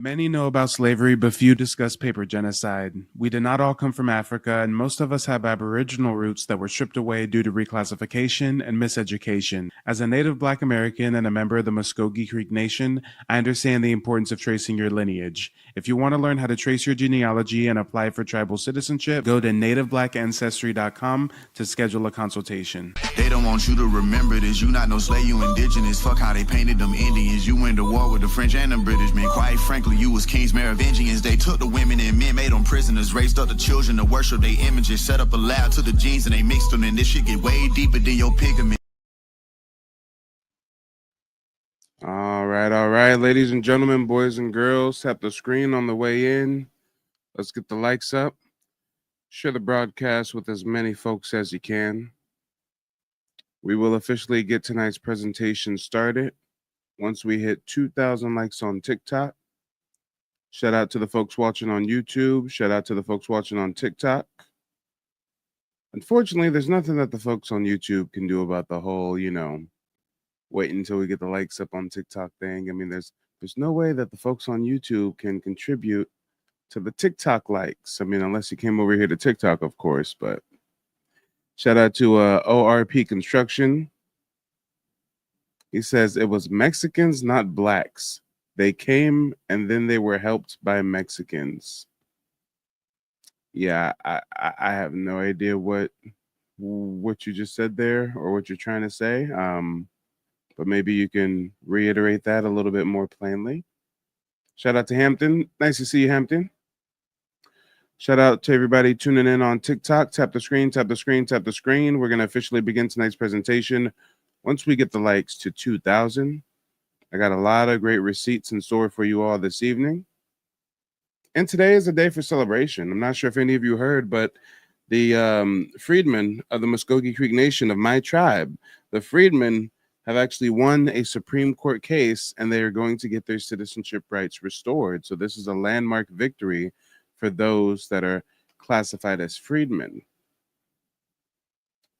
Many know about slavery, but few discuss paper genocide. We did not all come from Africa, and most of us have Aboriginal roots that were stripped away due to reclassification and miseducation. As a native Black American and a member of the Muskogee Creek Nation, I understand the importance of tracing your lineage. If you want to learn how to trace your genealogy and apply for tribal citizenship, go to nativeblackancestry.com to schedule a consultation. They don't want you to remember this. You not no slave, you indigenous. Fuck how they painted them Indians. You went to war with the French and the British, man. Quite frankly, you was kings, Merovingians. They took the women and men, made them prisoners, raised up the children to worship their images, set up a lab to the genes and they mixed them, and this shit get way deeper than your pigment. All right, ladies and gentlemen, boys and girls, tap the screen on the way in. Let's get the likes up. Share the broadcast with as many folks as you can. We will officially get tonight's presentation started once we hit 2,000 likes on TikTok. Shout out to the folks watching on YouTube. Shout out to the folks watching on TikTok. Unfortunately, there's nothing that the folks on YouTube can do about the whole, wait until we get the likes up on TikTok thing. I mean, there's no way that the folks on YouTube can contribute to the TikTok likes. I mean, unless you came over here to TikTok, of course. But shout out to ORP Construction. He says it was Mexicans, not Blacks. They came and then they were helped by Mexicans. Yeah, I have no idea what you just said there or what you're trying to say. But maybe you can reiterate that a little bit more plainly. Shout out to Hampton. Nice to see you, Hampton. Shout out to everybody tuning in on TikTok. Tap the screen, tap the screen, tap the screen. We're going to officially begin tonight's presentation once we get the likes to 2,000. I got a lot of great receipts in store for you all this evening. And today is a day for celebration. I'm not sure if any of you heard, but the freedmen of the Muskogee Creek Nation of my tribe, the freedmen have actually won a Supreme Court case, and they are going to get their citizenship rights restored. So this is a landmark victory for those that are classified as freedmen.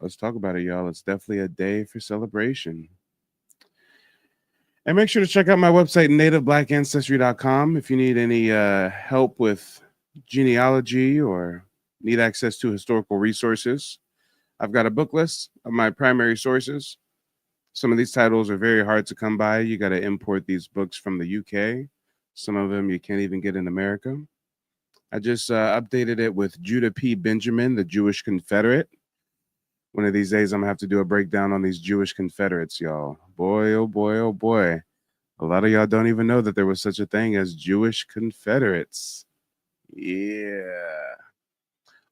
Let's talk about it, y'all. It's definitely a day for celebration. And make sure to check out my website, nativeblackancestry.com, if you need any help with genealogy or need access to historical resources. I've got a book list of my primary sources. Some of these titles are very hard to come by. You got to import these books from the UK. Some of them you can't even get in America. I just updated it with Judah P. Benjamin, the Jewish Confederate. One of these days, I'm going to have to do a breakdown on these Jewish Confederates, y'all. Boy, oh boy, oh boy. A lot of y'all don't even know that there was such a thing as Jewish Confederates. Yeah.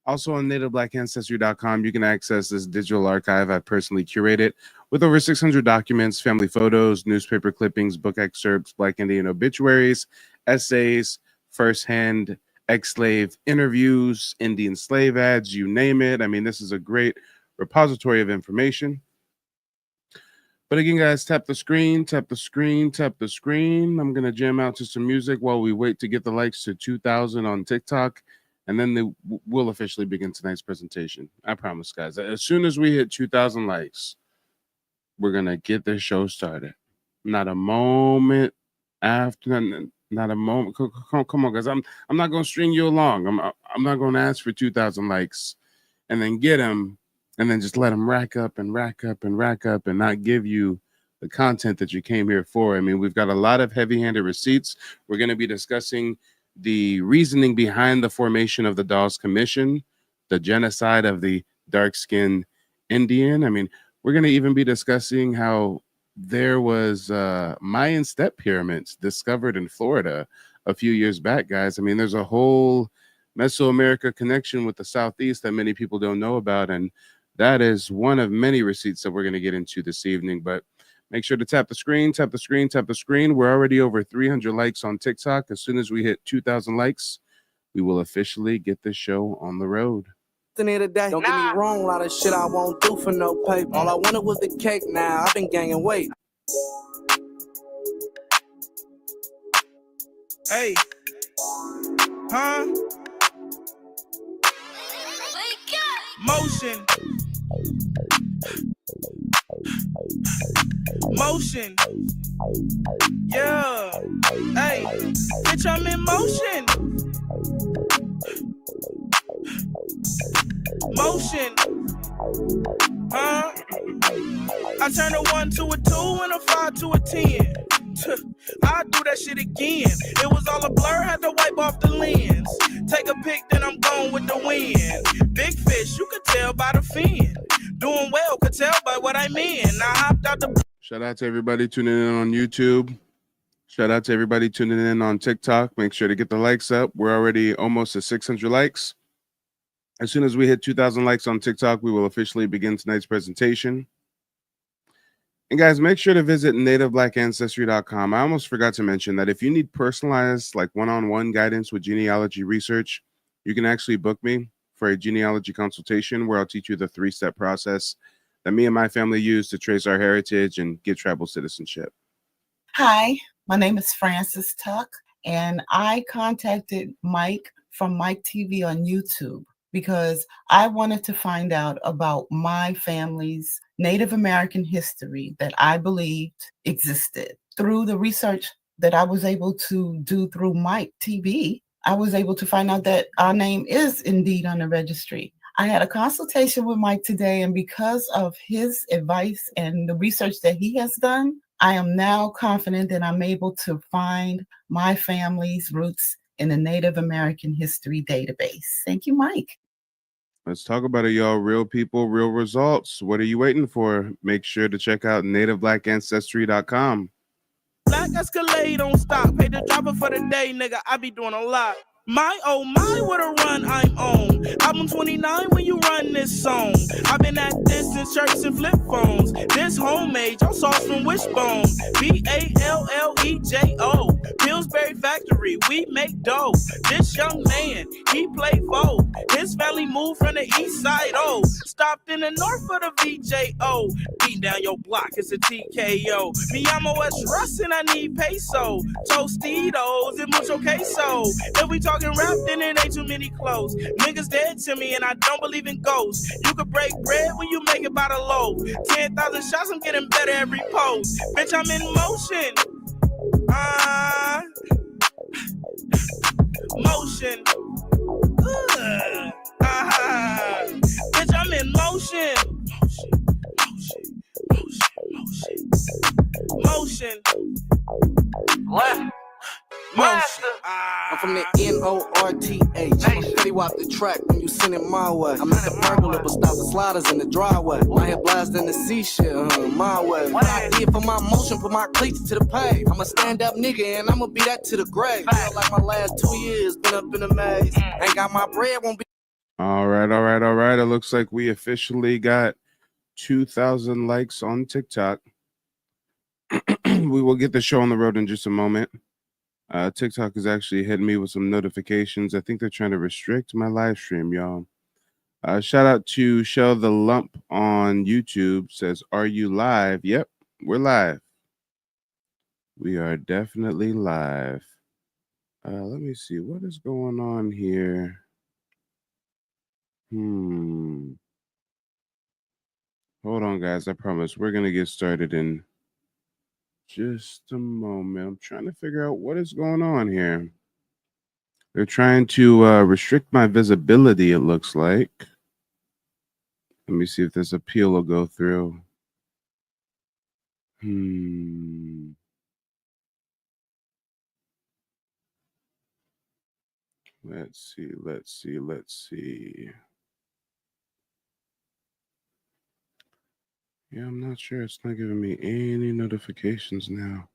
Also on nativeblackancestry.com, you can access this digital archive I personally curated with over 600 documents, family photos, newspaper clippings, book excerpts, Black Indian obituaries, essays, firsthand ex-slave interviews, Indian slave ads, you name it. I mean, this is a great repository of information. But again, guys, tap the screen, tap the screen, tap the screen. I'm going to jam out to some music while we wait to get the likes to 2,000 on TikTok. And then we'll officially begin tonight's presentation. I promise, guys. As soon as we hit 2,000 likes, we're going to get this show started. Not a moment after, not a moment. Come on, guys. I'm not going to string you along. I'm not going to ask for 2,000 likes and then get them and then just let them rack up and rack up and rack up and not give you the content that you came here for. I mean, we've got a lot of heavy-handed receipts. We're going to be discussing the reasoning behind the formation of the Dawes Commission, the genocide of the dark-skinned Indian. I mean, we're going to even be discussing how there was Mayan step pyramids discovered in Florida a few years back, guys. I mean, there's a whole Mesoamerica connection with the Southeast that many people don't know about, and that is one of many receipts that we're going to get into this evening. But make sure to tap the screen, tap the screen, tap the screen. We're already over 300 likes on TikTok. As soon as we hit 2,000 likes, we will officially get this show on the road. Today. Don't get me wrong, a lot of shit I won't do for no paper. All I wanted was the cake, now I've been gaining weight. Hey, huh? Motion. Motion. Yeah. Hey, bitch, I'm in motion. Motion. I turn a 1 to a 2 and a 5 to a 10. I'll do that shit again. It was all a blur, had to wipe off the lens. Take a pic, then I'm gone with the wind. Big fish, you could tell by the fin. Doing well, could tell by what I mean. I hopped out the... Shout out to everybody tuning in on YouTube. Shout out to everybody tuning in on TikTok. Make sure to get the likes up. We're already almost at 600 likes. As soon as we hit 2,000 likes on TikTok, we will officially begin tonight's presentation. And guys, make sure to visit nativeblack.ancestry.com. I almost forgot to mention that if you need personalized, like one-on-one guidance with genealogy research, you can actually book me for a genealogy consultation where I'll teach you the 3-step process that me and my family use to trace our heritage and get tribal citizenship. Hi, my name is Frances Tuck, and I contacted Mike from Mike TV on YouTube because I wanted to find out about my family's Native American history that I believed existed. Through the research that I was able to do through Mike TV, I was able to find out that our name is indeed on the registry. I had a consultation with Mike today, and because of his advice and the research that he has done, I am now confident that I'm able to find my family's roots in the Native American History database. Thank you, Mike. Let's talk about it, y'all. Real people, real results. What are you waiting for? Make sure to check out nativeblack.ancestry.com. Black Escalade don't stop. Pay the dropper for the day, nigga. I be doing a lot. My oh my, what a run I'm on. Album 29 when you run this song. I've been at this in shirts and flip phones. This homemade, your sauce from Wishbone. Ballejo. Pillsbury Factory, we make dough. This young man, he play Vogue. His family moved from the east side, oh. Stopped in the north for the VJO. Beat down your block, it's a TKO. Me, I'm a West Russ and I need peso. Tostitos and mucho queso. If we talking rap, then it ain't too many clothes. Niggas dead to me and I don't believe in ghosts. You could break bread when you make it by the loaf. 10,000 shots, I'm getting better every pose. Bitch, I'm in motion. Motion. Bitch, I'm in motion. Motion. Left. Motion. I'm from the N-O-R-T-H. I'm steady off the track when you send it my way. I'm at the pergola, but stop the sliders in the driveway. My head blasting the sea shit, my way. What I did for my motion, put my cleats to the pave. I'm a stand-up nigga, and I'ma be that to the grave. Feel like my last 2 years been up in a maze. Ain't got my bread, won't be. All right. It looks like we officially got 2,000 likes on TikTok. We will get the show on the road in just a moment. TikTok is actually hitting me with some notifications. I think they're trying to restrict my live stream, y'all. Shout out to Shell the Lump on YouTube. Says, are you live? Yep, we're live. We are definitely live. Let me see. What is going on here? Hold on, guys. I promise we're going to get started in just a moment. I'm trying to figure out what is going on here. They're trying to restrict my visibility, it looks like. Let me see if this appeal will go through. Let's see. Yeah, I'm not sure. It's not giving me any notifications now.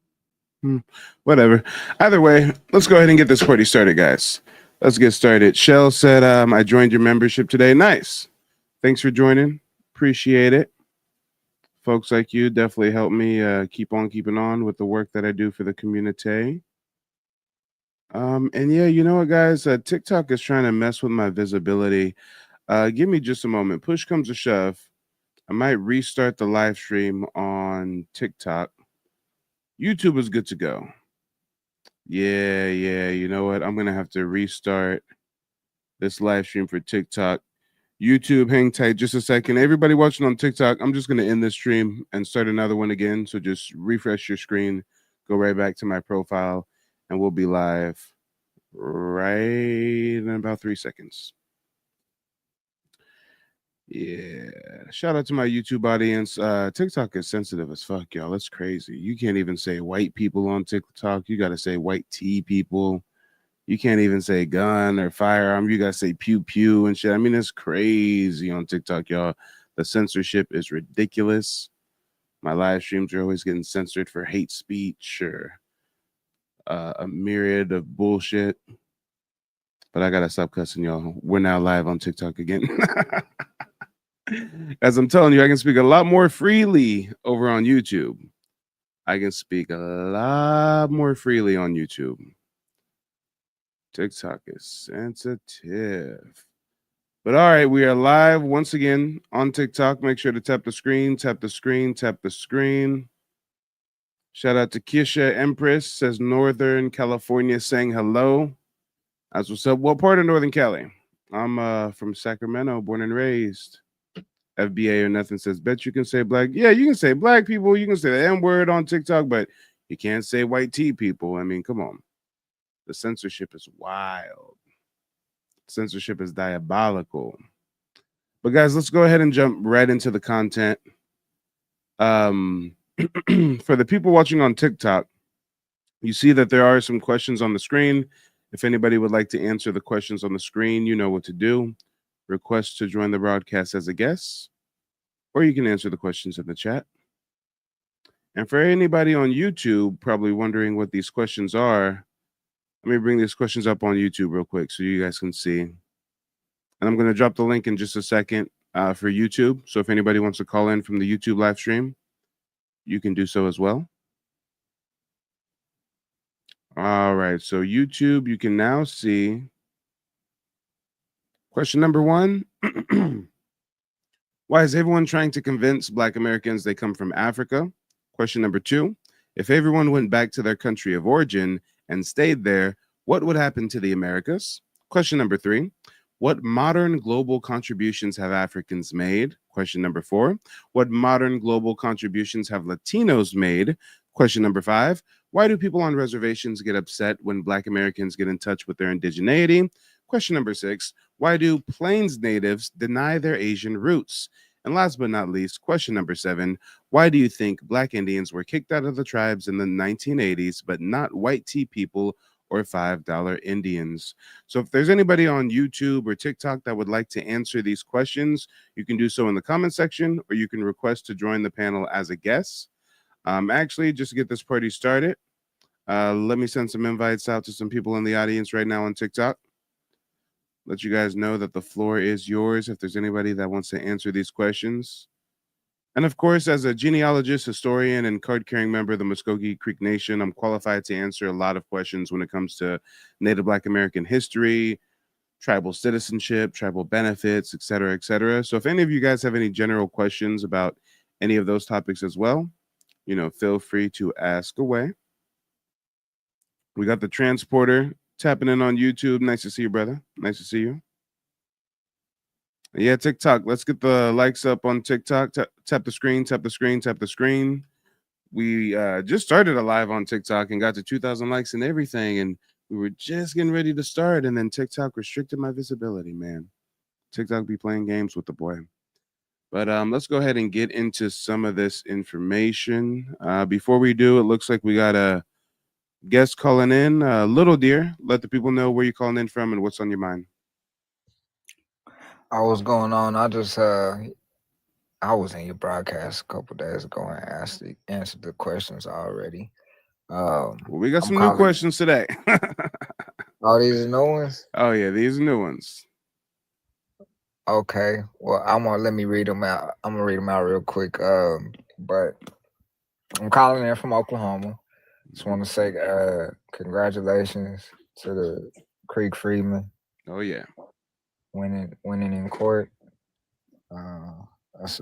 Whatever. Either way, let's go ahead and get this party started, guys. Let's get started. Shell said, I joined your membership today. Nice. Thanks for joining. Appreciate it. Folks like you definitely help me keep on keeping on with the work that I do for the community. And yeah, you know what, guys? TikTok is trying to mess with my visibility. Give me just a moment. Push comes to shove. I might restart the live stream on TikTok. YouTube is good to go. Yeah. You know what? I'm going to have to restart this live stream for TikTok. YouTube, hang tight just a second. Everybody watching on TikTok, I'm just going to end this stream and start another one again. So just refresh your screen, go right back to my profile, and we'll be live right in about 3 seconds. Yeah. Shout out to my YouTube audience. TikTok is sensitive as fuck, y'all. It's crazy. You can't even say white people on TikTok. You got to say white tea people. You can't even say gun or firearm. You gotta say pew pew and shit. I mean, it's crazy on TikTok, y'all. The censorship is ridiculous. My live streams are always getting censored for hate speech or a myriad of bullshit. But I gotta stop cussing, y'all. We're now live on TikTok again. As I'm telling you, I can speak a lot more freely over on YouTube. I can speak a lot more freely on YouTube. TikTok is sensitive. But all right, we are live once again on TikTok. Make sure to tap the screen, tap the screen, tap the screen. Shout out to Kisha Empress, says Northern California saying hello. That's what's up. What part of Northern Cali? I'm from Sacramento, born and raised. FBA or nothing says, bet you can say black. Yeah, you can say black people. You can say the N-word on TikTok, but you can't say white tea people. I mean, come on. The censorship is wild. Censorship is diabolical. But guys, let's go ahead and jump right into the content. For the people watching on TikTok, you see that there are some questions on the screen. If anybody would like to answer the questions on the screen, you know what to do. Request to join the broadcast as a guest, or you can answer the questions in the chat. And for anybody on YouTube probably wondering what these questions are, let me bring these questions up on YouTube real quick so you guys can see. And I'm going to drop the link in just a second for YouTube. So if anybody wants to call in from the YouTube live stream, you can do so as well. All right. So YouTube, you can now see question number 1. Why is everyone trying to convince Black Americans they come from Africa? Question number 2. If everyone went back to their country of origin and stayed there, what would happen to the Americas? Question number 3. What modern global contributions have Africans made? Question number 4. What modern global contributions have Latinos made? Question number 5. Why do people on reservations get upset when Black Americans get in touch with their indigeneity? Question number 6. Why do Plains natives deny their Asian roots? And last but not least, question number 7. Why do you think Black Indians were kicked out of the tribes in the 1980s, but not white tea people or $5 Indians? So if there's anybody on YouTube or TikTok that would like to answer these questions, you can do so in the comment section, or you can request to join the panel as a guest. Actually, just to get this party started, let me send some invites out to some people in the audience right now on TikTok. Let you guys know that the floor is yours if there's anybody that wants to answer these questions. And of course, as a genealogist, historian, and card-carrying member of the Muskogee Creek Nation, I'm qualified to answer a lot of questions when it comes to Native Black American history, tribal citizenship, tribal benefits, et cetera, et cetera. So if any of you guys have any general questions about any of those topics as well, you know, feel free to ask away. We got the transporter tapping in on YouTube. Nice to see you, brother. Nice to see you. Yeah, TikTok. Let's get the likes up on TikTok. Tap the screen, tap the screen, tap the screen. We just started a live on TikTok and got to 2,000 likes and everything. And we were just getting ready to start. And then TikTok restricted my visibility, man. TikTok be playing games with the boy. But let's go ahead and get into some of this information. Before we do, it looks like we got a guest calling in. Little Deer, let the people know where you're calling in from and what's on your mind. What's going on? I was in your broadcast a couple days ago and answered the questions already. Well, we got some new questions today. Oh, these are new ones? Oh, yeah, these are new ones. Okay. Well, let me read them out. I'm gonna read them out real quick. But I'm calling in from Oklahoma. Just want to say congratulations to the Creek Freedmen. Oh yeah, winning in court. That's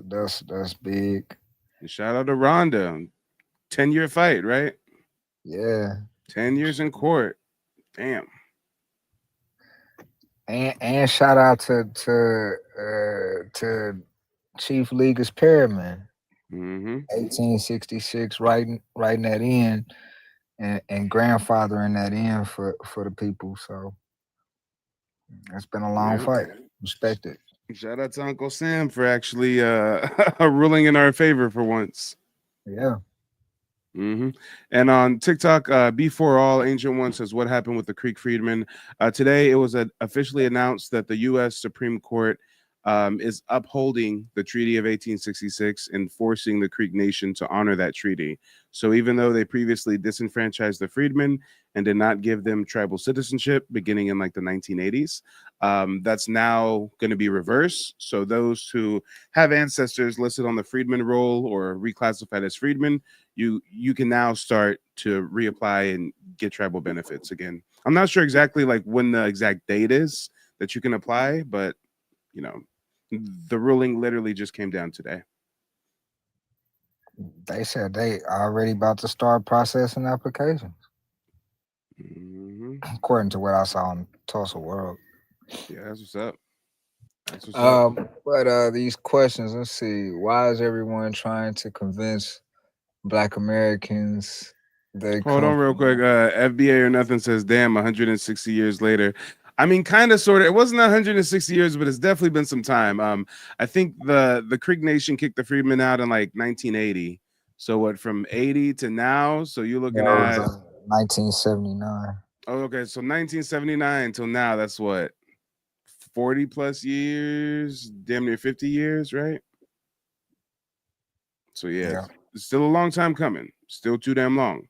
big. And shout out to Rhonda. 10-year fight, right? Yeah. 10 years in court. Damn. And shout out to Chief Legas Perryman, Mm-hmm. 1866, writing that in and grandfathering that in for the people. So it's been a long Yeah. fight. Respect it. Shout out to Uncle Sam for actually ruling in our favor for once. Yeah. And on TikTok, before all, Ancient One says, "What happened with the Creek Freedmen?" Today, it was officially announced that the U.S. Supreme Court is upholding the Treaty of 1866 and forcing the Creek Nation to honor that treaty. So, even though they previously disenfranchised the freedmen and did not give them tribal citizenship beginning in like the 1980s, that's now going to be reversed. So, those who have ancestors listed on the freedmen roll or reclassified as freedmen, you can now start to reapply and get tribal benefits again. I'm not sure exactly like when the exact date is that you can apply, but you know, the ruling literally just came down today. They said they already about to start processing applications, Hmm. according to what I saw on Tulsa World. Yeah, that's what's up. That's what's up. But these questions, let's see. Why is everyone trying to convince Black Americans they Hold come on real from? quick. FBA or nothing says, damn, 160 years later. I mean, kind of, sort of. It wasn't 160 years, but it's definitely been some time. I think the Creek Nation kicked the freedmen out in like 1980. So what, from 80 to now? So you're looking Yeah, it was at 1979. oh, okay. So 1979 till now, that's what, 40 plus years, damn near 50 years, right? So yeah, Yeah. it's still a long time coming. Still too damn long.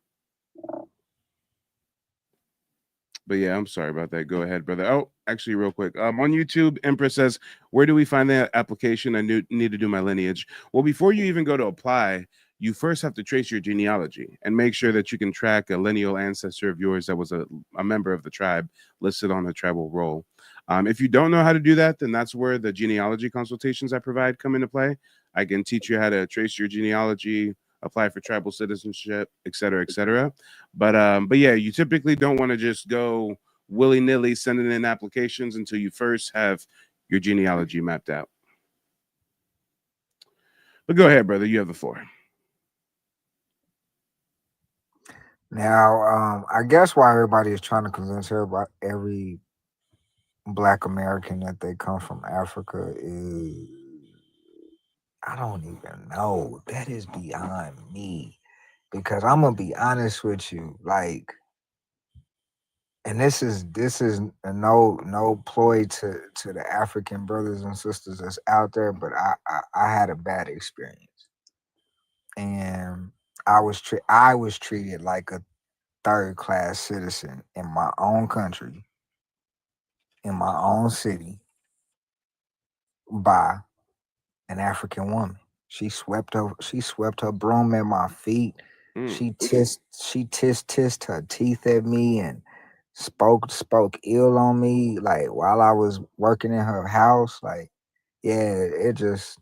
But yeah, I'm sorry about that. Go ahead, brother. Oh, actually, real quick. On YouTube, Empress says, "Where do we find the application? I need to do my lineage." Well, before you even go to apply, you first have to trace your genealogy and make sure that you can track a lineal ancestor of yours that was a member of the tribe listed on the tribal roll. If you don't know how to do that, then that's where the genealogy consultations I provide come into play. I can teach you how to trace your genealogy, apply for tribal citizenship, et cetera, et cetera. But yeah, you typically don't want to just go willy-nilly sending in applications until you first have your genealogy mapped out. But go ahead, brother. You have the floor. Now, I guess why everybody is trying to convince every Black American that they come from Africa is I don't even know. That is beyond me. Because I'm gonna be honest with you, like, and this is a no ploy to the African brothers and sisters that's out there, but I had a bad experience, and I was treated like a third class citizen in my own country, in my own city, by an African woman. She swept her broom at my feet. Mm. She tissed her teeth at me and spoke ill on me like while I was working in her house. Like, yeah, it just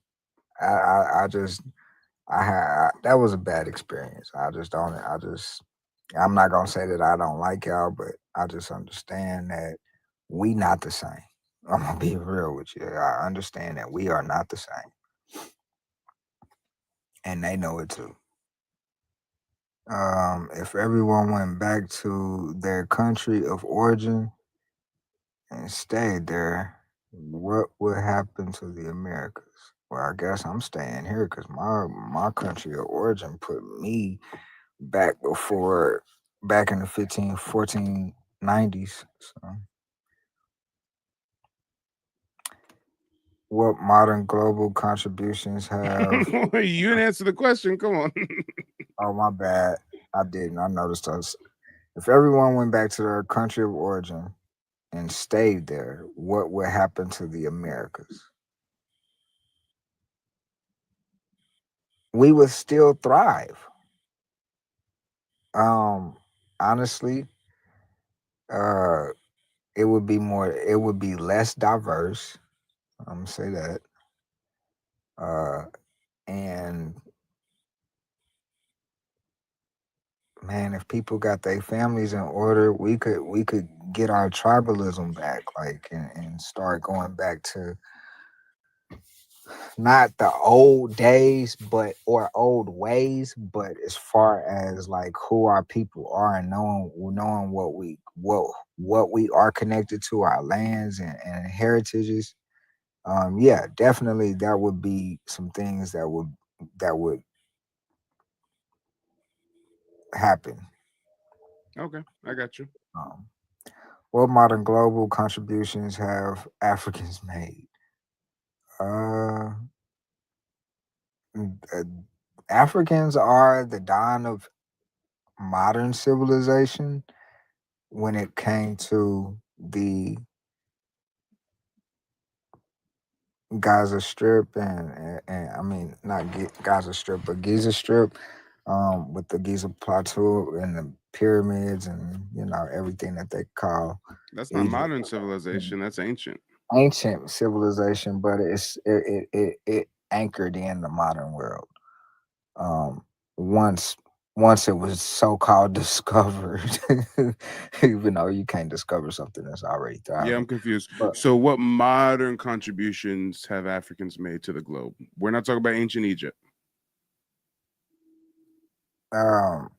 I just that was a bad experience. I'm not gonna say that I don't like y'all, but I just understand that we not the same. I'm gonna be real with you. I understand that we are not the same. And they know it too. If everyone went back to their country of origin and stayed there, what would happen to the Americas? Well, I guess I'm staying here because my country of origin put me back in the 1490s. So, what modern global contributions have? You didn't answer the question. Come on. Oh, my bad. I didn't. I noticed us. If everyone went back to their country of origin and stayed there, what would happen to the Americas? We would still thrive. Um, honestly, uh, it would be less diverse. I'm gonna say that. Uh, and man, if people got their families in order, we could get our tribalism back, like, and start going back to not the old days, but or old ways, but as far as like who our people are and knowing what we are connected to, our lands and heritages. Yeah, definitely that would be some things that would happen. Okay, I got you. Um, what modern global contributions have Africans made? Uh, uh, Africans are the dawn of modern civilization when it came to the Gaza Strip and I mean not Gaza Strip but Giza Strip, with the Giza Plateau and the pyramids and everything that they call That's not Egypt. modern civilization. That's ancient. Ancient civilization, but it anchored in the modern world. Um, once once it was so called discovered, even though you can't discover something that's already Yeah, thriving. I'm confused. But So, what modern contributions have Africans made to the globe? We're not talking about ancient Egypt. um,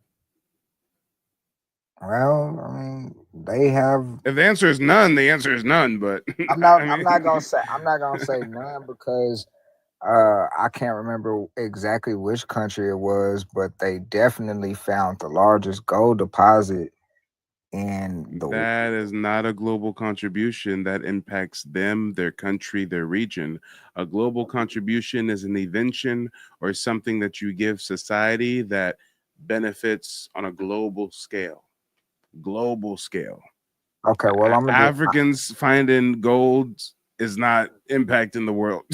well, I mean, they have. If the answer is none, the answer is none. But I'm not. I I'm not gonna mean, say. I'm not gonna say none because I can't remember exactly which country it was, but they definitely found the largest gold deposit in the. that is not a global contribution that impacts them, their country, their region. A global contribution is an invention or something that you give society that benefits on a global scale. Global scale. Okay, well, I'm gonna do. Africans finding gold is not impacting the world.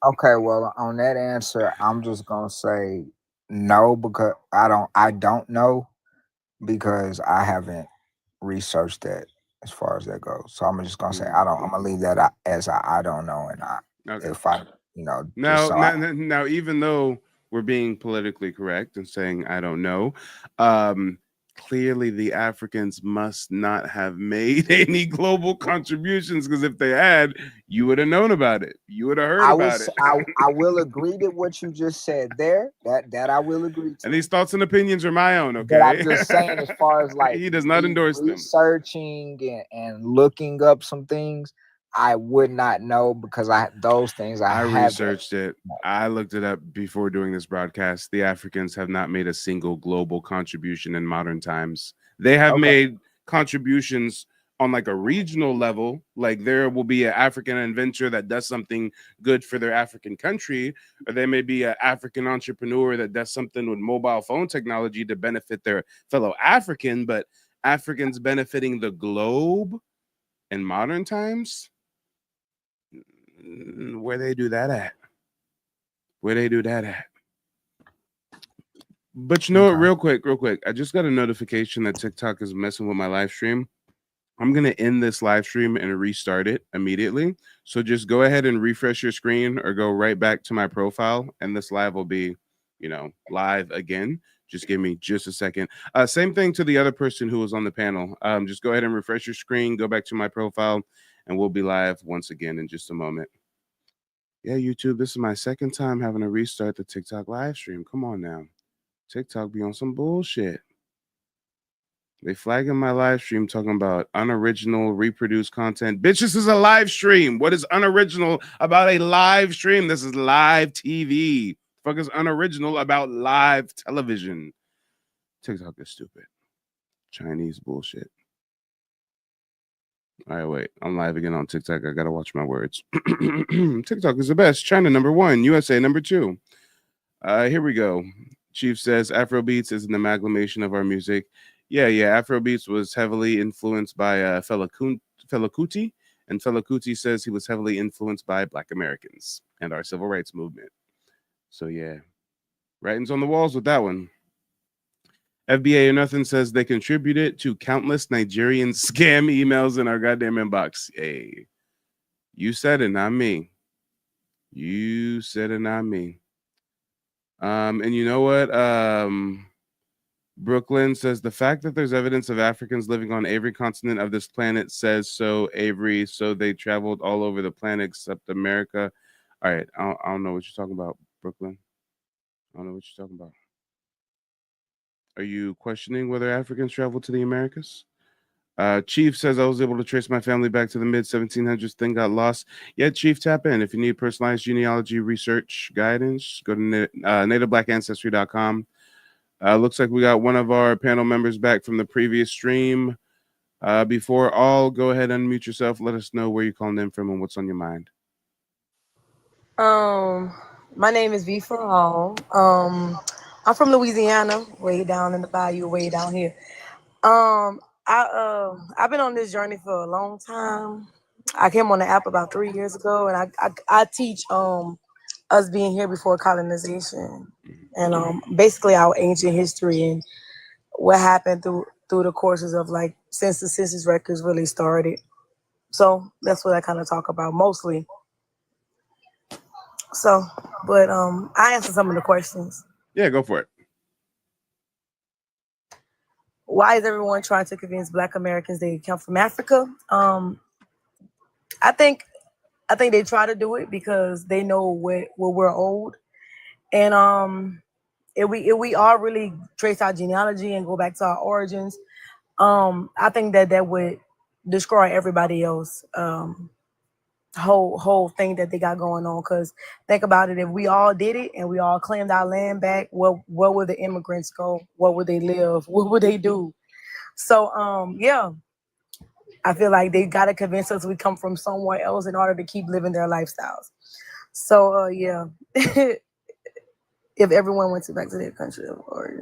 Okay, well, on that answer, I'm just gonna say no because I don't know because I haven't researched that as far as that goes. So I'm just gonna say I don't. I'm gonna leave that as I don't know, and Okay. if I just Now, so I. now, even though we're being politically correct and saying I don't know, um, clearly the Africans must not have made any global contributions because if they had, you would have known about it. You would have heard I about was it. I will agree to what you just said there. That I will agree And to. these thoughts and opinions are my own. But I'm Okay, just saying, as far as like he does not me endorse them. researching and looking up some things, I would not know because those things I I haven't. researched it. I looked it up before doing this broadcast. The Africans have not made a single global contribution in modern times. They have Okay. made contributions on like a regional level. Like there will be an African inventor that does something good for their African country, or there may be an African entrepreneur that does something with mobile phone technology to benefit their fellow African, but Africans benefiting the globe in modern times, where they do that at? Where they do that at? But you know what? Okay. Real quick. I just got a notification that TikTok is messing with my live stream. I'm gonna end this live stream and restart it immediately. So just go ahead and refresh your screen or go right back to my profile, and this live will be, live again. Just give me just a second. Same thing to the other person who was on the panel. Just go ahead and refresh your screen, go back to my profile, and we'll be live once again in just a moment. Yeah, YouTube, this is my second time having to restart the TikTok live stream. Come on now. TikTok be on some bullshit. They flagging my live stream talking about unoriginal reproduced content. Bitch, this is a live stream. What is unoriginal about a live stream? This is live TV. Fuck is unoriginal about live television? TikTok is stupid. Chinese bullshit. All right, wait. I'm live again on TikTok. I gotta watch my words. TikTok is the best. China number one. USA number two. Here we go. Chief says Afrobeats is an amalgamation of our music. Yeah. Afrobeats was heavily influenced by Fela Kuti, and Fela Kuti says he was heavily influenced by Black Americans and our civil rights movement. So yeah, writings on the walls with that one. FBA or nothing says they contributed to countless Nigerian scam emails in our goddamn inbox. Hey, you said it, not me. You said it, not me. And you know what? Brooklyn says the fact that there's evidence of Africans living on every continent of this planet says so, Avery. So they traveled all over the planet except America. All right, I don't know what you're talking about, Brooklyn. I don't know what you're talking about. Are you questioning whether Africans traveled to the Americas? Chief says I was able to trace my family back to the mid 1700s. Thing got lost. Yeah, Chief, tap in. If you need personalized genealogy research guidance, go to nativeblack.ancestry.com. Looks like we got one of our panel members back from the previous stream. Before all, go ahead and unmute yourself. Let us know where you're calling in from and what's on your mind. My name is V for All. I'm from Louisiana, way down in the bayou, way down here. I've been on this journey for a long time. I came on the app about 3 years ago, and I teach us being here before colonization, and basically our ancient history and what happened through the courses of like since the census records really started. So that's what I kind of talk about mostly. So, but I answer some of the questions. Yeah, go for it. Why is everyone trying to convince Black Americans they come from Africa? I think they try to do it because they know we're old, and if we all really trace our genealogy and go back to our origins, I think that would destroy everybody else. Whole thing that they got going on. Because think about it, if we all did it and we all claimed our land back, where would the immigrants go? Where would they live? What would they do? So yeah, I feel like they got to convince us we come from somewhere else in order to keep living their lifestyles. So yeah, if everyone went back to their country or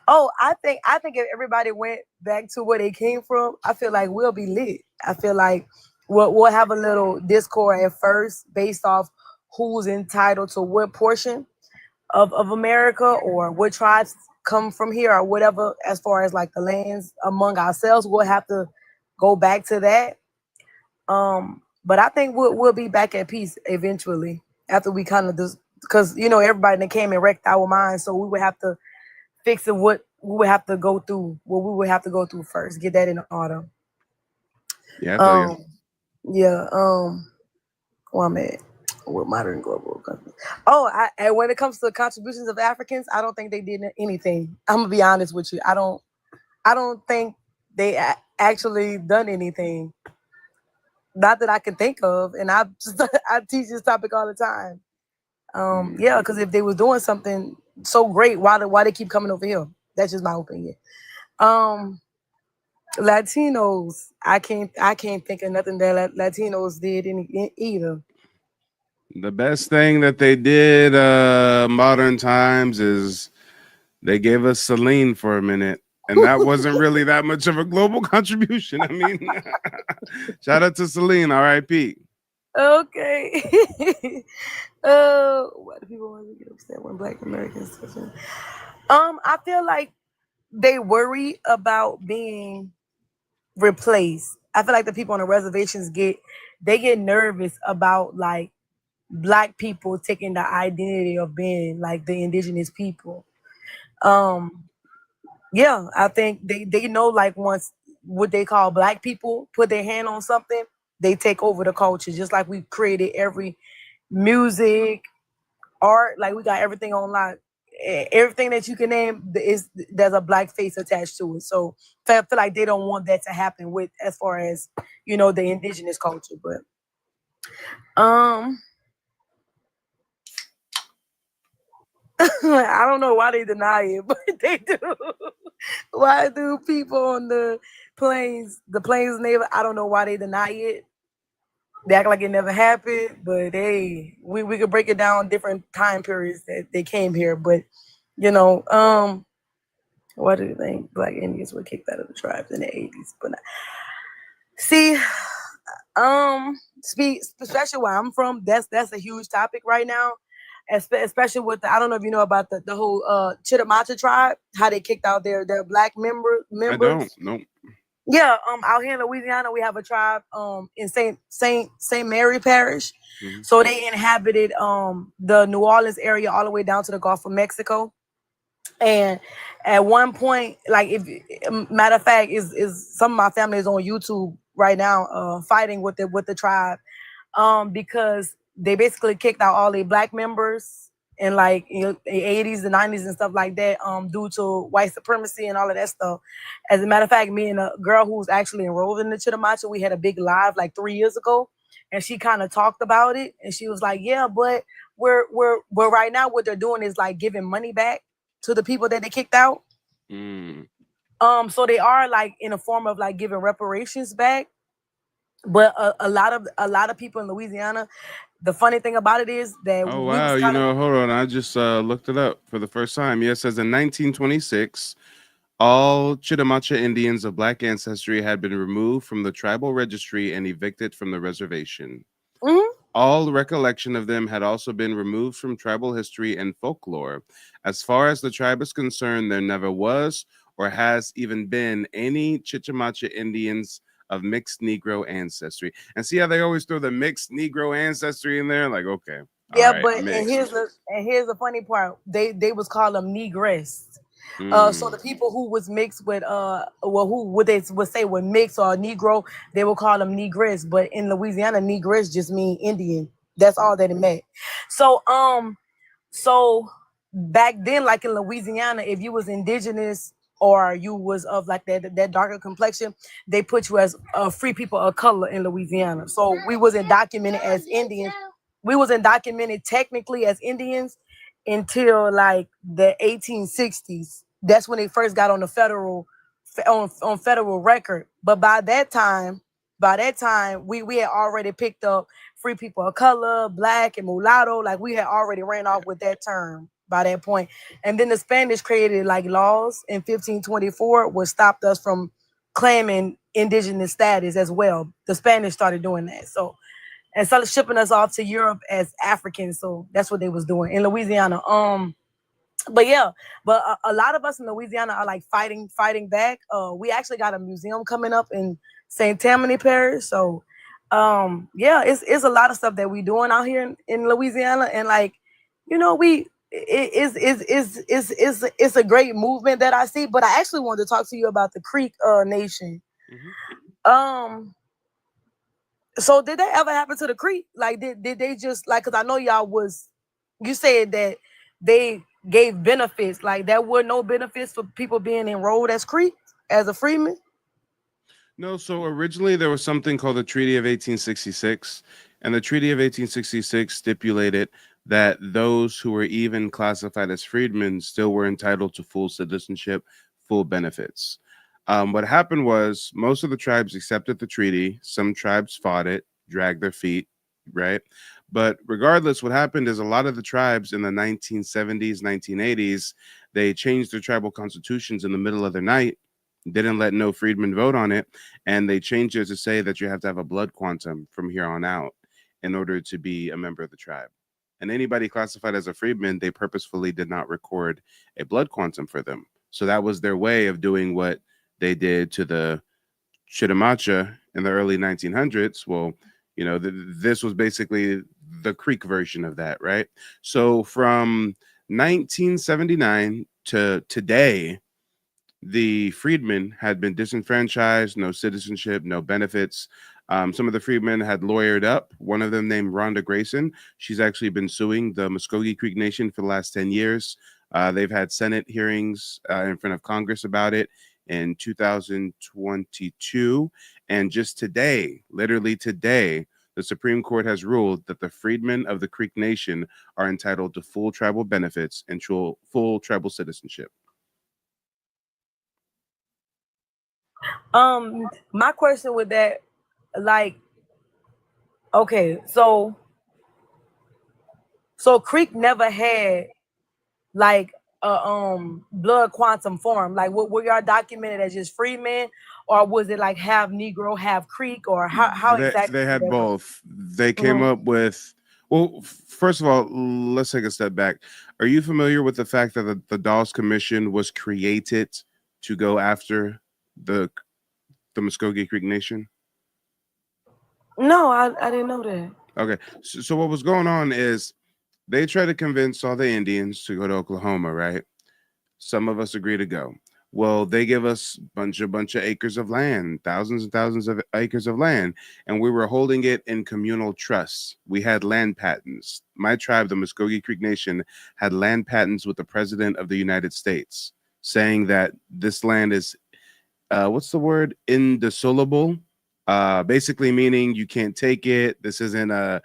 I think if everybody went back to where they came from, I feel like we'll be lit. I feel like we'll have a little discord at first based off who's entitled to what portion of America or what tribes come from here or whatever. As far as like the lands among ourselves, we'll have to go back to that. But I think we'll be back at peace eventually after we kind of do, because everybody that came and wrecked our minds, so we would have to fix it. What we would have to go through, what we would have to go through first, get that in order. Yeah, I feel you. Yeah. Well, I'm at with modern global countries. And when it comes to the contributions of Africans, I don't think they did anything. I'm gonna be honest with you. I don't think they actually done anything. Not that I can think of, and I teach this topic all the time. Yeah, because if they was doing something so great, why they keep coming over here? That's just my opinion. Latinos, I can't think of nothing that Latinos did either. The best thing that they did modern times is they gave us Celine for a minute. And that wasn't really that much of a global contribution. I mean, shout out to Celine, R.I.P. Okay. Why do people want to get upset when Black Americans? I feel like they worry about being replaced. I feel like the people on the reservations get nervous about like Black people taking the identity of being like the indigenous people. Yeah, I think they know like once what they call Black people put their hand on something, they take over the culture. Just like we created every music, art, like we got everything online. Everything that you can name there's a Black face attached to it. So I feel like they don't want that to happen with as far as the indigenous culture. But I don't know why they deny it, but they do. Why do people on the plains neighbor? I don't know why they deny it. They act like it never happened, but we could break it down different time periods that they came here. But why do you think Black Indians were kicked out of the tribes in the 80s? But see, especially where I'm from, that's a huge topic right now. Especially with I don't know if you know about the whole Chittamata tribe, how they kicked out their Black members. I don't. Nope. Yeah, out here in Louisiana, we have a tribe in Saint Mary Parish. Mm-hmm. So they inhabited the New Orleans area all the way down to the Gulf of Mexico. And at one point, like if matter of fact, is some of my family is on YouTube right now, fighting with the tribe, because they basically kicked out all the black members in like the 80s, the 90s, and stuff like that, due to white supremacy and all of that stuff. As a matter of fact, me and a girl who's actually enrolled in the Chitamacha, we had a big live like 3 years ago, and she kind of talked about it, and she was like, "Yeah, but we're right now what they're doing is like giving money back to the people that they kicked out. Mm. So they are like in a form of like giving reparations back. But a lot of people in Louisiana, the funny thing about it is that Oh we was wow, you kind of know, hold on, I just looked it up for the first time. Yeah, it says in 1926, all Chitamacha Indians of black ancestry had been removed from the tribal registry and evicted from the reservation. Mhm. All recollection of them had also been removed from tribal history and folklore. As far as the tribe is concerned, there never was or has even been any Chitamacha Indians of mixed Negro ancestry. And see how they always throw the mixed Negro ancestry in there? Like, okay, all Yeah, right, but mixed. and here's the funny part. They was called them Negress. So the Mm, people who was mixed with well, who would they would say were mixed or Negro, they would call them Negress. But in Louisiana, Negress just mean Indian. That's all that it meant. So so back then, like in Louisiana, if you was indigenous or you was of like that darker complexion, they put you as free people of color in Louisiana. So we wasn't documented as Indians. We wasn't documented technically as Indians until like the 1860s. That's when they first got on the on federal record. But by that time, we had already picked up free people of color, black and mulatto. Like we had already ran off with that term by that point. And then the Spanish created like laws in 1524, which stopped us from claiming indigenous status as well. The Spanish started doing that. So and started shipping us off to Europe as Africans. So that's what they was doing in Louisiana. But yeah, but a lot of us in Louisiana are like fighting back. We actually got a museum coming up in St. Tammany Parish. So yeah, it's a lot of stuff that we doing out here in Louisiana, and like, we it's a great movement that I see. But I actually wanted to talk to you about the Creek Nation. mhm. Um so did that ever happen to the Creek? Like did they just like, because I know you said that they gave benefits, like there were no benefits for people being enrolled as Creek as a freeman? No, so originally there was something called the Treaty of 1866, and the Treaty of 1866 stipulated that those who were even classified as freedmen still were entitled to full citizenship, full benefits. What happened was most of the tribes accepted the treaty. Some tribes fought it, dragged their feet, right? But regardless, what happened is a lot of the tribes in the 1970s, 1980s, they changed their tribal constitutions in the middle of the night, didn't let no freedmen vote on it, and they changed it to say that you have to have a blood quantum from here on out in order to be a member of the tribe. And anybody classified as a freedman, they purposefully did not record a blood quantum for them. So that was their way of doing what they did to the Chitamacha in the early 1900s. Well, this was basically the Creek version of that, right? So from 1979 to today, the freedmen had been disenfranchised, no citizenship, no benefits. Some of the freedmen had lawyered up. One of them, named Rhonda Grayson, she's actually been suing the Muskogee Creek Nation for the last 10 years. They've had Senate hearings in front of Congress about it in 2022. And just today, literally today, the Supreme Court has ruled that the freedmen of the Creek Nation are entitled to full tribal benefits and full tribal citizenship. My question with that, like, okay, so Creek never had like a blood quantum form. Like, what were y'all documented as just freemen, or was it like half Negro, half Creek, or how exactly They did had that work? both. They came Mhm. up with, well, first of all, let's take a step back. Are you familiar with the fact that the Dawes Commission was created to go after the the Muskogee Creek Nation? No, I didn't know that. Okay, so what was going on is they tried to convince all the Indians to go to Oklahoma, right? Some of us agree to go. Well, they give us bunch of acres of land, thousands and thousands of acres of land, and we were holding it in communal trusts. We had land patents. My tribe, the Muskogee Creek Nation, had land patents with the President of the United States, saying that this land is what's the word, indissoluble, basically meaning you can't take it. This isn't a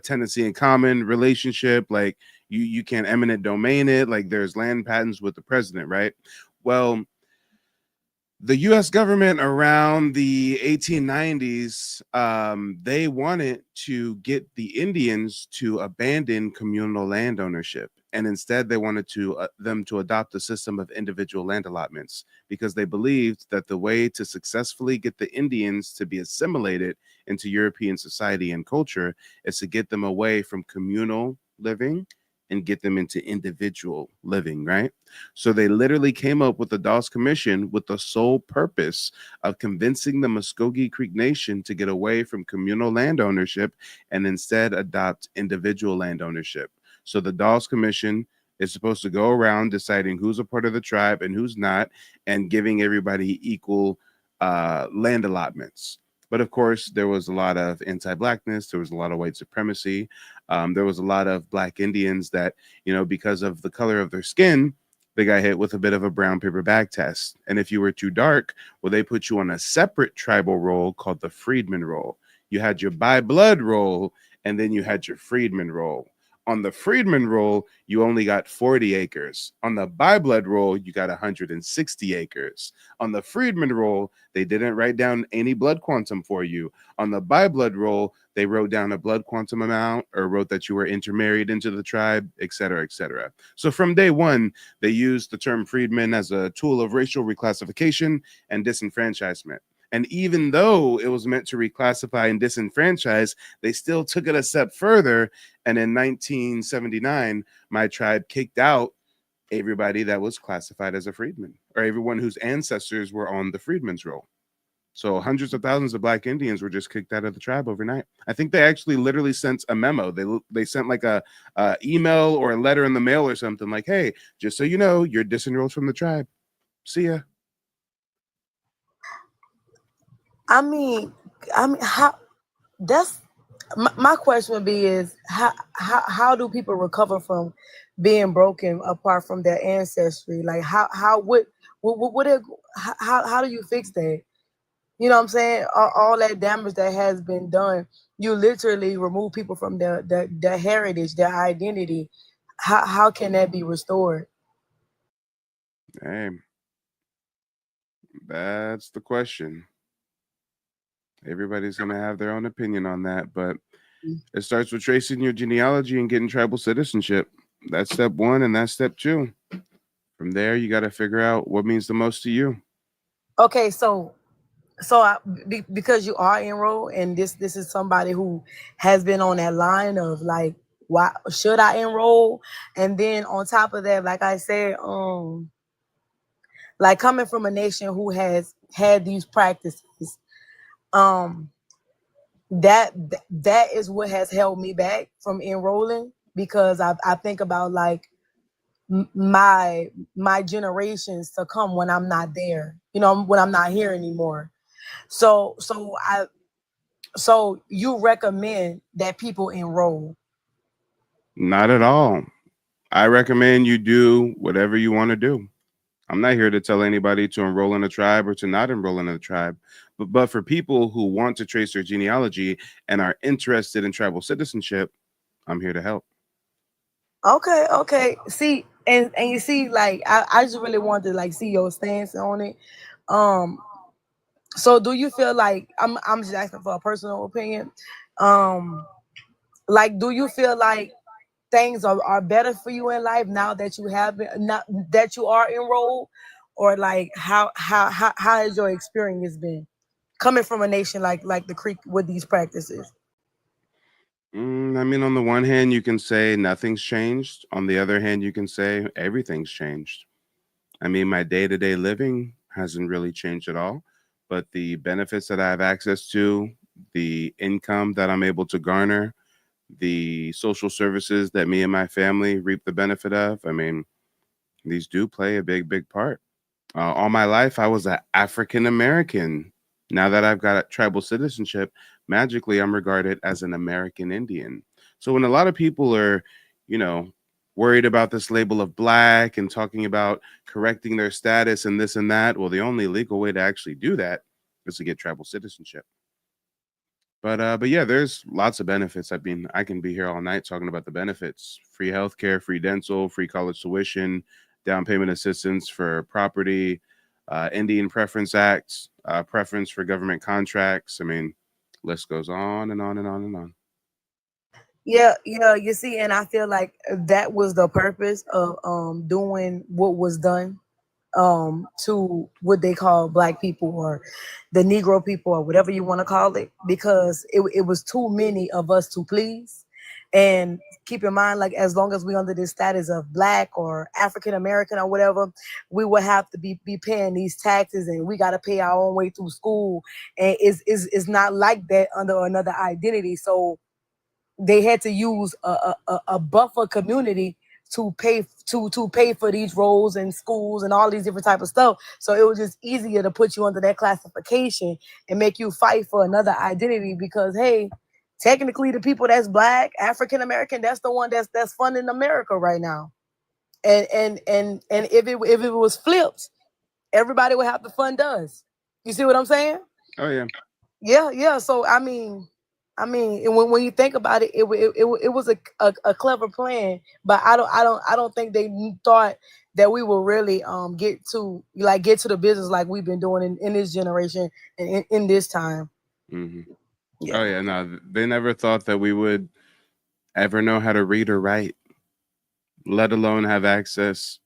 tenancy in common relationship. Like you can't eminent domain it. Like there's land patents with the president, right? Well, the U.S. government around the 1890s, they wanted to get the Indians to abandon communal land ownership, and instead they wanted them to adopt a system of individual land allotments because they believed that the way to successfully get the Indians to be assimilated into European society and culture is to get them away from communal living and get them into individual living, right? So they literally came up with the Dawes Commission with the sole purpose of convincing the Muskogee Creek Nation to get away from communal land ownership and instead adopt individual land ownership. So the Dawes Commission is supposed to go around deciding who's a part of the tribe and who's not, and giving everybody equal land allotments. But of course, there was a lot of anti-blackness. There was a lot of white supremacy. There was a lot of black Indians that, because of the color of their skin, they got hit with a bit of a brown paper bag test. And if you were too dark, well, they put you on a separate tribal roll called the freedman roll. You had your by blood roll, and then you had your freedman roll. On the freedman roll, you only got 40 acres. On the by blood roll, you got 160 acres. On the freedman roll, they didn't write down any blood quantum for you. On the by blood roll, they wrote down a blood quantum amount or wrote that you were intermarried into the tribe, et cetera, et cetera. So from day one, they used the term freedman as a tool of racial reclassification and disenfranchisement. And even though it was meant to reclassify and disenfranchise, they still took it a step further. And in 1979, my tribe kicked out everybody that was classified as a freedman, or everyone whose ancestors were on the freedman's roll. So hundreds of thousands of black Indians were just kicked out of the tribe overnight. I think they actually literally sent a memo. They sent like a email or a letter in the mail or something like, "Hey, just so you know, you're disenrolled from the tribe. See ya." I mean, how? That's my question would be is how do people recover from being broken apart from their ancestry? Like how what it, how do you fix that? You know what I'm saying? All that damage that has been done, you literally remove people from their heritage, their identity. How can that be restored? Hey, that's the question. Everybody's going to have their own opinion on that, but it starts with tracing your genealogy and getting tribal citizenship. That's step one, and that's step two. From there, you got to figure out what means the most to you. Okay, because you are enrolled, and this is somebody who has been on that line of like, why should I enroll? And then on top of that, like I said, like coming from a nation who has had these practices, um, that is what has held me back from enrolling because I think about like my generations to come when I'm not there, when I'm not here anymore. So you recommend that people enroll? Not at all. I recommend you do whatever you want to do. I'm not here to tell anybody to enroll in a tribe or to not enroll in a tribe. But for people who want to trace their genealogy and are interested in tribal citizenship, I'm here to help. Okay. See, and you see, like I just really wanted to like see your stance on it. Um, so do you feel like I'm just asking for a personal opinion? Um, like do you feel like things are better for you in life now that you have been, not that you are enrolled, or like how has your experience been coming from a nation like the Creek with these practices? I mean, on the one hand, you can say nothing's changed. On the other hand, you can say everything's changed. I mean, my day to day living hasn't really changed at all, but the benefits that I have access to, the income that I'm able to garner, the social services that me and my family reap the benefit of, I mean, These do play a big part. All my life, I was an African American. Now that I've got tribal citizenship, magically I'm regarded as an American Indian. So when a lot of people are, you know, worried about this label of black and talking about correcting their status and this and that, well, the only legal way to actually do that is to get tribal citizenship. But yeah, there's lots of benefits. I mean, I can be here all night talking about the benefits: free healthcare, free dental, free college tuition, down payment assistance for property, Indian Preference Act, preference for government contracts. I mean, list goes on and on and on and on. Yeah, yeah, you see, and I feel like that was the purpose of doing what was done to what they call black people or the Negro people or whatever you want to call it, because it was too many of us to please. And keep in mind, like as long as we under this status of black or African American or whatever, we will have to be paying these taxes, and we got to pay our own way through school, and it's not like that under another identity. So they had to use a buffer community to pay for these roles in schools and all these different type of stuff. So it was just easier to put you under that classification and make you fight for another identity, because hey, technically the people that's black, African American, that's the one that's funding America right now. And if it was flipped, everybody would have to fund us. You see what I'm saying? Oh yeah. Yeah, yeah. So I mean, and when you think about it, it was a clever plan, but I don't think they thought that we will really get to the business like we've been doing in this generation and in this time. Hmm. Oh Yeah. yeah. No, they never thought that we would ever know how to read or write, let alone have access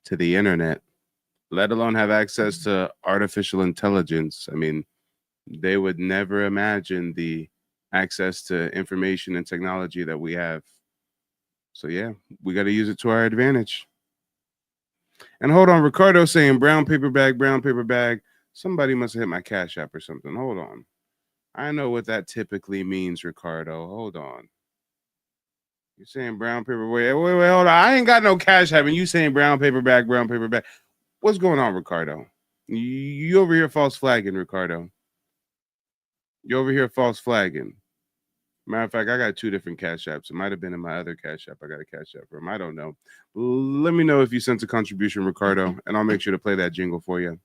to the internet, let alone have access to artificial intelligence. I mean, they would never imagine the access to information and technology that we have. So yeah, we got to use it to our advantage. And hold on, Ricardo saying brown paper bag, brown paper bag. Somebody must have hit my Cash App or something. Hold on. I know what that typically means, Ricardo. Hold on. You're saying brown paper. Wait, hold on. I ain't got no Cash App, and you saying brown paper bag, brown paper bag. What's going on, Ricardo? You over here false flagging, Ricardo. You over here false flagging. Matter of fact, I got two different Cash Apps. It might have been in my other Cash App. I got a Cash App from. I don't know. Let me know if you sent a contribution, Ricardo, and I'll make sure to play that jingle for you.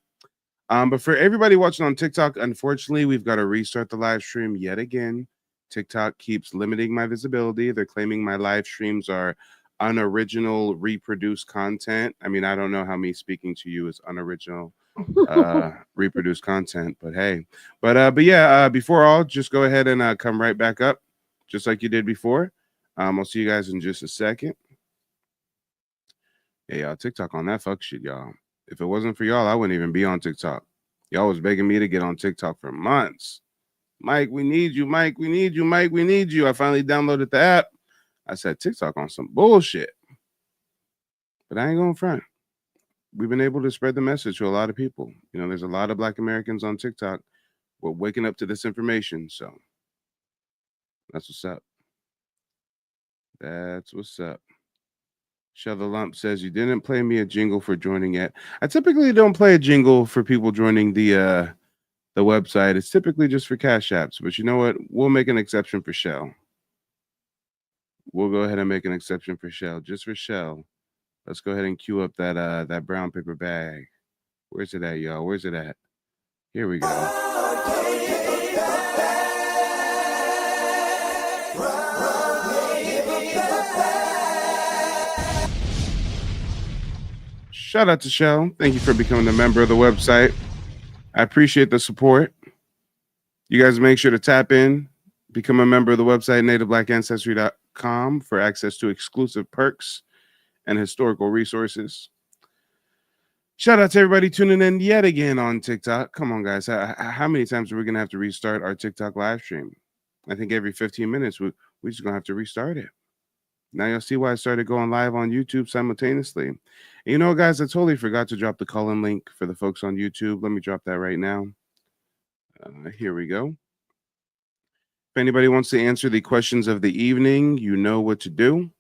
But for everybody watching on TikTok, unfortunately, we've got to restart the live stream yet again. TikTok keeps limiting my visibility. They're claiming my live streams are unoriginal, reproduced content. I mean, I don't know how me speaking to you is unoriginal, reproduced content, but hey. But yeah, before all, just go ahead and come right back up, just like you did before. I'll see you guys in just a second. Yeah, y'all, TikTok on that fuck shit, y'all. If it wasn't for y'all, I wouldn't even be on TikTok. Y'all was begging me to get on TikTok for months. Mike, we need you. Mike, we need you. Mike, we need you. I finally downloaded the app. I said TikTok on some bullshit. But I ain't going front. We've been able to spread the message to a lot of people. You know, there's a lot of Black Americans on TikTok. We're waking up to this information. So that's what's up. That's what's up. Shell the Lump says you didn't play me a jingle for joining yet. I typically don't play a jingle for people joining the website. It's typically just for Cash Apps. But you know what? We'll make an exception for Shell. We'll go ahead and make an exception for Shell. Just for Shell. Let's go ahead and queue up that brown paper bag. Where's it at, y'all? Where's it at? Here we go. Shout out to Shell. Thank you for becoming a member of the website. I appreciate the support. You guys make sure to tap in, become a member of the website, nativeblack.ancestry.com, for access to exclusive perks and historical resources. Shout out to everybody tuning in yet again on TikTok. Come on, guys. How many times are we going to have to restart our TikTok live stream? I think every 15 minutes, we're just going to have to restart it. Now you'll see why I started going live on YouTube simultaneously. And you know, guys, I totally forgot to drop the call-in link for the folks on YouTube. Let me drop that right now. Here we go. If anybody wants to answer the questions of the evening, you know what to do.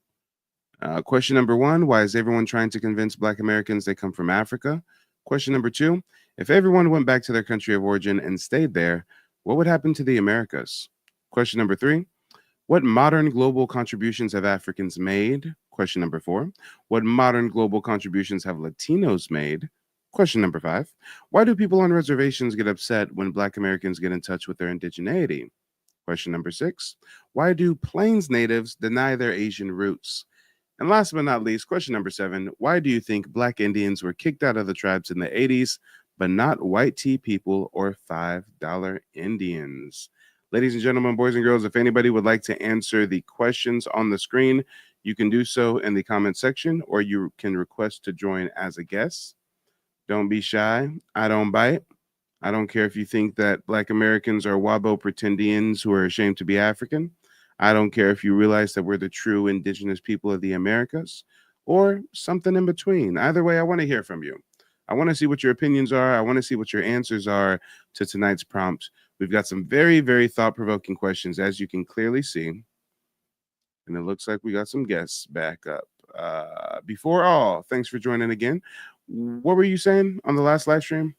Question number 1, why is everyone trying to convince Black Americans they come from Africa? Question number 2, if everyone went back to their country of origin and stayed there, what would happen to the Americas? Question number 3, what modern global contributions have Africans made? Question number 4, what modern global contributions have Latinos made? Question number 5, why do people on reservations get upset when Black Americans get in touch with their indigeneity? Question number 6, why do Plains natives deny their Asian roots? And last but not least, question number 7, why do you think Black Indians were kicked out of the tribes in the 80s, but not white tea people or $5 Indians? Ladies and gentlemen, boys and girls, if anybody would like to answer the questions on the screen, you can do so in the comment section, or you can request to join as a guest. Don't be shy. I don't bite. I don't care if you think that Black Americans are Wabo pretendians who are ashamed to be African. I don't care if you realize that we're the true indigenous people of the Americas or something in between. Either way, I want to hear from you. I want to see what your opinions are. I want to see what your answers are to tonight's prompt. We've got some very, very thought-provoking questions, as you can clearly see. And it looks like we got some guests back up. Before all, thanks for joining again. What were you saying on the last live stream?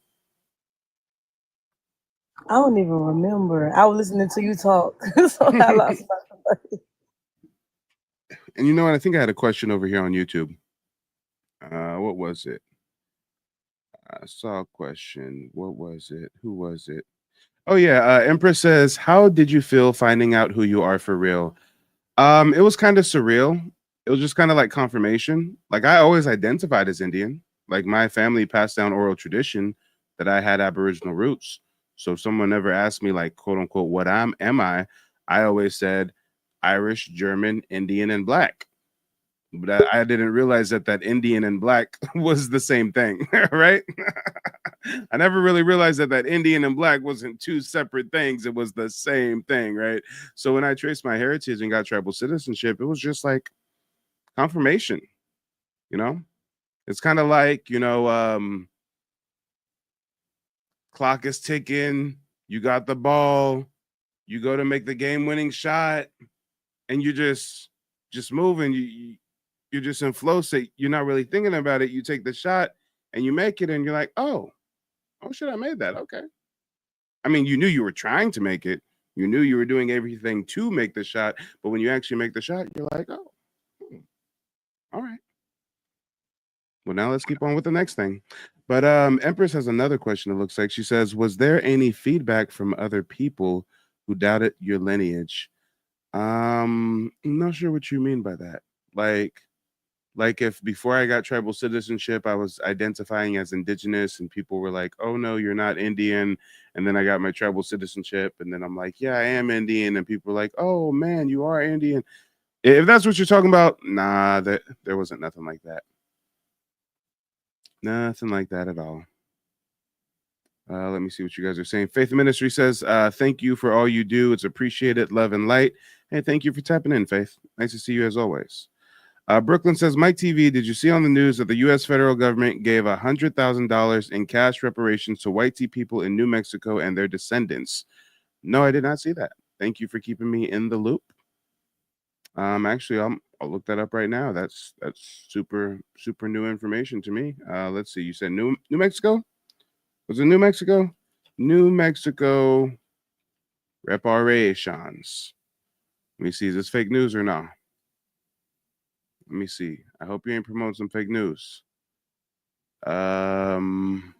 I don't even remember. I was listening to you talk, so I lost my place. And you know what? I think I had a question over here on YouTube. What was it? I saw a question. What was it? Who was it? Oh yeah, Empress says, "How did you feel finding out who you are for real?" It was kind of surreal. It was just kind of like confirmation. Like I always identified as Indian. Like my family passed down oral tradition that I had Aboriginal roots. So if someone ever asked me like quote unquote what am I always said Irish, German, Indian, and Black. But I didn't realize that Indian and Black was the same thing, right? I never really realized that Indian and Black wasn't two separate things. It was the same thing, right? So when I traced my heritage and got tribal citizenship, it was just like confirmation, you know? It's kind of like, clock is ticking, you got the ball, you go to make the game-winning shot, and you're just moving. You're just in flow state. You're not really thinking about it. You take the shot and you make it, and you're like, oh shit, I made that. Okay. I mean, you knew you were trying to make it. You knew you were doing everything to make the shot, but when you actually make the shot, you're like, oh, all right. Well, now let's keep on with the next thing. But Empress has another question, it looks like. She says, was there any feedback from other people who doubted your lineage? I'm not sure what you mean by that. Like if before I got tribal citizenship, I was identifying as indigenous and people were like, oh no, you're not Indian. And then I got my tribal citizenship and then I'm like, yeah, I am Indian. And people were like, oh man, you are Indian. If that's what you're talking about, nah, there wasn't nothing like that. Nothing like that at all. Let me see what you guys are saying. Faith Ministry says, thank you for all you do. It's appreciated. Love and light. Hey, thank you for tapping in, Faith. Nice to see you as always. Brooklyn says, Mike TV, did you see on the news that the U.S. federal government gave $100,000 in cash reparations to white tea people in New Mexico and their descendants? No, I did not see that. Thank you for keeping me in the loop. Actually, I'll look that up right now. That's super new information to me. Let's see. You said New Mexico? Was it New Mexico? New Mexico reparations. Let me see. Is this fake news or no? Let me see. I hope you ain't promoting some fake news. I'm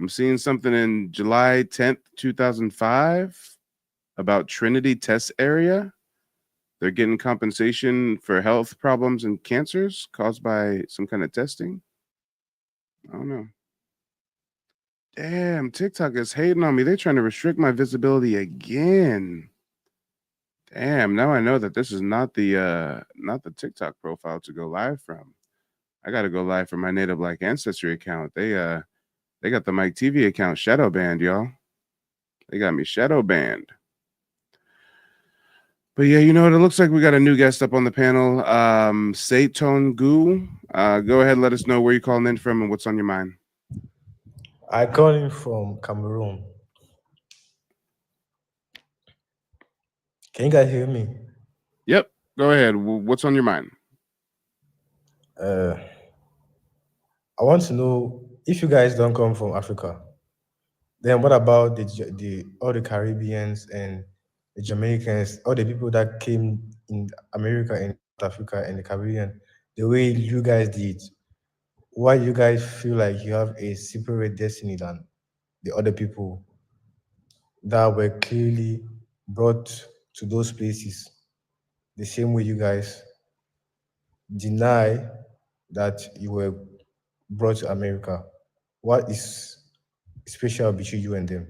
seeing something in July 10th, 2005 about Trinity Test Area. They're getting compensation for health problems and cancers caused by some kind of testing. I don't know. Damn, TikTok is hating on me. They're trying to restrict my visibility again. Damn, now I know that this is not the TikTok profile to go live from. I gotta go live from my Native Black Ancestry account. They got the Mike TV account shadow banned, y'all. They got me shadow banned. But yeah, you know what? It looks like we got a new guest up on the panel. Seiton Gu. Go ahead, let us know where you're calling in from and what's on your mind. I call in from Cameroon. Can you guys hear me? Yep. Go ahead. What's on your mind? Uh, I want to know if you guys don't come from Africa, then what about the all the Caribbeans and the Jamaicans, all the people that came in America and South Africa and the Caribbean, the way you guys did? Why you guys feel like you have a separate destiny than the other people that were clearly brought to those places the same way you guys deny that you were brought to America? What is special between you and them?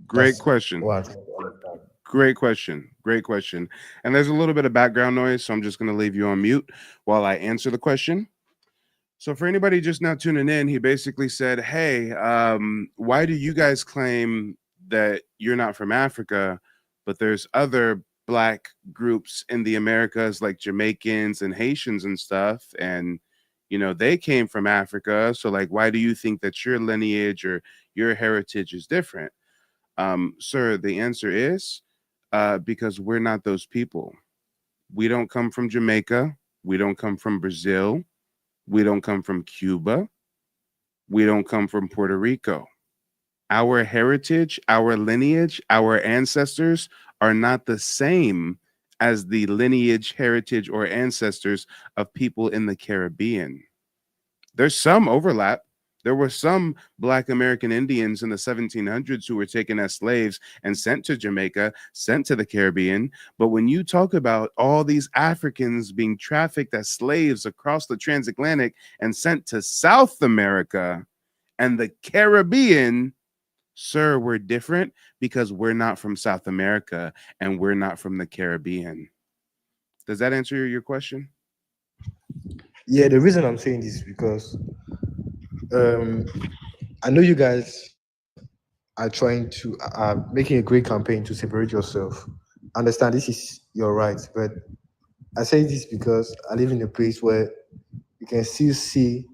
Great That's question. what I'm trying to understand. Great question. Great question. And there's a little bit of background noise, so I'm just going to leave you on mute while I answer the question. So, for anybody just now tuning in, he basically said, "Hey, why do you guys claim that you're not from Africa, but there's other black groups in the Americas like Jamaicans and Haitians and stuff, and they came from Africa. So, like, why do you think that your lineage or your heritage is different?" Sir, the answer is because we're not those people. We don't come from Jamaica. We don't come from Brazil. We don't come from Cuba. We don't come from Puerto Rico. Our heritage, our lineage, our ancestors are not the same as the lineage, heritage, or ancestors of people in the Caribbean. There's some overlap. There were some Black American Indians in the 1700s who were taken as slaves and sent to Jamaica, sent to the Caribbean. But when you talk about all these Africans being trafficked as slaves across the transatlantic and sent to South America and the Caribbean, sir, we're different because we're not from South America and we're not from the Caribbean. Does that answer your question? Yeah, the reason I'm saying this is because um, I know you guys are trying to are making a great campaign to separate yourself. I understand this is your right, but I say this because I live in a place where you can still see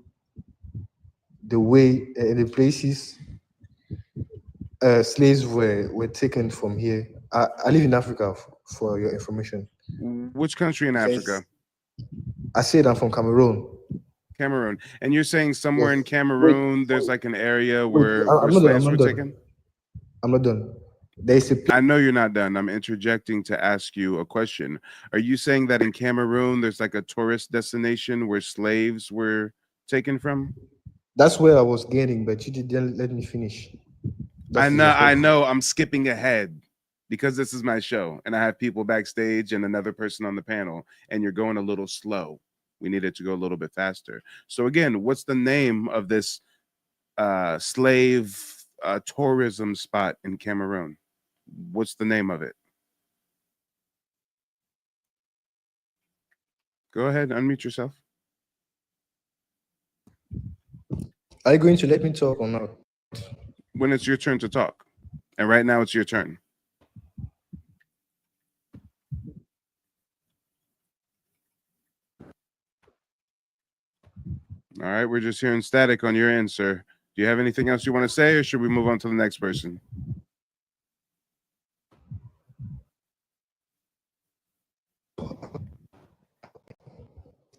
the way the places slaves were taken from here. I live in Africa, for your information. Which country in Yes. Africa? I said I'm from Cameroon. Cameroon. And you're saying somewhere in Yes. Wait, Cameroon, there's like an area wait. where I'm not done. I'm slaves not were done. taken? I'm not done. There is a place. I know you're not done. I'm interjecting to ask you a question. Are you saying that in Cameroon, there's like a tourist destination where slaves were taken from? That's where I was getting, but you didn't let me finish. That's I disrespectful. know I'm skipping ahead because this is my show and I have people backstage and another person on the panel, and you're going a little slow. We needed to go a little bit faster. So again, what's the name of this slave tourism spot in Cameroon? What's the name of it? Go ahead, unmute yourself. Are you going to let me talk or not? When it's your turn to talk. And right now it's your turn. All right, we're just hearing static on your end, sir. Do you have anything else you want to say, or should we move on to the next person?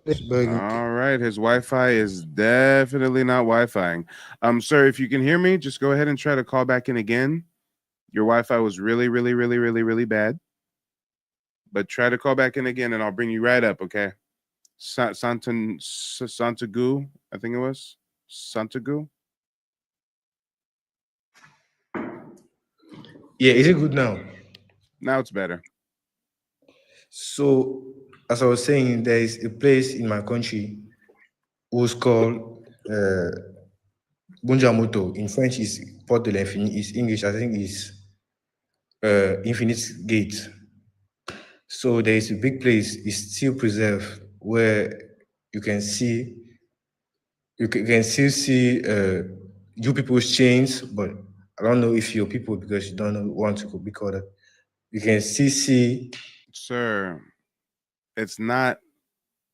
All right, his Wi-Fi is definitely not Wi-Fiing. Sir, if you can hear me, just go ahead and try to call back in again. Your Wi-Fi was really, really, really, really, really bad. But try to call back in again, and I'll bring you right up. Okay, Santagu, I think it was Santagu. Yeah, is it good now? Now it's better. So, as I was saying, there is a place in my country who's called Bunjamoto. In French, is Porte de l'Infini. Is English, I think, is Infinite Gate. So there is a big place. It's still preserved where you can see you can still see you people's chains, but I don't know if you're people because you don't want to be called that. You can still see. Sir, it's not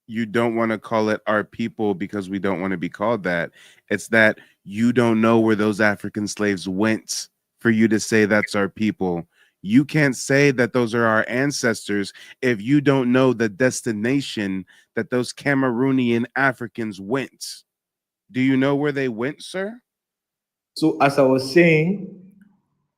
you don't want to call it our people because we don't want to be called that. It's that you don't know where those African slaves went for you to say that's our people. You can't say that those are our ancestors if you don't know the destination that those Cameroonian Africans went. Do you know where they went, sir? So as I was saying,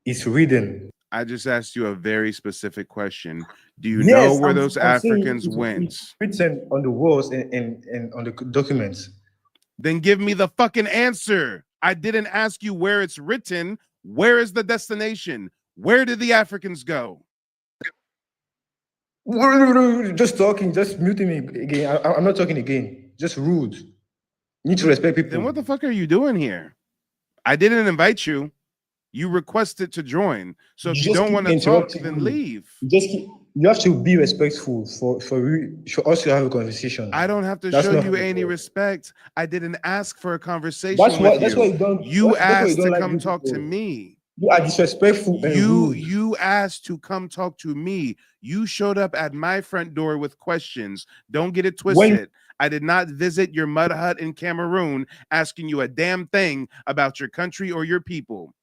it's written. I just asked you a very specific question. Do you know Yes, where those I'm saying Africans went? it's written on the walls and on the documents. Then give me the fucking answer. I didn't ask you where it's written. Where is the destination? Where did the Africans go? Just talking, just muting me again. I'm not talking again. Just rude. You need to respect people. Then what the fuck are you doing here? I didn't invite you. You requested to join. So if you just don't keep want to talk, interrupting then me. leave. You have to be respectful for us to have a conversation. I don't have to That's show not you how it any works. respect. I didn't ask for a conversation That's why with that's why you. you don't You that's why you asked don't to like come you talk to people. me. You are disrespectful and rude. You asked to come talk to me. You showed up at my front door with questions. Don't get it twisted. I did not visit your mud hut in Cameroon asking you a damn thing about your country or your people.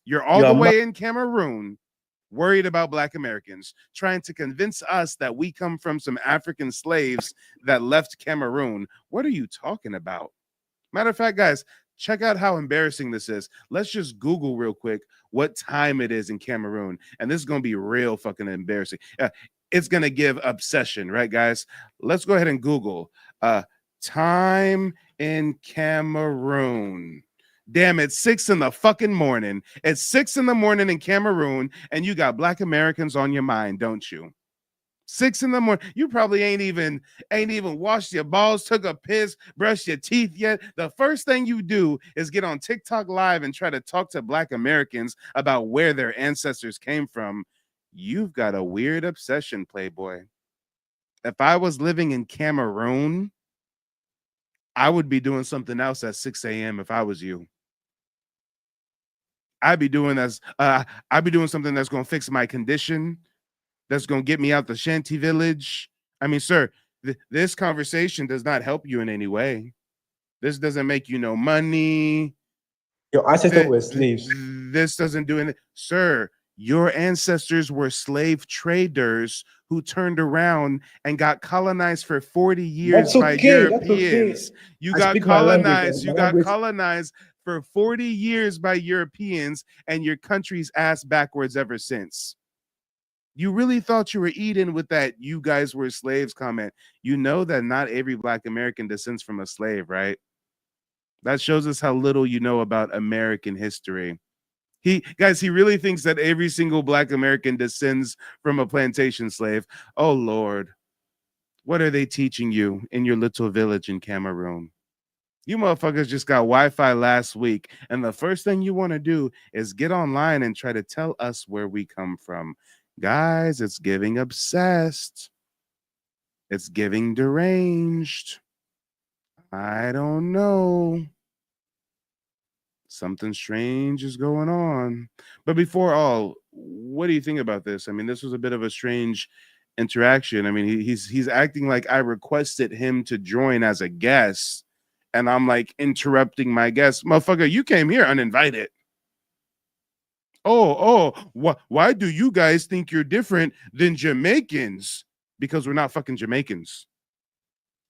You're all the way in Cameroon, worried about Black Americans, trying to convince us that we come from some African slaves that left Cameroon. What are you talking about? Matter of fact, guys, check out how embarrassing this is. Let's just Google real quick what time it is in Cameroon. And this is going to be real fucking embarrassing. It's going to give obsession, right, guys? Let's go ahead and Google time in Cameroon. Damn, it's 6 in the fucking morning. It's 6 in the morning in Cameroon, and you got Black Americans on your mind, don't you? 6 in the morning. You probably ain't even washed your balls, took a piss, brushed your teeth yet. The first thing you do is get on TikTok live and try to talk to Black Americans about where their ancestors came from. You've got a weird obsession, Playboy. If I was living in Cameroon, I would be doing something else at 6 a.m. if I was you. I'd be doing something that's gonna fix my condition, that's gonna get me out the shanty village. I mean, sir, this conversation does not help you in any way. This doesn't make you no money. Your ancestors were slaves. This doesn't do anything. Sir, your ancestors were slave traders who turned around and got colonized for 40 years by Europeans. You got colonized. You got colonized for 40 years by Europeans, and your country's ass backwards ever since. You really thought you were eating with that "you guys were slaves" comment. You know that not every Black American descends from a slave, right? That shows us how little you know about American history. He really thinks that every single Black American descends from a plantation slave. Oh, Lord. What are they teaching you in your little village in Cameroon? You motherfuckers just got Wi-Fi last week, and the first thing you want to do is get online and try to tell us where we come from. Guys, it's giving obsessed. It's giving deranged. I don't know. Something strange is going on. But before all, what do you think about this? I mean, this was a bit of a strange interaction. I mean, he's acting like I requested him to join as a guest, and I'm like interrupting my guest. Motherfucker, you came here uninvited. Why do you guys think you're different than Jamaicans? Because we're not fucking Jamaicans.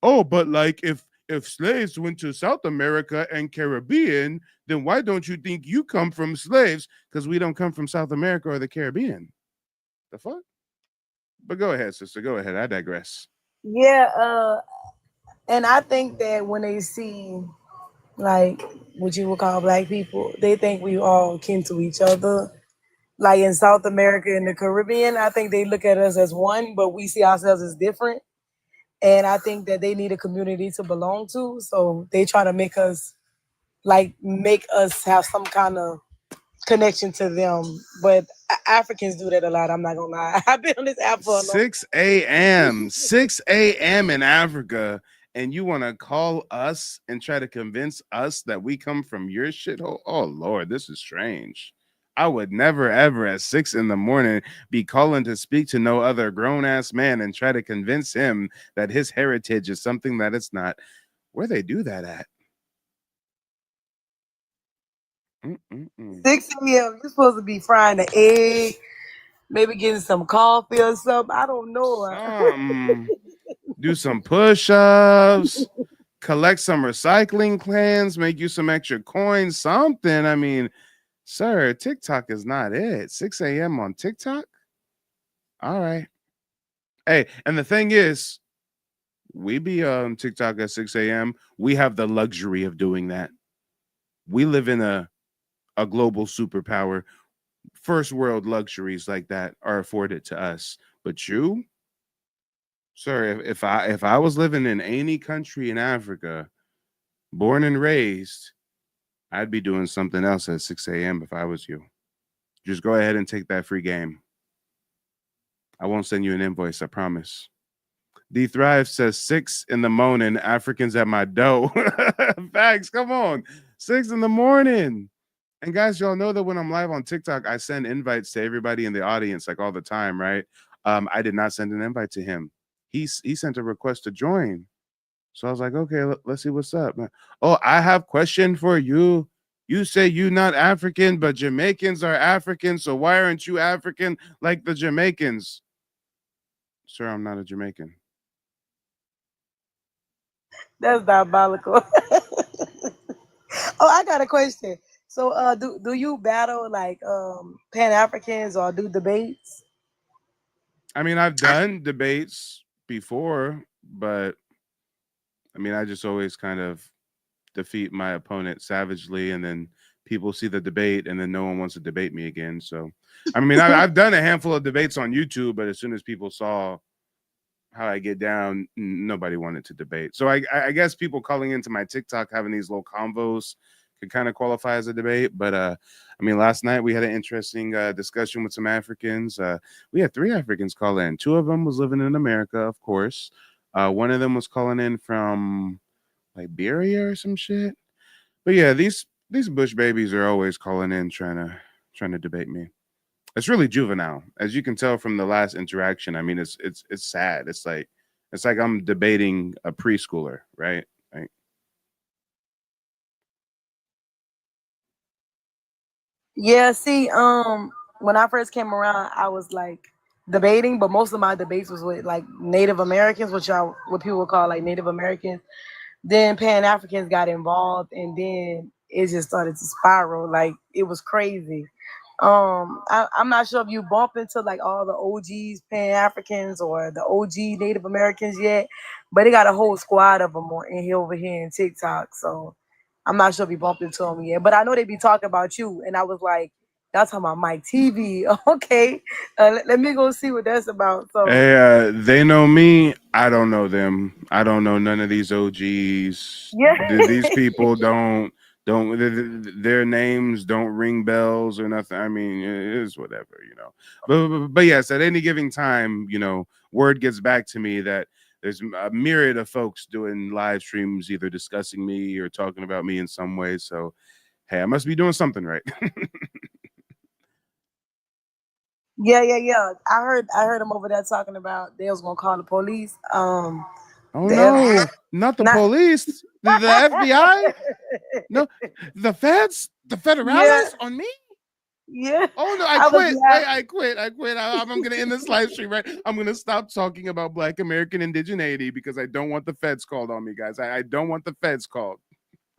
Oh, but like if slaves went to South America and Caribbean, then why don't you think you come from slaves? Because we don't come from South America or the Caribbean. The fuck? But go ahead, sister. Go ahead. I digress. Yeah, and I think that when they see like what you would call Black people, they think we all kin to each other. Like in South America and the Caribbean, I think they look at us as one, but we see ourselves as different. And I think that they need a community to belong to, so they try to make us have some kind of connection to them. But Africans do that a lot. I'm not gonna lie. I've been on this app for a long 6 a.m. 6 a.m. in Africa, and you want to call us and try to convince us that we come from your shithole? Oh Lord, this is strange. I would never ever at 6 in the morning be calling to speak to no other grown-ass man and try to convince him that his heritage is something that it's not. Where they do that at? 6 a.m. You're supposed to be frying the egg, Maybe getting some coffee or something. I don't know. Do some push-ups, collect some recycling cans, make you some extra coins, something. I mean, sir, TikTok is not it. 6 a.m. on TikTok? All right. Hey, and the thing is, we be on TikTok at 6 a.m. We have the luxury of doing that. We live in a global superpower. First world luxuries like that are afforded to us. But you, sir, if I was living in any country in Africa, born and raised, I'd be doing something else at 6 a.m. if I was you. Just go ahead and take that free game. I won't send you an invoice, I promise. D Thrive says 6 in the morning, Africans at my dough. Facts, come on. 6 in the morning. And guys, y'all know that when I'm live on TikTok, I send invites to everybody in the audience like all the time, right? I did not send an invite to him. He sent a request to join. So I was like, okay, let's see what's up. Oh, I have question for you. You say you not African, but Jamaicans are African. So why aren't you African like the Jamaicans? Sir, I'm not a Jamaican. That's diabolical. Oh, I got a question. So, do you battle like Pan Africans or do debates? I mean, I've done debates before, but I mean, I just always kind of defeat my opponent savagely, and then people see the debate, and then no one wants to debate me again. So, I mean, I've done a handful of debates on YouTube, but as soon as people saw how I get down, nobody wanted to debate. So I guess people calling into my TikTok having these little convos could kind of qualify as a debate. But I mean, last night we had an interesting discussion with some Africans. We had 3 Africans call in. 2 of them was living in America, of course. One of them was calling in from Liberia or some shit. But yeah, these bush babies are always calling in trying to debate me. It's really juvenile, as you can tell from the last interaction. I mean, it's sad. It's like I'm debating a preschooler, right? Like, Yeah, see, when I first came around, I was like debating, but most of my debates was with like Native Americans, what people would call like Native Americans. Then Pan Africans got involved, and then it just started to spiral. Like it was crazy. I'm not sure if you bump into like all the OGs Pan Africans or the OG Native Americans yet, but they got a whole squad of them in here over here in TikTok. So I'm not sure if you bumped into them yet, but I know they be talking about you, and I was like, "That's talking about Mike TV." Okay, let me go see what that's about. So hey, they know me. I don't know them. I don't know none of these OGs. yeah, These people don't their names don't ring bells or nothing. I mean, it is whatever, you know. But yes, at any given time, you know, word gets back to me that there's a myriad of folks doing live streams, either discussing me or talking about me in some way. So, hey, I must be doing something right. yeah. I heard them over there talking about they was gonna call the police. Oh The F- no, not the not police, the FBI, no, the feds, the yeah, federales on me. yeah. Oh no, I I was quit. Wait, laughing. I quit. I'm gonna end this live stream, right? I'm gonna stop talking about Black American indigeneity because I don't want the feds called on me, guys. I don't want the feds called.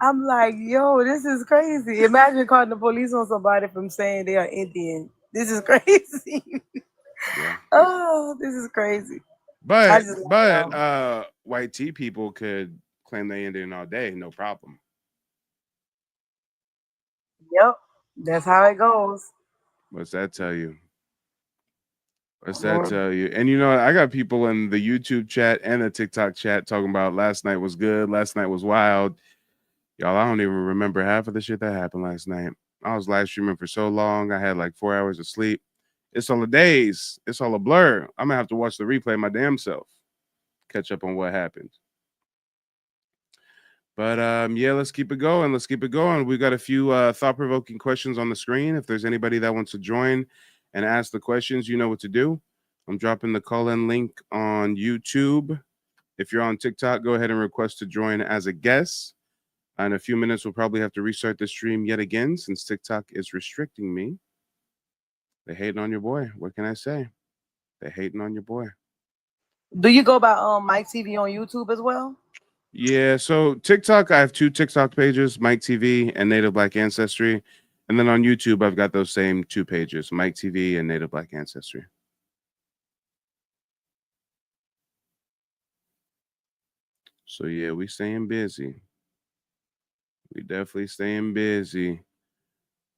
I'm like, yo, this is crazy. Imagine calling the police on somebody from saying they are Indian. This is crazy. Yeah, Oh, this is crazy. I but just laugh it but off. uh, white tea people could claim they Indian all day, no problem. Yep, that's how it goes. What's that tell you? What's that Mhm. tell you? And you know, I got people in the YouTube chat and the TikTok chat talking about last night was good, last night was wild. Y'all, I don't even remember half of the shit that happened last night. I was live streaming for so long. I had like 4 hours of sleep. It's all a daze. It's all a blur. I'm gonna have to watch the replay my damn self. Catch up on what happened. But yeah, let's keep it going. Let's keep it going. We got a few thought-provoking questions on the screen. If there's anybody that wants to join and ask the questions, you know what to do. I'm dropping the call-in link on YouTube. If you're on TikTok, go ahead and request to join as a guest. In a few minutes, we'll probably have to restart the stream yet again since TikTok is restricting me. They hating on your boy. What can I say? They hating on your boy. Do you go by Mike TV on YouTube as well? Yeah, so TikTok, I have 2 TikTok pages, Mike TV and Native Black Ancestry. And then on YouTube, I've got those same 2 pages, Mike TV and Native Black Ancestry. So yeah, we staying busy. We definitely staying busy.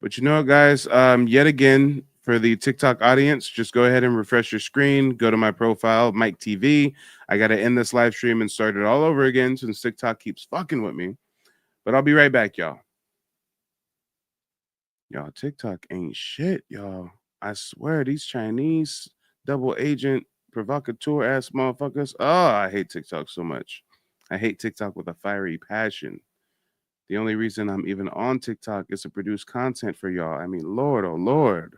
But you know what, guys? Yet again, for the TikTok audience, just go ahead and refresh your screen. Go to my profile, Mike TV. I got to end this live stream and start it all over again since TikTok keeps fucking with me. But I'll be right back, y'all. Y'all, TikTok ain't shit, y'all. I swear, these Chinese double agent provocateur ass motherfuckers. Oh, I hate TikTok so much. I hate TikTok with a fiery passion. The only reason I'm even on TikTok is to produce content for y'all. I mean, Lord, oh Lord.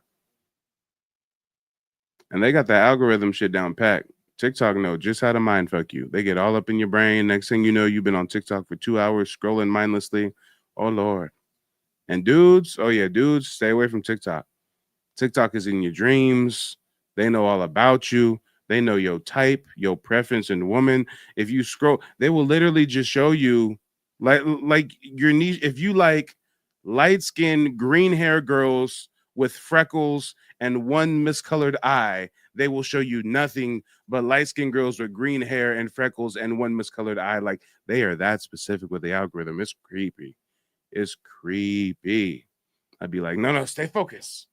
And they got the algorithm shit down pat. TikTok know just how to mind fuck you. They get all up in your brain. Next thing you know, you've been on TikTok for 2 hours scrolling mindlessly. Oh Lord. And dudes, oh yeah, dudes, stay away from TikTok. TikTok is in your dreams. They know all about you. They know your type, your preference in woman. If you scroll, they will literally just show you like your niche. If you like light-skinned, green hair girls with freckles and one miscolored eye, they will show you nothing but light-skinned girls with green hair and freckles and one miscolored eye. Like they are that specific with the algorithm. It's creepy. It's creepy. I'd be like, no, stay focused.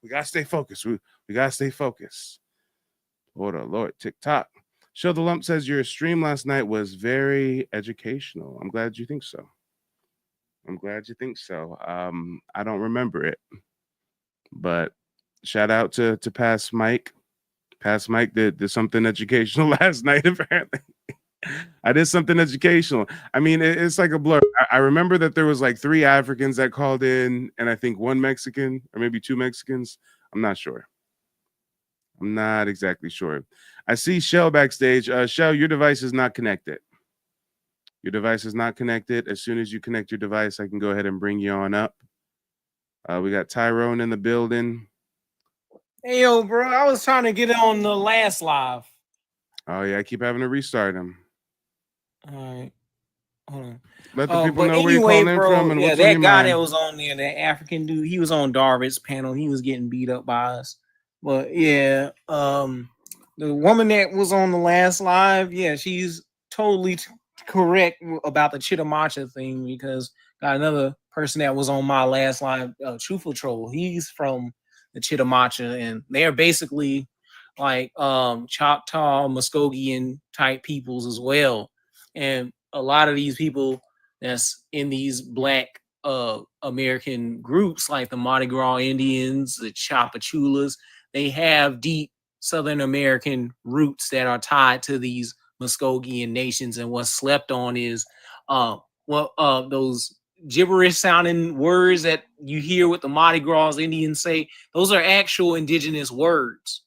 We gotta stay focused. We gotta stay focused. Oh the Lord, TikTok. Show the Lump says your stream last night was very educational. I'm glad you think so. I'm glad you think so. I don't remember it, but shout out to Past Mike. Past Mike did something educational last night. Apparently, I did something educational. I mean, it's like a blur. I remember that there was like 3 Africans that called in, and I think 1 Mexican or maybe 2 Mexicans. I'm not sure. I'm not exactly sure. I see Shell backstage. Shell, your device is not connected. Your device is not connected. As soon as you connect your device, I can go ahead and bring you on up. We got Tyrone in the building. Hey, yo, bro, I was trying to get on the last live. Oh, yeah, I keep having to restart him. All right. Hold on. Let the people But know where you're anyway, calling in bro, from and yeah, what's on that your guy mind. that was on there, that African dude, he was on Darvitt's panel. He was getting beat up by us. But yeah, the woman that was on the last live, yeah, she's totally correct about the Chitamacha thing, because got another person that was on my last live, Truthful Troll. He's from the Chitamacha, and they're basically like Choctaw, Muskogean type peoples as well. And a lot of these people that's in these black American groups like the Mardi Gras Indians, the Chapachulas, they have deep Southern American roots that are tied to these Muskogean nations. And what's slept on is those gibberish sounding words that you hear with the Mardi Gras Indians say. Those are actual indigenous words.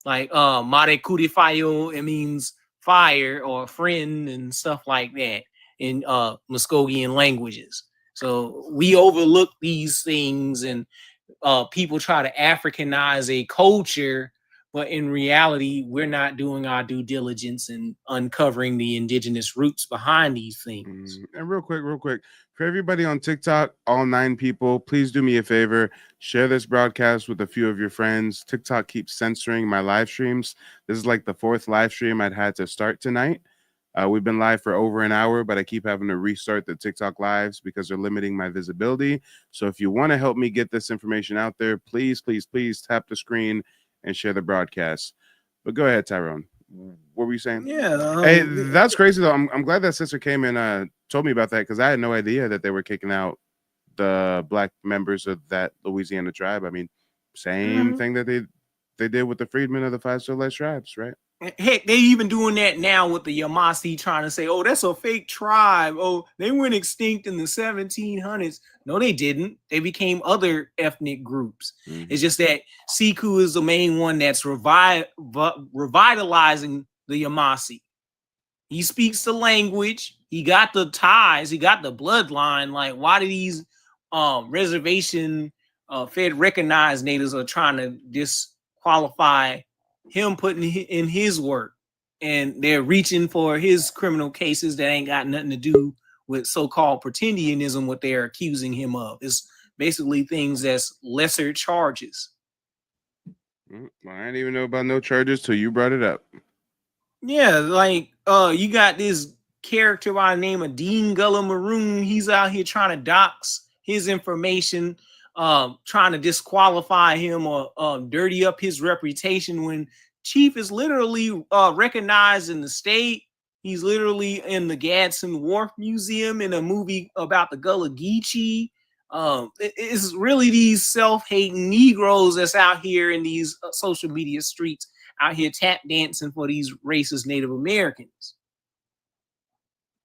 Like Mare Kurifayo, it means fire or friend and stuff like that in Muskogean languages. So we overlook these things, and people try to Africanize a culture, but in reality, we're not doing our due diligence in uncovering the indigenous roots behind these things. And real quick, for everybody on TikTok, all 9 people, please do me a favor. Share this broadcast with a few of your friends. TikTok keeps censoring my live streams. This is like the 4th live stream I'd had to start tonight. We've been live for over an hour, but I keep having to restart the TikTok lives because they're limiting my visibility. So if you want to help me get this information out there, please tap the screen and share the broadcast. But go ahead, Tyrone. What were you saying? Yeah. Hey, that's crazy though. I'm glad that sister came and told me about that, because I had no idea that they were kicking out the black members of that Louisiana tribe. I mean, same thing that they did with the freedmen of the 5 civilized tribes, right? Heck, they even doing that now with the Yamasee, trying to say, oh, that's a fake tribe. Oh, they went extinct in the 1700s. No, they didn't. They became other ethnic groups. It's just that Siku is the main one that's revitalizing the Yamasee. He speaks the language. He got the ties. He got the bloodline. Like, why do these reservation Fed recognized natives are trying to disqualify him putting in his work, and they're reaching for his criminal cases that ain't got nothing to do with so-called pretendianism. What they're accusing him of is basically things that's lesser charges. Well, I didn't even know about no charges till you brought it up. Yeah, like you got this character by the name of Dean Gullah Maroon. He's out here trying to dox his information, trying to disqualify him or dirty up his reputation when Chief is literally recognized in the state. He's literally in the Gadsden Wharf Museum in a movie about the Gullah Geechee. It's really these self-hating Negroes that's out here in these social media streets, out here tap dancing for these racist Native Americans.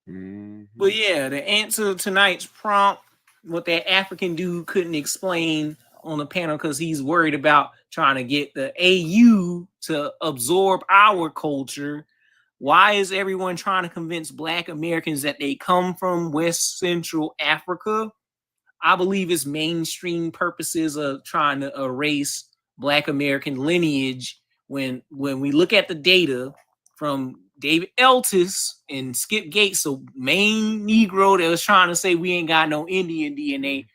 But yeah, the answer to tonight's prompt, what that African dude couldn't explain on the panel because he's worried about trying to get the AU to absorb our culture. Why is everyone trying to convince Black Americans that they come from West Central Africa? I believe it's mainstream purposes of trying to erase Black American lineage. When we look at the data from David Eltis and Skip Gates, so main Negro that was trying to say we ain't got no Indian DNA.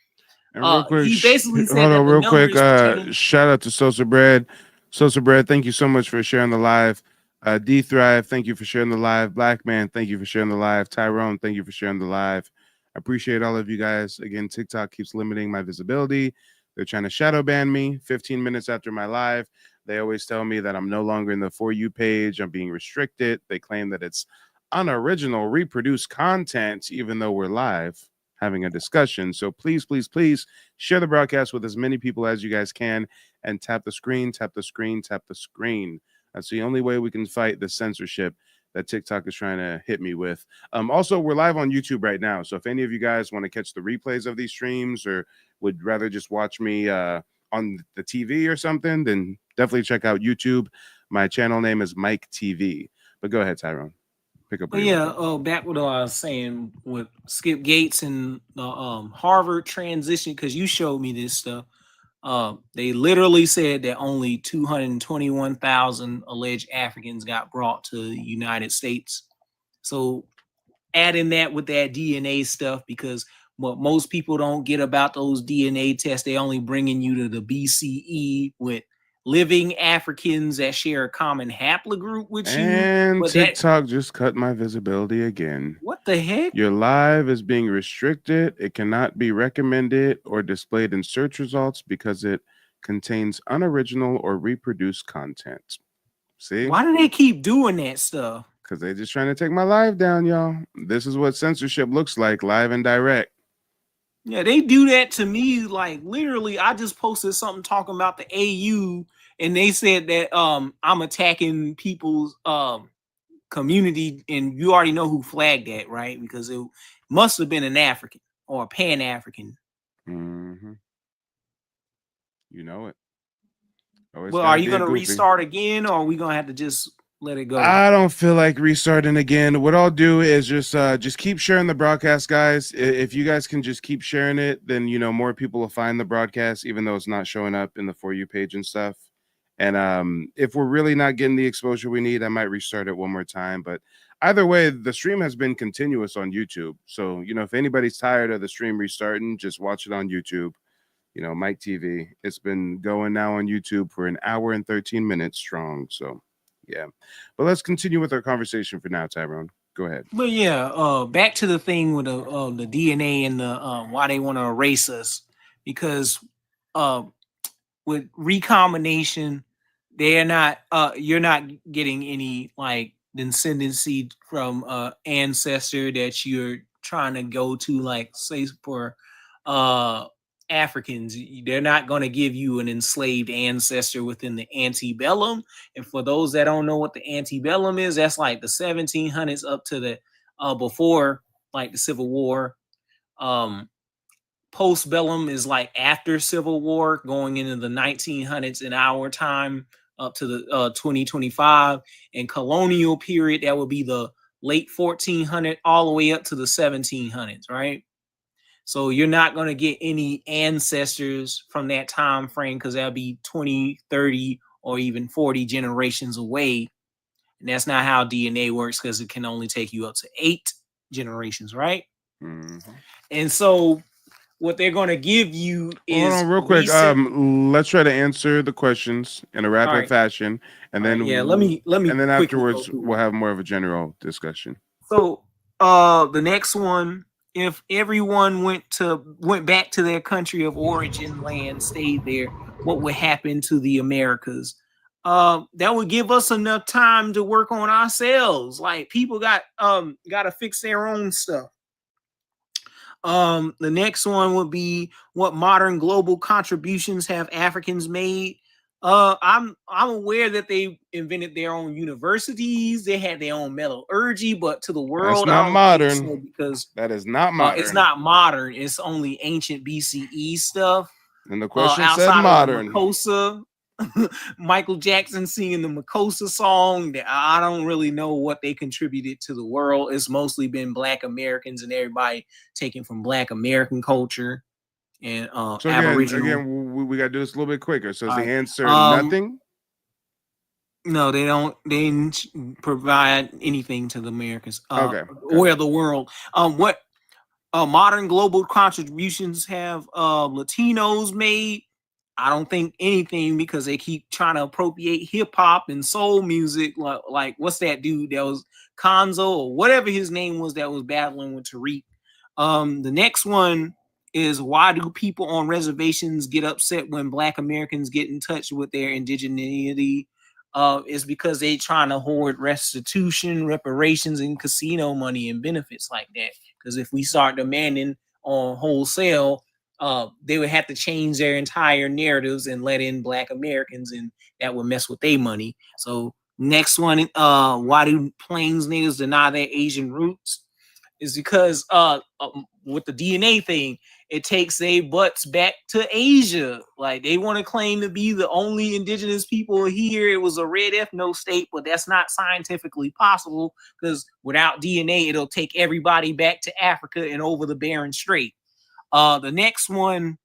And real quick, he basically said hold that on, the real quick. numbers Shout out to Sosa Bread. Sosa Bread, thank you so much for sharing the live. D Thrive, thank you for sharing the live. Black Man, thank you for sharing the live. Tyrone, thank you for sharing the live. I appreciate all of you guys. Again, TikTok keeps limiting my visibility. They're trying to shadow ban me 15 minutes after my live. They always tell me that I'm no longer in the For You page. I'm being restricted. They claim that it's unoriginal, reproduced content, even though we're live having a discussion. So please, please, please share the broadcast with as many people as you guys can and tap the screen, tap the screen, tap the screen. That's the only way we can fight the censorship that TikTok is trying to hit me with. Also, we're live on YouTube right now. So if any of you guys want to catch the replays of these streams or would rather just watch me on the TV or something, then definitely check out YouTube. My channel name is Mike TV. But go ahead, Tyrone. Pick up. Back what I was saying with Skip Gates and the Harvard transition, because you showed me this stuff. They literally said that only 221,000 alleged Africans got brought to the United States. So adding that with that DNA stuff, because what most people don't get about those DNA tests, they only bringing you to the BCE with living Africans that share a common haplogroup with you. And but TikTok just cut my visibility again. What the heck? Your live is being restricted. It cannot be recommended or displayed in search results because it contains unoriginal or reproduced content. See? Why do they keep doing that stuff? Because they're just trying to take my live down, y'all. This is what censorship looks like, live and direct. Yeah, they do that to me. Like literally, I just posted something talking about the AU, and they said that I'm attacking people's community, and you already know who flagged that, right? Because it must have been an African or a Pan-African. Mm-hmm. You know it. Well, are you going to restart again, or are we going to have to just let it go? I don't feel like restarting again. What I'll do is just keep sharing the broadcast, guys. If you guys can just keep sharing it, then more people will find the broadcast, even though it's not showing up in the For You page and stuff. And if we're really not getting the exposure we need, I might restart it one more time. But either way, the stream has been continuous on YouTube. So, if anybody's tired of the stream restarting, just watch it on YouTube. Mike TV. It's been going now on YouTube for 1 hour and 13 minutes strong. So, yeah. But let's continue with our conversation for now, Tyrone. Go ahead. But yeah, back to the thing with the DNA and the why they want to erase us, because with recombination, they're not you're not getting any like descendancy from ancestor that you're trying to go to, like say for Africans. They're not going to give you an enslaved ancestor within the antebellum. And for those that don't know what the antebellum is, that's like the 1700s up to the before like the Civil War. Postbellum is like after Civil War, going into the 1900s in our time up to the 2025. And colonial period, that would be the late 1400 all the way up to the 1700s, right? So you're not going to get any ancestors from that time frame because that'll be 20, 30, or even 40 generations away. And that's not how DNA works because it can only take you up to 8 generations, right? Mm-hmm. And so what they're going to give you is hold on real quick. Let's try to answer the questions in a rapid fashion, and then let me and then afterwards quickly we'll have more of a general discussion. So the next one, if everyone went back to their country of origin land, stayed there, what would happen to the Americas? That would give us enough time to work on ourselves. Like people got to fix their own stuff. The next one would be, what modern global contributions have Africans made? I'm aware that they invented their own universities, they had their own metallurgy, but to the world, that's not I don't modern. think so, because that is not modern. It's not modern. It's only ancient BCE stuff. And the question said outside modern. of Makossa, Michael Jackson singing the Makossa song, that I don't really know what they contributed to the world. It's mostly been Black Americans and everybody taken from Black American culture and so again, we got to do this a little bit quicker. So is the answer nothing? No, they don't. They didn't provide anything to the Americans or the world. What modern global contributions have Latinos made? I don't think anything, because they keep trying to appropriate hip hop and soul music. Like what's that dude that was Konzo or whatever his name was that was battling with Tariq? The next one is, why do people on reservations get upset when Black Americans get in touch with their indigeneity? Is because they trying to hoard restitution, reparations, and casino money and benefits like that. Because if we start demanding on wholesale, they would have to change their entire narratives and let in Black Americans, and that would mess with their money. So next one, why do Plains niggas deny their Asian roots? Is because with the DNA thing, it takes their butts back to Asia. Like they want to claim to be the only indigenous people here. It was a red ethno state, but that's not scientifically possible, because without DNA, it'll take everybody back to Africa and over the Bering Strait. The next one,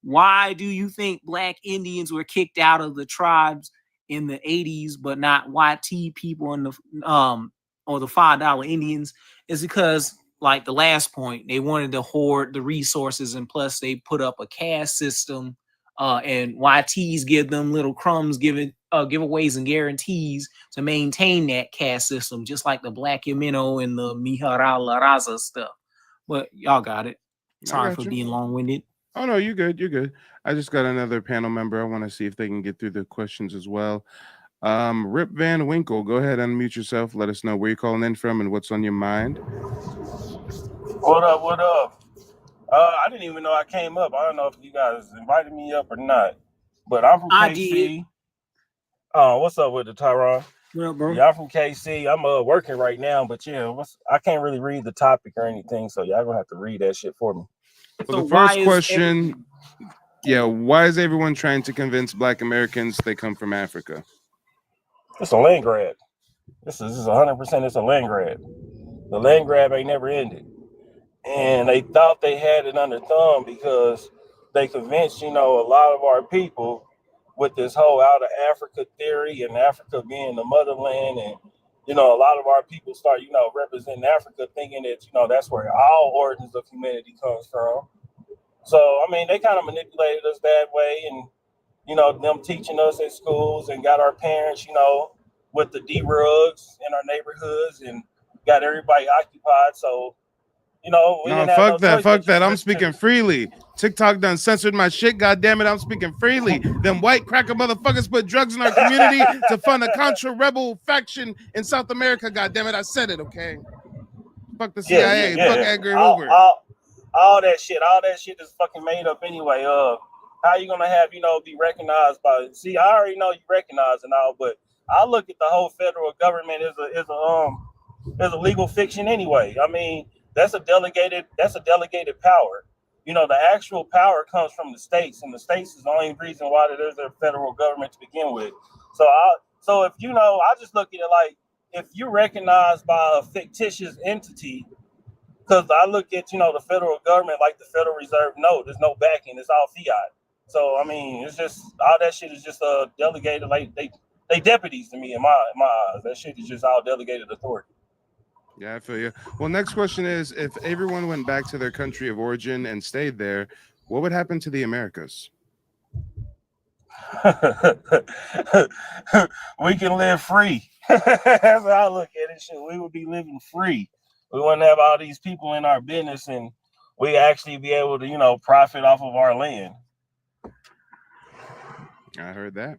why do you think Black Indians were kicked out of the tribes in the 80s, but not YT people in the or the $5 Indians? Is because, like the last point, they wanted to hoard the resources, and plus they put up a caste system, and YTs give them little crumbs, giveaways and guarantees to maintain that caste system, just like the Black Yamino and the Mihara La Raza stuff. But y'all got it. Sorry for being long-winded. Oh no, you're good. You're good. I just got another panel member. I want to see if they can get through the questions as well. Rip Van Winkle, go ahead, unmute yourself. Let us know where you're calling in from and what's on your mind. What up? What up? I didn't even know I came up. I don't know if you guys invited me up or not, but I'm from KC. What's up with the Tyron? What up, bro? Yeah, I'm from KC. I'm working right now, but yeah, I can't really read the topic or anything, so y'all gonna have to read that shit for me. Well, the first question, why is everyone trying to convince Black Americans they come from Africa? It's a land grab. This is 100%. It's a land grab. The land grab ain't never ended, and they thought they had it under thumb because they convinced, a lot of our people with this whole out of Africa theory and Africa being the motherland, and a lot of our people start, representing Africa, thinking that that's where all origins of humanity comes from. So I mean, they kind of manipulated us that way, and them teaching us at schools, and got our parents, with the D-rugs in our neighborhoods, and got everybody occupied. So fuck that. I'm speaking freely. TikTok done censored my shit. God damn it, I'm speaking freely. Them white cracker motherfuckers put drugs in our community to fund a contra rebel faction in South America. God damn it, I said it. Okay. Fuck the CIA. Fuck Edgar Hoover. All that shit is fucking made up anyway. How you gonna have be recognized by? See, I already know you recognize and all, but I look at the whole federal government as a legal fiction anyway. I mean, that's a delegated power. The actual power comes from the states, and the states is the only reason why there's a federal government to begin with. So if I just look at it like, if you're recognized by a fictitious entity, Because I look at, the federal government like the Federal Reserve. No, there's no backing. It's all fiat. So I mean, it's just all that shit is just delegated. Like they deputies to me in my eyes. That shit is just all delegated authority. Yeah, I feel you. Well, next question is: if everyone went back to their country of origin and stayed there, what would happen to the Americas? We can live free. That's how I look at it. Shit, we would be living free. We wouldn't have all these people in our business, and we actually be able to, profit off of our land. I heard that.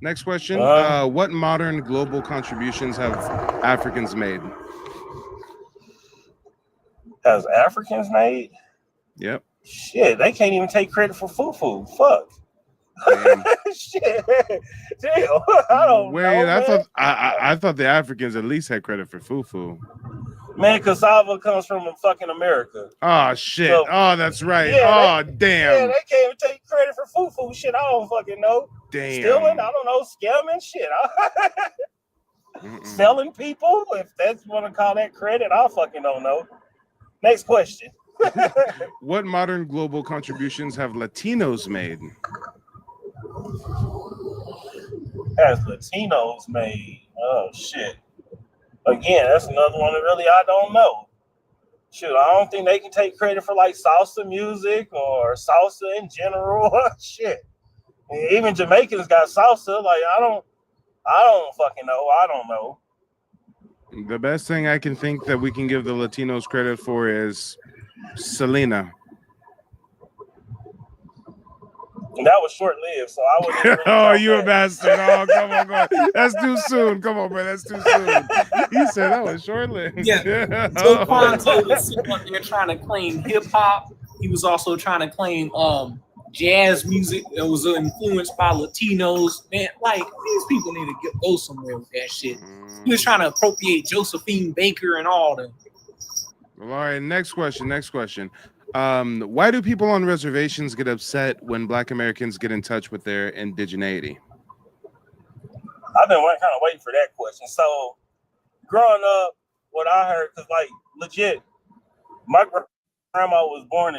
Next question: what modern global contributions have Africans made? Has Africans made? Yep. Shit, they can't even take credit for fufu. Fuck. Shit. Damn. I don't know. I thought the Africans at least had credit for fufu. Man, cassava comes from fucking America. Oh shit. So, that's right. Yeah, damn. Yeah, they can't even take credit for fufu. Shit, I don't fucking know. Damn. Stealing, I don't know, scamming shit. Selling people, if that's what I call that credit, I fucking don't know. Next question. What modern global contributions have Latinos made? Has Latinos made? Oh shit. Again, that's another one that really I don't know. Shoot, I don't think they can take credit for like salsa music or salsa in general. Shit. And even Jamaicans got salsa. Like I don't fucking know. I don't know. The best thing I can think that we can give the Latinos credit for is Selena. And that was short-lived, so I wouldn't. Really oh, you a bastard! Oh, come on. That's too soon. Come on, man. That's too soon. He said that was short-lived. Yeah. So Quanto was sitting up there trying to claim hip-hop. He was also trying to claim jazz music that was influenced by Latinos. Man, like, these people need to go somewhere with that shit. He was trying to appropriate Josephine Baker and all that. Well, all right, next question. Why do people on reservations get upset when Black Americans get in touch with their indigeneity? I've been kind of waiting for that question. So, growing up, what I heard, because like legit, my grandma was born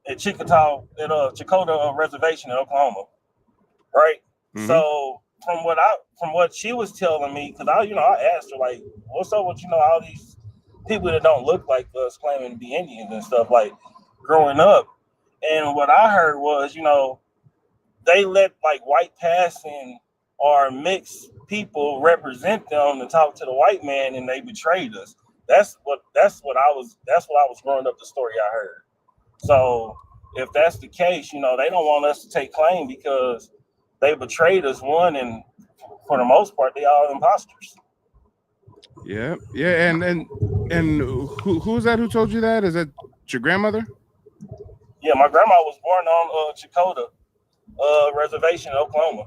at Chickasaw at Chakotah Reservation in Oklahoma, right? Mm-hmm. So from what she was telling me, because I asked her like, what's up with all these people that don't look like us claiming to be Indians and stuff, like growing up. And what I heard was, they let like white passing or mixed people represent them to talk to the white man, and they betrayed us. That's what I was growing up, the story I heard. So if that's the case, they don't want us to take claim because they betrayed us, one, and for the most part, they all imposters. Yeah, and who's that? Who told you that? Is that your grandmother? Yeah, my grandma was born on Chakotah Reservation in Oklahoma.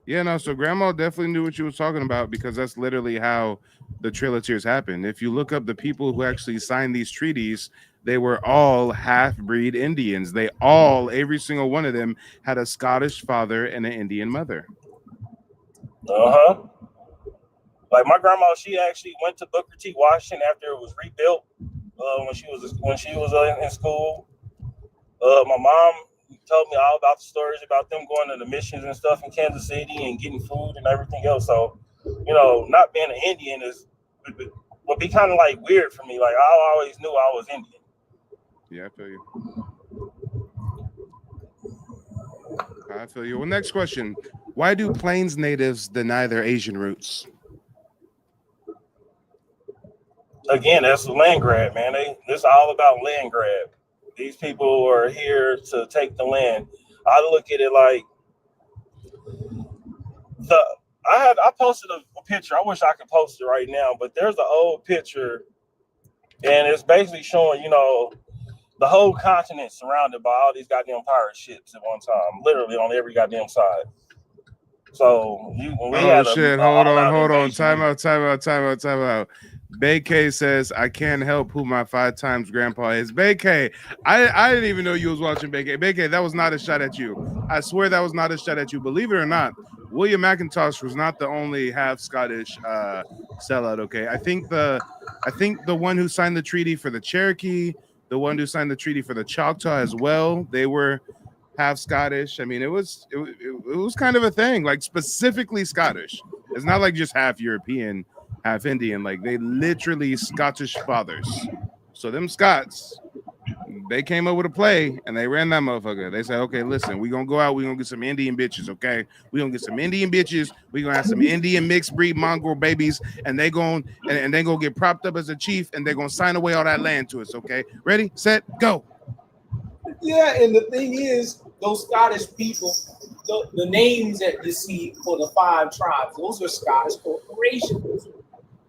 Yeah, no, so grandma definitely knew what she was talking about, because that's literally how the Trail of Tears happened. If you look up the people who actually signed these treaties, they were all half-breed Indians. Every single one of them had a Scottish father and an Indian mother. Uh-huh. Like my grandma, she actually went to Booker T. Washington after it was rebuilt when she was in school. My mom told me all about the stories about them going to the missions and stuff in Kansas City and getting food and everything else. So, not being an Indian would be kind of like weird for me. Like I always knew I was Indian. Yeah, I feel you. Well, next question. Why do Plains natives deny their Asian roots? Again, that's a land grab, man. It's all about land grab. These people are here to take the land. I look at it like I posted a picture. I wish I could post it right now, but there's an old picture, and it's basically showing, the whole continent surrounded by all these goddamn pirate ships at one time, literally on every goddamn side. So hold on. Time out. Bay K says, I can't help who my 5 times grandpa is. Bay K, I didn't even know you was watching Bay K. Bay K, that was not a shot at you. I swear that was not a shot at you. Believe it or not, William McIntosh was not the only half Scottish sellout. Okay, I think the one who signed the treaty for the Cherokee, the one who signed the treaty for the Choctaw as well, they were half Scottish. I mean, it was kind of a thing, like specifically Scottish. It's not like just half European, half Indian. Like they literally Scottish fathers. So them Scots, they came up with a play and they ran that motherfucker. They said, okay, listen, we gonna go out, we gonna get some Indian bitches, okay? We gonna get some Indian bitches, we gonna have some Indian mixed breed mongrel babies, and they gonna get propped up as a chief, and they're gonna sign away all that land to us, okay? Ready, set, go. Yeah, and the thing is, those Scottish people, the names that you see for the 5 tribes, those are Scottish corporations.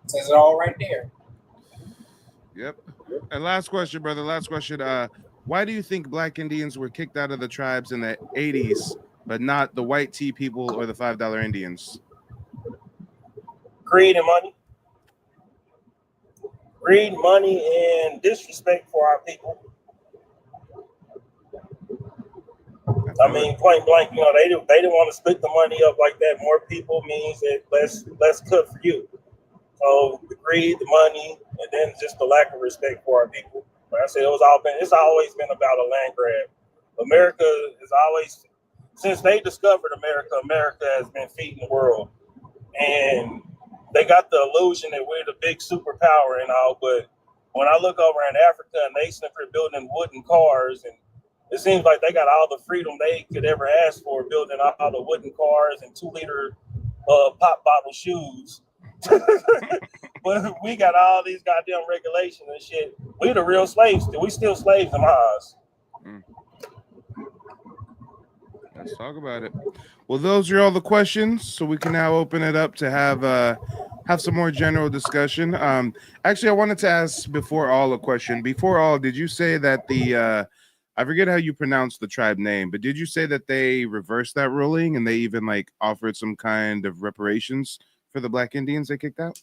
Says it all right there. Yep. And last question, brother. Last question. Why do you think Black Indians were kicked out of the tribes in the 80s, but not the white tea people or the $5 Indians? Greed and money. Greed, money, and disrespect for our people. I mean, point blank, you know, they didn't want to split the money up like that. More people means that less cut for you. So the greed, the money, and then just the lack of respect for our people. Like I said, it's always been about a land grab. America is always, since they discovered America, America has been feeding the world. And they got the illusion that we're the big superpower and all, but when I look over in Africa and they simply building wooden cars, and it seems like they got all the freedom they could ever ask for, building all the wooden cars and 2-liter pop bottle shoes. But we got all these goddamn regulations and shit. We the real slaves. We still slaves in my eyes. Let's talk about it. Well, those are all the questions, so we can now open it up to have some more general discussion. Actually, I wanted to ask before all a question. Before all, did you say that the I forget how you pronounce the tribe name, but did you say that they reversed that ruling and they even like offered some kind of reparations for the Black Indians they kicked out?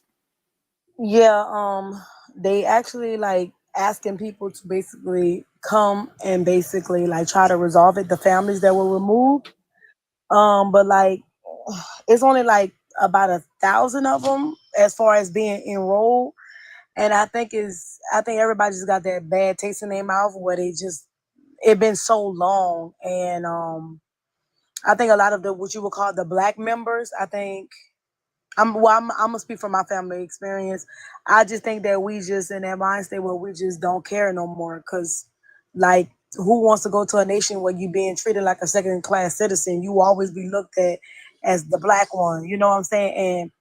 Yeah, they actually like asking people to basically come and basically like try to resolve it, the families that were removed. But like it's only like about 1,000 of them as far as being enrolled. And I think everybody just got that bad taste in their mouth where it been so long. And I think a lot of what you would call the Black members, I think I'm gonna speak from my family experience. I just think that we just in that mind state where we just don't care no more. Cause like who wants to go to a nation where you being treated like a second class citizen? You will always be looked at as the Black one. You know what I'm saying? And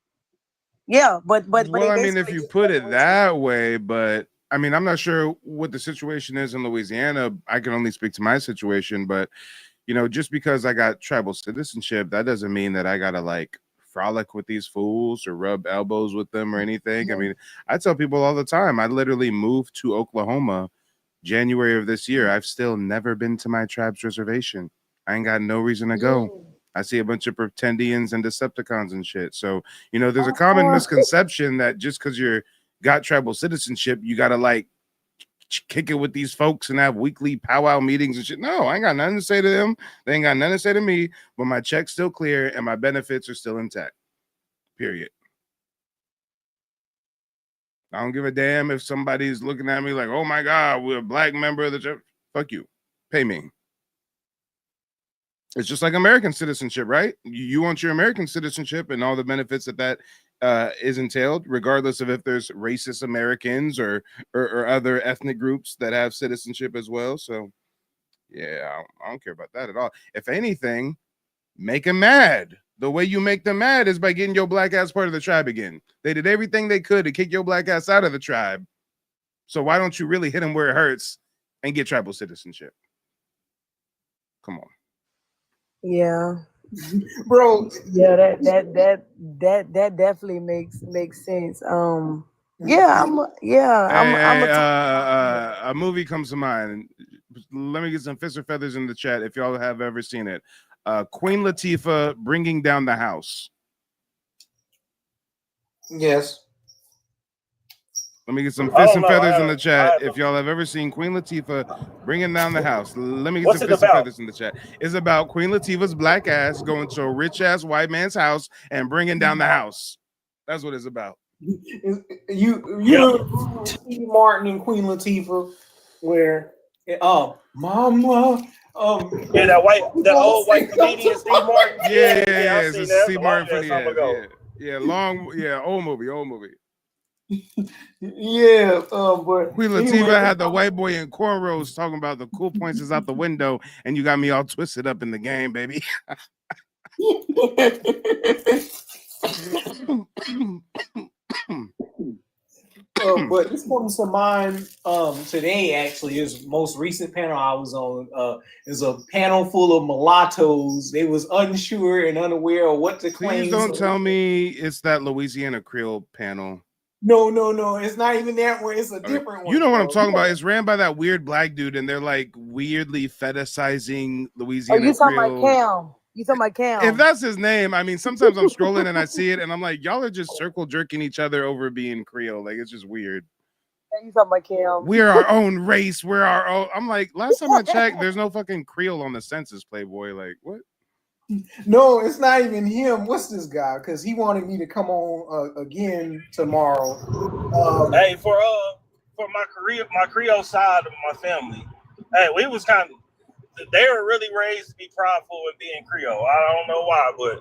yeah, but Well, I mean, if basically you just put it that way, but I mean, I'm not sure what the situation is in Louisiana. I can only speak to my situation, but you know, just because I got tribal citizenship, that doesn't mean that I gotta like frolic with these fools or rub elbows with them or anything. I mean, I tell people all the time, I literally moved to Oklahoma January of this year. I've still never been to my tribe's reservation. I ain't got no reason to go. I see a bunch of Pretendians and Decepticons and shit. So, you know, there's a common misconception that just because you're got tribal citizenship, you gotta like kick it with these folks and have weekly powwow meetings and shit. No, I ain't got nothing to say to them. They ain't got nothing to say to me, but my check's still clear and my benefits are still intact. Period. I don't give a damn if somebody's looking at me like, oh my God, we're a Black member of the church. Fuck you. Pay me. It's just like American citizenship, right? You want your American citizenship and all the benefits that is entailed, regardless of if there's racist Americans or other ethnic groups that have citizenship as well. So, yeah, I don't care about that at all. If anything, make them mad. The way you make them mad is by getting your Black ass part of the tribe again. They did everything they could to kick your Black ass out of the tribe. So why don't you really hit them where it hurts and get tribal citizenship? Come on. yeah. Bro. Yeah, that definitely makes sense. Yeah, A movie comes to mind. Let me get some Fist or Feathers in the chat if y'all have ever seen it. Queen Latifah Bringing Down the House. Yes. Let me get some I fists don't and know. feathers in the I chat. have If y'all have ever seen Queen Latifah bringing down the house, let me get What's some it fists and about? feathers in the chat. It's about Queen Latifah's black ass going to a rich ass white man's house and bringing down the house. That's what it's about. You know Steve Martin and Queen Latifah, where Mama, Yeah, that old white comedian Steve Martin. Yeah. I It's a seen that. That's Steve a Martin long ass funny time ass. ago. Old movie. Yeah, but Queen Latifah anyway, had the white boy in cornrows talking about the cool points is out the window, and you got me all twisted up in the game, baby. but this comes to mind today. Actually, is most recent panel I was on. Is a panel full of mulattoes. They was unsure and unaware of what to claim. Please don't tell me it's that Louisiana Creole panel. No. It's not even that one. It's a different one. You know what I'm talking about? It's ran by that weird black dude, and they're like weirdly fetishizing Louisiana you talking Creole. about Cam? You talking about Cam? If that's his name, I mean, sometimes I'm scrolling and I see it, and I'm like, y'all are just circle jerking each other over being Creole. Like, it's just weird. You talking about Cam? We're our own race. We're our own. I'm like, last time I checked, there's no fucking Creole on the census, Playboy. Like, what? No, it's not even him. What's this guy? Because he wanted me to come on again tomorrow. Hey, for my Creole side of my family, hey, we was kind of, they were really raised to be prideful in being Creole. I don't know why, but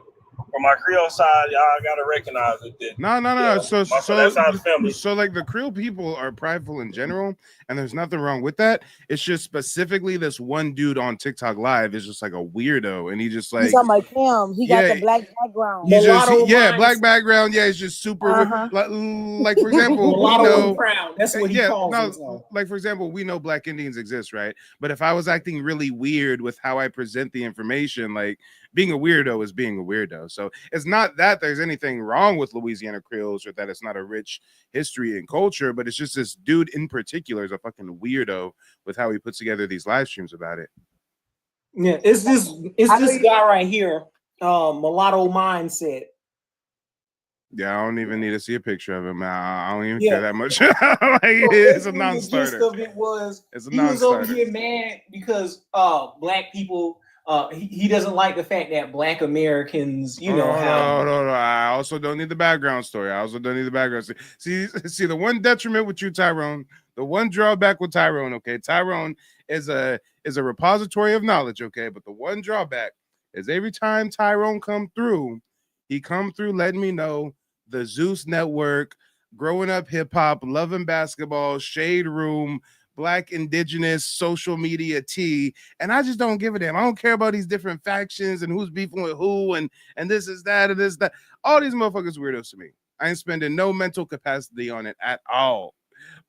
for my Creole side, y'all gotta recognize it. No. So that side of the family. So like the Creole people are prideful in general, and there's nothing wrong with that. It's just specifically this one dude on TikTok Live is just like a weirdo, and he just like, you talking about Cam? He got the black background. Black background. Yeah, it's just super. Like for example, we know. That's what he calls himself. Like for example, we know Black Indians exist, right? But if I was acting really weird with how I present the information, like being a weirdo is being a weirdo. So it's not that there's anything wrong with Louisiana Creoles or that it's not a rich history and culture, but it's just this dude in particular is a fucking weirdo with how he puts together these live streams about it. Yeah, it's this guy right here, Mulatto Mindset. Yeah, I don't even need to see a picture of him. I don't even care that much. Like, it's a non-starter. The gist of it was it's a he was over here mad because black people. He doesn't like the fact that Black Americans, have. No. I also don't need the background story. See, the one detriment with you, Tyrone, the one drawback with Tyrone, okay? Tyrone is a repository of knowledge, okay? But the one drawback is every time Tyrone he come through letting me know the Zeus Network, growing up hip hop, loving basketball, Shade Room, Black indigenous social media tea, and I just don't give a damn. I don't care about these different factions and who's beefing with who and this is that and this that. All these motherfuckers weirdos to me. I ain't spending no mental capacity on it at all.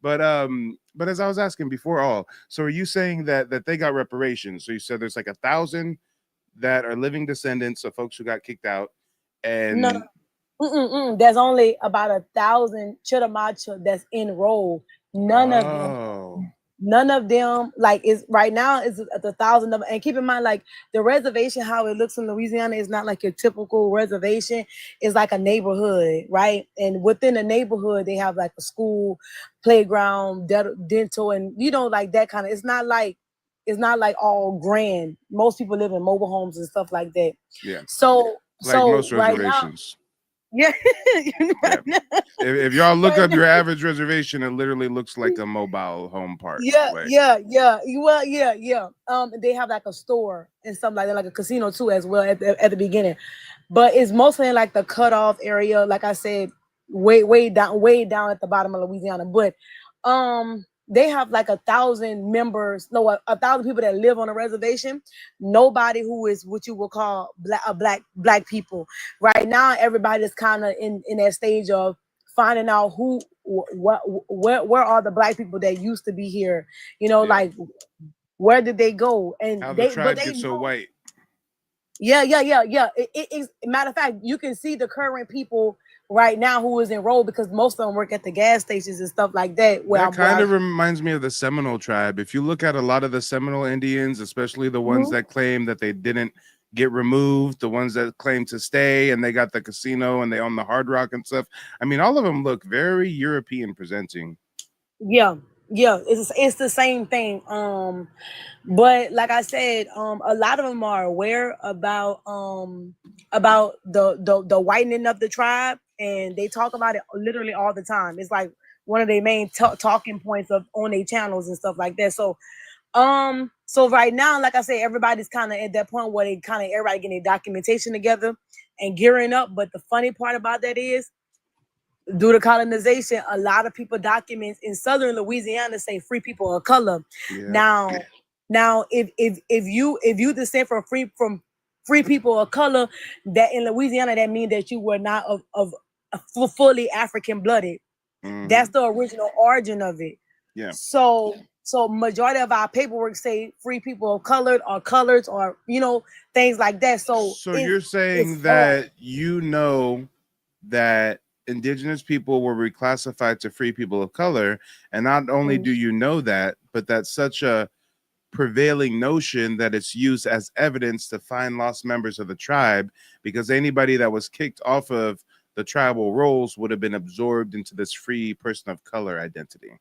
But as I was asking before, so are you saying that they got reparations? So you said there's like 1,000 that are living descendants of folks who got kicked out, and no. There's only about 1,000 Chitamacha that's enrolled. None of them like is right now is 1,000 of them. And keep in mind, like the reservation, how it looks in Louisiana is not like your typical reservation. It's like a neighborhood, right? And within the neighborhood, they have like a school, playground, dental, and like that kind of. It's not like all grand. Most people live in mobile homes and stuff like that. Yeah. So most right reservations. Now, yeah. If y'all look up your average reservation, it literally looks like a mobile home park. Yeah. Well, yeah. They have like a store and something like that, like a casino too, as well at the beginning. But it's mostly in like the cutoff area, like I said, way down at the bottom of Louisiana. But they have like 1,000 members, 1,000 people that live on a reservation. Nobody who is what you would call black people. Right now, everybody's kind of in that stage of finding out where are the black people that used to be here. Like where did they go? And how the tribe gets so white. Yeah. It's matter of fact, you can see the current people right now who is enrolled because most of them work at the gas stations and stuff like that. That kind of reminds me of the Seminole tribe. If you look at a lot of the Seminole Indians, especially the ones that claim that they didn't get removed, the ones that claim to stay and they got the casino and they own the Hard Rock and stuff. I mean, all of them look very European presenting. Yeah, yeah, it's the same thing. But like I said, a lot of them are aware about the whitening of the tribe, and they talk about it literally all the time. It's like one of their main talking points of on their channels and stuff like that. So right now, like I say, everybody's kind of at that point where they kind of everybody getting their documentation together and gearing up. But the funny part about that is, due to colonization, a lot of people documents in southern Louisiana say free people of color. Yeah. Now, if you descend from free people of color, that in Louisiana, that means that you were not of fully African blooded. That's the original origin of it. Yeah. So majority of our paperwork say free people of color or colors or things like that. So you're saying that that indigenous people were reclassified to free people of color, and not only do you know that, but that's such a prevailing notion that it's used as evidence to find lost members of the tribe, because anybody that was kicked off of the tribal roles would have been absorbed into this free person of color identity.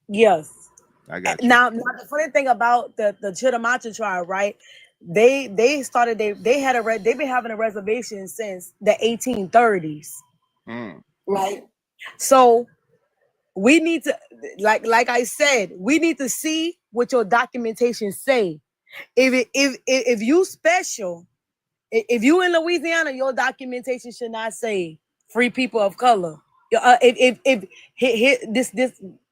Yes. I got you. Now the funny thing about the Chitamacha tribe, right? They've been having a reservation since the 1830s. Right. So we need to, like I said, we need to see what your documentation say. If you special, if you in Louisiana, your documentation should not say free people of color.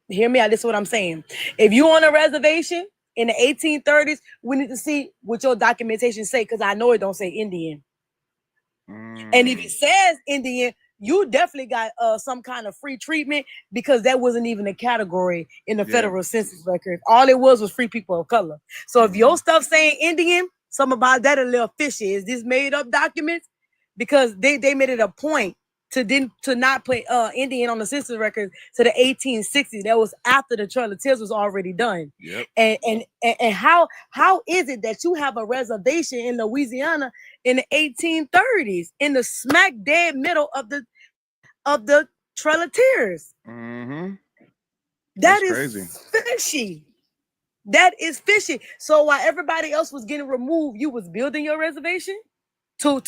Hear me out. This is what I'm saying. If you on a reservation in the 1830s, we need to see what your documentation say, because I know it don't say Indian. And if it says Indian, you definitely got some kind of free treatment, because that wasn't even a category in the federal census record. All it was free people of color. So if your stuff saying Indian, something about that a little fishy. Is this made up documents? Because they made it a point to not put Indian on the census record to the 1860s. That was after the Trail of Tears was already done. Yep. And how is it that you have a reservation in Louisiana in the 1830s, in the smack dead middle of the Trail of Tears? That is crazy. Fishy. That is fishy. So while everybody else was getting removed, you was building your reservation to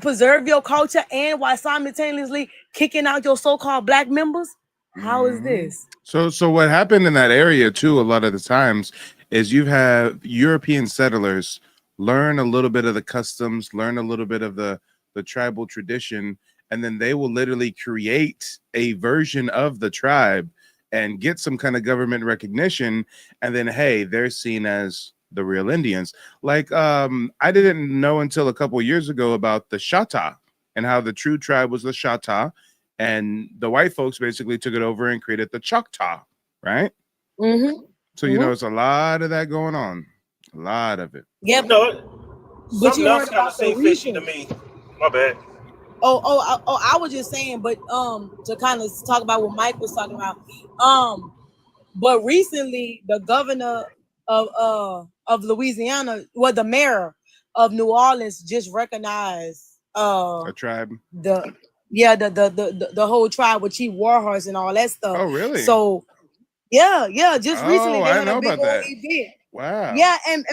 preserve your culture, and while simultaneously kicking out your so-called black members. How is this? So what happened in that area too, a lot of the times, is you have European settlers learn a little bit of the customs, learn a little bit of the tribal tradition, and then they will literally create a version of the tribe and get some kind of government recognition, and then hey, they're seen as the real Indians. Like I didn't know until a couple years ago about the Chata and how the true tribe was the Chata, and the white folks basically took it over and created the Choctaw, right? So you know, it's a lot of that going on, a lot of it. Yeah, but you heard about the fishy to me. My bad. I was just saying, but to kind of talk about what Mike was talking about, but recently the governor of Louisiana, well, the mayor of New Orleans just recognized a tribe. The whole tribe with Chief Warhorse and all that stuff. Oh, really? So yeah, just recently they had a big old event. Wow. Yeah, and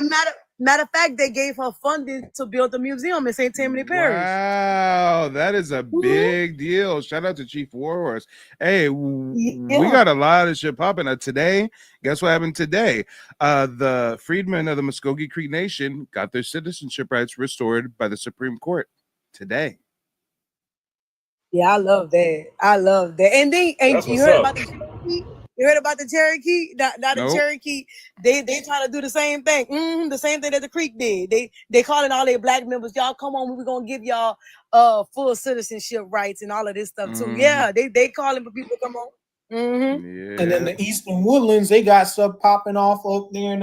matter of fact, they gave her funding to build the museum in St. Tammany Parish. Wow, that is a big deal. Shout out to Chief Warhorse. Hey, we got a lot of shit popping up today. Guess what happened today? The freedmen of the Muskogee Creek Nation got their citizenship rights restored by the Supreme Court today. Yeah, I love that. And then you heard about the Cherokee? You heard about the Cherokee? Now the Cherokee, they try to do the same thing. The same thing that the Creek did. They calling all their black members, y'all come on, we're gonna give y'all full citizenship rights and all of this stuff too. Yeah, they calling for people to come on. Yeah. And then the Eastern Woodlands, they got stuff popping off up there in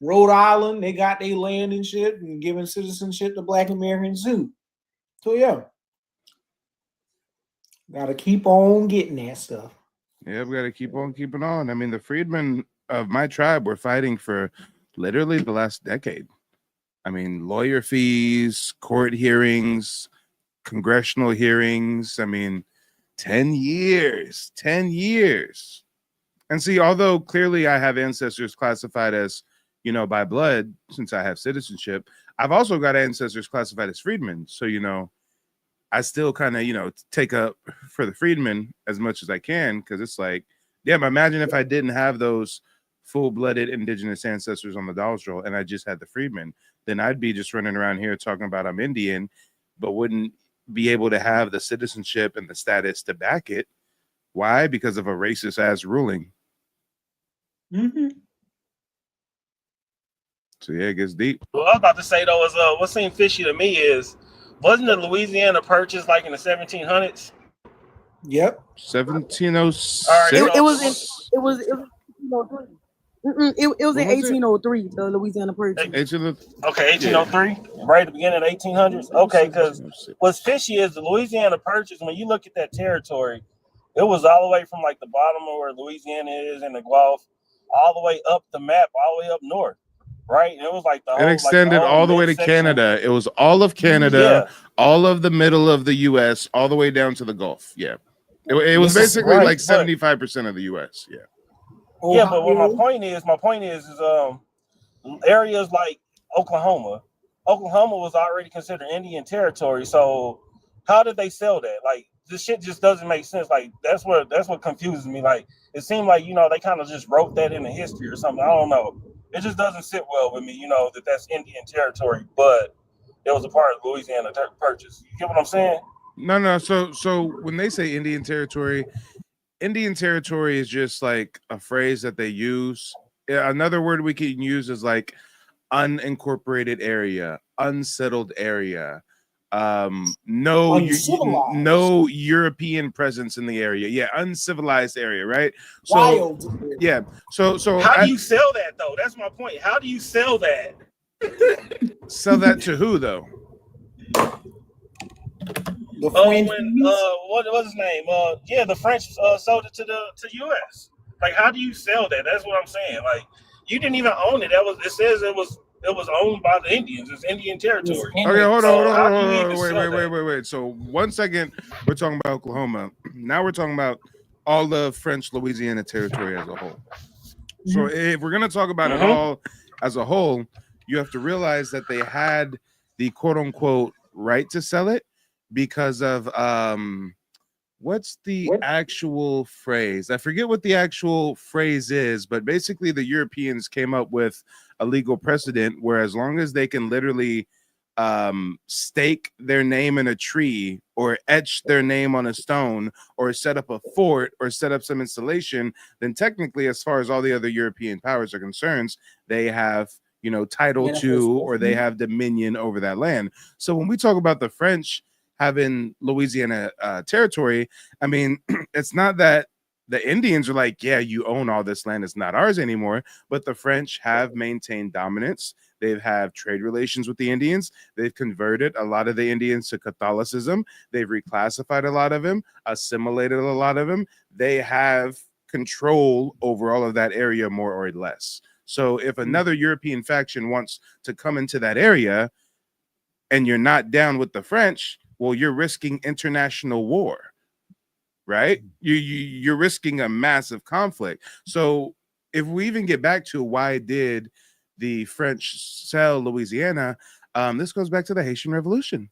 Rhode Island. They got their land and shit and giving citizenship to Black Americans too. So yeah. Gotta keep on getting that stuff. Yeah, we gotta keep on keeping on. I mean, the freedmen of my tribe were fighting for literally the last decade. I mean, lawyer fees, court hearings, congressional hearings. I mean, 10 years. 10 years. And see, although clearly I have ancestors classified as, you know, by blood, since I have citizenship, I've also got ancestors classified as freedmen. So, you know, I still kind of, you know, take up for the freedmen as much as I can, because it's like, damn, imagine if I didn't have those full-blooded indigenous ancestors on the Dolls Roll and I just had the freedmen, then I'd be just running around here talking about I'm Indian, but wouldn't be able to have the citizenship and the status to back it. Why? Because of a racist ass ruling. Mm-hmm. So yeah, it gets deep. What I was about to say though is what seemed fishy to me is, wasn't the Louisiana Purchase like in the 1700s? Yep. 1706. It was 1803. It was in What was it? 1803. The Louisiana Purchase. Okay, 1803, right at the beginning of the 1800s. Okay, because what's fishy is the Louisiana Purchase. When you look at that territory, it was all the way from like the bottom of where Louisiana is in the Gulf, all the way up the map, all the way up north, right? And it was like the whole. It extended all the way to Canada. It was all of Canada, all of the middle of the U.S., all the way down to the Gulf. Yeah, it was basically like 75% of the U.S. Yeah. Yeah, but what my point is areas like Oklahoma was already considered Indian territory. So how did they sell that? Like, this shit just doesn't make sense. Like, that's what confuses me. Like, it seemed like, you know, they kind of just wrote that into history or something. I don't know. It just doesn't sit well with me, you know, that's Indian territory, but it was a part of Louisiana Purchase. You get what I'm saying? No. So when they say Indian territory is just like a phrase that they use. Another word we can use is like unincorporated area, unsettled area, no European presence in the area. Yeah, uncivilized area, right? So wild. Yeah. So how do you sell that though? That's my point. How do you sell that? Sell that to who though? When what was his name? The French sold it to US. Like, how do you sell that? That's what I'm saying. Like, you didn't even own it. It says it was owned by the Indians. It's Indian territory. Okay, hold on. Wait. So 1 second, we're talking about Oklahoma. Now we're talking about all the French Louisiana territory as a whole. So if we're gonna talk about it all as a whole, you have to realize that they had the quote unquote right to sell it because of what's the actual phrase? I forget what the actual phrase is, but basically the Europeans came up with a legal precedent where as long as they can literally stake their name in a tree or etch their name on a stone or set up a fort or set up some installation, then technically, as far as all the other European powers are concerned, they have, you know, title to, or they have dominion over that land. So when we talk about the French having Louisiana territory, I mean, it's not that the Indians are like, yeah, you own all this land, it's not ours anymore, but the French have maintained dominance. They have trade relations with the Indians. They've converted a lot of the Indians to Catholicism. They've reclassified a lot of them, assimilated a lot of them. They have control over all of that area, more or less. So if another European faction wants to come into that area and you're not down with the French, well, you're risking international war, right? You're risking a massive conflict. So if we even get back to why did the French sell Louisiana, this goes back to the Haitian Revolution.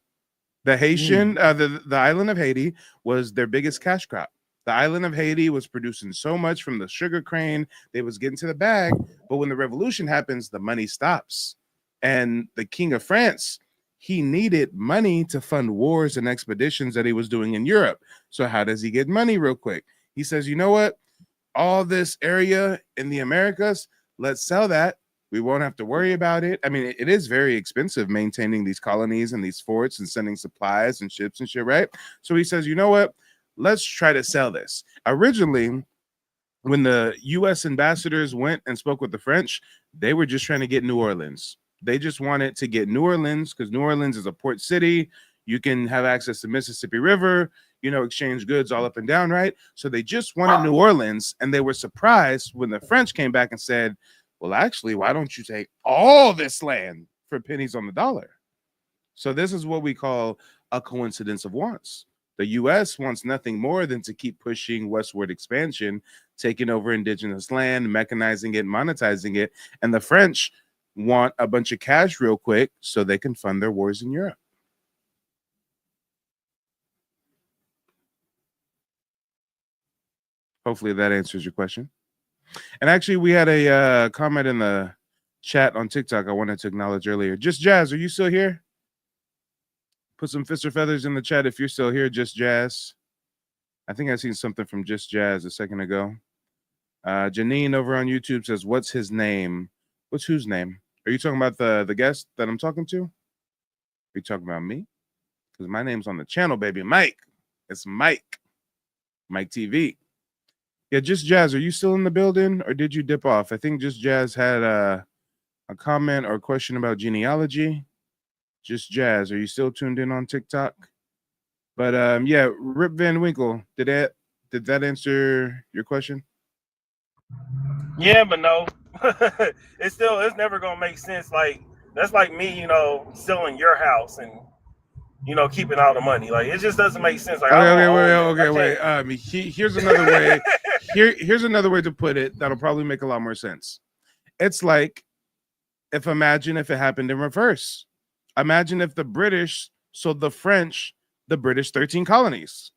The Haitian, the island of Haiti was their biggest cash crop. The island of Haiti was producing so much from the sugar cane, they was getting to the bag. But when the revolution happens, the money stops. And the King of France, he needed money to fund wars and expeditions that he was doing in Europe. So how does he get money real quick? He says, you know what? All this area in the Americas, let's sell that. We won't have to worry about it. I mean, it is very expensive maintaining these colonies and these forts and sending supplies and ships and shit, right? So he says, you know what? Let's try to sell this. Originally, when the U.S. ambassadors went and spoke with the French, they were just trying to get New Orleans. They just wanted to get New Orleans because New Orleans is a port city. You can have access to Mississippi River, you know, exchange goods all up and down, right? So they just wanted New Orleans, and they were surprised when the French came back and said, well, actually, why don't you take all this land for pennies on the dollar? So this is what we call a coincidence of wants. The U.S. wants nothing more than to keep pushing westward expansion, taking over indigenous land, mechanizing it, monetizing it. And the French want a bunch of cash real quick so they can fund their wars in Europe. Hopefully that answers your question. And actually, we had a comment in the chat on TikTok I wanted to acknowledge earlier. Just Jazz, are you still here? Put some fist or feathers in the chat if you're still here, Just Jazz. I think I seen something from Just Jazz a second ago. Janine over on YouTube says, what's his name? What's whose name? Are you talking about the guest that I'm talking to? Are you talking about me? Because my name's on the channel, baby. Mike. It's Mike. Mike TV. Yeah, Just Jazz, are you still in the building or did you dip off? I think Just Jazz had a comment or a question about genealogy. Just Jazz, are you still tuned in on TikTok? But yeah, Rip Van Winkle, did that answer your question? Yeah, but no. it's never gonna make sense. Like that's like me, selling your house and keeping all the money. Like it just doesn't make sense. Like wait. Here's another way. Here's another way to put it that'll probably make a lot more sense. It's like imagine if it happened in reverse. Imagine if the British sold the French the British 13 colonies.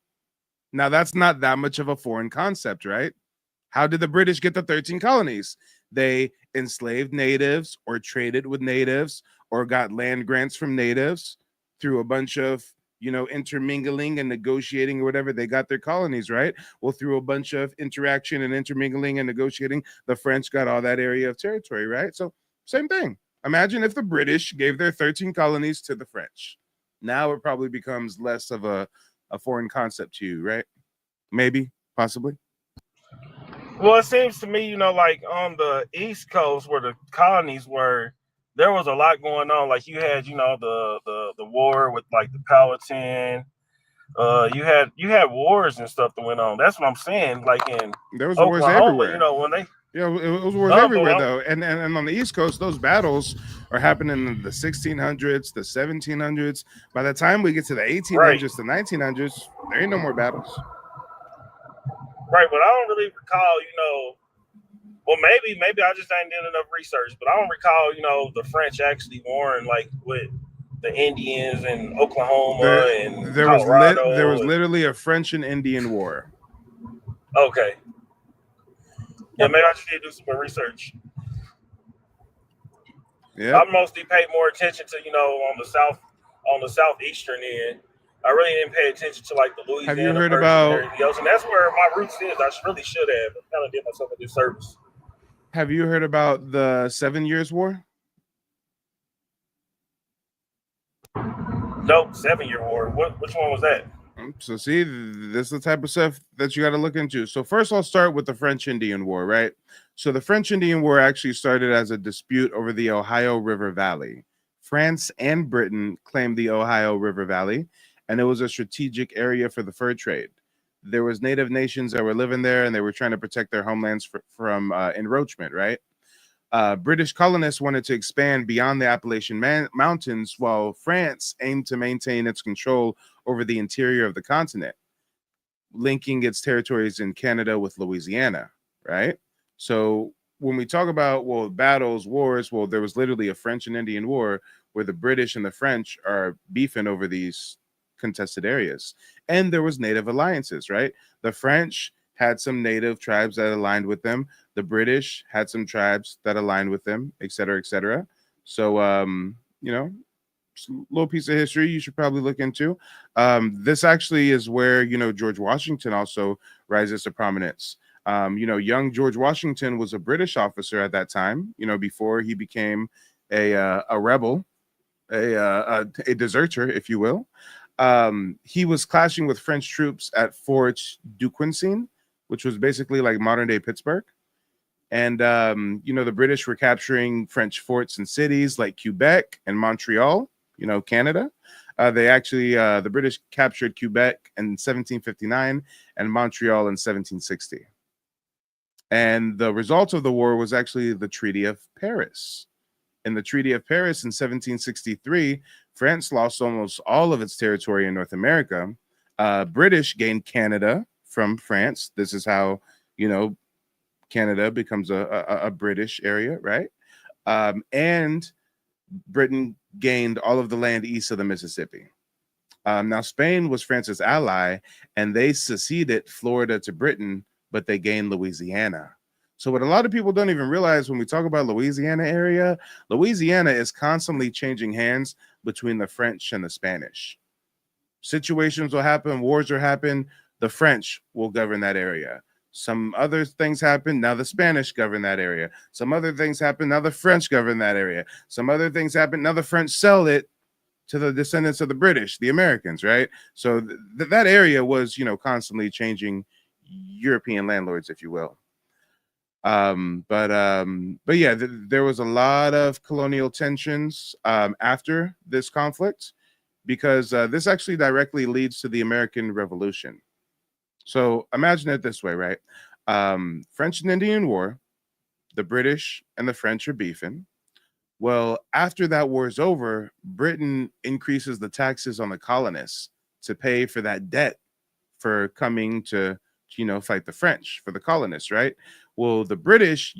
Now that's not that much of a foreign concept, right? How did the British get the 13 colonies? They enslaved natives or traded with natives or got land grants from natives through a bunch of, intermingling and negotiating or whatever. They got their colonies, right? Well, through a bunch of interaction and intermingling and negotiating, the French got all that area of territory, right? So same thing. Imagine if the British gave their 13 colonies to the French. Now it probably becomes less of a foreign concept to you, right? Maybe, possibly. Well, it seems to me, like on the East Coast where the colonies were, there was a lot going on. Like you had, the war with like the Palatine. You had wars and stuff that went on. That's what I'm saying. Like in there was Oklahoma, wars everywhere. when they it was wars everywhere though. And on the East Coast, those battles are happening in the 1600s, the 1700s. By the time we get to the 1800s, right. the 1900s, there ain't no more battles. Right, but I don't really recall, well, maybe I just ain't done enough research, but I don't recall, the French actually warring like with the Indians in Oklahoma and Colorado. There was literally a French and Indian war. Okay. Yeah, maybe I just need to do some more research. Yeah. I mostly paid more attention to, on the southeastern end. I really didn't pay attention to like the Louisiana. Have you heard about? And everything else, and that's where my roots is. I really should have. I kind of did myself a disservice. Have you heard about the 7 Years' War? Nope, 7 Year War. Which one was that? So see, this is the type of stuff that you got to look into. So first, I'll start with the French Indian War, right? So the French Indian War actually started as a dispute over the Ohio River Valley. France and Britain claimed the Ohio River Valley, and it was a strategic area for the fur trade. There was native nations that were living there, and they were trying to protect their homelands from encroachment, right? British colonists wanted to expand beyond the Appalachian Mountains, while France aimed to maintain its control over the interior of the continent, linking its territories in Canada with Louisiana, right? So when we talk about, battles, wars, there was literally a French and Indian War where the British and the French are beefing over these contested areas. And there was native alliances, right? The French had some native tribes that aligned with them. The British had some tribes that aligned with them, et cetera, et cetera. So, little piece of history you should probably look into. This actually is where, George Washington also rises to prominence. Young George Washington was a British officer at that time, before he became a rebel, a deserter, if you will. He was clashing with French troops at Fort Duquesne, which was basically like modern day Pittsburgh. And, the British were capturing French forts and cities like Quebec and Montreal, Canada. The British captured Quebec in 1759 and Montreal in 1760. And the result of the war was actually the Treaty of Paris. In the Treaty of Paris in 1763, France lost almost all of its territory in North America, British gained Canada from France. This is how, Canada becomes a British area, right? And Britain gained all of the land east of the Mississippi. Now, Spain was France's ally, and they seceded Florida to Britain, but they gained Louisiana. So what a lot of people don't even realize when we talk about Louisiana area, Louisiana is constantly changing hands between the French and the Spanish. Situations will happen, wars will happen, the French will govern that area. Some other things happen, now the Spanish govern that area. Some other things happen, now the French govern that area. Some other things happen, now the French sell it to the descendants of the British, the Americans, right? So that area was, constantly changing European landlords, if you will. But yeah, there was a lot of colonial tensions after this conflict, because this actually directly leads to the American Revolution. So imagine it this way, right? French and Indian War, the British and the French are beefing. Well, after that war is over, Britain increases the taxes on the colonists to pay for that debt for coming to, fight the French, for the colonists, right? Well, the British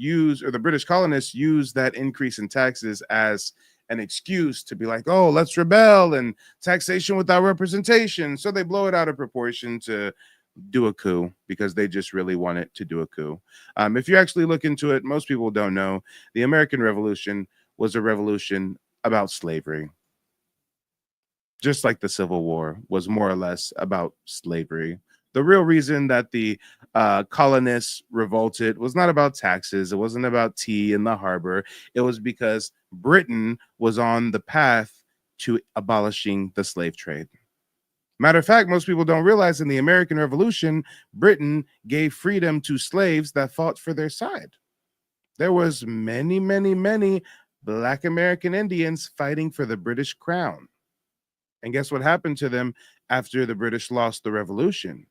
colonists use that increase in taxes as an excuse to be like, oh, let's rebel and taxation without representation. So they blow it out of proportion to do a coup, because they just really wanted to do a coup. If you actually look into it, most people don't know the American Revolution was a revolution about slavery. Just like the Civil War was more or less about slavery. The real reason that the colonists revolted was not about taxes. It wasn't about tea in the harbor. It was because Britain was on the path to abolishing the slave trade. Matter of fact, most people don't realize in the American Revolution, Britain gave freedom to slaves that fought for their side. There was many, many, many Black American Indians fighting for the British crown. And guess what happened to them after the British lost the revolution?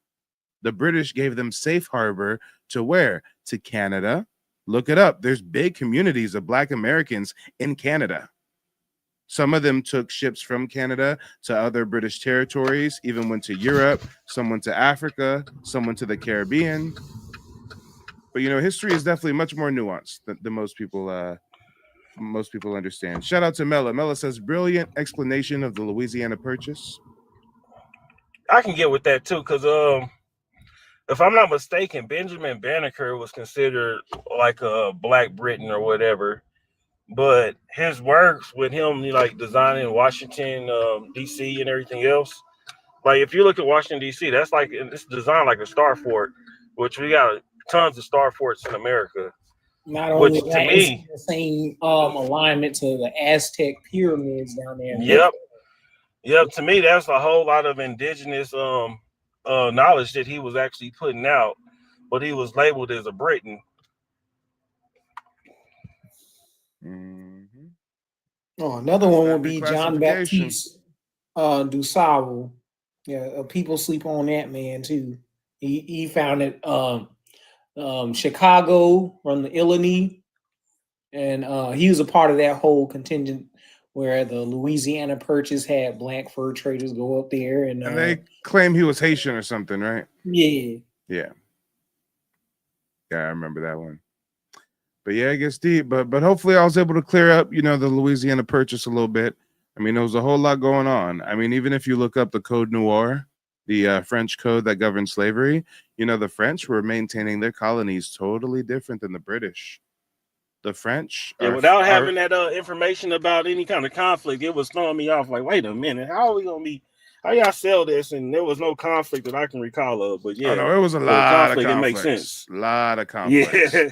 The British gave them safe harbor to where? To Canada. Look it up. There's big communities of Black Americans in Canada. Some of them took ships from Canada to other British territories, even went to Europe, some went to Africa, some went to the Caribbean. But history is definitely much more nuanced than most people understand. Shout out to Mella. Mella says, brilliant explanation of the Louisiana Purchase. I can get with that too, because if I'm not mistaken, Benjamin Banneker was considered like a Black Britain or whatever. But his works with him, like designing Washington, D.C. and everything else. Like if you look at Washington, D.C., that's like it's designed like a star fort, which we got tons of star forts in America. Not only that, it's the same alignment to the Aztec pyramids down there. Yep. To me, that's a whole lot of indigenous knowledge that he was actually putting out, but he was labeled as a Briton. Mm-hmm. Oh, another one would be John Baptiste Dussau. Yeah, people sleep on that man too. He founded Chicago from the Illinois, and he was a part of that whole contingent where the Louisiana Purchase had Black fur traders go up there, and they claim he was Haitian or something, right? Yeah, I remember that one. But yeah, it gets deep. But hopefully I was able to clear up, the Louisiana Purchase a little bit. I mean, there was a whole lot going on. I mean, even if you look up the Code Noir, the French code that governed slavery, the French were maintaining their colonies totally different than the British. The French, without having that information about any kind of conflict, it was throwing me off. Like, wait a minute, how are we gonna be? How y'all sell this? And there was no conflict that I can recall of. But yeah, it was a lot of conflict. It makes sense. A lot of conflicts. Yeah.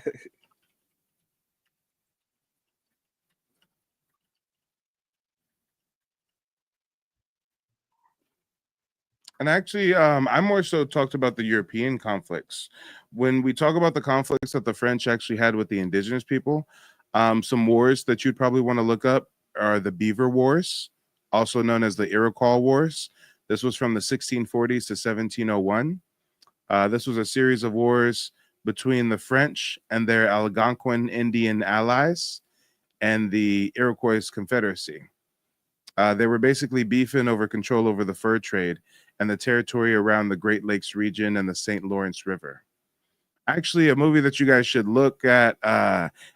And actually, I more so talked about the European conflicts. When we talk about the conflicts that the French actually had with the indigenous people, some wars that you'd probably want to look up are the Beaver Wars, also known as the Iroquois Wars. This was from the 1640s to 1701. This was a series of wars between the French and their Algonquin Indian allies and the Iroquois Confederacy. They were basically beefing over control over the fur trade. and the territory around the Great Lakes region and the St. Lawrence River. Actually, a movie that you guys should look at.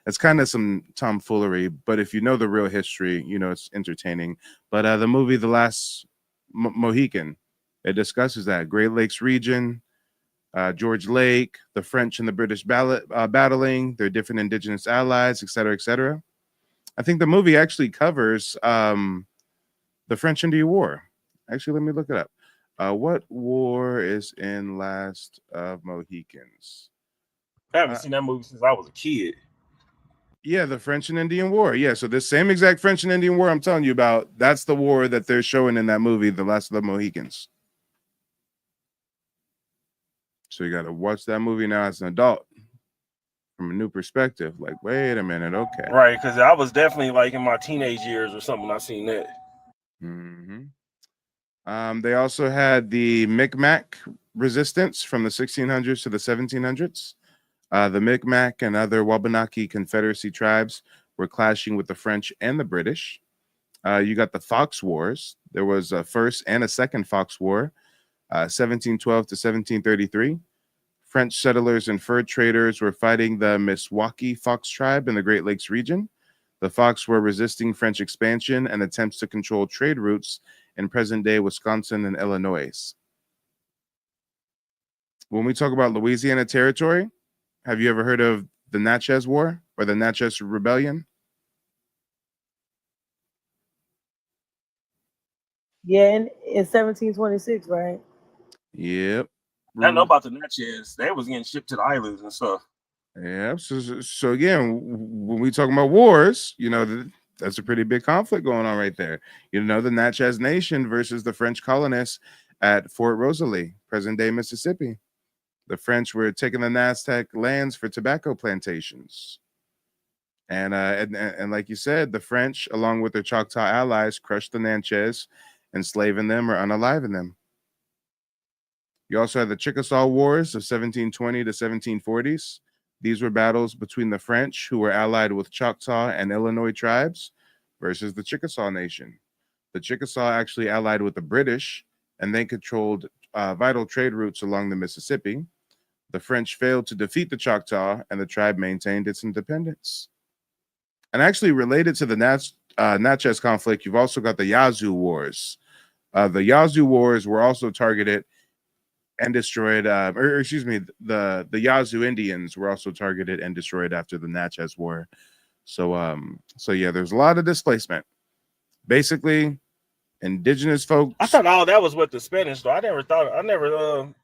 It's kind of some tomfoolery, but if you know the real history, you know it's entertaining. But the movie The Last Mohican, it discusses that Great Lakes region, George Lake, the French and the British battling, their different indigenous allies, et cetera, et cetera. I think the movie actually covers the French Indian War. Actually, let me look it up. What war is in Last of Mohicans? I haven't seen that movie since I was a kid. Yeah, the French and Indian War. Yeah, so this same exact French and Indian War I'm telling you about, that's the war that they're showing in that movie, The Last of the Mohicans. So you got to watch that movie now as an adult from a new perspective. Like, wait a minute, okay. Right, because I was definitely like in my teenage years or something when I seen that. They also had the Micmac resistance from the 1600s to the 1700s. The Micmac and other Wabanaki Confederacy tribes were clashing with the French and the British. You got the Fox Wars. There was a first and a second Fox War, 1712 to 1733. French settlers and fur traders were fighting the Meskwaki Fox tribe in the Great Lakes region. The Fox were resisting French expansion and attempts to control trade routes in present-day Wisconsin and Illinois. When we talk about Louisiana Territory, have you ever heard of the Natchez War or the Natchez Rebellion? Yeah, in 1726, right? Yep. I know about the Natchez. They was getting shipped to the islands and stuff. Yeah. So again, when we talk about wars, you know, that's a pretty big conflict going on right there. You know, the Natchez Nation versus the French colonists at Fort Rosalie, present-day Mississippi. The French were taking the Aztec lands for tobacco plantations. And like you said, the French, along with their Choctaw allies, crushed the Natchez, enslaving them or unaliving them. You also had the Chickasaw Wars of 1720 to 1740s. These were battles between the French, who were allied with Choctaw and Illinois tribes, versus the Chickasaw Nation. The Chickasaw actually allied with the British, and they controlled vital trade routes along the Mississippi. The French failed to defeat the Choctaw, and the tribe maintained its independence. And actually, related to the Natchez conflict, you've also got the Yazoo Wars. The Yazoo Wars were also targeted and destroyed, the Yazoo Indians were also targeted and destroyed after the Natchez War. So yeah, there's a lot of displacement. Basically, indigenous folks. I thought all that was with the Spanish, though. I never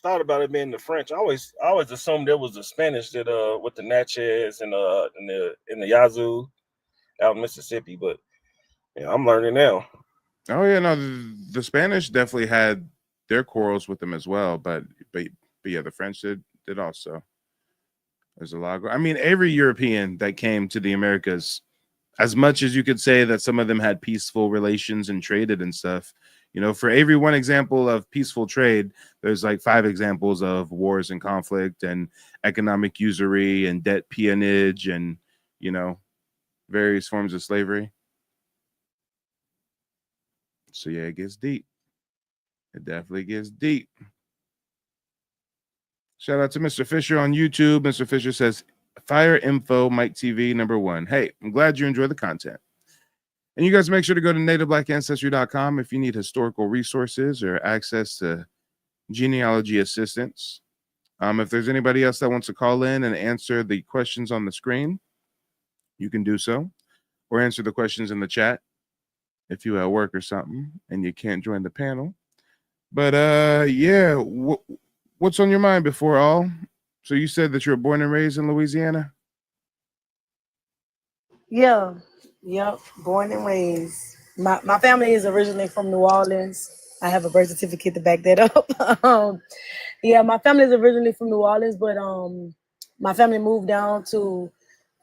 thought about it being the French. I always assumed it was the Spanish that with the Natchez and the Yazoo out in Mississippi. But yeah, I'm learning now. Oh yeah, no, the Spanish definitely had their quarrels with them as well, but yeah, the French did also. There's a lot. I mean, every European that came to the Americas, as much as you could say that some of them had peaceful relations and traded and stuff, you know, for every one example of peaceful trade, there's like 5 examples of wars and conflict and economic usury and debt peonage and, you know, various forms of slavery. So yeah, it gets deep. It definitely gets deep. Shout out to Mr. Fisher on YouTube. Mr. Fisher says, Fire Info, Mike TV, #1. Hey, I'm glad you enjoy the content. And you guys make sure to go to nativeblack.ancestry.com if you need historical resources or access to genealogy assistance. If there's anybody else that wants to call in and answer the questions on the screen, you can do so. Or answer the questions in the chat if you at work or something and you can't join the panel. But yeah, what's on your mind before all? So you said that you were born and raised in Louisiana? Yeah. Yep. Born and raised. My family is originally from New Orleans. I have a birth certificate to back that up. Yeah, my family is originally from New Orleans, but my family moved down to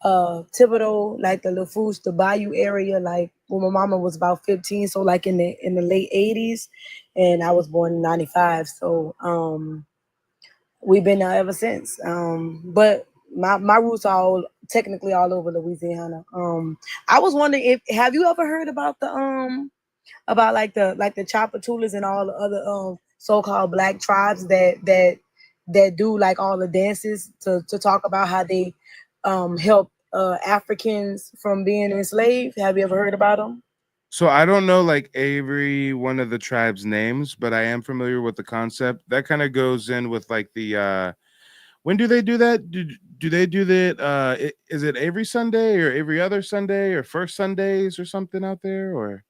Thibodeau, like the Lafourche, the Bayou area, like when my mama was about 15, so like in the late 80s, and I was born in 95. So we've been there ever since. But my roots are all technically all over Louisiana. I was wondering have you ever heard about the like the Chopper Toolers and all the other so-called black tribes that do like all the dances to talk about how they help Africans from being enslaved. Have you ever heard about them? So I don't know like every one of the tribes' names, but I am familiar with the concept. That kind of goes in with like the when do they do that? Do they do that? Is it every Sunday or every other Sunday or first Sundays or something out there? Or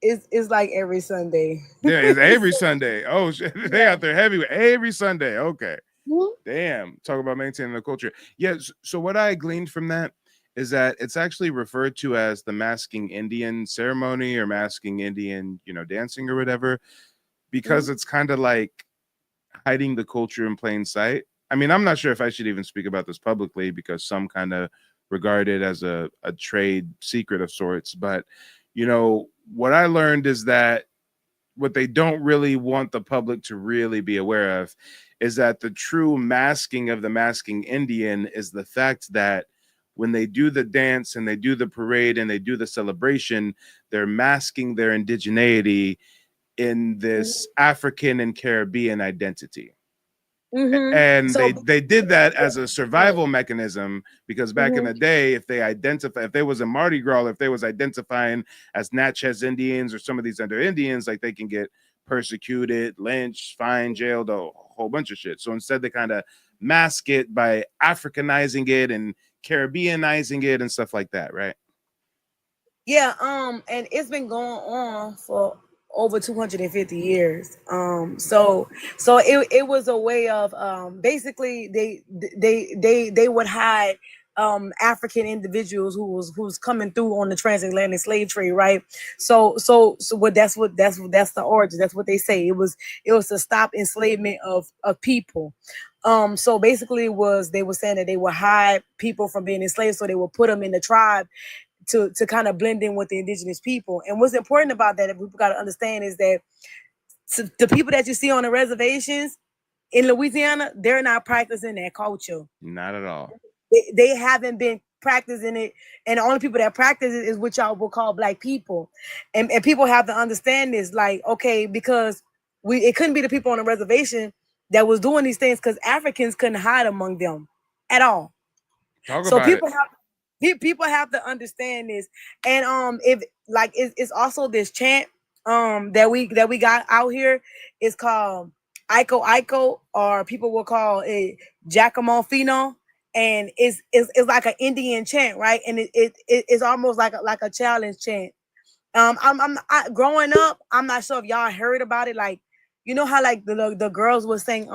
It's like every Sunday. there is every Sunday. Oh shit, they Yeah. out there heavy every Sunday. Okay. Mhm. Damn. Talk about maintaining the culture. Yes. So what I gleaned from that is that it's actually referred to as the masking Indian ceremony or masking Indian, dancing or whatever, because Mhm. it's kind of like hiding the culture in plain sight. I mean, I'm not sure if I should even speak about this publicly because some kind of regard it as a trade secret of sorts. But, what I learned is that what they don't really want the public to really be aware of is that the true masking of the masking Indian is the fact that when they do the dance and they do the parade and they do the celebration, they're masking their indigeneity in this African and Caribbean identity. Mhm. And So they did that as a survival mechanism because back in mhm. the day, if they was a Mardi Gras, if they was identifying as Natchez Indians or some of these other Indians, like they can get persecuted, lynched, fined, jailed, a whole bunch of shit. So instead, they kind of mask it by Africanizing it and Caribbeanizing it and stuff like that, right? Yeah, and it's been going on for over 250 years. So it was a way of basically they would hide African individuals who's coming through on the transatlantic slave trade, right? So what that's the origin. That's what they say. It was to stop enslavement of people. So basically it was they were saying that they would hide people from being enslaved, so they would put them in the tribe to kind of blend in with the indigenous people. And what's important about that, if people got to understand, is that the people that you see on the reservations in Louisiana, they're not practicing that culture. Not at all. They haven't been practicing it, and the only people that practice it is what y'all will call black people. And people have to understand this, like, okay, because it couldn't be the people on the reservation that was doing these things, because Africans couldn't hide among them at all. Talk So about it. people have to understand this. And if like it's also this chant that we got out here. It's called Iko Iko, or people will call it Giacomo Fino. And it's like an Indian chant, right? And it's almost like a challenge chant. Growing up, I'm not sure if y'all heard about it. Like, you know how like the girls would sing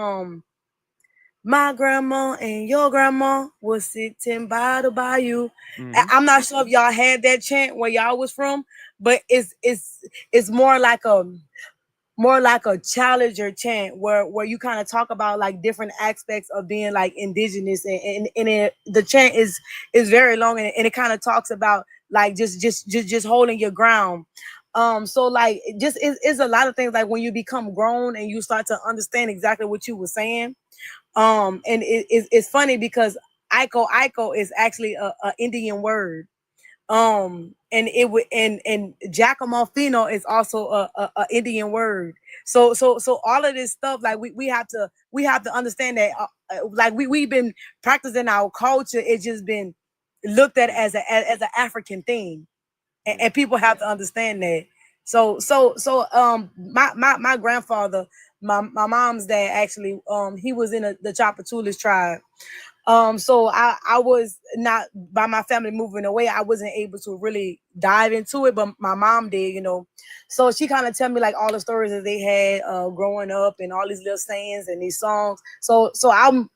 my grandma and your grandma was sitting by the bayou. Mhm. I'm not sure if y'all had that chant where y'all was from, but it's more like a challenger chant where you kind of talk about like different aspects of being like indigenous, and the chant is very long, and it kind of talks about like just holding your ground. So like just it's a lot of things, like when you become grown and you start to understand exactly what you were saying. And it's funny because Iko is actually a Indian word. And it would and Giacomo Fino is also a Indian word. So all of this stuff, like we have to understand that like we've been practicing our culture. It's just been looked at as an African thing, and people have to understand that. My grandfather, my mom's dad, actually, he was in the Chapatulas tribe. So I was not, by my family moving away, I wasn't able to really dive into it, but my mom did. So she kind of tell me like all the stories that they had growing up, and all these little sayings and these songs. So I'm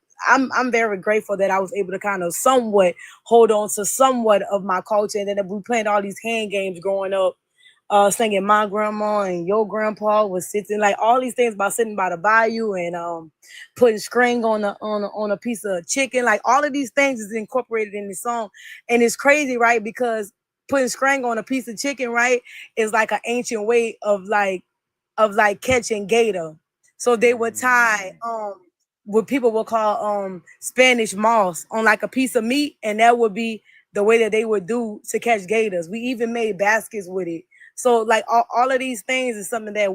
very grateful that I was able to kind of somewhat hold on to somewhat of my culture, and then we played all these hand games growing up, singing my grandma and your grandpa was sitting, like all these things about sitting by the bayou, and putting string on a piece of chicken. Like all of these things is incorporated in the song, and it's crazy, right? Because putting string on a piece of chicken, right, is like an ancient way of catching gator. So they would tie what people would call Spanish moss on like a piece of meat, and that would be the way that they would do to catch gators. We even made baskets with it. So like all of these things is something that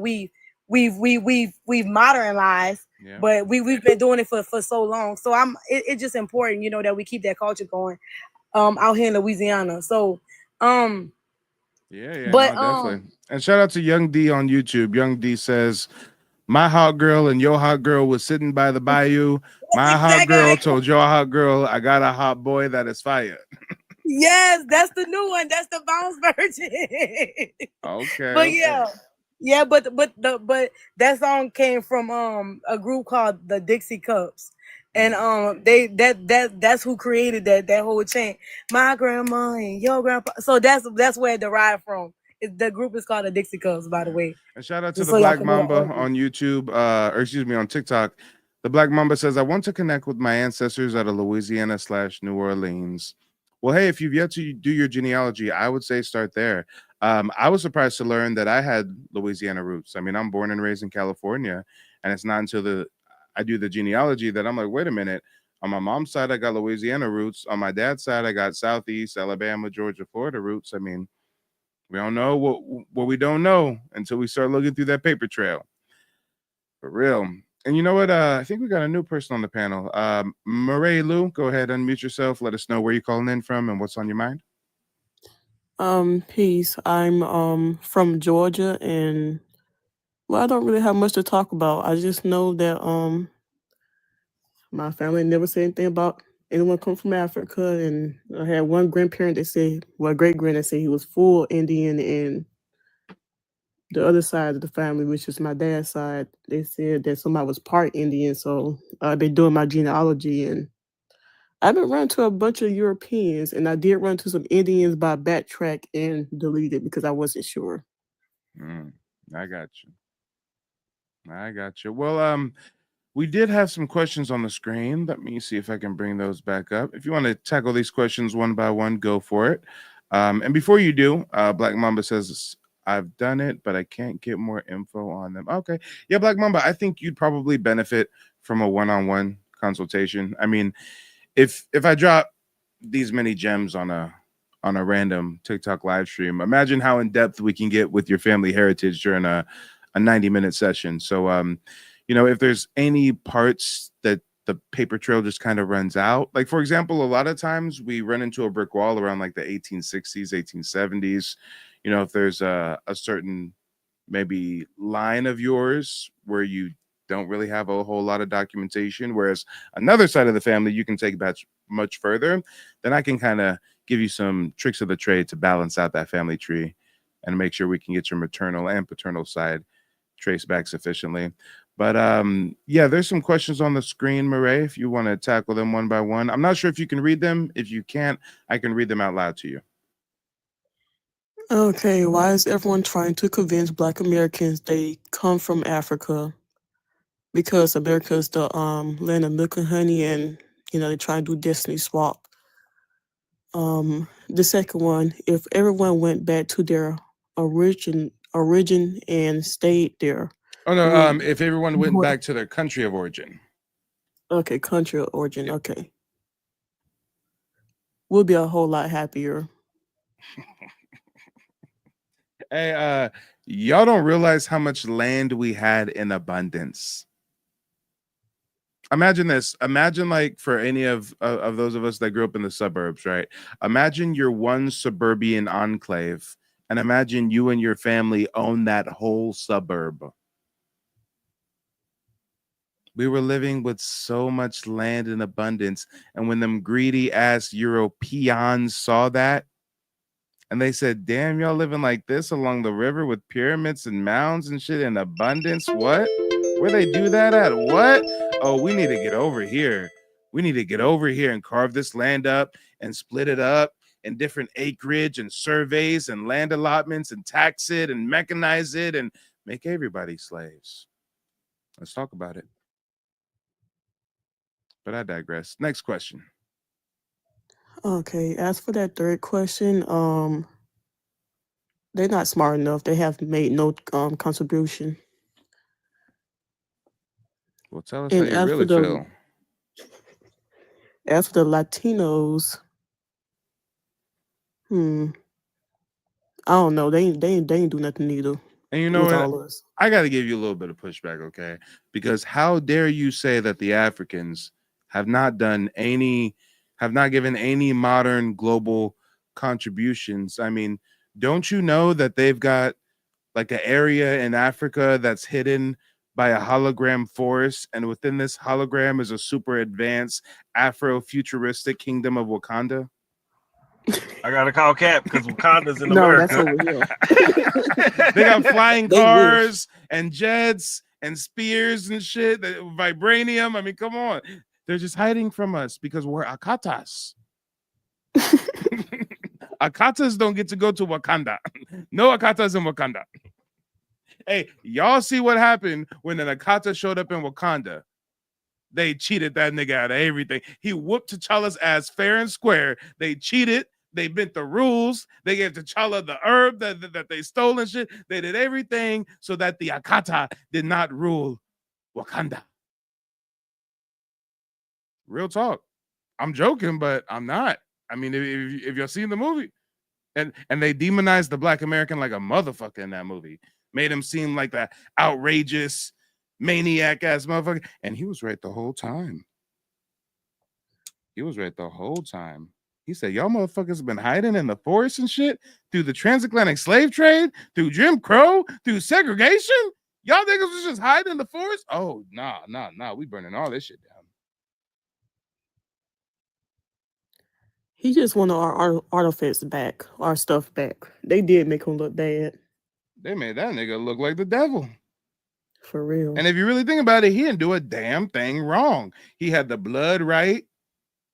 we've modernized, Yeah. but we've been doing it for so long. So it's just important, you know, that we keep that culture going out here in Louisiana. So Yeah, but no, definitely. And shout out to Young D on YouTube. Young D says, "My hot girl and your hot girl was sitting by the bayou. My hot girl exactly. told your hot girl, I got a hot boy that is fire." Yes, that's the new one. That's the bounce version. Okay, But okay. yeah, but that song came from a group called the Dixie Cups. And they that's who created that whole chant. My grandma and your grandpa. So that's where it derived from. The group is called the Dixie Cups, by the Yeah. way. And shout out to Just the so y'all Black can know the Mamba origin. on YouTube, or excuse me, on TikTok. The Black Mamba says, "I want to connect with my ancestors out of Louisiana / New Orleans." Well, hey, if you've yet to do your genealogy, I would say start there. I was surprised to learn that I had Louisiana roots. I mean, I'm born and raised in California, and it's not until I do the genealogy that I'm like, wait a minute. On my mom's side, I got Louisiana roots. On my dad's side, I got Southeast, Alabama, Georgia, Florida roots. I mean, we don't know what we don't know until we start looking through that paper trail. For real. And you know what? I think we got a new person on the panel. Murray Lou, go ahead, unmute yourself. Let us know where you're calling in from and what's on your mind. Peace. I'm from Georgia, and well, I don't really have much to talk about. I just know that my family never said anything about anyone come from Africa, and I had one grandparent that said, well, great grand that said he was full Indian, and the other side of the family, which is my dad's side, they said that somebody was part Indian. So I've been doing my genealogy, and I've been running to a bunch of Europeans, and I did run to some Indians by backtrack and deleted because I wasn't sure. I got you. I got you. Well, we did have some questions on the screen. Let me see if I can bring those back up. If you want to tackle these questions one by one, go for it. And before you do, Black Mamba says, I've done it, but I can't get more info on them. Okay. Yeah, Black Mamba, I think you'd probably benefit from a one-on-one consultation. I mean, if I drop these many gems on a random TikTok live stream, imagine how in depth we can get with your family heritage during a 90-minute session. So you know, if there's any parts that the paper trail just kind of runs out, like for example, a lot of times we run into a brick wall around like the 1860s, 1870s. You know, if there's a certain maybe line of yours where you don't really have a whole lot of documentation, whereas another side of the family you can take back much further, then I can kind of give you some tricks of the trade to balance out that family tree and make sure we can get your maternal and paternal side traced back sufficiently. But yeah, there's some questions on the screen, Murray, if you want to tackle them one by one. I'm not sure if you can read them. If you can't, I can read them out loud to you. Okay, why is everyone trying to convince Black Americans they come from Africa? Because America is the land of milk and honey, and you know they try to do destiny swap. The second one, if everyone went back to their origin and stayed there, Oh no, would if everyone went back to their country of origin. okay, country of origin, Yep. okay, we'll be a whole lot happier. Hey, y'all don't realize how much land we had in abundance. Imagine this. Imagine like for any of those of us that grew up in the suburbs, right? Imagine your one suburban enclave, and imagine you and your family own that whole suburb. We were living with so much land in abundance, and when them greedy ass Europeans saw that, and they said, "Damn, y'all living like this along the river with pyramids and mounds and shit in abundance. What? Where they do that at? What? Oh, we need to get over here. We need to get over here and carve this land up and split it up in different acreage and surveys and land allotments and tax it and mechanize it and make everybody slaves." Let's talk about it. But I digress. Next question. Okay, as for that third question, they're not smart enough. They have made no contribution. Well, tell us how And you really feel. as for the Latinos, I don't know. They ain't do nothing either. And you It know was what? all us. I got to give you a little bit of pushback, okay? Because how dare you say that the Africans have not given any modern global contributions? I mean, don't you know that they've got like an area in Africa that's hidden by a hologram forest, and within this hologram is a super advanced Afro-futuristic kingdom of Wakanda? I gotta call Cap because Wakanda's in No, that's America. over here. They got flying They wish. cars and jets and spears and shit, vibranium. I mean, come on. They're just hiding from us because we're Akatas. Akatas don't get to go to Wakanda. No Akatas in Wakanda. Hey, y'all see what happened when an Akata showed up in Wakanda? They cheated that nigga out of everything. He whooped T'Challa's ass fair and square. They cheated. They bent the rules. They gave T'Challa the herb that they stole and shit. They did everything so that the Akata did not rule Wakanda. Real talk. I'm joking, but I'm not. I mean, if y'all seen the movie, and they demonized the Black American like a motherfucker in that movie, made him seem like that outrageous maniac ass motherfucker, and he was right the whole time. He was right the whole time. He said, y'all motherfuckers have been hiding in the forest and shit through the transatlantic slave trade, through Jim Crow, through segregation. Y'all niggas was just hiding in the forest. Oh, nah. We burning all this shit down. He just wanted our artifacts back, our stuff back. They did make him look bad. They made that nigga look like the devil. For real. And if you really think about it, he didn't do a damn thing wrong. He had the blood right.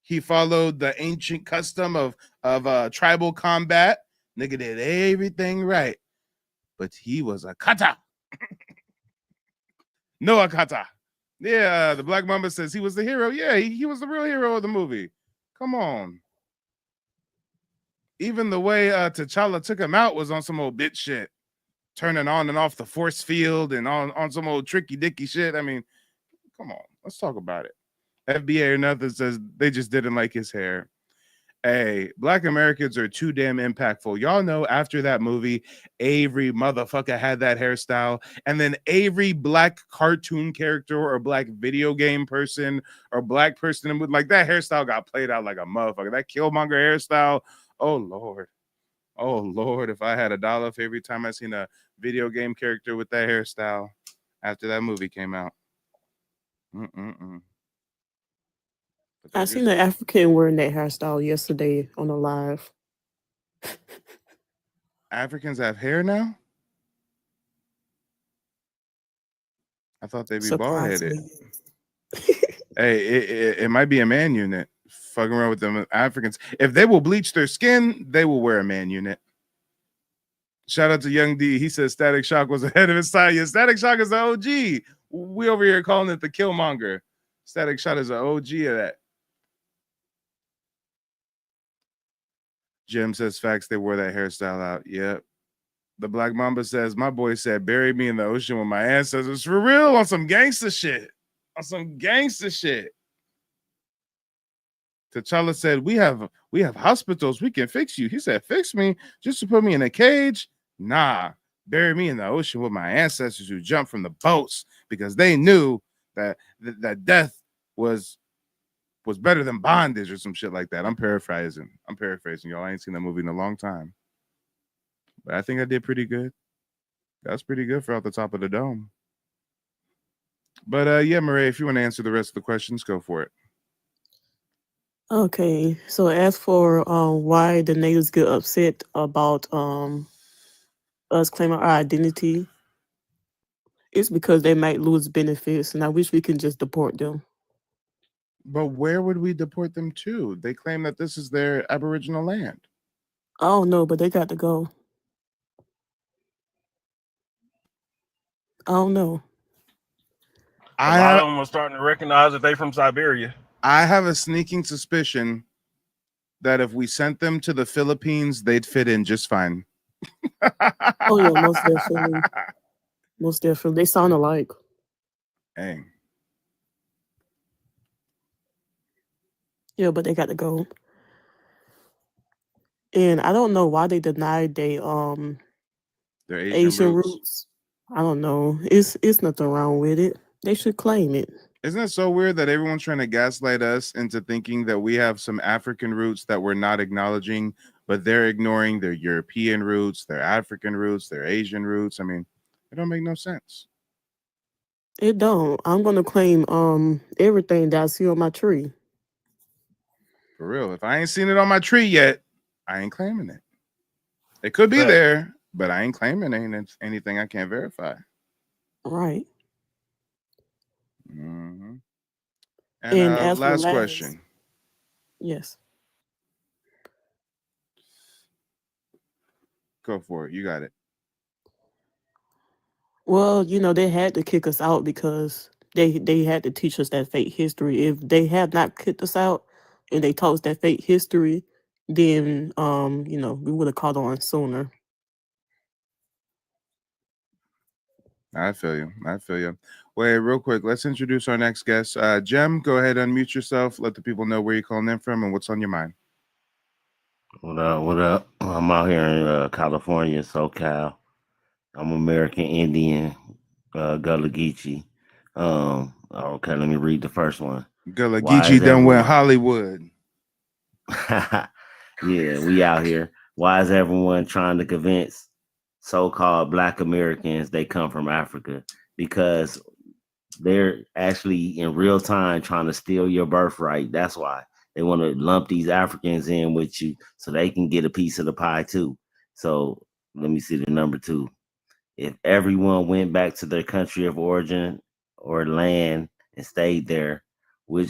He followed the ancient custom of tribal combat. Nigga did everything right. But he was a kata. No Akata. Yeah, the Black Mamba says he was the hero. Yeah, he was the real hero of the movie. Come on. Even the way T'Challa took him out was on some old bitch shit. Turning on and off the force field and on some old tricky dicky shit. I mean, come on. Let's talk about it. FBA or nothing says they just didn't like his hair. Hey, Black Americans are too damn impactful. Y'all know after that movie, every motherfucker had that hairstyle. And then every Black cartoon character or Black video game person or Black person with like that hairstyle got played out like a motherfucker. That Killmonger hairstyle. Oh, Lord. Oh, Lord. If I had $1 for every time I seen a video game character with that hairstyle after that movie came out. I seen an African wearing that hairstyle yesterday on a live. Africans have hair now? I thought they'd be bald headed. Hey, it might be a man unit fucking around with them Africans. If they will bleach their skin, they will wear a man unit. Shout out to Young D. He says Static Shock was ahead of his time. Yeah, Static Shock is the OG. We over here calling it the Killmonger. Static Shock is an OG of that. Jim says facts. They wore that hairstyle out. Yep. The Black Mamba says, my boy said, bury me in the ocean with my ancestors. For real, on some gangster shit. On some gangster shit. T'Challa said, we have hospitals. We can fix you. He said, fix me just to put me in a cage? Nah. Bury me in the ocean with my ancestors who jumped from the boats because they knew that death was better than bondage or some shit like that. I'm paraphrasing, y'all. I ain't seen that movie in a long time. But I think I did pretty good. That's pretty good for out the top of the dome. But yeah, Murray, if you want to answer the rest of the questions, go for it. Okay, so as for why the natives get upset about us claiming our identity, it's because they might lose benefits, and I wish we can just deport them. But where would we deport them to? They claim that this is their Aboriginal land. I don't know, but they got to go. I don't know. A lot of them are starting to recognize that they from Siberia. I have a sneaking suspicion that if we sent them to the Philippines, they'd fit in just fine. Oh yeah, most definitely. Most definitely. They sound alike. Dang. Yeah, but they got to go. And I don't know why they denied they Their Asian roots. I don't know. It's nothing wrong with it. They should claim it. Isn't it so weird that everyone's trying to gaslight us into thinking that we have some African roots that we're not acknowledging, but they're ignoring their European roots, their African roots, their Asian roots? I mean, it don't make no sense. It don't. I'm gonna claim everything that I see on my tree. For real. If I ain't seen it on my tree yet, I ain't claiming it. It could be there, but I ain't claiming it. Ain't anything I can't verify. Right. Mm-hmm. And as for last question. Yes. Go for it. You got it. Well, they had to kick us out because they had to teach us that fake history. If they had not kicked us out and they taught us that fake history, then we would have caught on sooner. I feel you. Wait, real quick. Let's introduce our next guest. Jem, go ahead, unmute yourself. Let the people know where you're calling in from and what's on your mind. What up? What up? I'm out here in California, SoCal. I'm American Indian, Gullah Geechee. Okay, let me read the first one. Gullah Geechee done went Hollywood. Yeah, we out here. Why is everyone trying to convince so-called Black Americans they come from Africa? Because they're actually in real time trying to steal your birthright. That's why they want to lump these Africans in with you so they can get a piece of the pie too. So let me see the number 2. If everyone went back to their country of origin or land and stayed there, what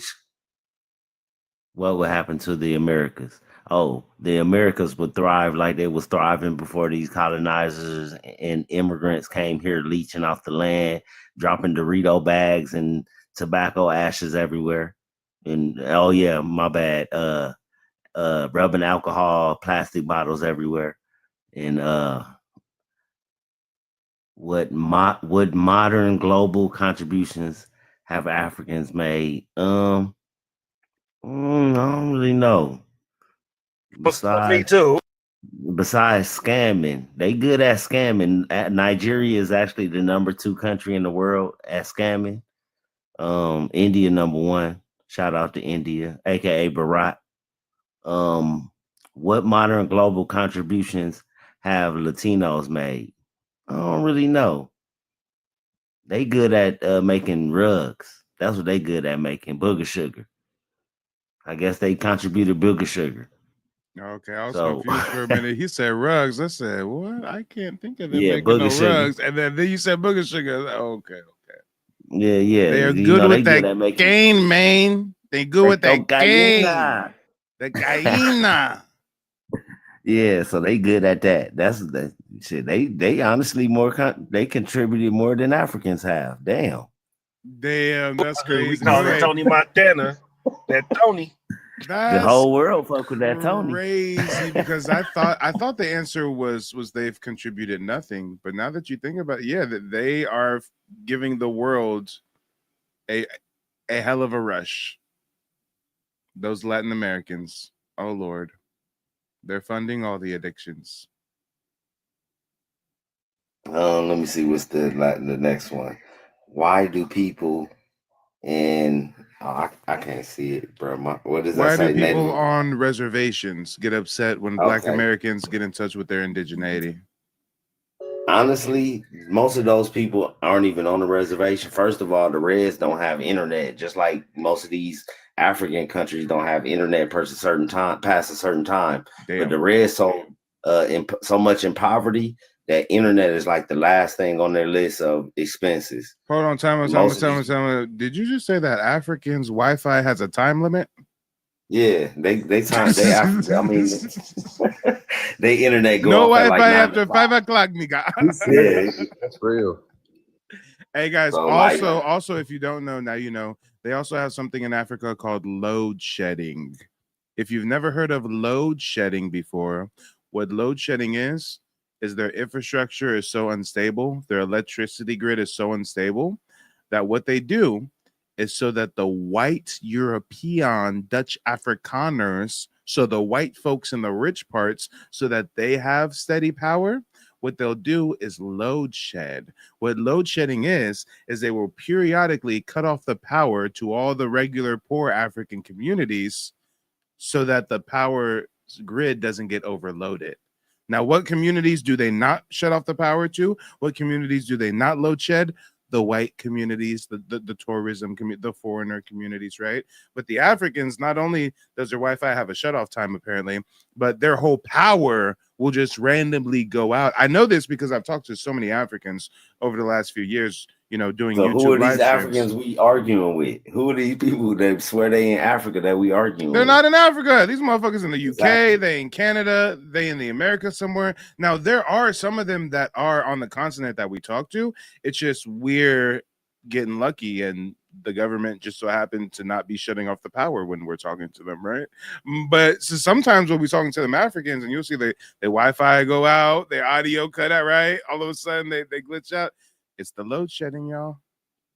would happen to the Americas? Oh, the Americas would thrive like they was thriving before these colonizers and immigrants came here leeching off the land, dropping Dorito bags and tobacco ashes everywhere. And oh yeah, my bad. Rubbing alcohol, plastic bottles everywhere. And what modern global contributions have Africans made? I don't really know. Me too. Besides scamming, they good at scamming. Nigeria is actually the number 2 country in the world at scamming. India number 1. Shout out to India, aka Bharat. What modern global contributions have Latinos made? I don't really know. They good at making rugs. That's what they good at making. Booger sugar. I guess they contributed booger sugar. Okay, I was confused for a minute. He said rugs. I said, what? I can't think of them making booger no sugar. rugs. And then you said booger sugar. Okay. Yeah. They're good with that cane, man. They good with that cane. The gallina. Yeah, so they good at that. That's the shit. They honestly they contributed more than Africans have. Damn, that's crazy. We call it Tony Montana. That Tony. The whole world fuck with that Tony. Crazy, because I thought the answer was they've contributed nothing. But now that you think about it, yeah, that they are giving the world a hell of a rush. Those Latin Americans. Oh Lord. They're funding all the addictions. Let me see what's the next one. Why do people I can't see it, bro. What does that say? Why do people on reservations get upset when Black Americans get in touch with their indigeneity? Honestly, most of those people aren't even on the reservation. First of all, the Reds don't have internet, just like most of these African countries don't have internet past a certain time. Damn. But the Reds so much in poverty that internet is like the last thing on their list of expenses. Hold on, time. Did you just say that Africans' Wi-Fi has a time limit? Yeah, they African. I mean, they internet go no off Wi-Fi like after 5 o'clock, nigga. Yeah, that's real. Hey guys, So, also, if you don't know, now you know. They also have something in Africa called load shedding. If you've never heard of load shedding before, what load shedding is their infrastructure is so unstable, their electricity grid is so unstable that what they do is so that the white European Dutch Afrikaners, so the white folks in the rich parts, so that they have steady power, what they'll do is load shed. What load shedding is they will periodically cut off the power to all the regular poor African communities so that the power grid doesn't get overloaded. Now, what communities do they not shut off the power to? What communities do they not load shed? The white communities, the tourism, the foreigner communities, right? But the Africans, not only does their Wi-Fi have a shutoff time, apparently, but their whole power will just randomly go out. I know this because I've talked to so many Africans over the last few years, you know, doing So YouTube who are these live streams. Africans we arguing with? Who are these people that swear they in Africa that we arguing They're with? not in Africa. These motherfuckers in the UK, Exactly. they in Canada, they in the Americas somewhere. Now, there are some of them that are on the continent that we talk to. It's just we're getting lucky and the government just so happened to not be shutting off the power when we're talking to them, right? But so sometimes we'll be talking to them Africans and you'll see their Wi-Fi go out, their audio cut out, right? All of a sudden they glitch out. It's the load shedding, y'all.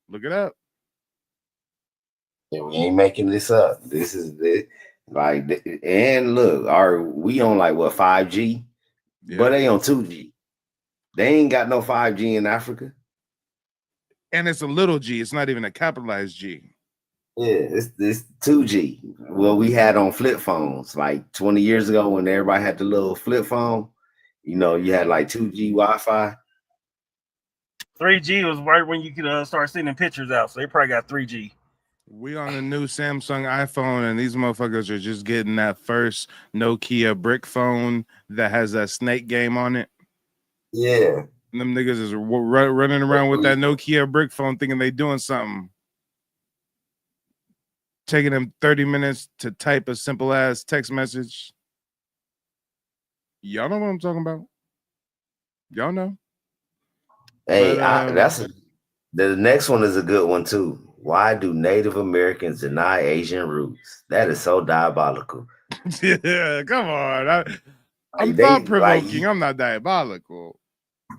Look it up. Yeah, we ain't making this up. This is it. Like, and look, we on like what 5G? Yeah. But they on 2G. They ain't got no 5G in Africa. And it's a little G. It's not even a capitalized G. Yeah, it's 2G. Well, we had on flip phones like 20 years ago when everybody had the little flip phone. You know, you had like 2G Wi-Fi. 3G was right when you could start sending pictures out. So they probably got 3G. We on the new Samsung iPhone, and these motherfuckers are just getting that first Nokia brick phone that has that snake game on it. Yeah. And them niggas is running around with that Nokia brick phone thinking they doing something. Taking them 30 minutes to type a simple ass text message. Y'all know what I'm talking about. Y'all know. Hey, But, the next one is a good one too. Why do Native Americans deny Asian roots? That is so diabolical. Yeah, come on. I'm thought provoking. I'm not diabolical.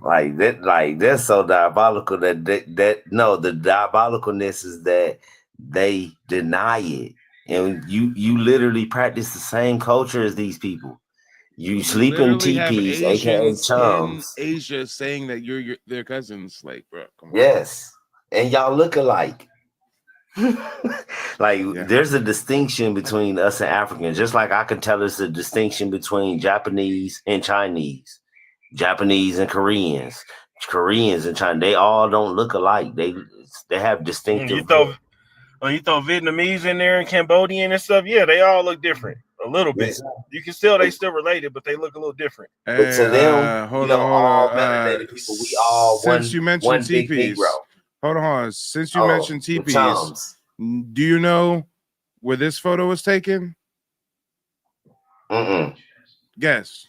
That's so diabolical that the diabolicalness is that they deny it, and you literally practice the same culture as these people. You sleep in teepees, aka chums. In Asia saying that you're their cousins, like, bro. Come on. Yes, and y'all look alike. There's a distinction between us and Africans, just like I can tell there's a distinction between Japanese and Chinese, Japanese and Koreans, Koreans and China. They all don't look alike. They have distinctive. You throw Vietnamese in there and Cambodian and stuff. Yeah, they all look different a little bit. Exactly. You can still they still related, but they look a little different. Hey, but to them, hold on. all melanated people, we all since you mentioned one big teepees, Negro. Hold on. Since you mentioned teepees, do you know where this photo was taken? Guess.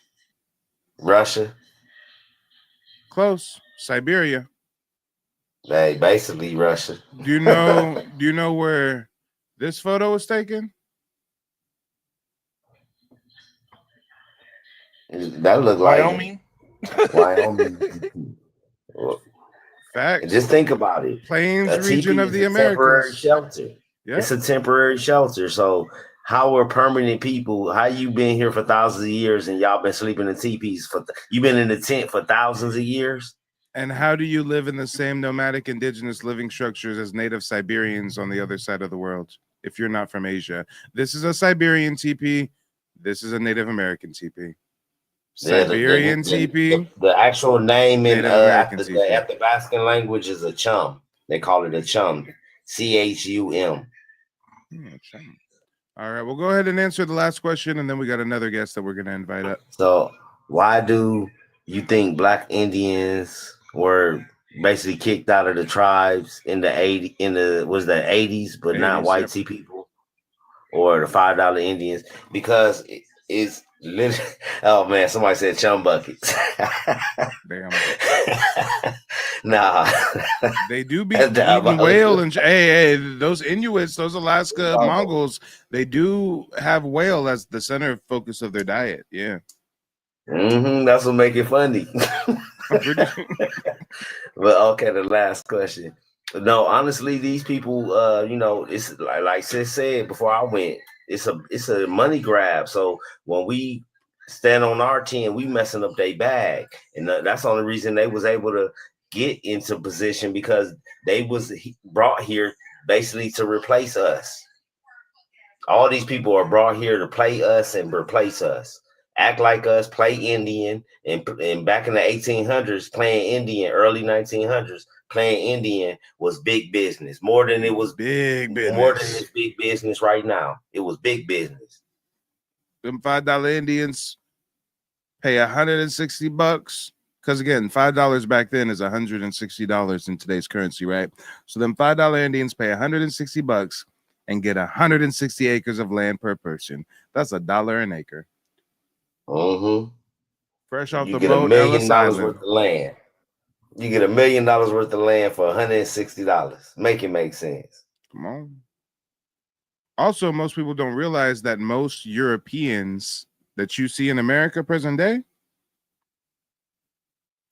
Russia. Close. Siberia. Hey, basically Russia. Do you know where this photo was taken? That looked Wyoming. Like Wyoming. Facts. Just think about it. Plains region of the Americas. Temporary shelter. Yeah. It's a temporary shelter. So how are permanent people? How you been here for thousands of years and y'all been sleeping in teepees you've been in the tent for thousands of years? And how do you live in the same nomadic indigenous living structures as native Siberians on the other side of the world if you're not from Asia? This is a Siberian teepee. This is a Native American teepee. Siberian teepee. The actual name in teepee. Athabascan language is a chum. They call it a chum. CHUM. All right, we'll go ahead and answer the last question, and then we got another guest that we're going to invite up. So, why do you think Black Indians were basically kicked out of the tribes in the 80s, but 80s, not white people or the $5 Indians? Because it's literally, oh man, somebody said chum buckets. Damn. Nah, they do be eating whale and hey, those Inuits, those Alaska Mongols, they do have whale as the center focus of their diet. Yeah. That's what make it funny. But okay, the last question. No, honestly, these people, it's like Sis said before I went, it's a money grab. So when we stand on our 10, we messing up their bag. And that's the only reason they was able to get into position, because they was brought here basically to replace us. All these people are brought here to play us and replace us. Act like us, play Indian, and back in the 1800s, playing Indian, early 1900s, playing Indian was big business. More than it's big business right now. It was big business. Them $5 Indians pay $160. Because again, $5 back then is $160 in today's currency, right? So them $5 Indians pay $160 and get 160 acres of land per person. That's $1 an acre. Mm-hmm. Fresh off the boat, boat, $1 million Ellis Island. worth of land. You get $1 million worth of land for $160. Make it make sense. Come on. Also, most people don't realize that most Europeans that you see in America present day,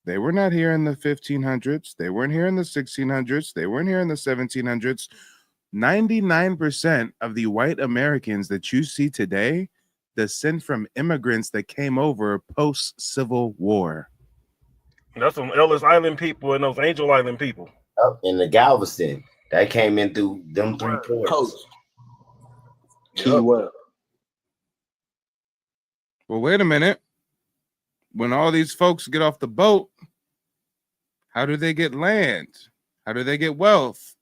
they were not here in the 1500s. They weren't here in the 1600s. They weren't here in the 1700s. 99% of the white Americans that you see today descend from immigrants that came over post-Civil War. That's some Ellis Island people and those Angel Island people. Up in the Galveston, that came in through them 3 ports. Well, wait a minute. When all these folks get off the boat, how do they get land? How do they get wealth?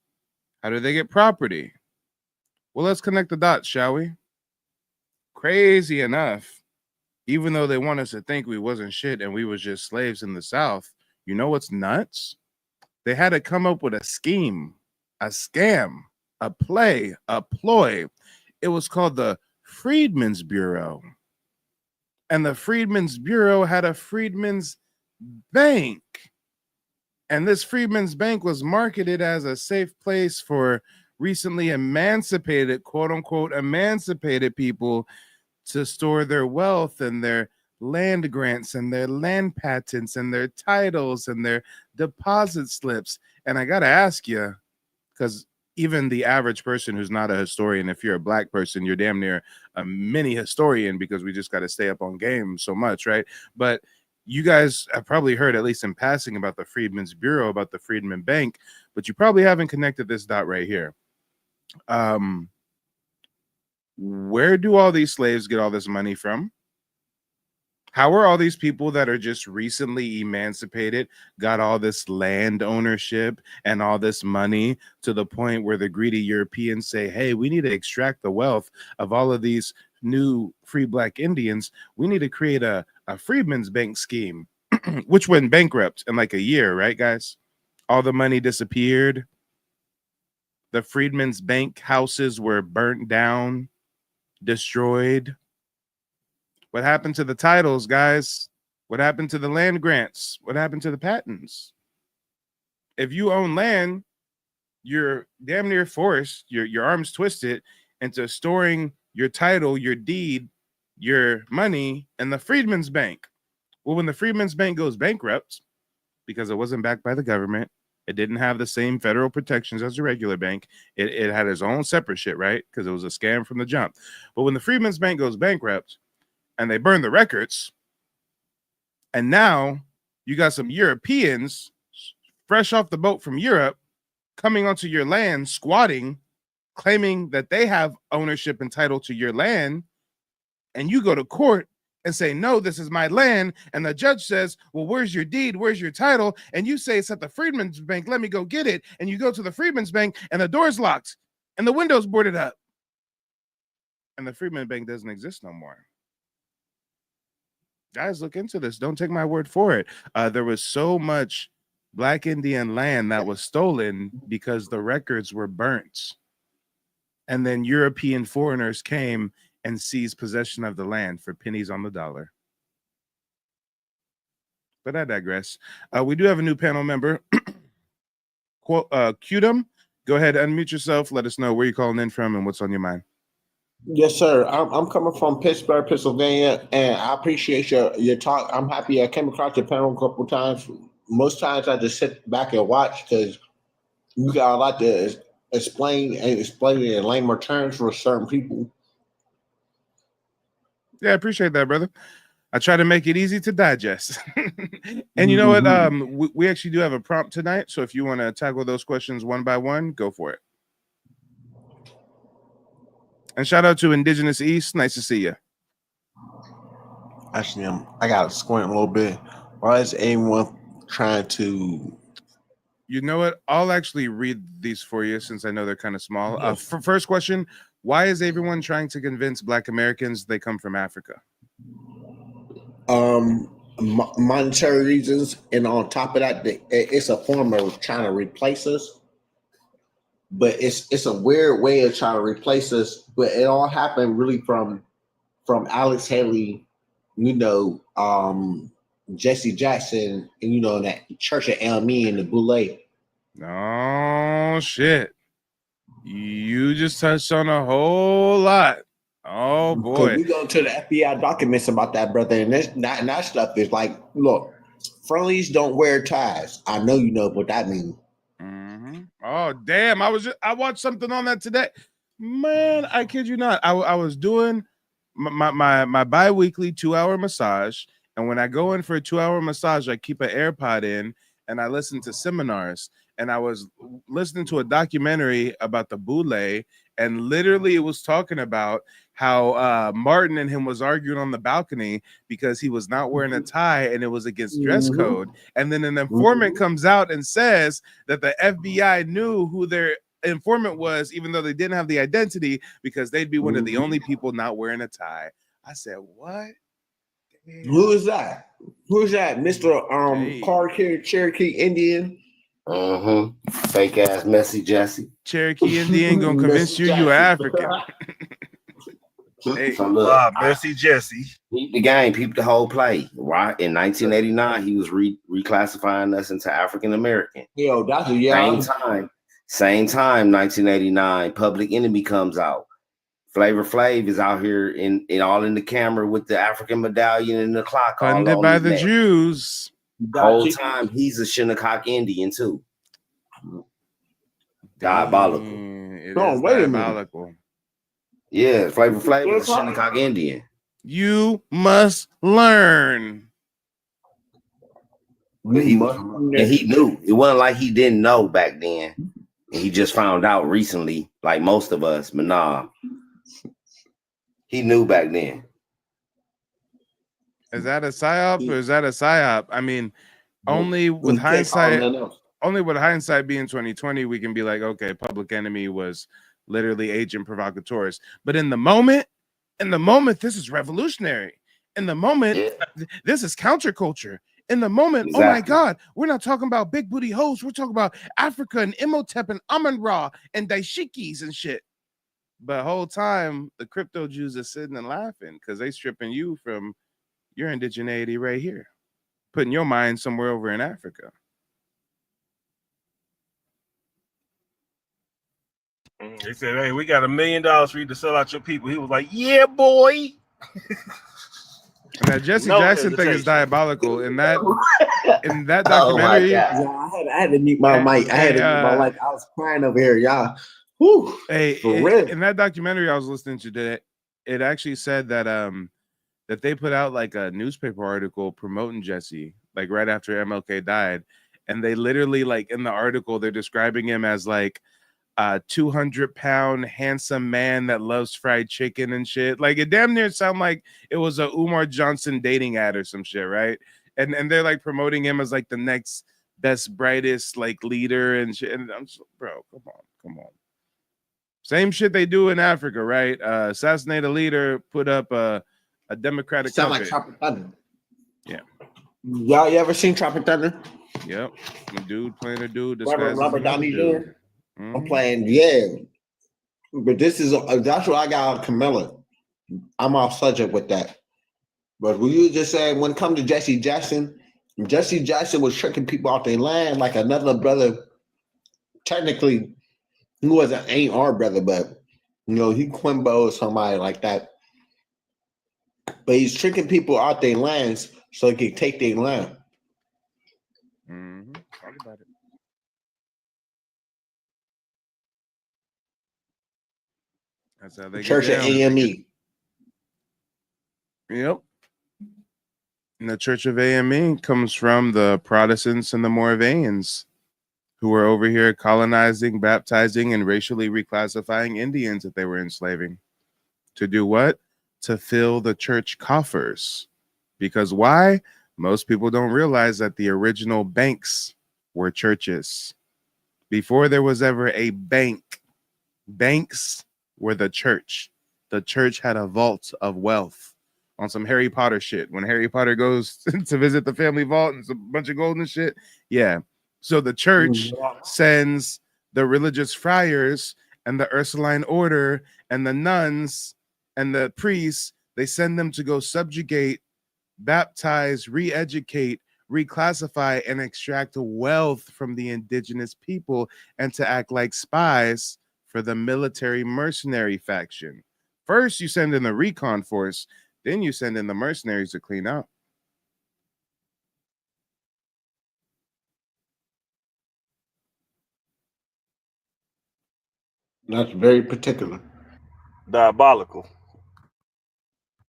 How do they get property? Well, let's connect the dots, shall we? Crazy enough, even though they want us to think we wasn't shit and we was just slaves in the South, you know what's nuts? They had to come up with a scheme, a scam, a play, a ploy. It was called the Freedmen's Bureau. And the Freedmen's Bureau had a Freedmen's Bank. And this Freedmen's Bank was marketed as a safe place for recently emancipated, quote unquote, emancipated people to store their wealth and their land grants and their land patents and their titles and their deposit slips. And I got to ask you, because even the average person who's not a historian, if you're a black person, you're damn near a mini historian, because we just got to stay up on game so much, right? But you guys have probably heard, at least in passing, about the Freedmen's Bureau, about the Freedmen Bank, but you probably haven't connected this dot right here. Where do all these slaves get all this money from? How are all these people that are just recently emancipated got all this land ownership and all this money to the point where the greedy Europeans say, hey, we need to extract the wealth of all of these new free black Indians. We need to create a Freedmen's Bank scheme, which went bankrupt in like a year, right, guys? All the money disappeared. The Freedmen's Bank houses were burnt down, destroyed. What happened to the titles, guys? What happened to the land grants? What happened to the patents? If you own land, you're damn near forced, your arms twisted into storing your title, your deed, your money in the Freedmen's Bank. Well, when the Freedmen's Bank goes bankrupt, because it wasn't backed by the government, it didn't have the same federal protections as a regular bank. It had its own separate shit, right? Because it was a scam from the jump. But when the Freedmen's Bank goes bankrupt and they burn the records, and now you got some Europeans fresh off the boat from Europe coming onto your land, squatting, claiming that they have ownership and title to your land, and you go to court and say, no, this is my land, and the judge says, well, where's your deed? Where's your title? And you say, it's at the Freedmen's Bank. Let me go get it. And you go to the Freedmen's Bank, and the door's locked, and the window's boarded up, and the Freedmen's Bank doesn't exist no more. Guys, look into this. Don't take my word for it. There was so much Black Indian land that was stolen because the records were burnt. And then European foreigners came and seized possession of the land for pennies on the dollar. But I digress. We do have a new panel member. Qdom, go ahead, unmute yourself. Let us know where you're calling in from and what's on your mind. Yes, sir. I'm coming from Pittsburgh, Pennsylvania, and I appreciate your talk. I'm happy I came across your panel a couple times. Most times I just sit back and watch because you got a lot to explain in layman terms for certain people. Yeah, I appreciate that, brother. I try to make it easy to digest. And you know what? We actually do have a prompt tonight. So if you want to tackle those questions one by one, go for it. And shout out to Indigenous East. Nice to see you. Actually, I got to squint a little bit. Why is anyone trying to? You know what? I'll actually read these for you since I know they're kind of small. First question: why is everyone trying to convince Black Americans they come from Africa? Monetary reasons, and on top of that, it's a form of trying to replace us. But it's a weird way of trying to replace us. But it all happened really from Alex Haley, Jesse Jackson, and that Church of LME and the Boule. Oh shit! You just touched on a whole lot. Oh boy! We go to the FBI documents about that, brother, and that stuff is like, look, friendlies don't wear ties. I know you know what that means. Mm-hmm. Oh damn! I watched something on that today. Man, I kid you not. I was doing my bi-weekly 2-hour massage, and when I go in for a 2-hour massage, I keep an AirPod in and I listen to seminars. And I was listening to a documentary about the Boule, and literally it was talking about how Martin and him was arguing on the balcony because he was not wearing a tie and it was against dress code. And then an informant comes out and says that the FBI knew who their informant was, even though they didn't have the identity, because they'd be one of the only people not wearing a tie. I said, what? Damn. Who is that? Who's that? Mr. Car Cherokee Indian? Fake ass messy Jesse. Cherokee Indian gonna convince you African. Hey, so look, Messy Jesse. Peep the game, peep the whole play. Right in 1989, he was reclassifying us into African American. Yo, that's Same time, 1989, Public Enemy comes out. Flavor Flav is out here in all in the camera with the African medallion and the clock. Funded by the Jews. Whole time he's a Shinnecock Indian too. Diabolical. It is diabolical. Yeah, Flavor Flav is a Shinnecock Indian. You must learn. And he knew. It wasn't like he didn't know back then. And he just found out recently, like most of us. But nah, he knew back then. Is that a psyop or is that a psyop? I mean, only with hindsight being 2020, we can be like, okay, Public Enemy was literally agent provocateurs. But in the moment, this is revolutionary. In the moment, this is counterculture. In the moment, oh my God, we're not talking about big booty hoes. We're talking about Africa and Imhotep and Amun-Ra and Daishikis and shit. But the whole time, the crypto Jews are sitting and laughing because they stripping you from your indigeneity right here, putting your mind somewhere over in Africa. They said, hey, we got $1 million for you to sell out your people. He was like, yeah, boy. And that Jesse Jackson thing is diabolical. In that documentary, I had to mute my mic. I was crying over here, y'all. Whew, in that documentary I was listening to today, it actually said that that they put out like a newspaper article promoting Jesse, like right after MLK died, and they literally, like in the article, they're describing him as like a 200-pound handsome man that loves fried chicken and shit. Like it damn near sound like it was a Umar Johnson dating ad or some shit, right? And they're like promoting him as like the next best, brightest like leader and shit. And I'm so, bro, come on. Same shit they do in Africa, right? Assassinate a leader, put up a democratic. Sound like Tropic Thunder. Yeah. Y'all, you ever seen Tropic Thunder? Yep. A dude playing a dude. Robert Downey Jr. I'm playing, yeah. But this is that's what I got on Camilla. I'm off subject with that. But when you just said when it comes to Jesse Jackson was tricking people off their land like another brother. Technically, he ain't our brother, but he Quimbo or somebody like that. But he's tricking people out their lands so he can take their land. Mm-hmm. Talk about it. That's how they Church of AME. Yep. And the Church of AME comes from the Protestants and the Moravians, who were over here colonizing, baptizing, and racially reclassifying Indians that they were enslaving. To do what? To fill the church coffers. Because why? Most people don't realize that the original banks were churches. Before there was ever a bank, banks were the church. The church had a vault of wealth on some Harry Potter shit. When Harry Potter goes to visit the family vault and it's a bunch of gold and shit. Yeah. So the church sends the religious friars and the Ursuline order and the nuns and the priests, they send them to go subjugate, baptize, re-educate, reclassify, and extract wealth from the indigenous people and to act like spies for the military mercenary faction. First, you send in the recon force, then you send in the mercenaries to clean out. That's very particular. Diabolical.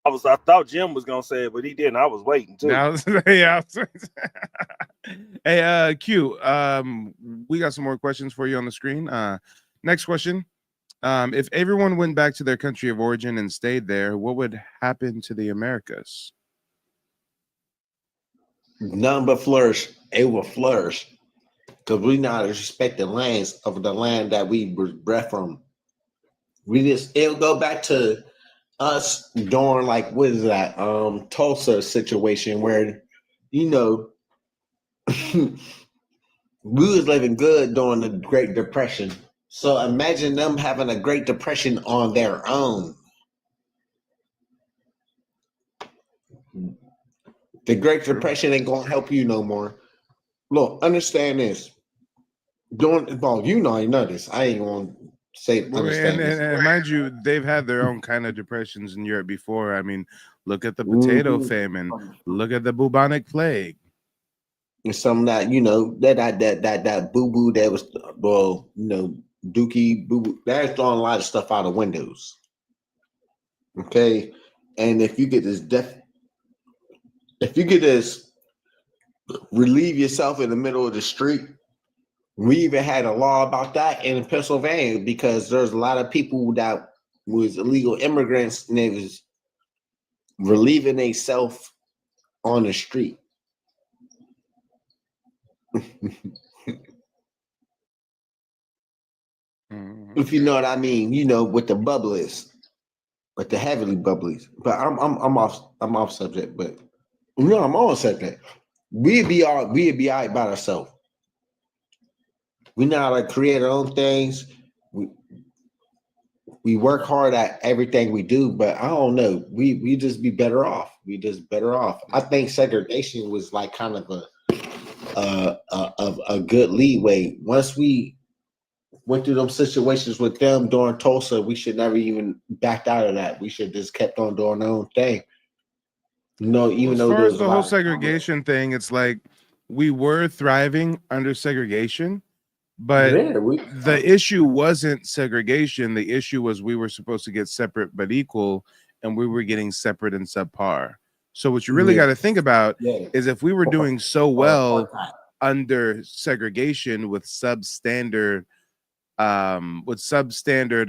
I thought Jim was gonna say it, but he didn't. I was waiting too. Now, yeah. Hey, Q. We got some more questions for you on the screen. Next question. If everyone went back to their country of origin and stayed there, what would happen to the Americas? None but flourish. It will flourish because we not respect the lands of the land that we were bred from. It'll go back to us during like what is that Tulsa situation where we was living good during the Great Depression. So imagine them having a Great Depression on their own. The Great Depression ain't gonna help you no more. Look, understand this. You know this. I ain't gonna say understand this. And mind you, they've had their own kind of depressions in Europe before. I mean, look at the potato famine. Look at the bubonic plague. And some of that, that boo boo that was, dookie boo boo. That's throwing a lot of stuff out of windows. Okay, and if you get this relieve yourself in the middle of the street. We even had a law about that in Pennsylvania because there's a lot of people that was illegal immigrants and they was relieving themselves on the street. If you know what I mean, with the bubblies, with the heavily bubblies. But I'm off subject, but I'm on subject. We'd be all right by ourselves. We know how to create our own things. We work hard at everything we do, but I don't know. We just be better off. We just better off. I think segregation was like kind of a good leeway. Once we went through them situations with them during Tulsa, we should never even backed out of that. We should just kept on doing our own thing. Even though as far there's as the whole segregation thing, it's like we were thriving under segregation. But the issue wasn't segregation. The issue was we were supposed to get separate but equal, and we were getting separate and subpar. So what you really got to think about is if we were doing so well under segregation with substandard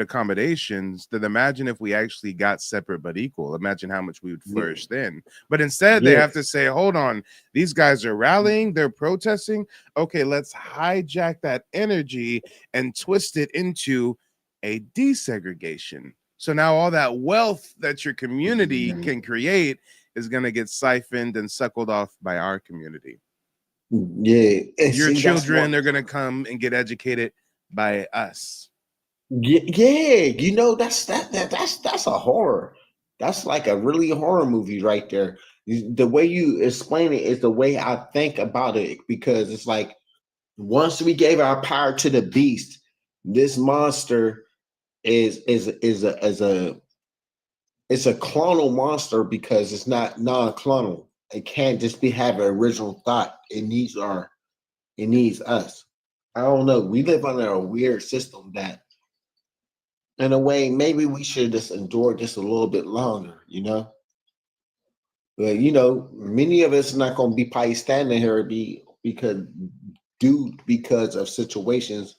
accommodations, then imagine if we actually got separate but equal. Imagine how much we would flourish then. But instead, they have to say, hold on, these guys are rallying, they're protesting. Okay, let's hijack that energy and twist it into a desegregation. So now all that wealth that your community can create is going to get siphoned and suckled off by our community. Your children are going to come and get educated by us. That's a horror. That's like a really horror movie right there. The way you explain it is the way I think about it, because it's like once we gave our power to the beast, this monster is a clonal monster because it's not non-clonal. It can't just have an original thought. It needs us. I don't know. We live under a weird system that, in a way, maybe we should just endure just a little bit longer, But you know, many of us are not going to be probably standing here because of situations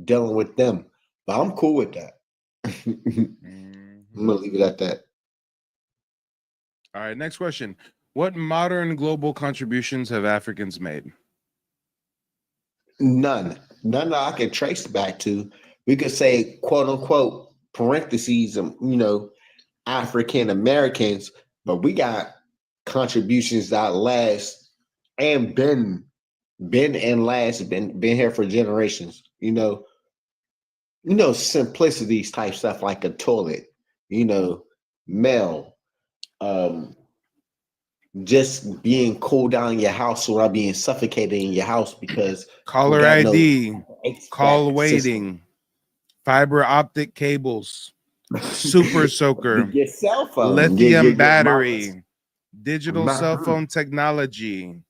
dealing with them. But I'm cool with that. I'm gonna leave it at that. All right, next question. What modern global contributions have Africans made? None that I can trace back to. We could say, quote unquote, parentheses, African Americans, but we got contributions that last and been here for generations. Simplicities type stuff like a toilet, mail, just being cool down in your house without being suffocated in your house because caller ID, call waiting, fiber optic cables, super soaker, your cell phone, lithium battery, digital cell phone technology,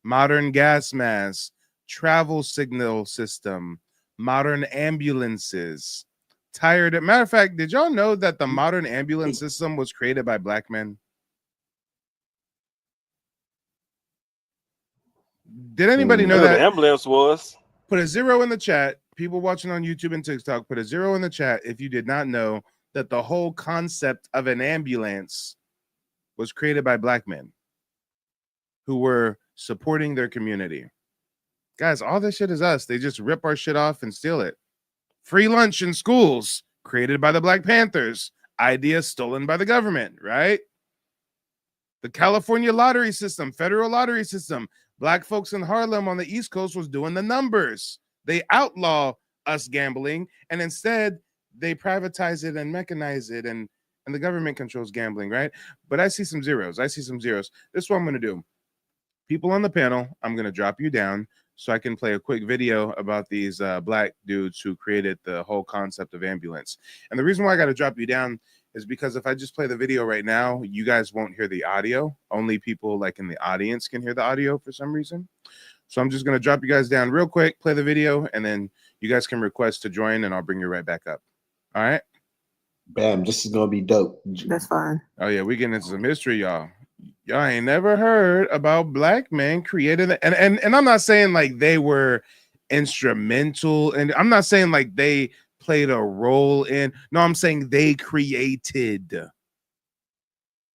modern gas masks, travel signal system, modern ambulances. Matter of fact, did y'all know that the modern ambulance system was created by black men? Did anybody know that? The ambulance was. Put a 0 in the chat. People watching on YouTube and TikTok, put a 0 in the chat if you did not know that the whole concept of an ambulance was created by black men who were supporting their community. Guys, all this shit is us. They just rip our shit off and steal it. Free lunch in schools, created by the Black Panthers. Idea stolen by the government, right? The California lottery system, federal lottery system. Black folks in Harlem on the East Coast was doing the numbers. They outlaw us gambling, and instead they privatize it and mechanize it, and the government controls gambling, right? But I see some zeros. This is what I'm going to do. People on the panel, I'm going to drop you down so I can play a quick video about these black dudes who created the whole concept of ambulance. And the reason why I got to drop you down is because if I just play the video right now, you guys won't hear the audio. Only people like in the audience can hear the audio for some reason. So I'm just going to drop you guys down real quick, play the video, and then you guys can request to join, and I'll bring you right back up. All right? Bam, this is going to be dope. That's fine. Oh, yeah, we getting into some history, y'all. Y'all ain't never heard about black men created, and I'm not saying like they were instrumental, and I'm not saying like they played a role in. No, I'm saying they created.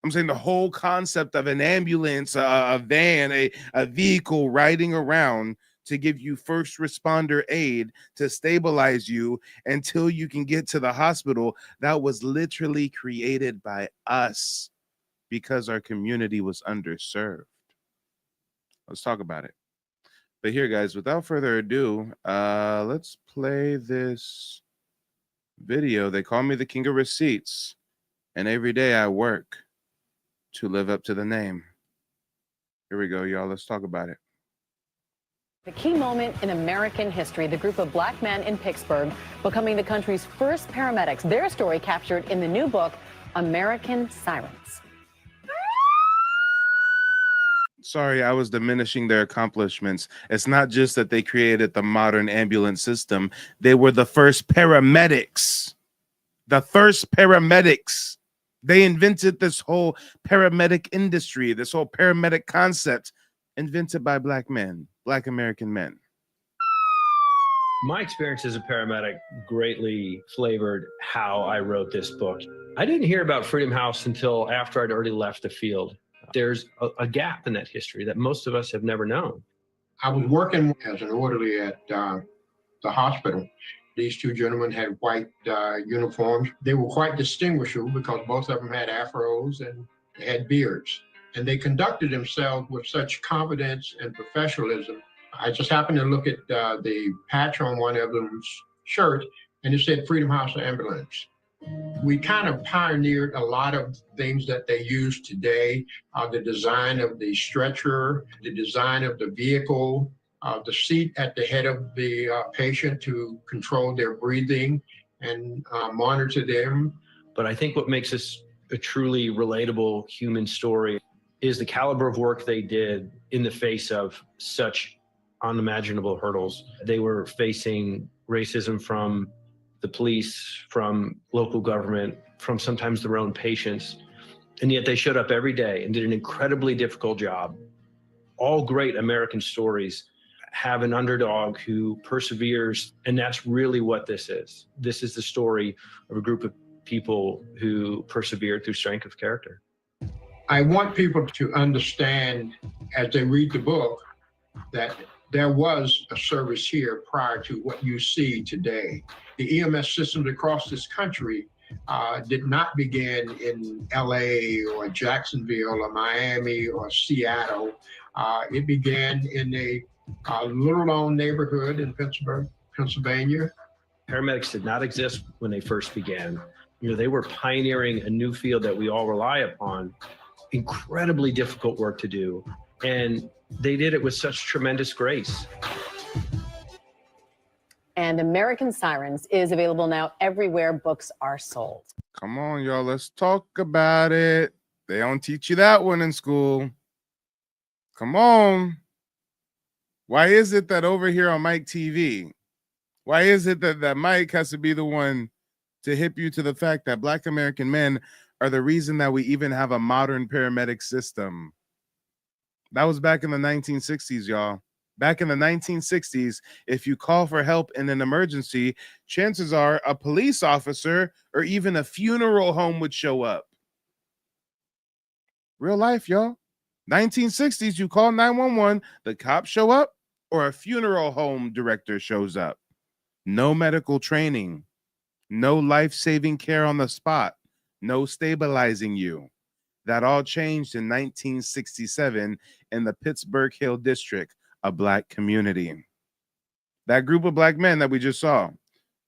I'm saying the whole concept of an ambulance, a van, a vehicle riding around to give you first responder aid to stabilize you until you can get to the hospital. That was literally created by us because our community was underserved. Let's talk about it. But here, guys, without further ado, let's play this video. They call me the king of receipts, and every day I work to live up to the name. Here we go, y'all. Let's talk about it. The key moment in American history, the group of black men in Pittsburgh becoming the country's first paramedics. Their story captured in the new book, American Sirens. Sorry, I was diminishing their accomplishments. It's not just that they created the modern ambulance system. They were the first paramedics. The first paramedics. They invented this whole paramedic industry, this whole paramedic concept, invented by black men, black American men. My experience as a paramedic greatly flavored how I wrote this book. I didn't hear about Freedom House until after I'd already left the field. There's a gap in that history that most of us have never known. I was working as an orderly at the hospital. These two gentlemen had white uniforms. They were quite distinguishable because both of them had afros and they had beards. And they conducted themselves with such confidence and professionalism. I just happened to look at the patch on one of them's shirt, and it said Freedom House Ambulance. We kind of pioneered a lot of things that they use today, the design of the stretcher, the design of the vehicle, the seat at the head of the patient to control their breathing and monitor them. But I think what makes this a truly relatable human story is the caliber of work they did in the face of such unimaginable hurdles. They were facing racism from the police, from local government, from sometimes their own patients. And yet they showed up every day and did an incredibly difficult job. All great American stories have an underdog who perseveres, and that's really what this is. This is the story of a group of people who persevered through strength of character. I want people to understand as they read the book that there was a service here prior to what you see today. The EMS systems across this country did not begin in LA or Jacksonville or Miami or Seattle. It began in a little known neighborhood in Pittsburgh, Pennsylvania. Paramedics did not exist when they first began. You know, they were pioneering a new field that we all rely upon. Incredibly difficult work to do. And they did it with such tremendous grace. And American Sirens is available now everywhere books are sold. Come on, y'all. Let's talk about it. They don't teach you that one in school. Come on. Why is it that over here on Mike TV, why is it that Mike has to be the one to hip you to the fact that Black American men are the reason that we even have a modern paramedic system? That was back in the 1960s, y'all. Back in the 1960s, if you call for help in an emergency, chances are a police officer or even a funeral home would show up. Real life, y'all. 1960s, you call 911, the cops show up, or a funeral home director shows up. No medical training, no life-saving care on the spot, no stabilizing you. That all changed in 1967 in the Pittsburgh Hill District, a Black community. That group of Black men that we just saw,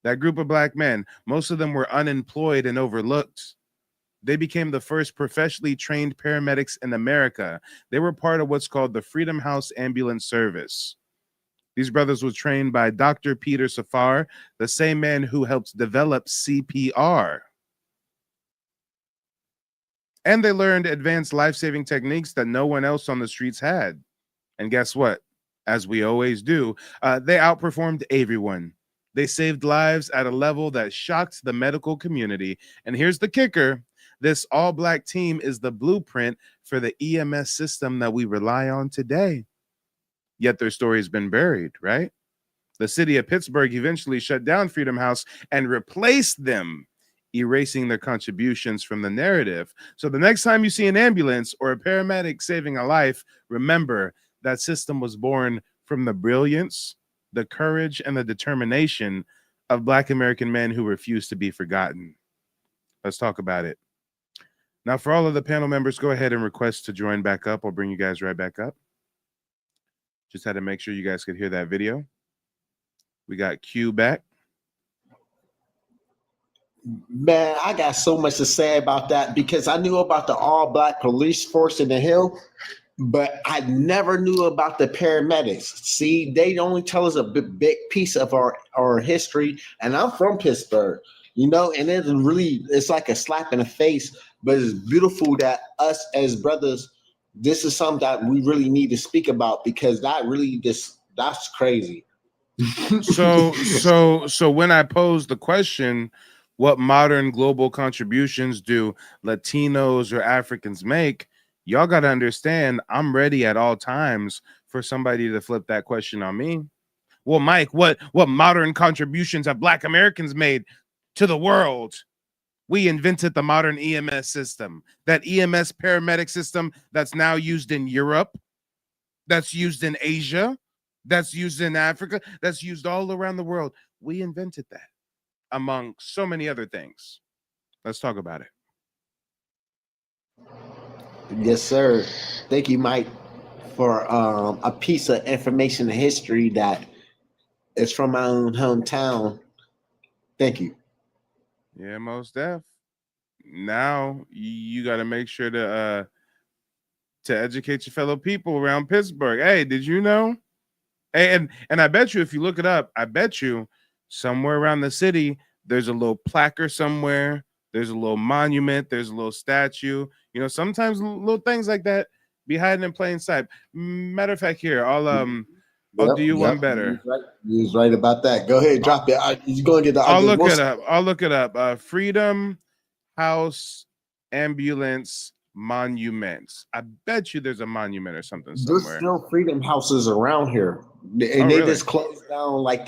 that group of Black men, most of them were unemployed and overlooked. They became the first professionally trained paramedics in America. They were part of what's called the Freedom House Ambulance Service. These brothers were trained by Dr. Peter Safar, the same man who helped develop CPR. And they learned advanced life-saving techniques that no one else on the streets had. And guess what? As we always do, they outperformed everyone. They saved lives at a level that shocked the medical community. And here's the kicker. This all-Black team is the blueprint for the EMS system that we rely on today. Yet their story has been buried, right? The city of Pittsburgh eventually shut down Freedom House and replaced them, erasing their contributions from the narrative. So the next time you see an ambulance or a paramedic saving a life, remember that system was born from the brilliance, the courage, and the determination of Black American men who refuse to be forgotten. Let's talk about it. Now, for all of the panel members, go ahead and request to join back up. I'll bring you guys right back up. Just had to make sure you guys could hear that video. We got Q back. Man, I got so much to say about that because I knew about the all-Black police force in the Hill, but I never knew about the paramedics. See, they only tell us a big piece of our history, and I'm from Pittsburgh, you know, and it's like a slap in the face, but it's beautiful that us as brothers, this is something that we really need to speak about because that's crazy. So when I pose the question, what modern global contributions do Latinos or Africans make? Y'all got to understand, I'm ready at all times for somebody to flip that question on me. Well, Mike, what modern contributions have Black Americans made to the world? We invented the modern EMS system, that EMS paramedic system that's now used in Europe, that's used in Asia, that's used in Africa, that's used all around the world. We invented that, among so many other things. Let's talk about it. Yes, sir. Thank you, Mike, for a piece of information and history that is from my own hometown. Thank you. Yeah, most def. Now you got to make sure to educate your fellow people around Pittsburgh. Hey, did you know? Hey, and I bet you if you look it up, I bet you somewhere around the city there's a little placard somewhere. There's a little monument. There's a little statue. You know, sometimes little things like that be hiding in plain sight. Matter of fact, here I'll do you one better. You was right about that. Go ahead, drop it. You're going to get the. I'll look it up. Freedom House Ambulance monuments. I bet you there's a monument or something There's somewhere. still freedom houses around here, and Oh, they really? just closed down like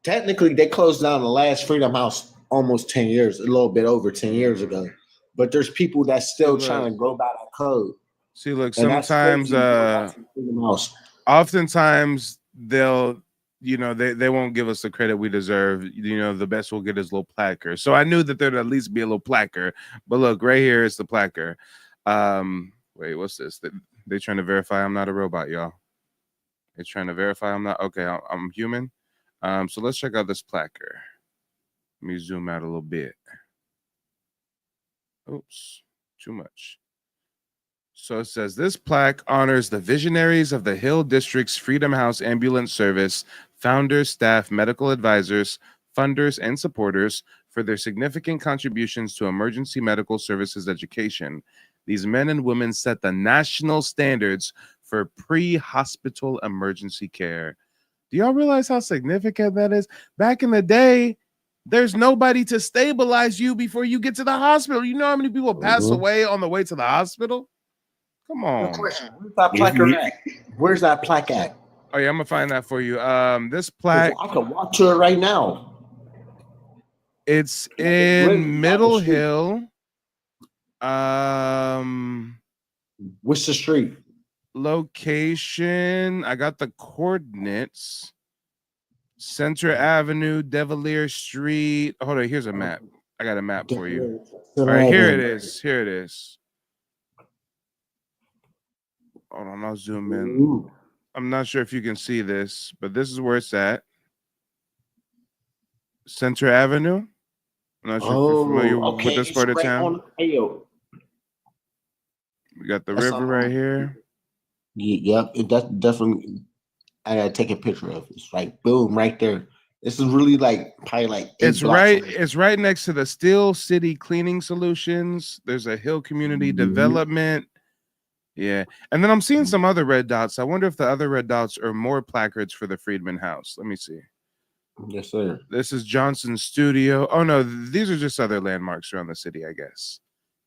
technically they closed down the last freedom house almost 10 years, a little bit over 10 years ago. But there's people that's still look. trying to go by that code. See, look, And that's sometimes crazy. Go back to the freedom house. oftentimes they'll they won't give us the credit we deserve. The best we'll get is a little placard. So I knew that there'd at least be a little placard. But look, right here is the placard. Wait, what's this? They trying to verify I'm not a robot, y'all. They're trying to verify I'm not okay. I'm human. So let's check out this placard. Let me zoom out a little bit. Oops, too much. So it says this plaque honors the visionaries of the Hill District's Freedom House Ambulance Service, founders, staff, medical advisors, funders, and supporters for their significant contributions to emergency medical services education. These men and women set the national standards for pre-hospital emergency care. Do y'all realize how significant that is? Back in the day, there's nobody to stabilize you before you get to the hospital. You know how many people pass away on the way to the hospital? Come on. Where's that placard at? Where's that plaque at? Oh yeah, I'm gonna find that for you. This plaque. I can walk to it right now. It's Literally in down Middle the street. Hill. What's the street? Location. I got the coordinates. Center Avenue, Devalier Street. Hold on, here's a map. I got a map for you. All right, here it is. Here it is. Hold on, I'll zoom in. Ooh. I'm not sure if you can see this, but this is where it's at. Center Avenue. I'm not sure if you're familiar with this part of right town. on the hill. We got the That's river right here. Yep, that's definitely. I gotta take a picture of it. It's like boom, right there. This is really like probably like 8 It's blocks right. away. It's right next to the Steel City Cleaning Solutions. There's a Hill Community Development. Yeah, and then I'm seeing some other red dots. I wonder if the other red dots are more placards for the Friedman House. Let me see. Yes, sir. This is Johnson's studio. Oh no, these are just other landmarks around the city, I guess.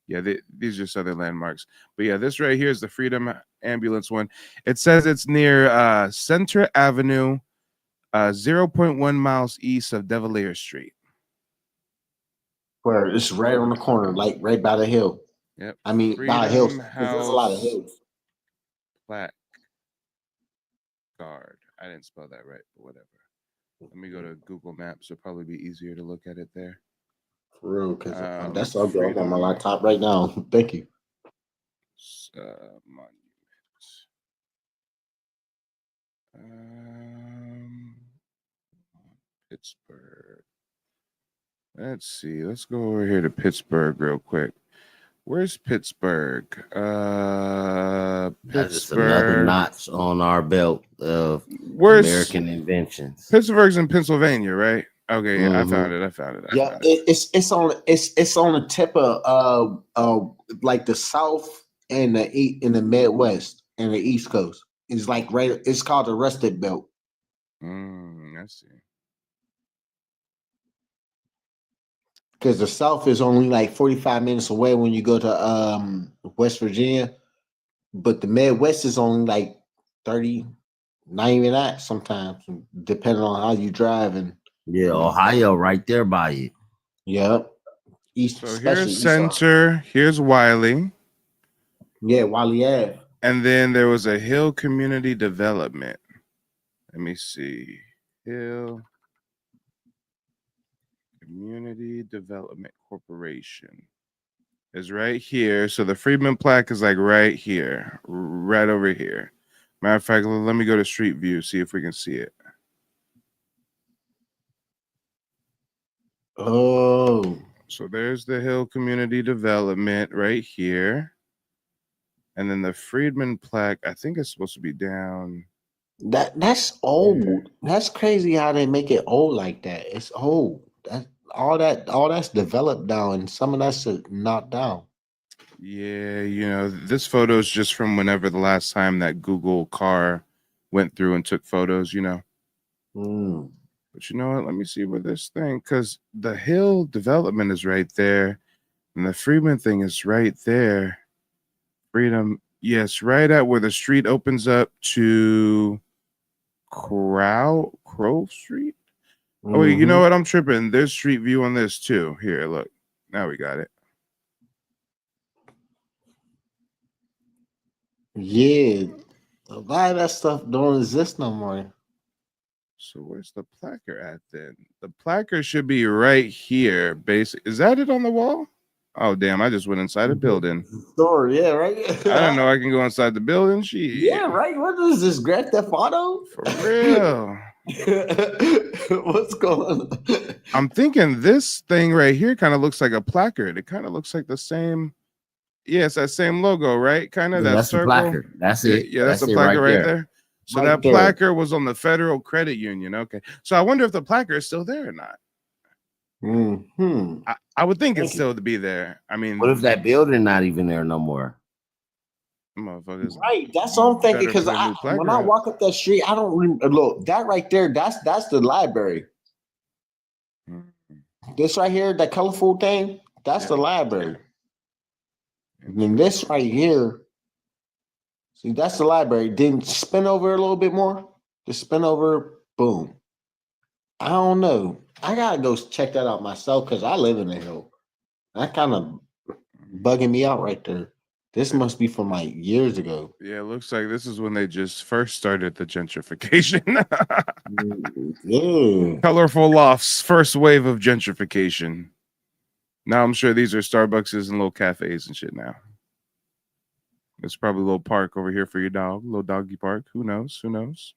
Yeah, these are just other landmarks. But yeah, this right here is the Freedom Ambulance one. It says it's near Center Avenue, 0.1 miles east of Devalier Street. Where it's right on the corner, like right by the hill. Yep. I mean, by hills. Freedom 'Cause there's a lot of House hills. Plaque Guard. I didn't spell that right, but whatever. Let me go to Google Maps. It'll probably be easier to look at it there. For real, because that's all good. I'm on my laptop right now. Thank you. Monument. Pittsburgh. Let's see. Let's go over here to Pittsburgh real quick. Where's Pittsburgh? That's just another Pittsburgh. notch on our belt of Where's American inventions. Pittsburgh's in Pennsylvania, right? Okay, yeah, Mhm. I found it. I found it. Yeah, it's on the tip of like the South and the Midwest and the East Coast. It's like right. It's called the Rusted Belt. I see. Because the South is only like 45 minutes away when you go to West Virginia, but the Midwest is only like 30, not even that sometimes, depending on how you drive. And Yeah, Ohio right there by you. Yep. East, So especially here's East Side. Center. Here's Wiley. Yeah, Wiley Ave. And then there was a Hill Community Development. Let me see. Hill Community Development Corporation is right here. So the Freedman plaque is like right here, right over here. Matter of fact, let me go to Street View, see if we can see it. Oh. So there's the Hill Community Development right here. And then the Freedman plaque, I think it's supposed to be down. That's old. That's crazy how they make it old like that. It's old. All that's developed now, and some of that's knocked down. Yeah, this photo is just from whenever the last time that Google car went through and took photos, But you know what? Let me see where this thing, because the Hill Development is right there. And the Freeman thing is right there. Freedom, yes, right at where the street opens up to Crow Street. Oh wait, you know what? I'm tripping. There's street view on this too. Here, look. Now we got it. Yeah, a lot of that stuff don't exist no more. So where's the placard at then? The placard should be right here. Basic. Is that it on the wall? Oh damn! I just went inside a building. Store, yeah, right. I don't know. I can go inside the building. Yeah, right. What is this? Grand Theft Auto? For real. What's going on? I'm thinking this thing right here kind of looks like a placard. It kind of looks like the same. Yeah, it's that same logo, right? Kind of Yeah, that that's the circle. placard. That's it. Yeah, that's the it placard right there. there. So Right that there. placard was on the Federal Credit Union. Okay. So I wonder if the placard is still there or not. I would think it's still to be there. I mean, What if that building not even there no more? Motherfuckers. Right, that's what I'm thinking. Better Because put a new placard when I up. walk up that street, I don't look that right there. That's the library. This right here, that colorful thing, that's the library. And then this right here, see, that's the library. Then spin over a little bit more. Just spin over, boom. I don't know. I gotta go check that out myself because I live in the hill. That kind of bugging me out right there. This must be from like years ago. Yeah, it looks like this is when they just first started the gentrification. Yeah. Colorful lofts, first wave of gentrification. Now I'm sure these are Starbucks and little cafes and shit now. There's probably a little park over here for your dog, little doggy park. Who knows? Who knows?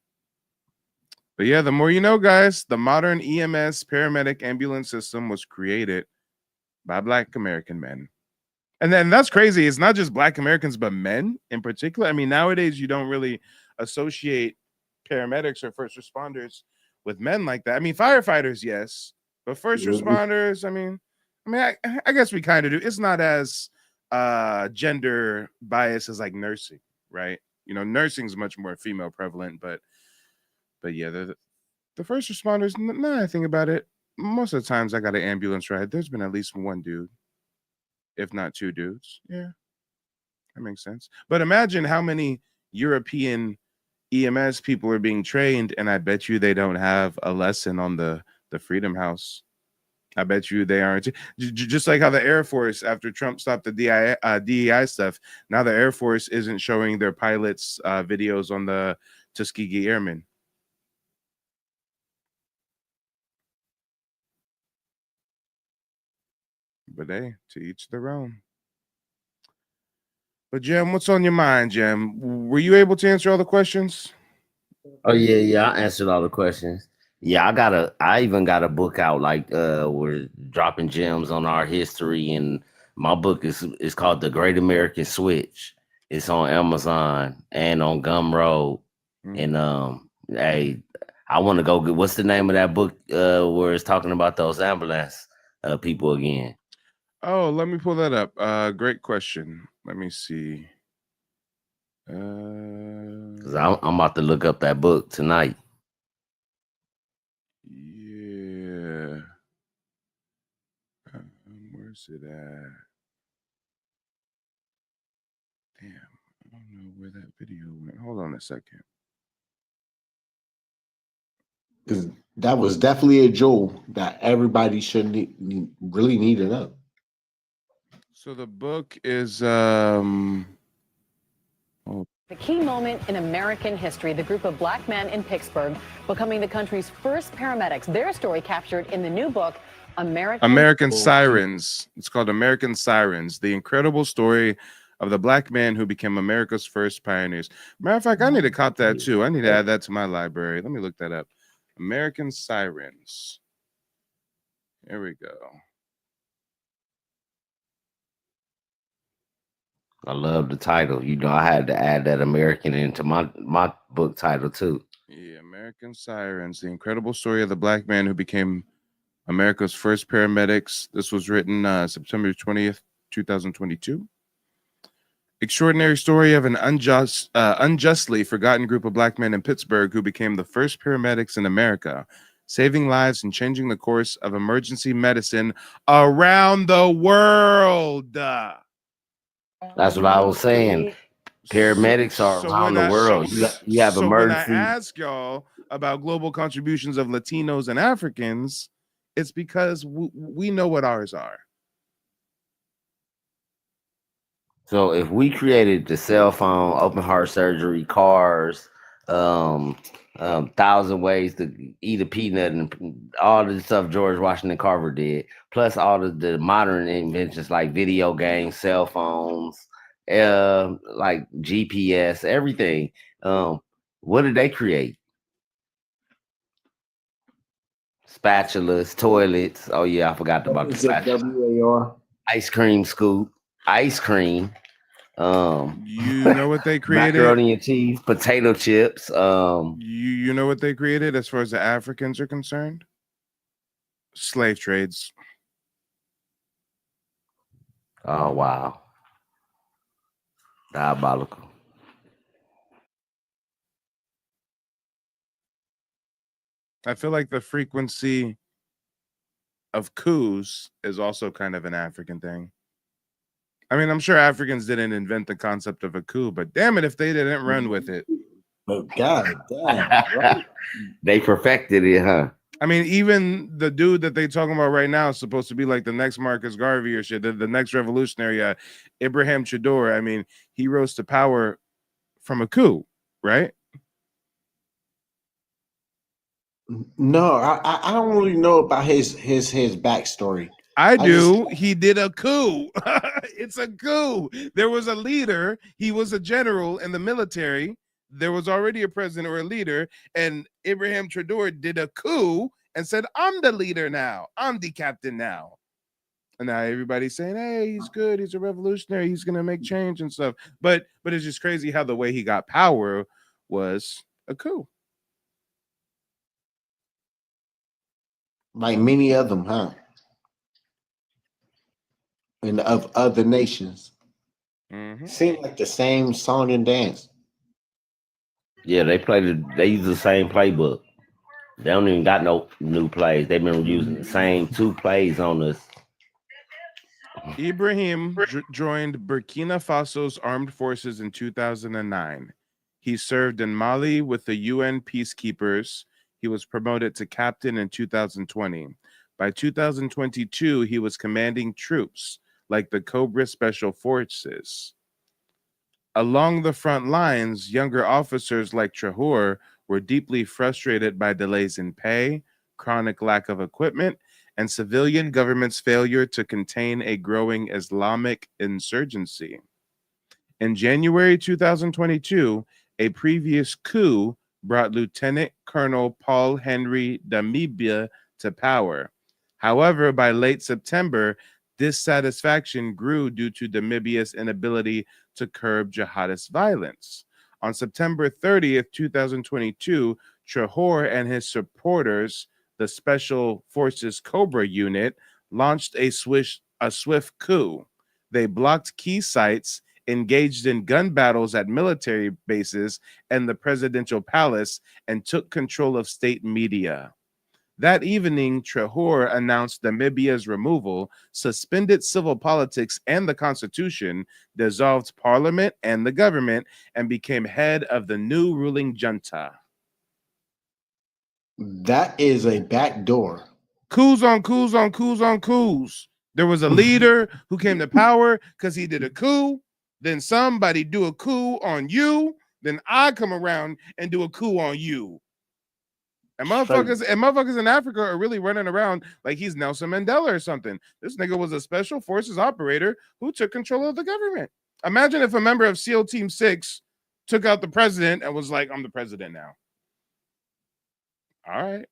But yeah, the more you know, guys, the modern EMS paramedic ambulance system was created by Black American men. And then that's crazy. It's not just Black Americans, but men in particular. I mean, nowadays you don't really associate paramedics or first responders with men like that. I mean, firefighters, yes, but first responders, I guess we kind of do. It's not as gender biased as like nursing, right? You know, nursing is much more female prevalent, but yeah, the first responders. Now I think about it, most of the times I got an ambulance ride. There's been at least one dude, if not two dudes. Yeah, that makes sense. But imagine how many European EMS people are being trained, and I bet you they don't have a lesson on the Freedom House. I bet you they aren't. Just like how the Air Force, after Trump stopped the DEI stuff, now the Air Force isn't showing their pilots videos on the Tuskegee Airmen. But hey, to each their own. But Jim, what's on your mind, Jim? Were you able to answer all the questions? Oh yeah, I answered all the questions. Yeah, I even got a book out, like we're dropping gems on our history, and my book is called The Great American Switch. It's on Amazon and on Gumroad. And hey, I want to go get, what's the name of that book where it's talking about those ambulance people again? Oh, let me pull that up. Great question. Let me see. Because I'm about to look up that book tonight. Yeah. Where's it at? Damn, I don't know where that video went. Hold on a second. Because that was definitely a jewel that everybody should really need to know. So the book is The key moment in American history, the group of Black men in Pittsburgh becoming the country's first paramedics. Their story captured in the new book, American Sirens. It's called American Sirens, the incredible story of the Black men who became America's first pioneers. Matter of fact, I need to cop that too. I need to add that to my library. Let me look that up. American Sirens. Here we go. I love the title. You know, I had to add that American into my book title too. Yeah, American Sirens, the incredible story of the Black men who became America's first paramedics. This was written September 20th, 2022. Extraordinary story of an unjustly forgotten group of Black men in Pittsburgh who became the first paramedics in America. saving lives and changing the course of emergency medicine around the world. That's what I was saying. Paramedics are around the world. You have so when I emergency. ask y'all about global contributions of Latinos and Africans, it's because we know what ours are. So if we created the cell phone, open heart surgery, cars, 1,000 ways to eat a peanut, and all the stuff George Washington Carver did, plus all of the modern inventions like video games, cell phones, like GPS, everything. What did they create? Spatulas, toilets. Oh yeah, I forgot about the spatula. WAR. Ice cream scoop, ice cream. You know what they created? Macaroni and cheese, potato chips. You know what they created as far as the Africans are concerned? Slave trades. Oh wow. Diabolical. I feel like the frequency of coups is also kind of an African thing. I mean, I'm sure Africans didn't invent the concept of a coup, but damn it if they didn't run with it. But God damn, right? They perfected it, huh? I mean, even the dude that they talking about right now is supposed to be like the next Marcus Garvey or shit, the next revolutionary, Ibrahim Chador. I mean, he rose to power from a coup, right? No, I don't really know about his backstory. I do. He did a coup. It's a coup. There was a leader. He was a general in the military. There was already a president or a leader, and Ibrahim Traore did a coup and said, "I'm the leader now. I'm the captain now." And now everybody's saying, "Hey, he's good. He's a revolutionary. He's gonna make change and stuff." But it's just crazy how the way he got power was a coup. Like many of them, huh? And of other nations. Seem like the same song and dance. Yeah, they use the same playbook. They don't even got no new plays. They've been using the same 2 plays on us. Ibrahim joined Burkina Faso's armed forces in 2009. He served in Mali with the UN peacekeepers. He was promoted to captain in 2020. By 2022, he was commanding troops like the Cobra Special Forces. Along the front lines, younger officers like Traore were deeply frustrated by delays in pay, chronic lack of equipment, and civilian government's failure to contain a growing Islamic insurgency. In January 2022, a previous coup brought Lieutenant Colonel Paul Henry Damiba to power. However, by late September, dissatisfaction grew due to Namibia's inability to curb jihadist violence. On September 30th, 2022, Traore and his supporters, the Special Forces Cobra Unit, launched a swift coup. They blocked key sites, engaged in gun battles at military bases and the presidential palace, and took control of state media. That evening, Traore announced Namibia's removal, suspended civil politics and the constitution, dissolved parliament and the government, and became head of the new ruling junta. That is a back door. Coups on coups on coups on coups. There was a leader who came to power because he did a coup. Then somebody do a coup on you. Then I come around and do a coup on you. And motherfuckers in Africa are really running around like he's Nelson Mandela or something. This nigga was a special forces operator who took control of the government. Imagine if a member of SEAL Team 6 took out the president and was like, "I'm the president now." All right.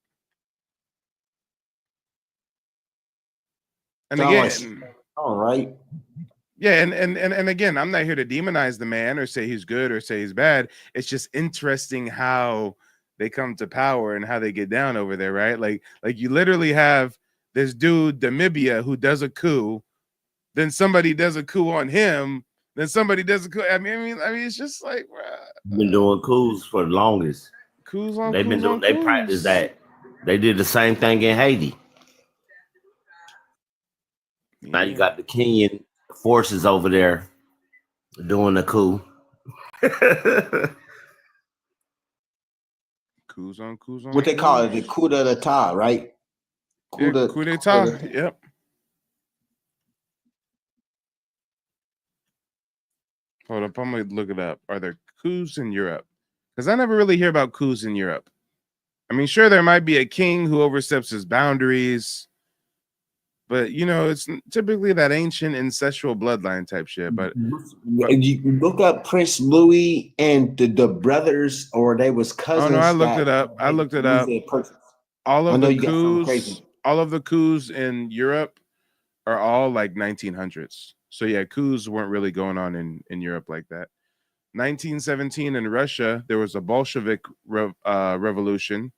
And again, all right. Yeah, and again, I'm not here to demonize the man or say he's good or say he's bad. It's just interesting how they come to power and how they get down over there, right? Like you literally have this dude Namibia who does a coup, then somebody does a coup on him, then somebody does a coup. I mean, it's just like Been doing coups for the longest. Coups on They've been doing. They practice that. They did the same thing in Haiti. Now you got the Kenyan forces over there doing the coup. Coups on coups on What they call it, the coups. coup d'etat, right? Yeah, coup d'etat. Yep. Hold up, I'm gonna look it up. Are there coups in Europe? Because I never really hear about coups in Europe. I mean, sure, there might be a king who oversteps his boundaries, but you know, it's typically that ancient incestual bloodline type shit. But You look up Prince Louis and the brothers, or they was cousins. oh no, I looked that it up. I looked it up. All I of know the you got something coups, crazy. all of the coups in Europe are all like 1900s. So yeah, coups weren't really going on in Europe like that. 1917 in Russia, there was a Bolshevik revolution.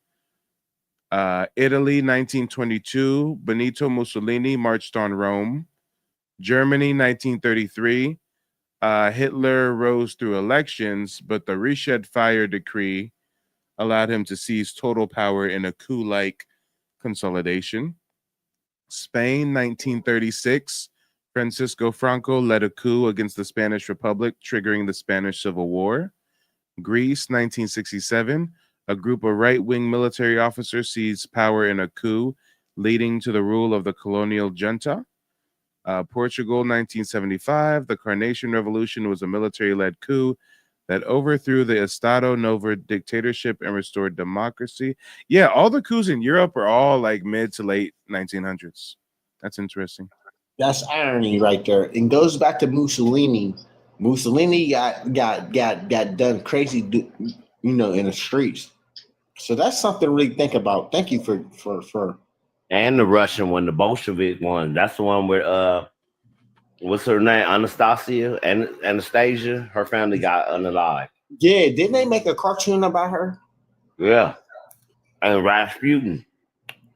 Italy, 1922, Benito Mussolini marched on Rome. Germany, 1933, Hitler rose through elections, but the Reshed Fire decree allowed him to seize total power in a coup-like consolidation. Spain, 1936, Francisco Franco led a coup against the Spanish Republic, triggering the Spanish Civil War. Greece, 1967, a group of right-wing military officers seized power in a coup, leading to the rule of the colonial junta. Portugal, 1975, the Carnation Revolution was a military-led coup that overthrew the Estado Novo dictatorship and restored democracy. Yeah, all the coups in Europe are all like mid to late 1900s. That's interesting. That's irony right there. And goes back to Mussolini. Mussolini got done crazy, in the streets. So that's something to really think about. Thank you for. And the Russian one, the Bolshevik one. That's the one where what's her name? Anastasia. Her family got unalive. Yeah, didn't they make a cartoon about her? Yeah. And Rasputin.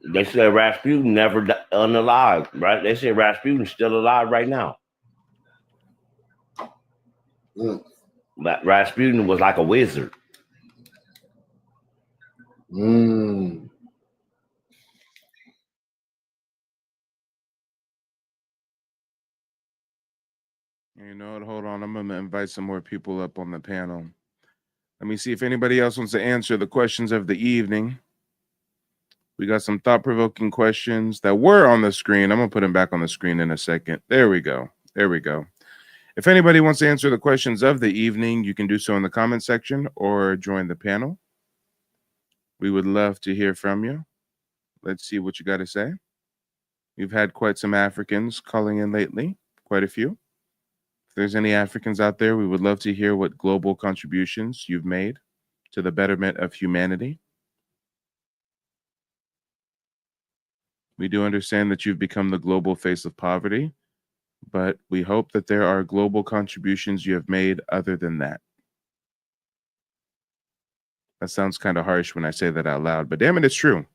They said Rasputin never unalive, right? They said Rasputin's still alive right now. But Rasputin was like a wizard. You know what? Hold on. I'm going to invite some more people up on the panel. Let me see if anybody else wants to answer the questions of the evening. We got some thought-provoking questions that were on the screen. I'm going to put them back on the screen in a second. There we go. There we go. If anybody wants to answer the questions of the evening, you can do so in the comment section or join the panel. We would love to hear from you. Let's see what you got to say. We've had quite some Africans calling in lately, quite a few. If there's any Africans out there, we would love to hear what global contributions you've made to the betterment of humanity. We do understand that you've become the global face of poverty, but we hope that there are global contributions you have made other than that. That sounds kind of harsh when I say that out loud, but damn it, it's true.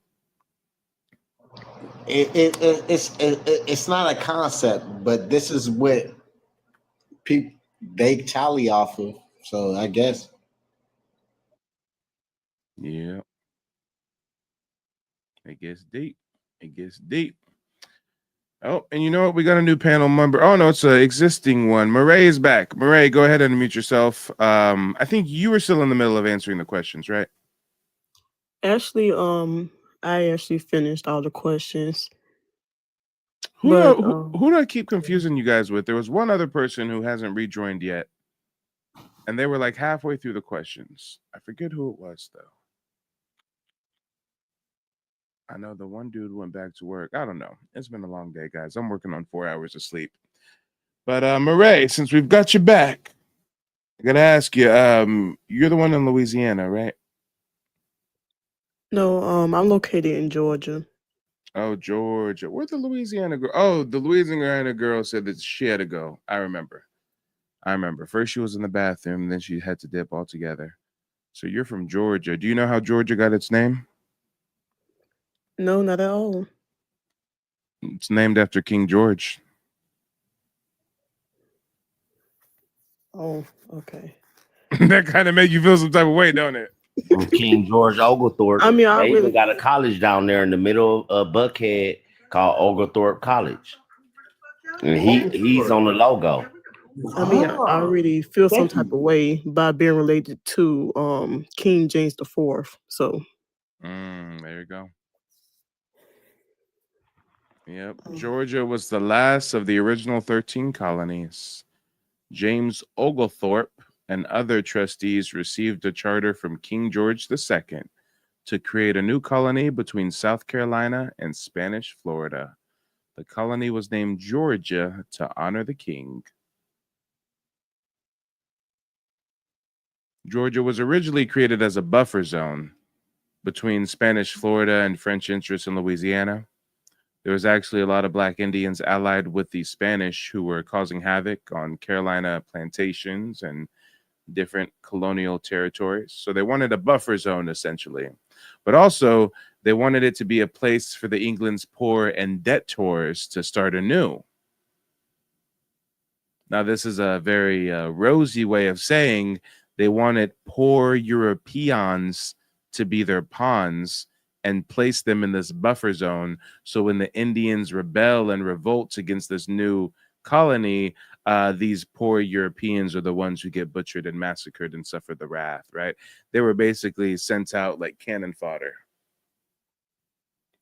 It's not a concept, but this is what people they tally off of. So I guess. Yeah. It gets deep. It gets deep. Oh, and you know what? We got a new panel member. Oh no, it's an existing one. Murray is back. Murray, go ahead and unmute yourself. I think you were still in the middle of answering the questions, right? Actually, I actually finished all the questions. Who do I keep confusing you guys with? There was one other person who hasn't rejoined yet, and they were like halfway through the questions. I forget who it was though. I know the one dude went back to work. I don't know. It's been a long day, guys. I'm working on 4 hours of sleep. But Murray, since we've got you back, I gotta ask you. You're the one in Louisiana, right? No, I'm located in Georgia. Oh, Georgia. Where's the Louisiana girl? Oh, the Louisiana girl said that she had to go. I remember. First she was in the bathroom, and then she had to dip altogether. So you're from Georgia. Do you know how Georgia got its name? No, not at all. It's named after King George. Oh, okay. That kind of make you feel some type of way, don't it? from King George Oglethorpe. I mean, I They even really, got a college down there in the middle of Buckhead called Oglethorpe College, and he's on the logo. I really feel some Thank type you. of way by being related to King James the Fourth. So There you go. Yep. Georgia was the last of the original 13 colonies. James Oglethorpe and other trustees received a charter from King George II to create a new colony between South Carolina and Spanish Florida. The colony was named Georgia to honor the king. Georgia was originally created as a buffer zone between Spanish Florida and French interests in Louisiana. There was actually a lot of Black Indians allied with the Spanish who were causing havoc on Carolina plantations and different colonial territories. So they wanted a buffer zone essentially. But also they wanted it to be a place for the England's poor and debtors to start anew. Now, this is a very rosy way of saying they wanted poor Europeans to be their pawns and place them in this buffer zone. So when the Indians rebel and revolt against this new colony, these poor Europeans are the ones who get butchered and massacred and suffer the wrath, right? They were basically sent out like cannon fodder.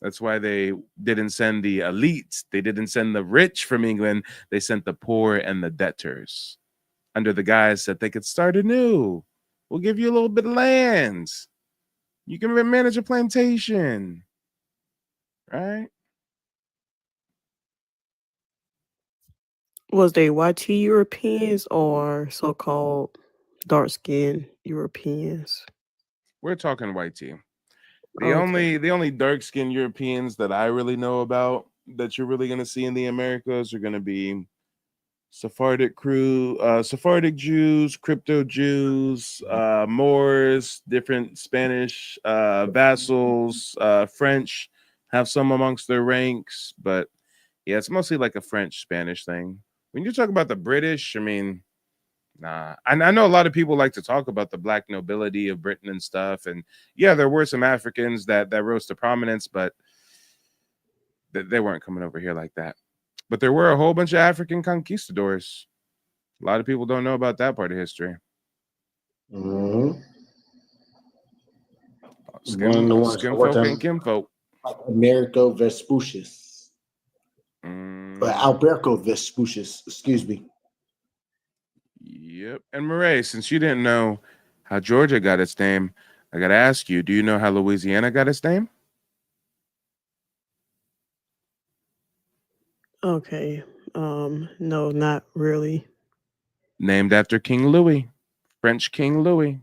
That's why they didn't send the elites. They didn't send the rich from England. They sent the poor and the debtors under the guise that they could start anew. We'll give you a little bit of land. You can manage a plantation, right? was they white Europeans or so-called dark-skinned Europeans? We're talking white tea. Okay. The only dark-skinned Europeans that I really know about that you're really going to see in the Americas are going to be Sephardic Jews, crypto Jews, Moors, different Spanish vassals, French have some amongst their ranks, but yeah, it's mostly like a French Spanish thing. When you talk about the British, I mean, nah. I know a lot of people like to talk about the black nobility of Britain and stuff, and yeah, there were some Africans that rose to prominence, but they weren't coming over here like that. But there were a whole bunch of African conquistadors. A lot of people don't know about that part of history. Mm-hmm. One of the ones Skim I folk worked and kinfolk. Americo Vespucius. Mm. Alberto Vespucius, excuse me. Yep. And Murray, since you didn't know how Georgia got its name, I got to ask you, do you know how Louisiana got its name? Okay. No, not really. Named after King Louis, French King Louis.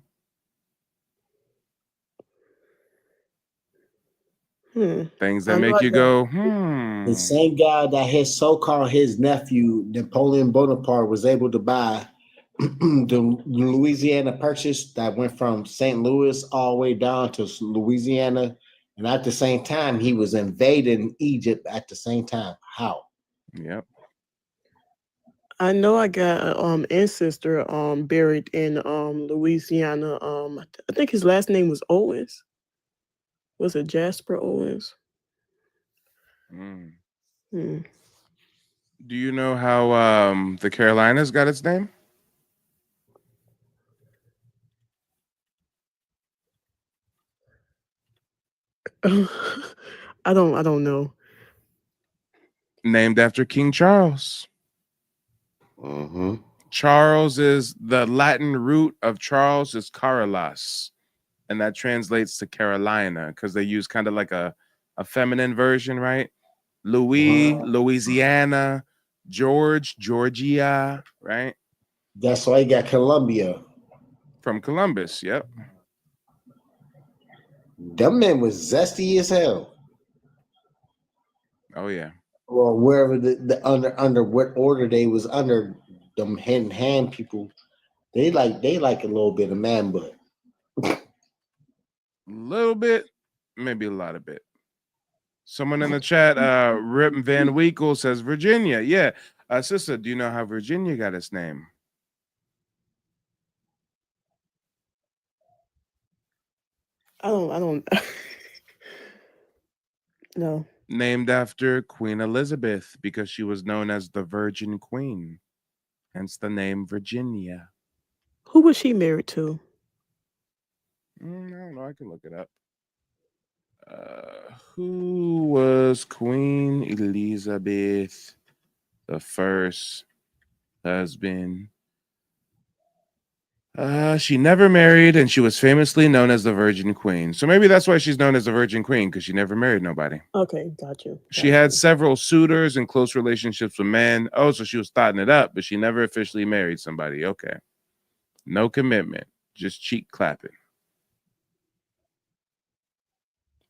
Things that make you go, The same guy that his so-called his nephew Napoleon Bonaparte was able to buy the Louisiana Purchase that went from St. Louis all the way down to Louisiana, and at the same time he was invading Egypt at the same time. How? Yep. I know I got a ancestor buried in Louisiana. I think his last name was Owens. Was it Jasper Owens? Mm. Hmm. Do you know how the Carolinas got its name? I don't know. Named after King Charles. Mm-hmm. Charles is the Latin root of Charles is Carolas, and that translates to Carolina because they use kind of like a feminine version, right? Louis, Louisiana, George, Georgia, right? That's why he got Columbia. From Columbus, yep. Them men was zesty as hell. Oh yeah. Well, wherever the under what order they was under, them hand people, they like a little bit of man butt. A little bit, maybe a lot of bit. Someone in the chat, Rip Van Weekle says Virginia. Yeah. Sister, do you know how Virginia got its name? I don't. No. Named after Queen Elizabeth because she was known as the Virgin Queen, hence the name Virginia. Who was she married to? I don't know. I can look it up. Who was Queen Elizabeth the first husband? She never married, and she was famously known as the Virgin Queen. So maybe that's why she's known as the Virgin Queen, because she never married nobody. Okay, got you. She had several suitors and close relationships with men. Oh, so she was starting it up, but she never officially married somebody. Okay. No commitment, just cheek clapping.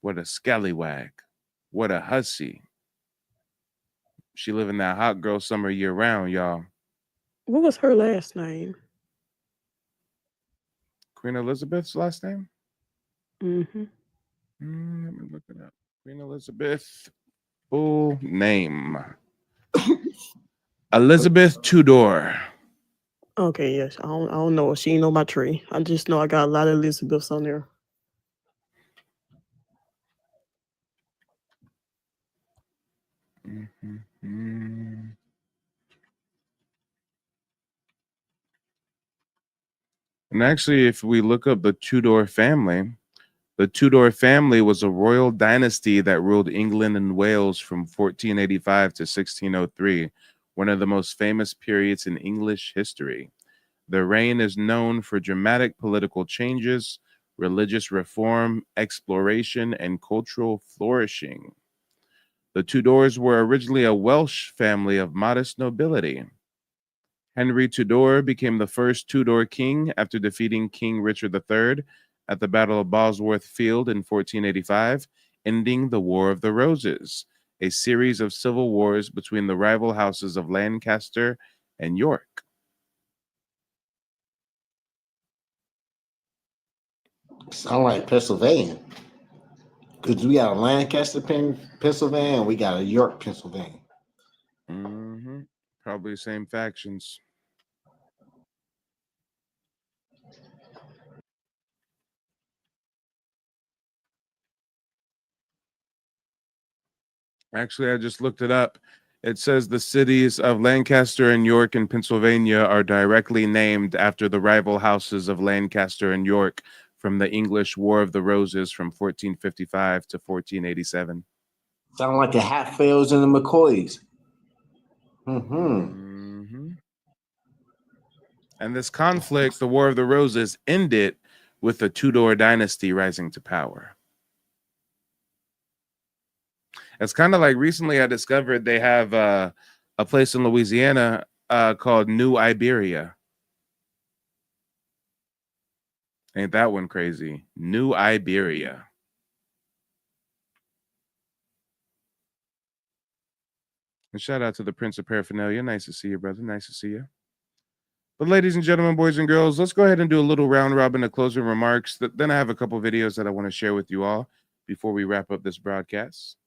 What a scallywag. What a hussy. She living that hot girl summer year round, y'all. What was her last name? Queen Elizabeth's last name? Mm-hmm. Let me look it up. Queen Elizabeth, full name. Elizabeth Tudor. Okay, yes. I don't know. She ain't on my tree. I just know I got a lot of Elizabeths on there. Mm-hmm. And actually, if we look up the Tudor family was a royal dynasty that ruled England and Wales from 1485 to 1603, one of the most famous periods in English history. Their reign is known for dramatic political changes, religious reform, exploration, and cultural flourishing. The Tudors were originally a Welsh family of modest nobility. Henry Tudor became the first Tudor king after defeating King Richard III at the Battle of Bosworth Field in 1485, ending the War of the Roses, a series of civil wars between the rival houses of Lancaster and York. Sound like Pennsylvania. Because we got a Lancaster, Pennsylvania, and we got a York, Pennsylvania. Mm-hmm. Probably same factions. Actually, I just looked it up. It says the cities of Lancaster and York in Pennsylvania are directly named after the rival houses of Lancaster and York from the English War of the Roses from 1455 to 1487. Sound like the Hatfields and the McCoys. Mm-hmm. And this conflict, the War of the Roses, ended with the Tudor dynasty rising to power. It's kind of like recently I discovered they have a place in Louisiana called New Iberia. Ain't that one crazy? New Iberia. And shout out to the Prince of Paraphernalia. Nice to see you, brother. Nice to see you. But ladies and gentlemen, boys and girls, let's go ahead and do a little round robin of closing remarks. Then I have a couple videos that I want to share with you all before we wrap up this broadcast.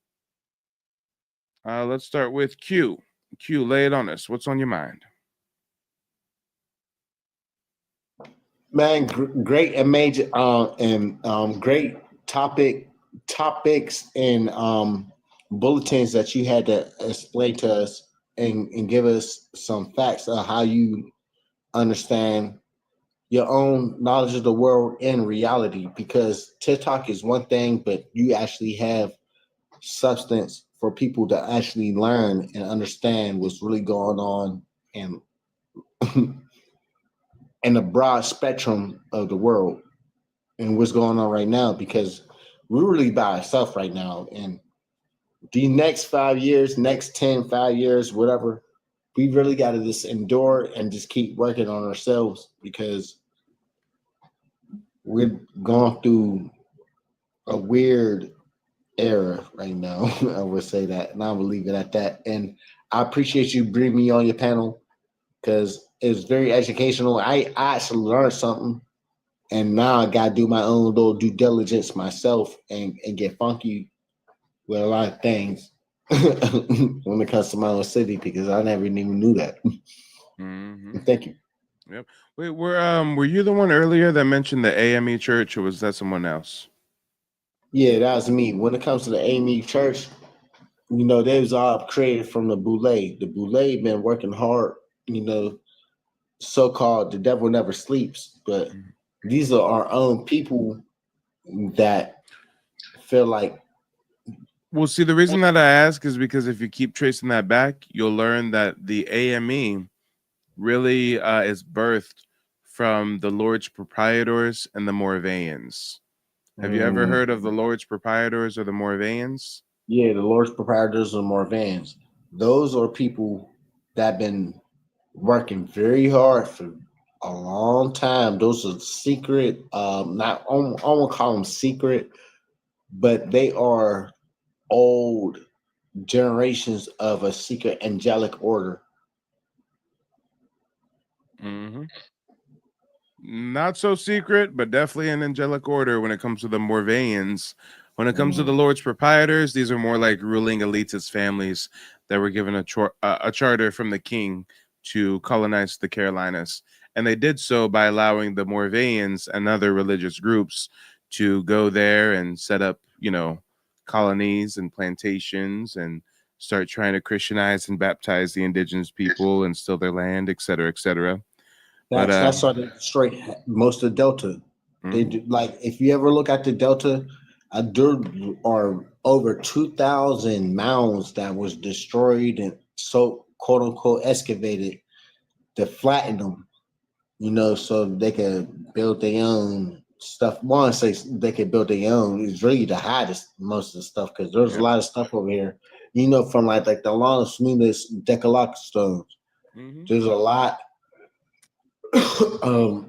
Let's start with Q. Q, lay it on us. What's on your mind? Man, great and major and great topics and bulletins that you had to explain to us and give us some facts of how you understand your own knowledge of the world in reality, because TikTok is one thing, but you actually have substance for people to actually learn and understand what's really going on and in the broad spectrum of the world and what's going on right now, because we're really by ourselves right now. And the next 5 years, next 10, 5 years, whatever, we really got to just endure and just keep working on ourselves, because we're going through a weird era right now. I would say that, and I will leave it at that. And I appreciate you bringing me on your panel, because it's very educational. I actually learned something, and now I got to do my own little due diligence myself and get funky with a lot of things when it comes to my own city, because I never even knew that. Mm-hmm. Thank you. Yep. Wait, were you the one earlier that mentioned the AME church, or was that someone else? Yeah, that's me. When it comes to the AME Church, they was all created from the Boule. The Boule been working hard, so-called the devil never sleeps. But these are our own people that feel like. Well, see, the reason that I ask is because if you keep tracing that back, you'll learn that the AME really is birthed from the Lord's Proprietors and the Moravians. Have you ever heard of the Lord's Proprietors or the Moravians? Yeah, the Lord's Proprietors and Moravians. Those are people that have been working very hard for a long time. Those are secret, not I won't call them secret, but they are old generations of a secret angelic order. Mm-hmm. Not so secret, but definitely an angelic order when it comes to the Moravians. When it comes to the Lord's Proprietors, these are more like ruling elitist families that were given a charter from the king to colonize the Carolinas. And they did so by allowing the Moravians and other religious groups to go there and set up, colonies and plantations and start trying to Christianize and baptize the indigenous people and steal their land, et cetera, et cetera. That's how they destroy most of the Delta. They do, like if you ever look at the Delta, there are over 2,000 mounds that was destroyed and so quote unquote excavated to flatten them, so they could build their own stuff. One say they could build their own. It's really to hide most of the stuff because there's a lot of stuff over here. From like the Los Lunas Decalogue stones. There's a lot.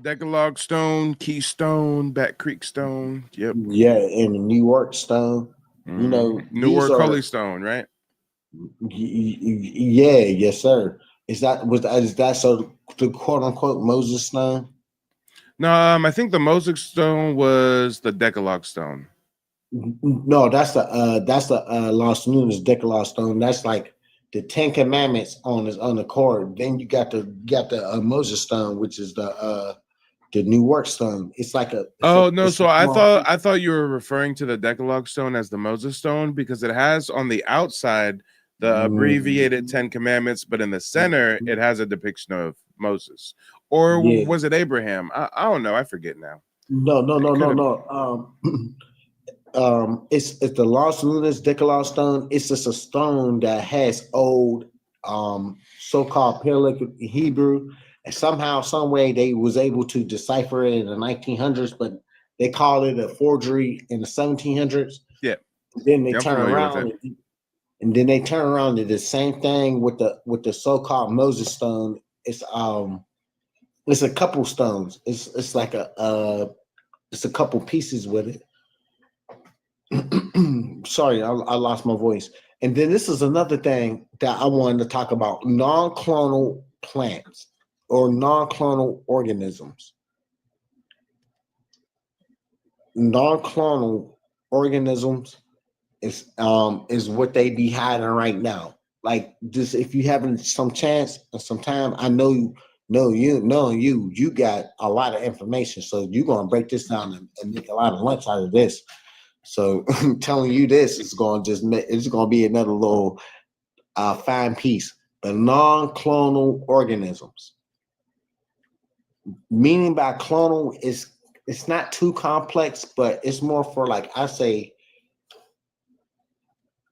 Decalogue Stone, Keystone, Back Creek Stone. Yep. Yeah, and the Newark Stone. Newark Holy Stone, right? Yeah, yes, sir. Is that so the quote unquote Moses Stone? No, I think the Moses Stone was the Decalogue Stone. No, that's the Los Lunas Decalogue Stone. That's like the Ten Commandments on the cord. Then you got the Moses Stone, which is the Newark Stone. It's like a. So I thought you were referring to the Decalogue Stone as the Moses Stone because it has on the outside the abbreviated Ten Commandments, but in the center it has a depiction of Moses. Or was it Abraham? I don't know. I forget now. No. It's the Los Lunas Decalogue Stone. It's just a stone that has old so-called Paleolithic Hebrew, and somehow, some way, they was able to decipher it in the 1900s, but they called it a forgery in the 1700s. Yeah. Then they turn around, and then they turn around and did the same thing with the so-called Moses stone. It's a couple stones. It's like it's a couple pieces with it. Sorry, I lost my voice. And then this is another thing that I wanted to talk about: non-clonal plants or non-clonal organisms. Non-clonal organisms is what they be hiding right now. Like this, if you having some chance or some time, I know you got a lot of information, so you're gonna break this down and make a lot of lunch out of this. So telling you this is going to it's going to be another little fine piece. The non-clonal organisms. Meaning by clonal is it's not too complex, but it's more for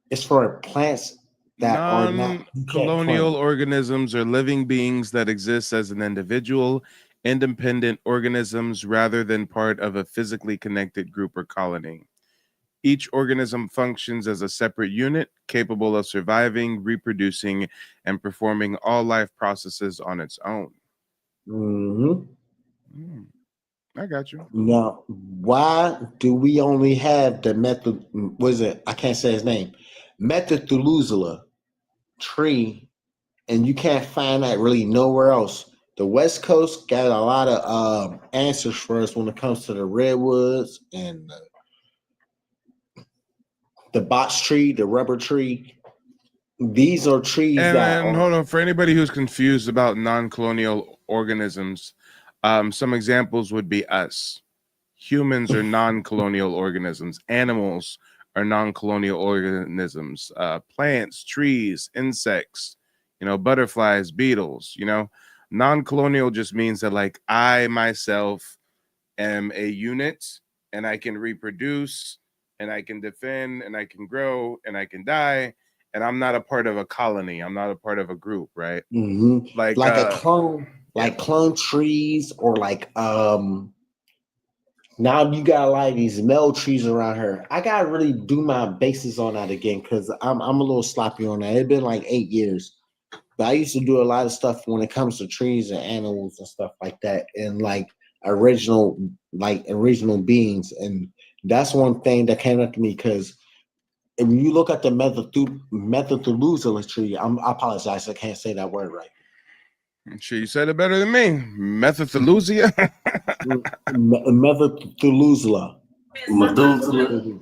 it's for plants that are not colonial organisms are living beings that exist as an individual, independent organisms rather than part of a physically connected group or colony. Each organism functions as a separate unit, capable of surviving, reproducing, and performing all life processes on its own. I got you. Now, why do we only have the method? Was it? I can't say his name. Methuselah tree, and you can't find that really nowhere else. The West Coast got a lot of answers for us when it comes to the redwoods and the box tree, the rubber tree. These are trees and hold on, for anybody who's confused about non-colonial organisms, some examples would be us. Humans are non-colonial organisms. Animals are non-colonial organisms. Plants, trees, insects, butterflies, beetles. Non-colonial just means that like I myself am a unit and I can reproduce and I can defend and I can grow and I can die and I'm not a part of a colony. I'm not a part of a group, right? Like Like a clone, yeah. like clone trees, or like now you got a lot of these male trees around here. I gotta really do my bases on that again because I'm a little sloppy on that. It's been like 8 years. But I used to do a lot of stuff when it comes to trees and animals and stuff like that, and original original beings. And that's one thing that came up to me because if you look at the Methuselah tree, I apologize, I can't say that word right. Sure, you said it better than me. Methuselah. Methuselah. Methuselah.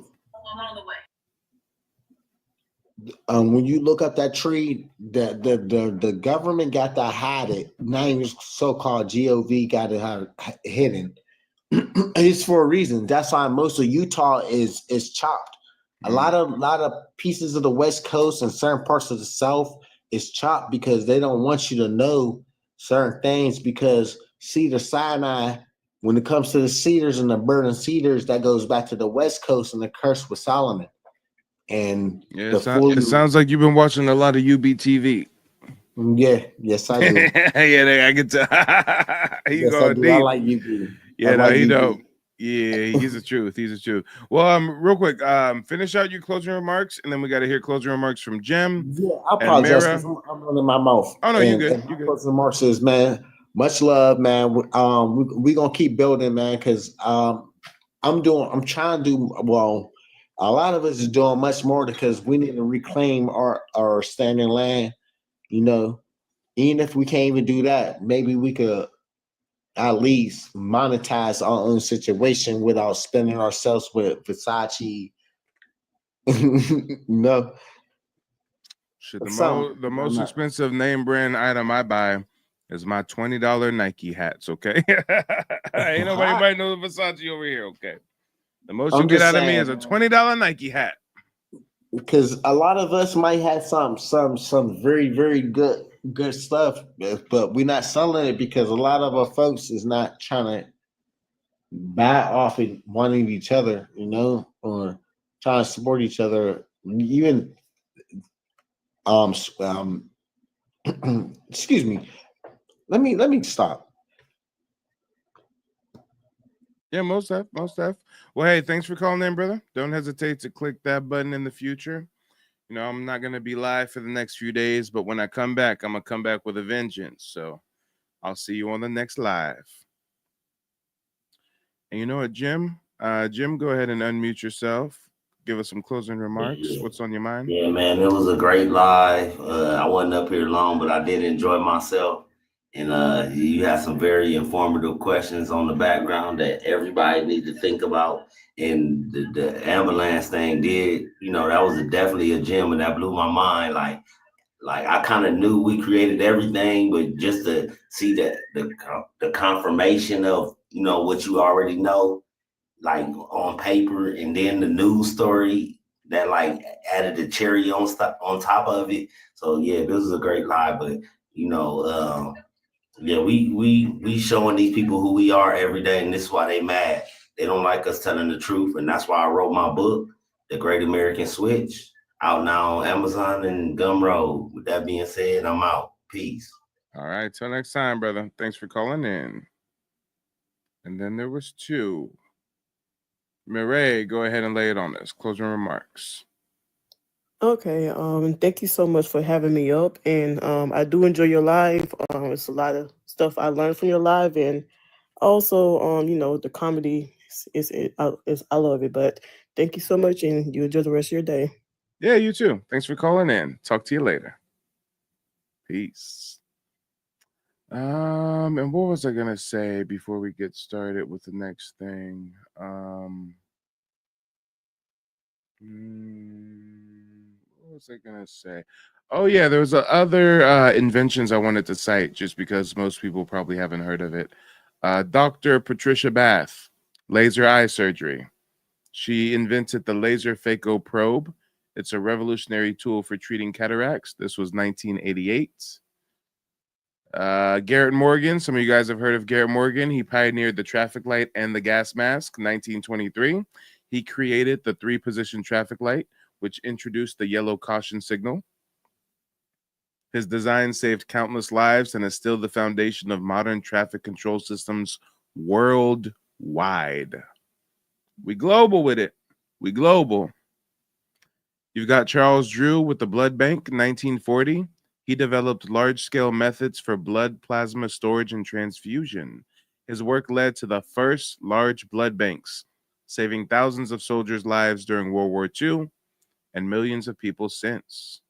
When you look up that tree, the government got to hide it. Not even so-called GOV got it hidden. It's for a reason. That's why most of Utah is chopped. A lot of pieces of the West Coast and certain parts of the South is chopped because they don't want you to know certain things. Because Cedar Sinai, when it comes to the cedars and the burning cedars, that goes back to the West Coast and the curse with Solomon. And Yeah, it sounds like you've been watching a lot of UBTV. Yeah, yes, I do. Yeah, I can tell. He's going deep. I like UB. Yeah, no, he don't. Yeah, he's the truth. He's the truth. Well, real quick, finish out your closing remarks, and then we got to hear closing remarks from Jim. Yeah, I apologize because I'm running my mouth. Oh no, you good. And my closing remarks is, man, much love, man. We gonna keep building, man, because I'm trying to do well. A lot of us is doing much more because we need to reclaim our standing land. Even if we can't even do that, maybe we could at least monetize our own situation without spending ourselves with Versace. Shit, the most expensive name brand item I buy is my $20 Nike hats. Okay, ain't nobody might know the Versace over here. Okay, the most you get out of me is a $20 Nike hat. Because a lot of us might have some very very good stuff, but we're not selling it because a lot of our folks is not trying to buy off of one of each other, or trying to support each other. Even excuse me. Let me stop. Yeah, most def. Well, hey, thanks for calling in, brother. Don't hesitate to click that button in the future. I'm not going to be live for the next few days, but when I come back, I'm going to come back with a vengeance. So I'll see you on the next live. And you know what, Jim? Jim, go ahead and unmute yourself. Give us some closing remarks. Yeah. What's on your mind? Yeah, man, it was a great live. I wasn't up here long, but I did enjoy myself. And you had some very informative questions on the background that everybody needs to think about. And the ambulance thing did, that was definitely a gem, and that blew my mind. Like I kind of knew we created everything, but just to see that the confirmation of what you already know, like on paper, and then the news story that like added the cherry on top of it. So yeah, this is a great live, but yeah, we showing these people who we are every day, and this is why they mad. They don't like us telling the truth, and that's why I wrote my book, The Great American Switch, out now on Amazon and Gumroad. With that being said, I'm out. Peace. All right, till next time, brother. Thanks for calling in. And then there was two. Mireille, go ahead and lay it on us. Closing remarks. Okay, thank you so much for having me up, and I do enjoy your live. It's a lot of stuff I learned from your live, and also, the comedy is I love it. But thank you so much, and you enjoy the rest of your day. Yeah, you too. Thanks for calling in. Talk to you later. Peace. And what was I gonna say before we get started with the next thing? What was I gonna say? Oh yeah, there was other inventions I wanted to cite just because most people probably haven't heard of it. Dr. Patricia Bath Laser eye surgery. She invented the laser phaco probe. It's a revolutionary tool for treating cataracts. This was 1988. Garrett Morgan. Some of you guys have heard of Garrett Morgan. He pioneered the traffic light and the gas mask, 1923. He created the 3-position traffic light, which introduced the yellow caution signal. His design saved countless lives and is still the foundation of modern traffic control systems worldwide. We global with it. We global. You've got Charles Drew with the blood bank, 1940. He developed large-scale methods for blood plasma storage and transfusion. His work led to the first large blood banks, saving thousands of soldiers' lives during World War II and millions of people since.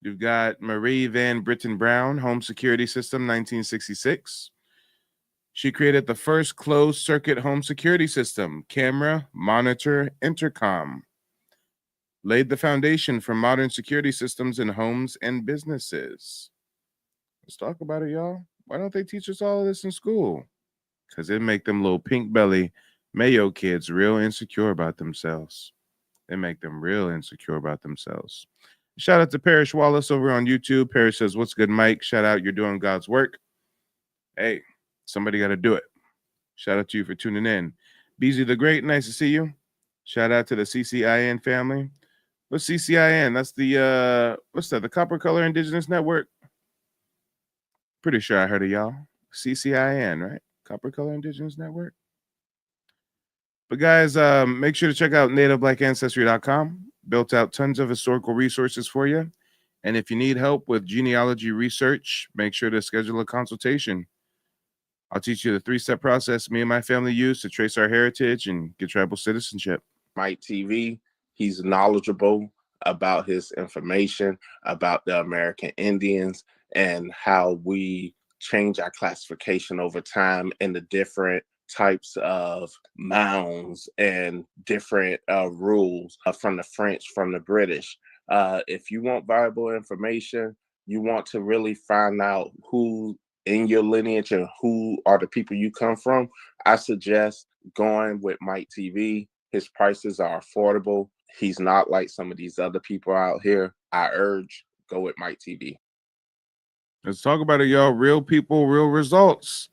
You've got Marie Van Britten Brown, Home Security System, 1966. She created the first closed-circuit home security system, camera, monitor, intercom. Laid the foundation for modern security systems in homes and businesses. Let's talk about it, y'all. Why don't they teach us all of this in school? Because it make them little pink belly Mayo kids real insecure about themselves. They make them real insecure about themselves. Shout out to Parrish Wallace over on YouTube. Parrish says, "What's good, Mike? Shout out, you're doing God's work." Hey, somebody got to do it. Shout out to you for tuning in. BZ the Great, nice to see you. Shout out to the CCIN family. What's CCIN? That's the what's that? The Copper Color Indigenous Network. Pretty sure I heard of y'all. CCIN, right? Copper Color Indigenous Network. But guys, make sure to check out NativeBlackAncestry.com. Built out tons of historical resources for you. And if you need help with genealogy research, make sure to schedule a consultation. I'll teach you the 3-step process me and my family use to trace our heritage and get tribal citizenship. Mike TV. He's knowledgeable about his information, about the American Indians and how we change our classification over time in the different types of mounds and different rules from the French, from the British. If you want valuable information, you want to really find out who in your lineage and who are the people you come from, I suggest going with Mike TV. His prices are affordable. He's not like some of these other people out here. I urge, go with Mike TV. Let's talk about it, y'all. Real people, real results.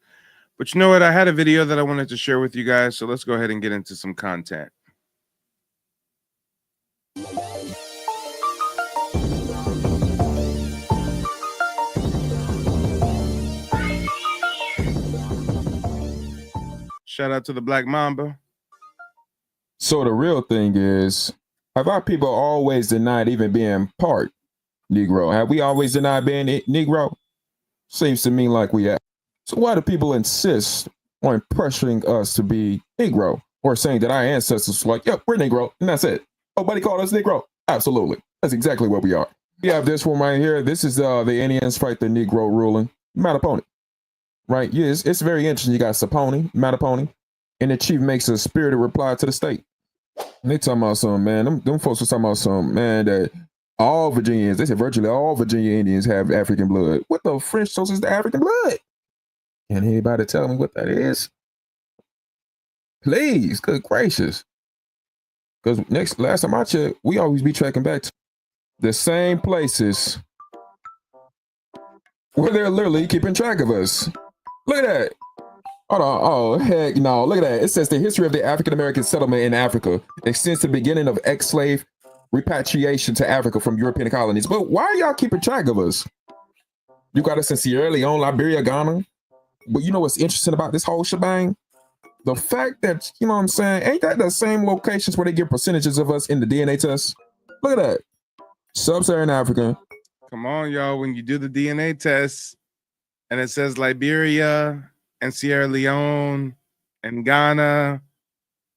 But you know what? I had a video that I wanted to share with you guys, so let's go ahead and get into some content. Shout out to the Black Mamba. So the real thing is, have our people always denied even being part Negro? Have we always denied being Negro? Seems to me like we have. So why do people insist on pressuring us to be Negro, or saying that our ancestors were like, yep, we're Negro, and that's it? Nobody called us Negro. Absolutely. That's exactly what we are. We have this one right here. This is the Indians fight the Negro ruling Mattapony. Right? Yes, it's very interesting. You got Saponi, Mattapony, and the chief makes a spirited reply to the state. And they talking about something, man. Them folks were talking about something, man, that all Virginians, they said virtually all Virginia Indians have African blood. What the French told us is the African blood? Can anybody tell me what that is? Please, good gracious. Because last time I checked, we always be tracking back to the same places where they're literally keeping track of us. Look at that. Hold on. Oh, heck no. Look at that. It says the history of the African-American settlement in Africa extends to the beginning of ex-slave repatriation to Africa from European colonies. But why are y'all keeping track of us? You got us in Sierra Leone, Liberia, Ghana. But you know what's interesting about this whole shebang? The fact that, you know what I'm saying, ain't that the same locations where they give percentages of us in the DNA test? Look at that. Sub-Saharan Africa. Come on, y'all. When you do the DNA test and it says Liberia and Sierra Leone and Ghana,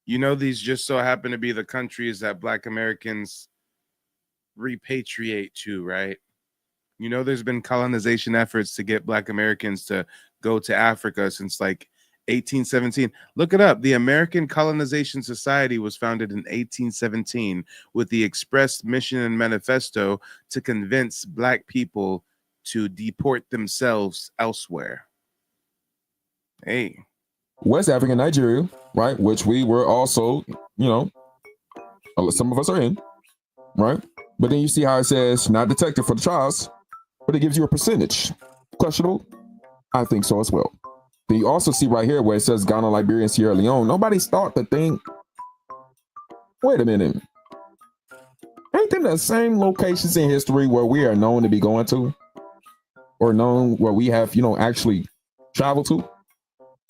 you know these just so happen to be the countries that Black Americans repatriate to, right? You know there's been colonization efforts to get Black Americans to go to Africa since like 1817. Look it up. The American Colonization Society was founded in 1817 with the express mission and manifesto to convince Black people to deport themselves elsewhere. Hey. West African Nigeria, right? Which we were also, some of us are in, right? But then you see how it says not detected for the trials, but it gives you a percentage. Questionable? I think so as well. Then you also see right here where it says Ghana, Liberia, and Sierra Leone. Nobody's thought to think, wait a minute. Ain't them the same locations in history where we are known to be going to? Or known where we have, actually traveled to?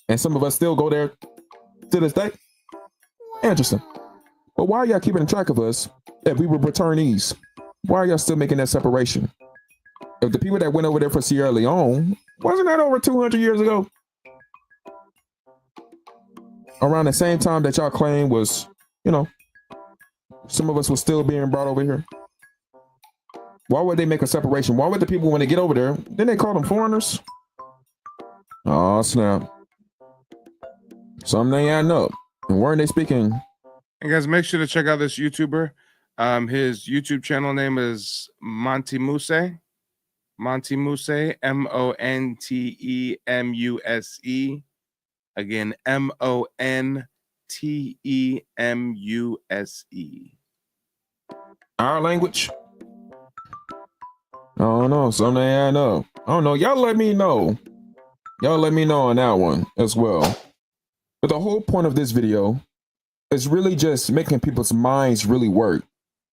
And some of us still go there to this day? Interesting. But why are y'all keeping track of us if we were returnees? Why are y'all still making that separation? If the people that went over there for Sierra Leone, wasn't that over 200 years ago? Around the same time that y'all claim was, some of us were still being brought over here. Why would they make a separation? Why would the people, when they get over there, then they call them foreigners? Oh, snap. Something ain't adding up. And weren't they speaking? And guys, make sure to check out this YouTuber. His YouTube channel name is Monty Muse. Monty Muse, Montemuse. Again, Montemuse. Our language? I don't know. Something ain't adding up. I don't know. Y'all let me know. Y'all let me know on that one as well. But the whole point of this video is really just making people's minds really work.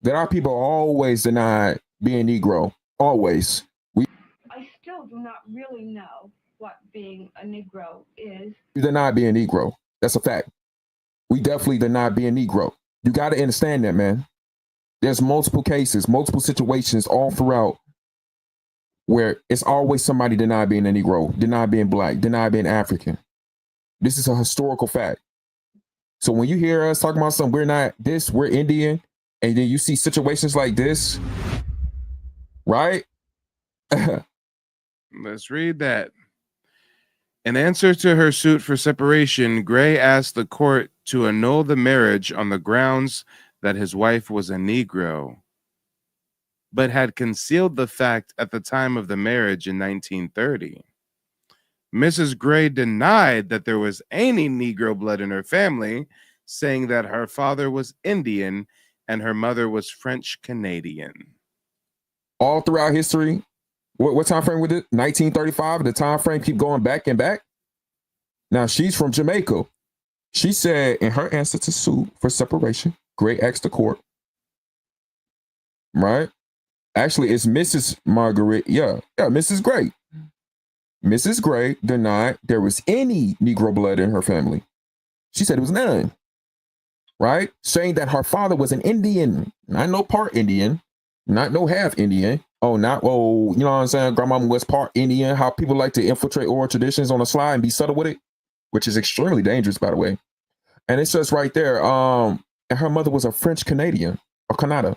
That our people always deny being Negro. Always. I still do not really know what being a Negro is. We deny being Negro. That's a fact. We definitely deny being Negro. You got to understand that, man. There's multiple cases, multiple situations all throughout where it's always somebody deny being a Negro, deny being black, deny being African. This is a historical fact. So when you hear us talking about something, we're not this, we're Indian, and then you see situations like this, right? Let's read that. In answer to her suit for separation, Gray asked the court to annul the marriage on the grounds that his wife was a Negro, but had concealed the fact at the time of the marriage in 1930. Mrs. Gray denied that there was any Negro blood in her family, saying that her father was Indian and her mother was French Canadian. All throughout history, what time frame was it? 1935. The time frame keep going back and back. Now she's from Jamaica. She said in her answer to suit for separation, Gray asked the court, right? Actually, it's Mrs. Margaret. Yeah, Mrs. Gray. Mrs. Gray denied there was any Negro blood in her family. She said it was none, right? Saying that her father was an Indian, not no part Indian, not no half Indian. You know what I'm saying? Grandmama was part Indian, how people like to infiltrate oral traditions on the slide and be subtle with it, which is extremely dangerous, by the way. And it says right there, and her mother was a French Canadian, of Canada.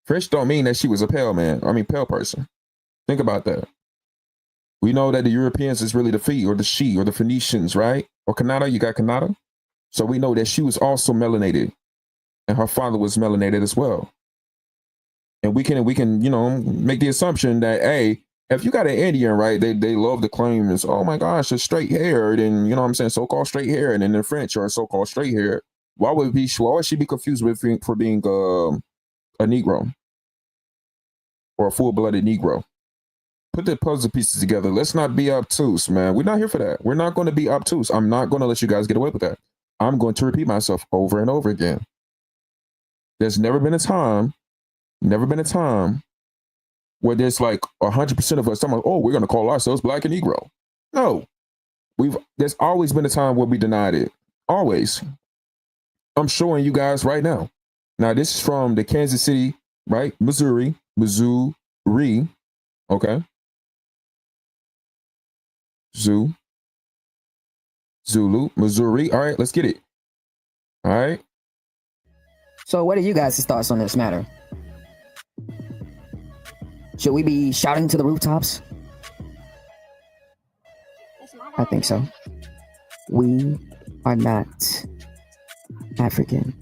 French don't mean that she was a pale person. Think about that. We know that the Europeans is really the Fee or the She or the Phoenicians, right? Or Canada, you got Canada. So we know that she was also melanated and her father was melanated as well. And we can, make the assumption that, hey, if you got an Indian, right, they love to claim this, oh my gosh, it's straight haired and, so-called straight haired, and in French are so-called straight haired. Why would she be confused for being a Negro or a full-blooded Negro? Put the puzzle pieces together. Let's not be obtuse, man. We're not here for that. We're not going to be obtuse. I'm not going to let you guys get away with that. I'm going to repeat myself over and over again. There's never been a time where there's like 100% of us talking about, oh, we're going to call ourselves black and Negro. No, there's always been a time where we denied it. Always. I'm showing you guys right now. Now, this is from the Kansas City, right? Missouri. Okay. Zulu, Missouri. All right, let's get it. All right. So what are you guys' thoughts on this matter? Should we be shouting to the rooftops? I think so. We are not African,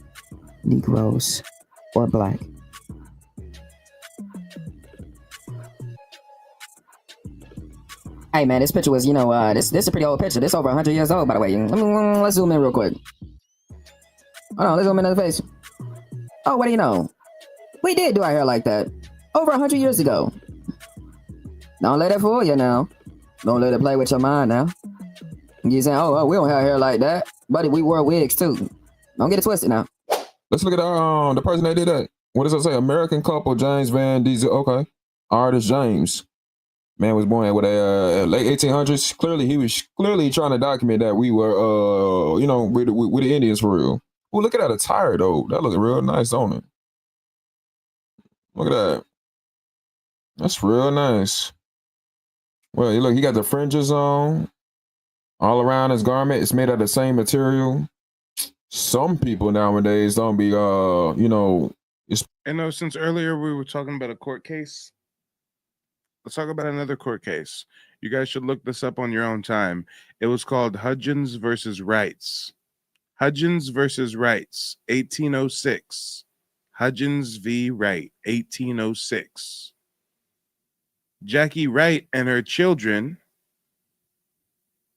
Negroes, or black. Hey man, this picture was, this is a pretty old picture. This over 100 years old, by the way. Let's zoom in real quick. Hold on, let's zoom in on the face. Oh, what do you know? We did do our hair like that over 100 years ago. Don't let it fool you now. Don't let it play with your mind now. You saying, oh, we don't have hair like that, buddy. We wore wigs too. Don't get it twisted now. Let's look at the person that did that. What does it say? American couple James Van Diesel. Okay, artist James. Man was born with a late 1800s. Clearly, he was trying to document that we were, with the Indians for real. Oh, look at that attire though. That looks real nice on it. Look at that. That's real nice. Well, look, he got the fringes on all around his garment. It's made out of the same material. Some people nowadays don't be, it's. And since earlier we were talking about a court case, let's talk about another court case. You guys should look this up on your own time. It was called Hudgens versus Wrights. Hudgens versus Wrights, 1806. Hudgens v. Wright, 1806. Jackie Wright and her children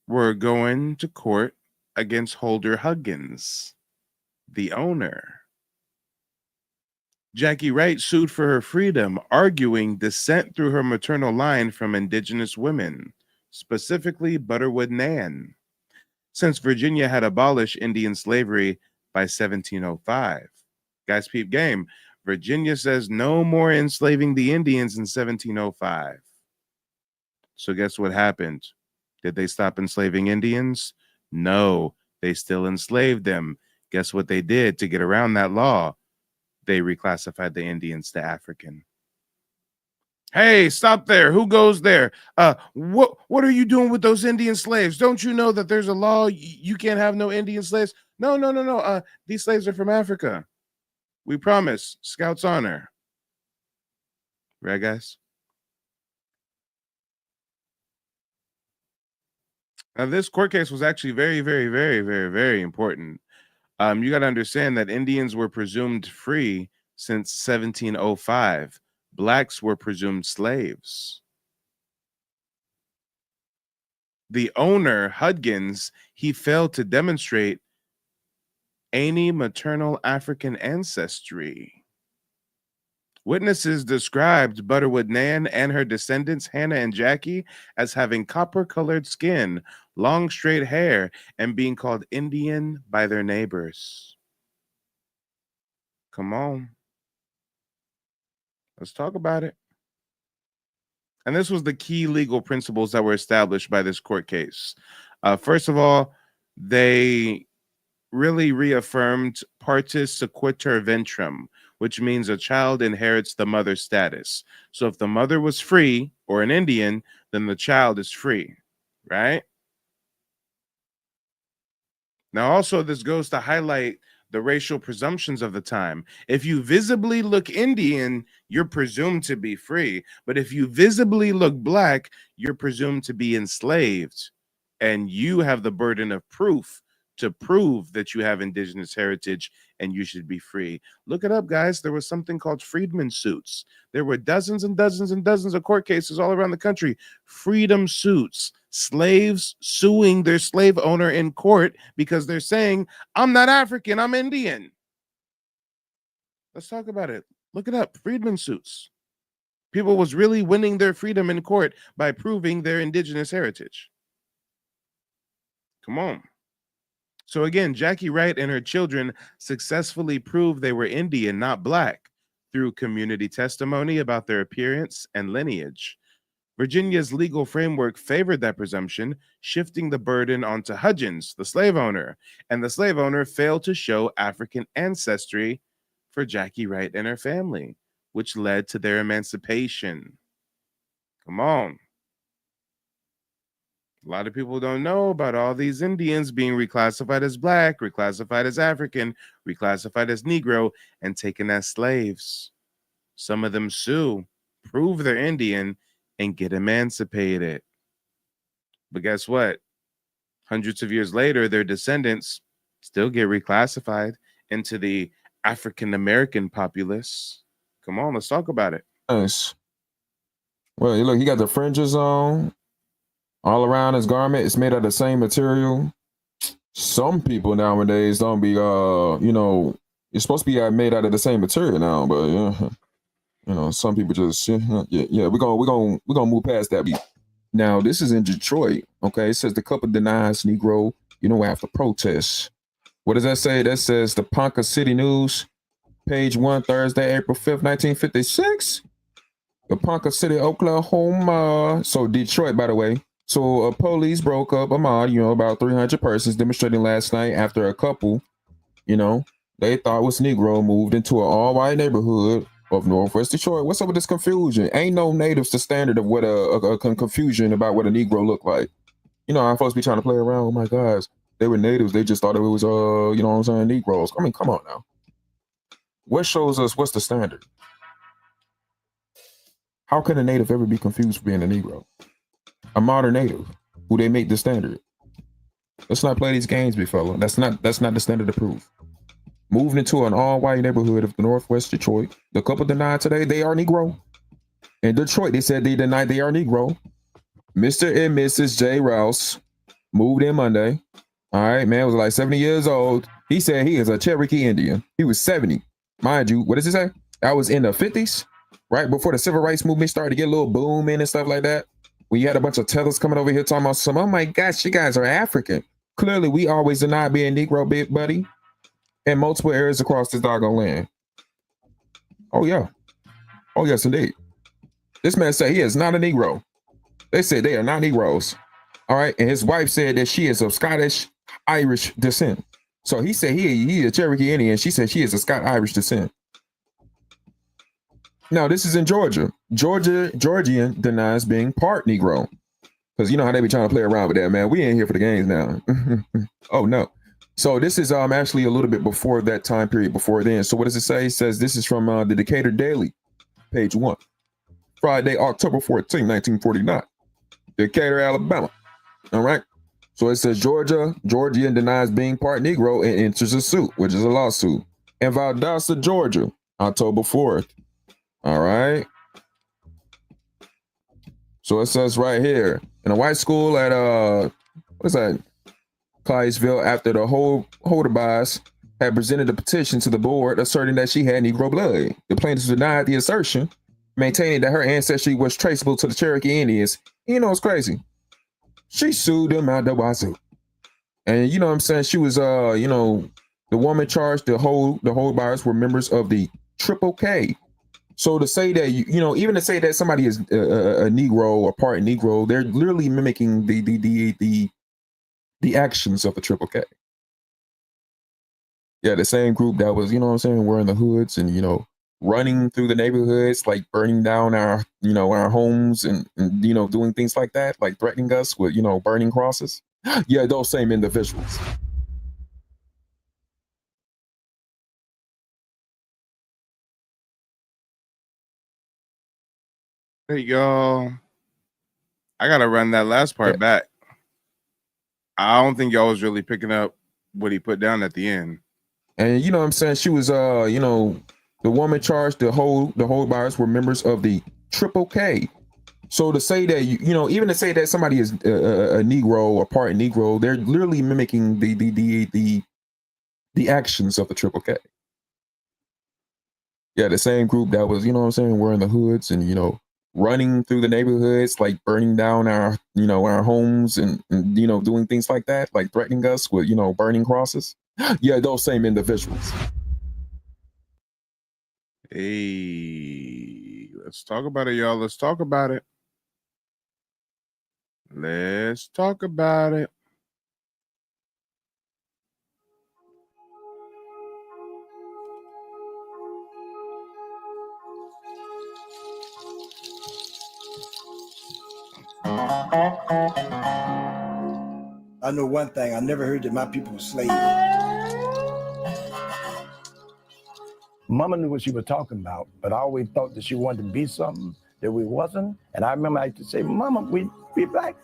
were going to court against Holder Huggins, the owner. Jackie Wright sued for her freedom, arguing descent through her maternal line from indigenous women, specifically Butterwood Nan, since Virginia had abolished Indian slavery by 1705. Guys, peep game. Virginia says no more enslaving the Indians in 1705. So guess what happened? Did they stop enslaving Indians? No, they still enslaved them. Guess what they did to get around that law? They reclassified the Indians to African. Hey, stop there. Who goes there? What are you doing with those Indian slaves? Don't you know that there's a law? You can't have no Indian slaves. No. These slaves are from Africa. We promise. Scouts honor. Right, guys? Now, this court case was actually very, very, very, very, very important. You got to understand that Indians were presumed free since 1705. Blacks were presumed slaves. The owner, Huggins, he failed to demonstrate any maternal African ancestry. Witnesses described Butterwood Nan and her descendants, Hannah and Jackie, as having copper-colored skin, long straight hair, and being called Indian by their neighbors. Come on. Let's talk about it. And this was the key legal principles that were established by this court case. First of all, they really reaffirmed partis sequitur ventrum, which means a child inherits the mother's status. So if the mother was free or an Indian, then the child is free, right? Now, also, this goes to highlight the racial presumptions of the time. If you visibly look Indian, you're presumed to be free. But if you visibly look black, you're presumed to be enslaved. And you have the burden of proof to prove that you have indigenous heritage and you should be free. Look it up, guys. There was something called freedmen suits. There were dozens and dozens and dozens of court cases all around the country. Freedom suits. Slaves suing their slave owner in court because they're saying, I'm not African, I'm Indian. Let's talk about it. Look it up. Freedmen suits. People was really winning their freedom in court by proving their indigenous heritage. Come on. So again, Jackie Wright and her children successfully proved they were Indian, not black, through community testimony about their appearance and lineage. Virginia's legal framework favored that presumption, shifting the burden onto Hudgens, the slave owner, and the slave owner failed to show African ancestry for Jackie Wright and her family, which led to their emancipation. Come on. A lot of people don't know about all these Indians being reclassified as black, reclassified as African, reclassified as Negro, and taken as slaves. Some of them sue, prove they're Indian, and get emancipated. But guess what? Hundreds of years later, their descendants still get reclassified into the African American populace. Come on, let's talk about it. Nice. Well, look, he got the fringes on. all around his garment is made of the same material. Some people nowadays don't be it's supposed to be made out of the same material now, but some people just we're gonna move past that beat. Now this is in Detroit. Okay, it says the couple denies Negro, after protests. What does that say? That says the Ponca City News, page 1, Thursday, April 5th, 1956. The Ponca City, Oklahoma. So Detroit, by the way. So police broke up a mob, about 300 persons demonstrating last night after a couple, they thought was Negro moved into an all-white neighborhood of Northwest Detroit. What's up with this confusion? Ain't no natives the standard of what a confusion about what a Negro looked like. I'm supposed to be trying to play around. Oh my gosh, they were natives. They just thought it was Negroes. I mean, come on now. What shows us what's the standard? How can a native ever be confused for being a Negro? A modern native, who they make the standard. Let's not play these games, big fella. That's not the standard of proof. Moved into an all-white neighborhood of Northwest Detroit. The couple denied today they are Negro. In Detroit, they said they denied they are Negro. Mr. and Mrs. J. Rouse moved in Monday. All right, man was like 70 years old. He said he is a Cherokee Indian. He was 70. Mind you, what does it say? That was in the 50s, right before the civil rights movement started to get a little boom in and stuff like that. When you had a bunch of tellers coming over here talking about some, oh my gosh, you guys are African. Clearly, we always denied being Negro, big buddy, in multiple areas across this doggone land. Oh, yeah. Oh, yes, indeed. This man said he is not a Negro. They said they are not Negroes. All right. And his wife said that she is of Scottish Irish descent. So he said he is a Cherokee Indian. She said she is of Scotch-Irish descent. Now, this is in Georgia. Georgian denies being part Negro. Because you know how they be trying to play around with that, man. We ain't here for the games now. Oh, no. So this is actually a little bit before that time period, before then. So what does it say? It says this is from the Decatur Daily, page 1. Friday, October 14, 1949. Decatur, Alabama. All right. So it says Georgian denies being part Negro and enters a suit, which is a lawsuit. In Valdosta, Georgia, October 4th. All right. So it says right here, in a white school at what is that? Clydesville, after the Holderbies had presented a petition to the board asserting that she had Negro blood. The plaintiff denied the assertion, maintaining that her ancestry was traceable to the Cherokee Indians. You know, it's crazy. She sued them out the wazoo. And you know what I'm saying? She was, the woman charged, the Holderbies were members of the Triple K. So to say that, even to say that somebody is a Negro or part Negro, they're literally mimicking the actions of the Triple K. Yeah, the same group that was, wearing the hoods and, running through the neighborhoods, like burning down our homes and doing things like that, like threatening us with, burning crosses. Yeah, those same individuals. Hey, y'all. I got to run that last part back. I don't think y'all was really picking up what he put down at the end. And you know what I'm saying? She was, the woman charged, the Holderbies were members of the Triple K. So to say that, even to say that somebody is a Negro or part Negro, they're literally mimicking the actions of the Triple K. Yeah, the same group that was, wearing the hoods and, running through the neighborhoods, like burning down our, our homes and doing things like that, like threatening us with, burning crosses. Yeah, those same individuals. Hey, let's talk about it, y'all. Let's talk about it. Let's talk about it. I know one thing. I never heard that my people were slaves. Mama knew what she was talking about, but I always thought that she wanted to be something that we wasn't. And I remember I used to say, Mama, we black.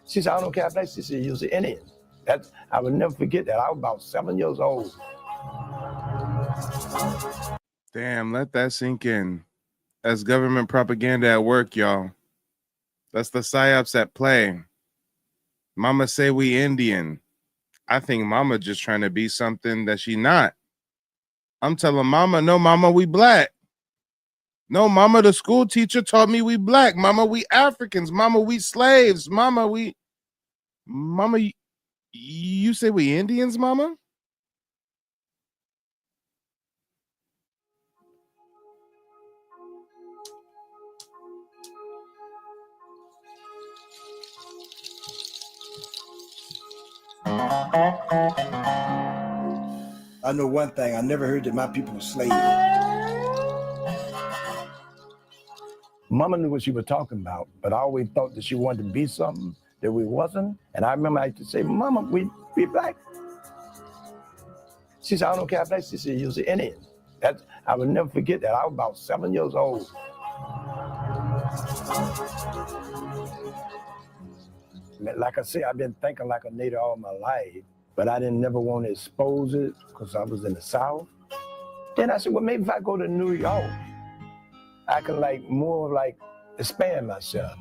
She said, I don't care how black. She said, you're an Indian. I will never forget that. I was about 7 years old. Damn, let that sink in. That's government propaganda at work, y'all. That's the psyops at play. Mama say we Indian. I think Mama just trying to be something that she not. I'm telling Mama, no, Mama, we black. No, Mama, the school teacher taught me we black. Mama, we Africans. Mama, we slaves. Mama, you say we Indians, Mama? I know one thing. I never heard that my people were slaves. Mama knew what she was talking about, but I always thought that she wanted to be something that we wasn't. And I remember I used to say, Mama, we black. She said, I don't care black. She said, you're an Indian. I will never forget that. I was about 7 years old. Like I said, I've been thinking like a native all my life, but I didn't never want to expose it because I was in the South. Then I said, well, maybe if I go to New York, I can more expand myself,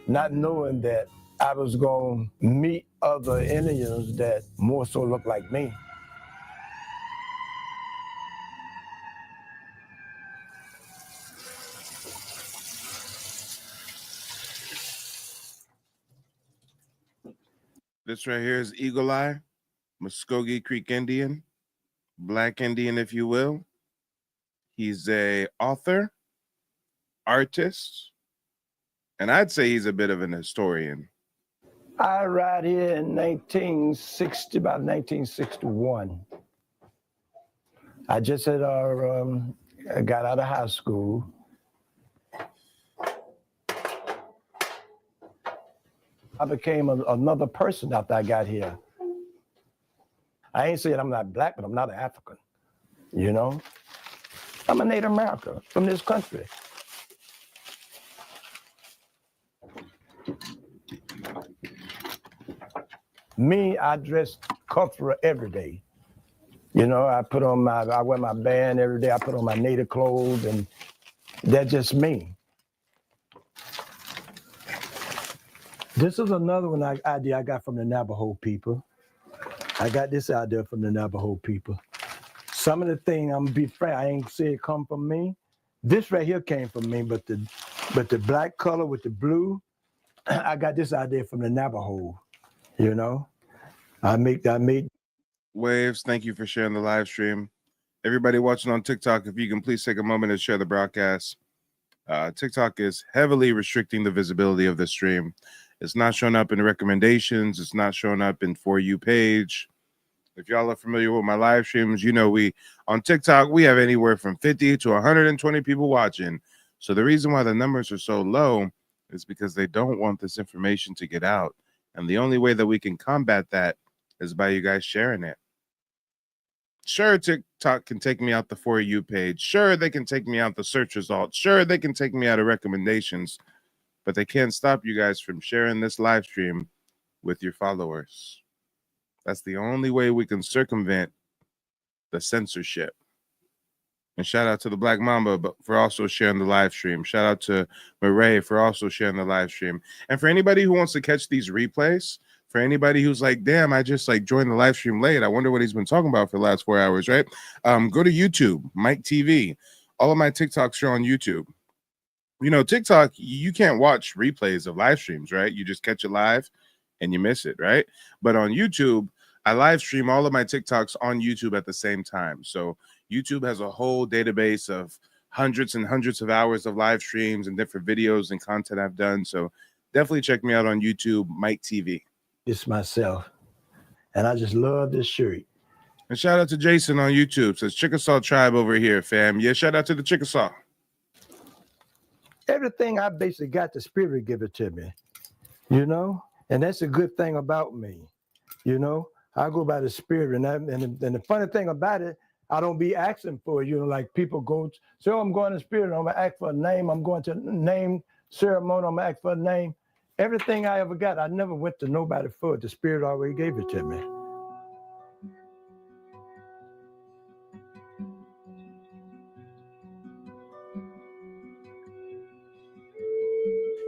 not knowing that I was going to meet other Indians that more so look like me. This right here is Eagle Eye, Muskogee Creek Indian, Black Indian, if you will. He's a author, artist, and I'd say he's a bit of an historian. I arrived here in 1960, about 1961. I just had got out of high school. I became another person after I got here. I ain't saying I'm not black, but I'm not an African, you know? I'm a Native American from this country. Me, I dress comfortable every day. You know, I wear my band every day. I put on my native clothes, and that's just me. This is another idea I got from the Navajo people. I got this idea from the Navajo people. Some of the things, I'm gonna be frank, I ain't say it come from me. This right here came from me, but the black color with the blue, I got this idea from the Navajo. You know, I made. Waves, thank you for sharing the live stream. Everybody watching on TikTok, if you can please take a moment and share the broadcast. TikTok is heavily restricting the visibility of the stream. It's not showing up in recommendations. It's not showing up in For You page. If y'all are familiar with my live streams, you know on TikTok, we have anywhere from 50 to 120 people watching. So the reason why the numbers are so low is because they don't want this information to get out. And the only way that we can combat that is by you guys sharing it. Sure, TikTok can take me out the For You page. Sure, they can take me out the search results. Sure, they can take me out of recommendations, but they can't stop you guys from sharing this live stream with your followers. That's the only way we can circumvent the censorship. And shout out to the Black Mamba for also sharing the live stream. Shout out to Murray for also sharing the live stream. And for anybody who wants to catch these replays, for anybody who's like, damn, I just joined the live stream late. I wonder what he's been talking about for the last 4 hours, right? Go to YouTube, Mike TV. All of my TikToks are on YouTube. You know, TikTok, you can't watch replays of live streams, right? You just catch it live and you miss it, right? But on YouTube, I live stream all of my TikToks on YouTube at the same time. So YouTube has a whole database of hundreds and hundreds of hours of live streams and different videos and content I've done. So definitely check me out on YouTube, Mike TV. It's myself, and I just love this shirt. And shout out to Jason on YouTube. Says Chickasaw Tribe over here, fam. Yeah, shout out to the Chickasaw. Everything I basically got, the spirit give it to me, you know? And that's a good thing about me, you know? I go by the spirit, and the funny thing about it, I don't be asking for it, you know, like people go, so I'm going to spirit, I'm gonna ask for a name, I'm going to name ceremony, I'm gonna ask for a name. Everything I ever got, I never went to nobody for it. The spirit already gave it to me.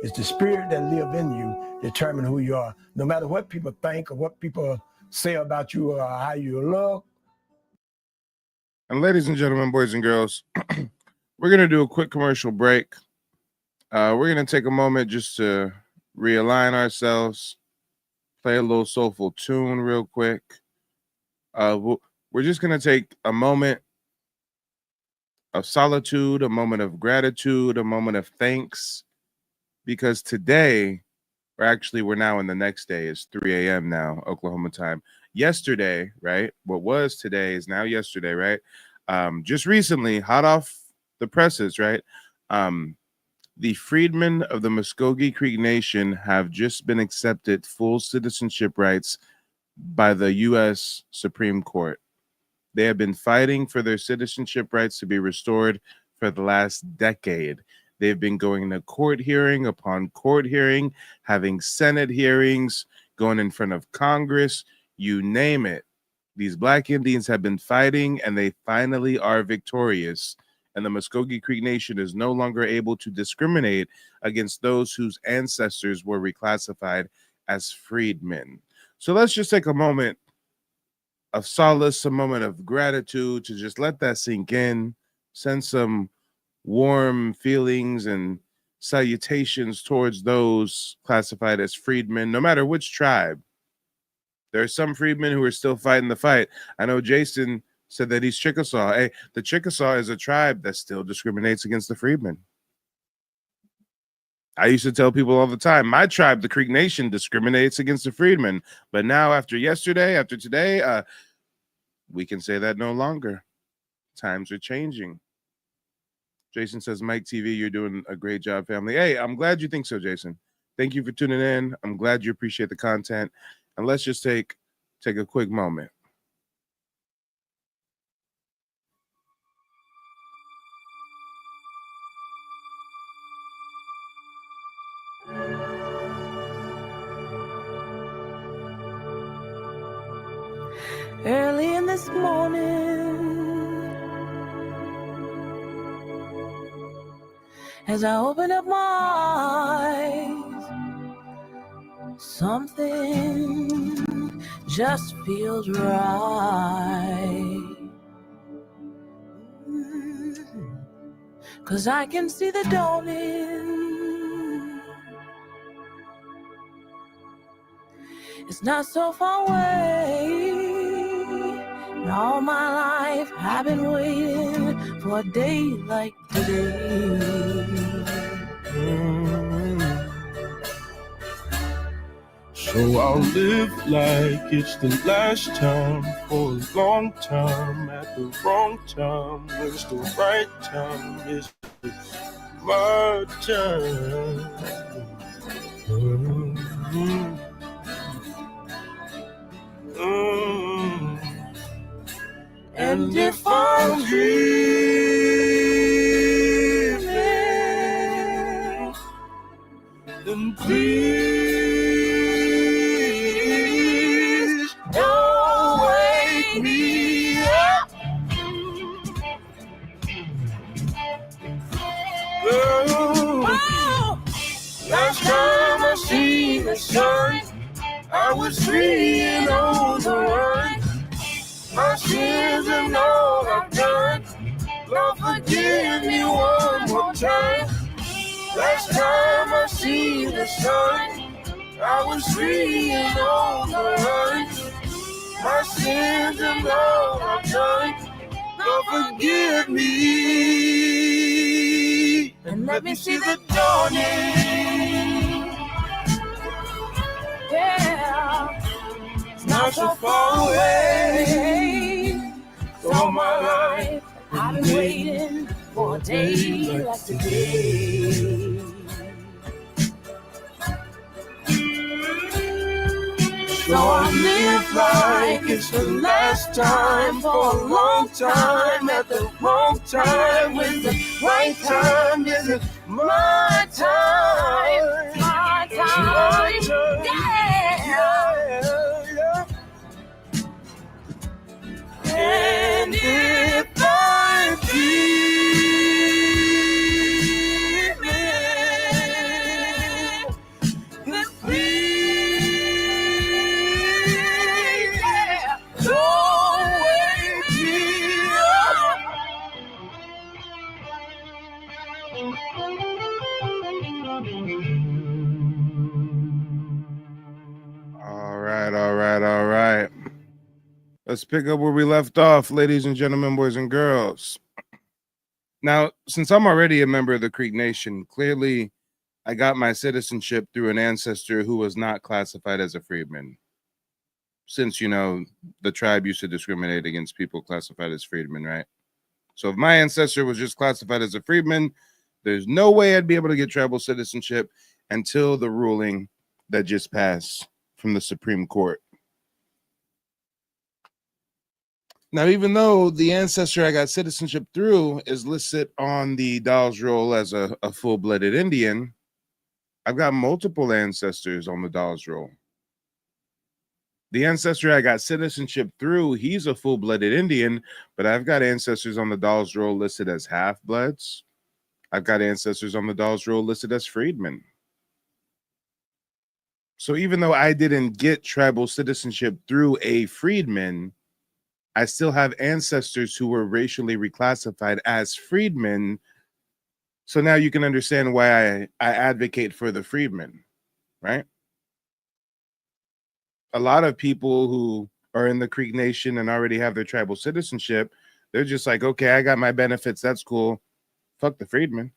It's the spirit that live in you determine who you are. No matter what people think or what people say about you or how you look. And ladies and gentlemen, boys and girls, we're going to do a quick commercial break. We're going to take a moment just to realign ourselves, play a little soulful tune real quick. We're just going to take a moment of solitude, a moment of gratitude, a moment of thanks, because today, we're now in the next day. It's 3 a.m. now, Oklahoma time. Yesterday, right? What was today is now yesterday, right? Just recently, hot off the presses, right? The freedmen of the Muskogee Creek Nation have just been accepted full citizenship rights by the U.S. Supreme Court. They have been fighting for their citizenship rights to be restored for the last decade. They've been going to court hearing upon court hearing, having Senate hearings, going in front of Congress, you name it. These Black Indians have been fighting, and they finally are victorious. And the Muskogee Creek Nation is no longer able to discriminate against those whose ancestors were reclassified as freedmen. So let's just take a moment of solace, a moment of gratitude to just let that sink in, send some warm feelings and salutations towards those classified as freedmen, no matter which tribe. There are some freedmen who are still fighting the fight. I know Jason said that he's Chickasaw. Hey, the Chickasaw is a tribe that still discriminates against the freedmen. I used to tell people all the time, my tribe, the Creek Nation, discriminates against the freedmen. But now, after yesterday, after today, we can say that no longer. Times are changing. Jason says, Mike TV, you're doing a great job, family. Hey, I'm glad you think so, Jason. Thank you for tuning in. I'm glad you appreciate the content. And let's just take a quick moment. Early in this morning, as I open up my eyes, something just feels right. 'Cause I can see the dawning. It's not so far away. And all my life I've been waiting for a day like today. So I'll live like it's the last time for a long time at the wrong time. When's the right time? Is it my time? And if I'm dreaming, then please don't wake me up. Oh, last time I seen the sun, I was free and on the run. My sins and all I've done, Lord forgive me one more time. Last time I seen the sun, I was free and on the run. My sins and all I've done, Lord forgive me. And let me see the dawning. Yeah, it's not so far away. All my life I've been waiting for a day like today. So I live like it's the last time for a long time at the wrong time. When the right time isn't my time. My time, yeah. And if I'm dreaming, Let's pick up where we left off, ladies and gentlemen, boys and girls. Now, since I'm already a member of the Creek Nation, clearly I got my citizenship through an ancestor who was not classified as a freedman. Since, you know, the tribe used to discriminate against people classified as freedmen, right? So if my ancestor was just classified as a freedman, there's no way I'd be able to get tribal citizenship until the ruling that just passed from the Supreme Court. Now, even though the ancestor I got citizenship through is listed on the Dawes Roll as a full-blooded Indian, I've got multiple ancestors on the Dawes Roll. The ancestor I got citizenship through, he's a full-blooded Indian, but I've got ancestors on the Dawes Roll listed as half-bloods. I've got ancestors on the Dawes Roll listed as freedmen. So even though I didn't get tribal citizenship through a freedman, I still have ancestors who were racially reclassified as freedmen. So now you can understand why I advocate for the freedmen, right? A lot of people who are in the Creek Nation and already have their tribal citizenship, they're just like, okay, I got my benefits. That's cool. Fuck the freedmen.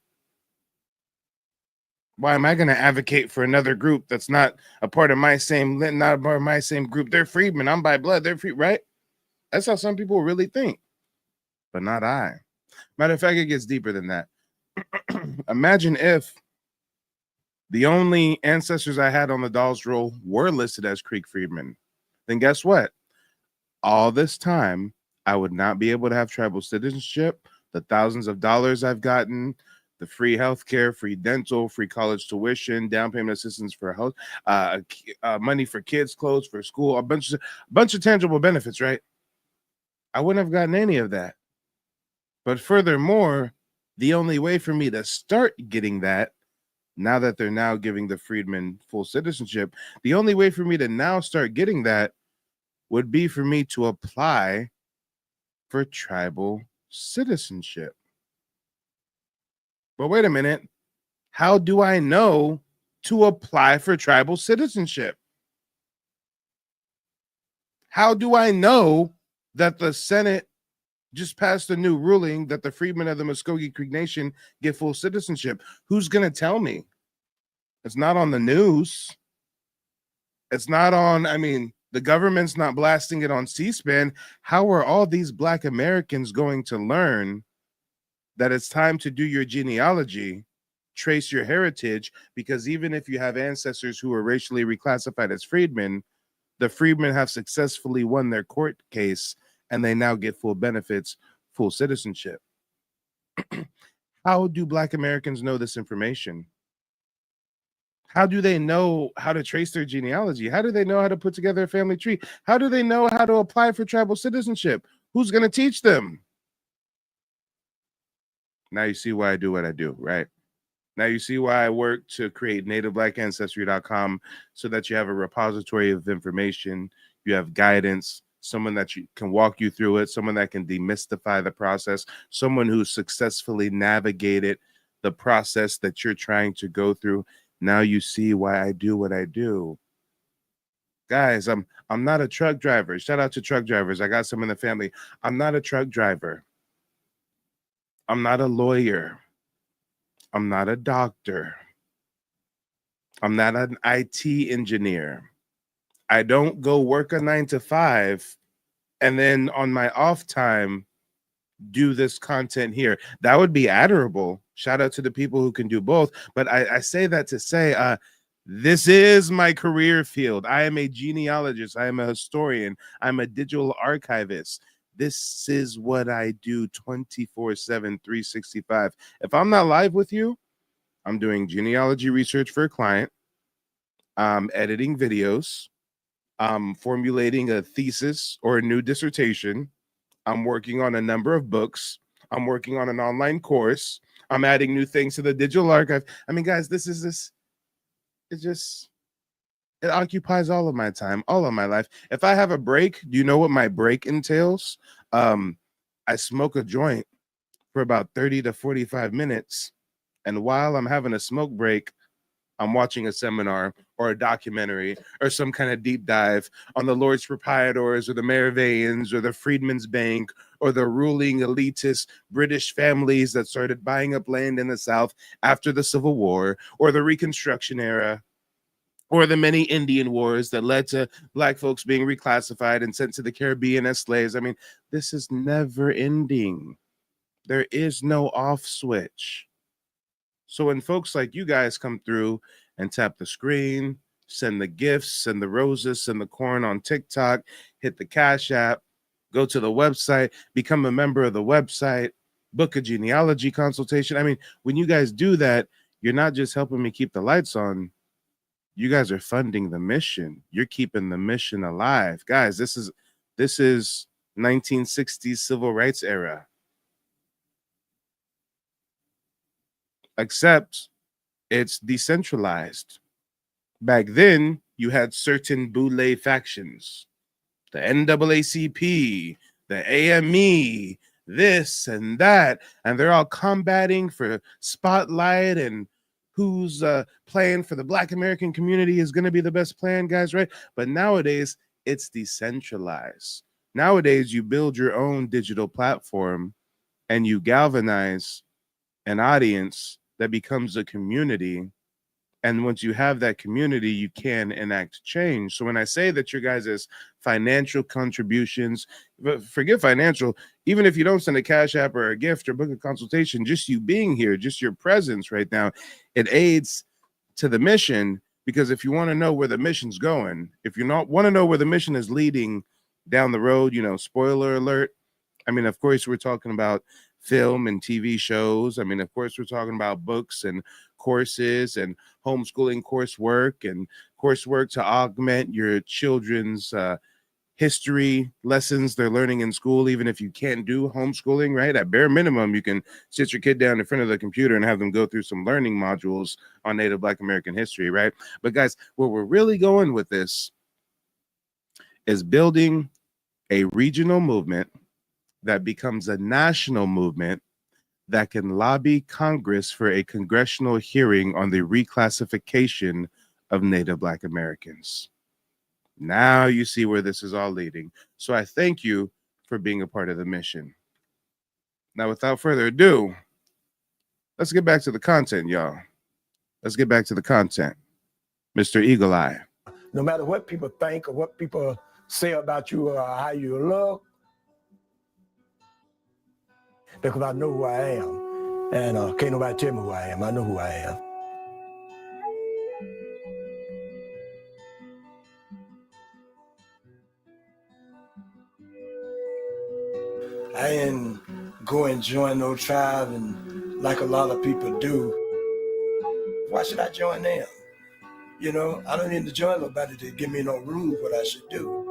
Why am I going to advocate for another group that's not a part of my same, not a part of my same group? They're freedmen. I'm by blood. They're free, right? That's how some people really think, but not I. Matter of fact, it gets deeper than that. Imagine if the only ancestors I had on the Dawes Roll were listed as Creek freedmen. Then guess what? All this time, I would not be able to have tribal citizenship, the thousands of dollars I've gotten, the free healthcare, free dental, free college tuition, down payment assistance for health, money for kids' clothes, for school, a bunch of tangible benefits, right? I wouldn't have gotten any of that. But furthermore, the only way for me to start getting that, now that they're now giving the freedmen full citizenship, the only way for me to now start getting that would be for me to apply for tribal citizenship. But wait a minute. How do I know to apply for tribal citizenship? How do I know that the Senate just passed a new ruling that the freedmen of the Muskogee Creek Nation get full citizenship? Who's going to tell me? It's not on the news. It's not on, the government's not blasting it on C-SPAN. How are all these Black Americans going to learn that it's time to do your genealogy, trace your heritage? Because even if you have ancestors who are racially reclassified as freedmen, the freedmen have successfully won their court case and they now get full benefits, full citizenship. How do Black Americans know this information? How do they know how to trace their genealogy? How do they know how to put together a family tree? How do they know how to apply for tribal citizenship? Who's going to teach them? Now you see why I do what I do, right? Now you see why I work to create NativeBlackAncestry.com, so that you have a repository of information, you have guidance, someone that you can walk you through it, someone that can demystify the process, someone who successfully navigated the process that you're trying to go through. Now you see why I do what I do. Guys, I'm not a truck driver. Shout out to truck drivers. I got some in the family. I'm not a truck driver. I'm not a lawyer. I'm not a doctor. I'm not an IT engineer. I don't go work a 9 to 5 and then on my off time do this content here. That would be admirable. Shout out to the people who can do both. But I say that to say, this is my career field. I am a genealogist. I am a historian. I'm a digital archivist. This is what I do 24/7, 365. If I'm not live with you, I'm doing genealogy research for a client. I'm editing videos. I'm formulating a thesis or a new dissertation. I'm working on a number of books. I'm working on an online course. I'm adding new things to the digital archive. Guys, it occupies all of my time, all of my life. If I have a break, do you know what my break entails? I smoke a joint for about 30 to 45 minutes. And while I'm having a smoke break, I'm watching a seminar or a documentary or some kind of deep dive on the Lords Proprietors or the Merovingians or the Freedmen's Bank or the ruling elitist British families that started buying up land in the South after the Civil War or the Reconstruction era, or the many Indian wars that led to Black folks being reclassified and sent to the Caribbean as slaves. I mean, this is never ending. There is no off switch. So when folks like you guys come through and tap the screen, send the gifts, send the roses, send the corn on TikTok, hit the Cash App, go to the website, become a member of the website, book a genealogy consultation. I mean, when you guys do that, you're not just helping me keep the lights on. You guys are funding the mission. You're keeping the mission alive. Guys, this is 1960s civil rights era. Except it's decentralized. Back then, you had certain boule factions, the NAACP, the AME, this and that, and they're all combating for spotlight and who's playing for the Black American community is going to be the best plan, guys, right? But nowadays, it's decentralized. Nowadays, you build your own digital platform and you galvanize an audience that becomes a community. And once you have that community, you can enact change. So when I say that your guys' financial contributions, forget financial, even if you don't send a Cash App or a gift or book a consultation, just you being here, just your presence right now, it aids to the mission. Because if you want to know where the mission's going, if you not want to know where the mission is leading down the road, spoiler alert. I mean, of course, we're talking about film and TV shows. I mean, of course, we're talking about books and courses and homeschooling coursework and coursework to augment your children's history lessons they're learning in school, even if you can't do homeschooling, right? At bare minimum, you can sit your kid down in front of the computer and have them go through some learning modules on Native Black American history, right? But guys, where we're really going with this is building a regional movement that becomes a national movement that can lobby Congress for a congressional hearing on the reclassification of Native Black Americans. Now you see where this is all leading. So I thank you for being a part of the mission. Now, without further ado, let's get back to the content, y'all. Let's get back to the content. Mr. Eagle Eye. No matter what people think or what people say about you or how you look, because I know who I am. And can't nobody tell me who I am. I know who I am. I didn't go and join no tribe and like a lot of people do. Why should I join them? I don't need to join nobody to give me no rules what I should do.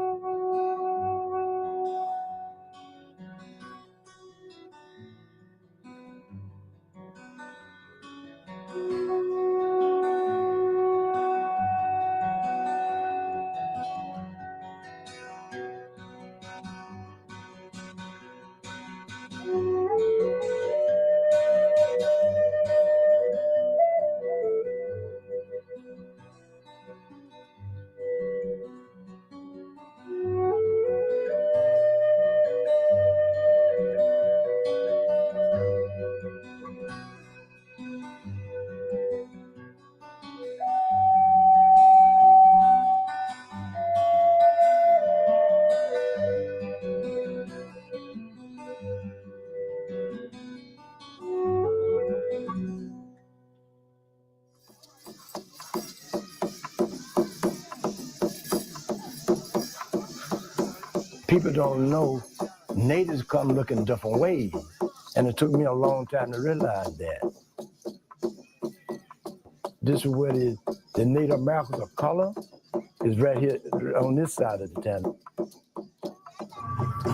People don't know natives come looking different ways. And it took me a long time to realize that. This is where the Native Americans of color is right here on this side of the town.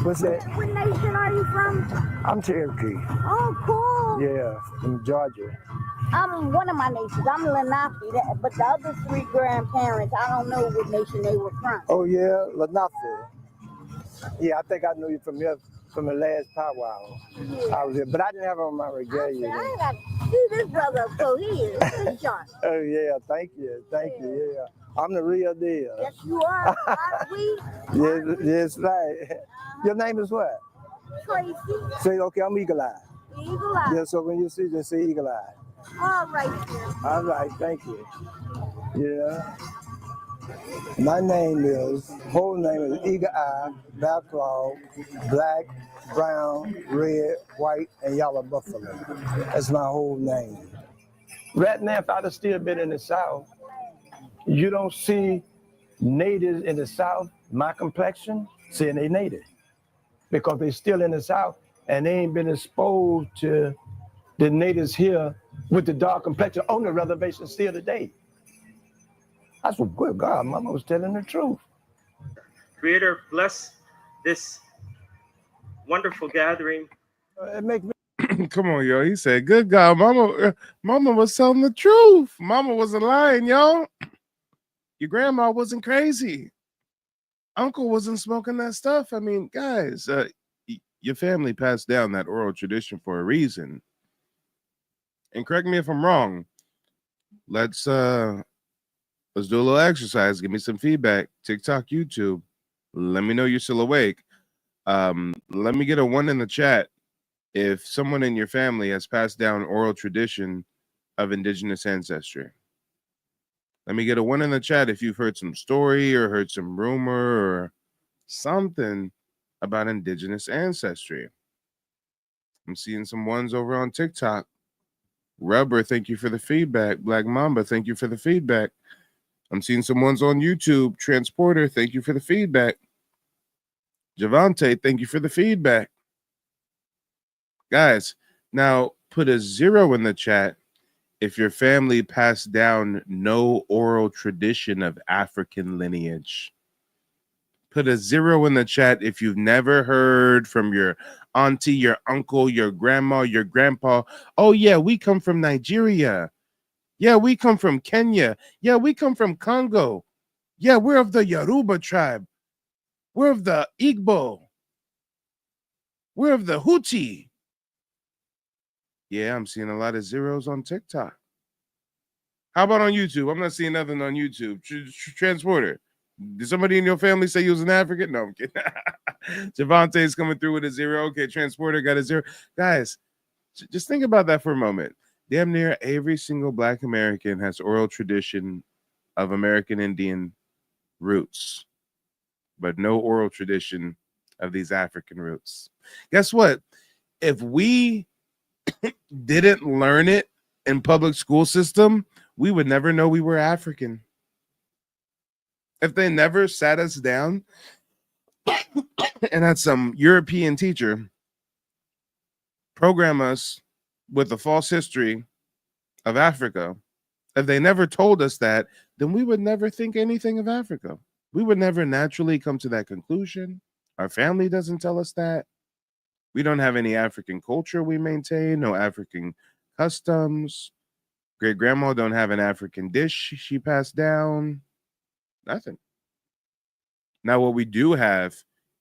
What's that? What nation are you from? I'm Cherokee. Oh, cool. Yeah, from Georgia. I'm one of my nations. I'm Lenape, but the other three grandparents, I don't know what nation they were from. Oh, yeah, Lenape. Yeah, I think I know you from here from the last powwow. Yeah. I was here, but I didn't have on my regalia. I ain't got see this brother up close. He is sharp. Oh yeah, thank you. Yeah, I'm the real deal. Yes, you are. Yes, right. Your name is what? Tracy. Say, okay, I'm Eagle Eye. Eagle Eye. Yeah, so when you see, just say Eagle Eye. All right. All right, thank you. Yeah. My name is, whole name is Eagle Eye, Backlog, Black, Brown, Red, White, and Yellow Buffalo. That's my whole name. Right now, if I'd have still been in the South, you don't see natives in the South, my complexion, saying they native. Because they still in the South and they ain't been exposed to the natives here with the dark complexion on the reservation still today. I said, good God, Mama was telling the truth. Creator, bless this wonderful gathering. It makes me Come on, yo. He said, good God, Mama was telling the truth. Mama wasn't lying, yo. Your grandma wasn't crazy. Uncle wasn't smoking that stuff. I mean, guys, your family passed down that oral tradition for a reason. And correct me if I'm wrong. Let's do a little exercise. Give me some feedback. TikTok, YouTube. Let me know you're still awake. Let me get a 1 in the chat if someone in your family has passed down oral tradition of indigenous ancestry. Let me get a 1 in the chat if you've heard some story or heard some rumor or something about indigenous ancestry. I'm seeing some ones over on TikTok. Rubber, thank you for the feedback. Black Mamba, thank you for the feedback. I'm seeing some ones on YouTube. Transporter, thank you for the feedback. Javante, thank you for the feedback. Guys, now put a 0 in the chat if your family passed down no oral tradition of African lineage. Put a 0 in the chat if you've never heard from your auntie, your uncle, your grandma, your grandpa. Oh, yeah, we come from Nigeria. Yeah, we come from Kenya. Yeah, we come from Congo. Yeah, we're of the Yoruba tribe. We're of the Igbo. We're of the Houthi. Yeah, I'm seeing a lot of 0s on TikTok. How about on YouTube? I'm not seeing nothing on YouTube. Transporter. Did somebody in your family say you was an African? No, I'm kidding. Javante is coming through with a 0. Okay, Transporter got a 0. Guys, just think about that for a moment. Damn near every single Black American has oral tradition of American Indian roots, but no oral tradition of these African roots. Guess what? If we didn't learn it in public school system, we would never know we were African. If they never sat us down and had some European teacher program us with a false history of Africa, if they never told us that, then we would never think anything of Africa. We would never naturally come to that conclusion. Our family doesn't tell us that. We don't have any African culture we maintain, no African customs. Great grandma don't have an African dish she passed down. Nothing. Now, what we do have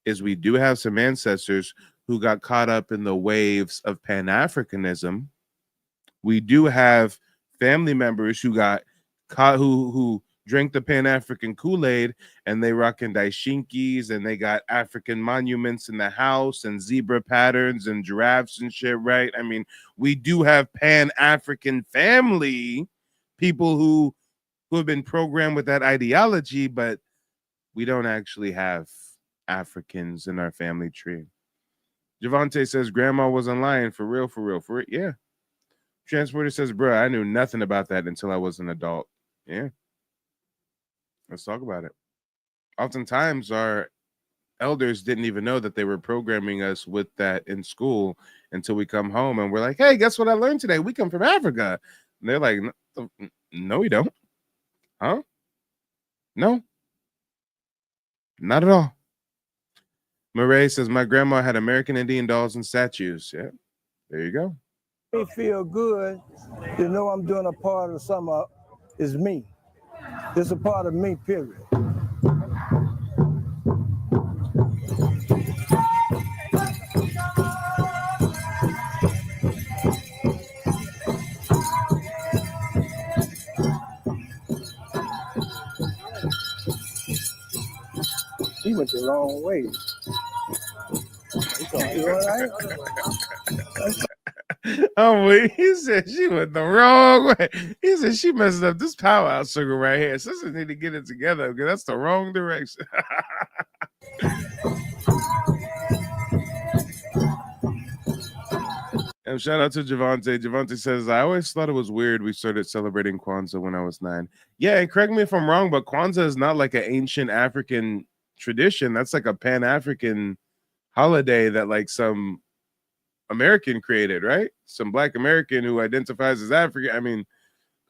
is we do have some ancestors who got caught up in the waves of Pan-Africanism. We do have family members who got caught, who drank the Pan-African Kool-Aid, and they rocking daishinkis, and they got African monuments in the house and zebra patterns and giraffes and shit, right? I mean, we do have Pan-African family people who have been programmed with that ideology, but we don't actually have Africans in our family tree. Javante says grandma wasn't lying. For real. Yeah. Transporter says, bro, I knew nothing about that until I was an adult. Yeah. Let's talk about it. Oftentimes, our elders didn't even know that they were programming us with that in school until we come home and we're like, hey, guess what I learned today? We come from Africa. And they're like, no, we don't. Huh? No. Not at all. Murray says, my grandma had American Indian dolls and statues. Yeah, there you go. Me feel good to know I'm doing a part of something is me. It's a part of me, period. She went the wrong way. You all right? Oh, wait. He said she went the wrong way. He said she messed up this power sugar right here. Sisters need to get it together because that's the wrong direction. And shout out to Javante. Javante says, I always thought it was weird we started celebrating Kwanzaa when I was 9. Yeah, and correct me if I'm wrong, but Kwanzaa is not like an ancient African tradition. That's like a Pan-African holiday that like some American created, right? Some Black American who identifies as African. I mean,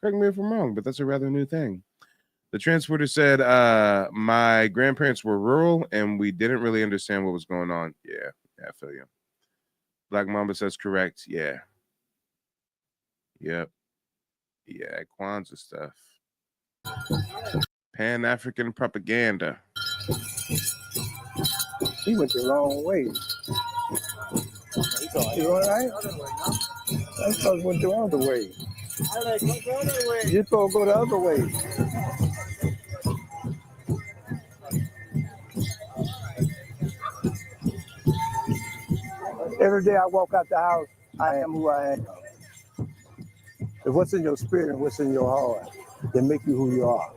correct me if I'm wrong, but that's a rather new thing. The transporter said, my grandparents were rural and we didn't really understand what was going on. Yeah, I feel you. Black Mamba says correct. Yeah. Yep. Yeah, Kwanzaa stuff. Pan-African propaganda. She went the wrong way. You all right? I thought it went the other way. You're supposed to go the other way. Every day I walk out the house, I am who I am. What's in your spirit and what's in your heart that make you who you are.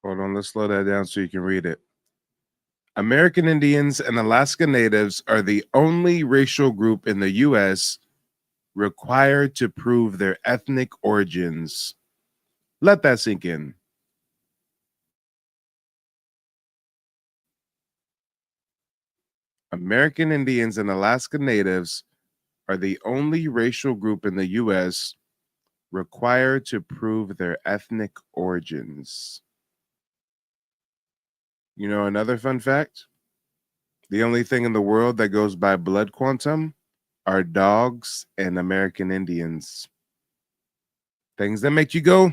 Hold on, let's slow that down so you can read it. American Indians and Alaska Natives are the only racial group in the U.S. required to prove their ethnic origins. Let that sink in. American Indians and Alaska Natives are the only racial group in the U.S. required to prove their ethnic origins. You know another fun fact? The only thing in the world that goes by blood quantum are dogs and American Indians. Things that make you go,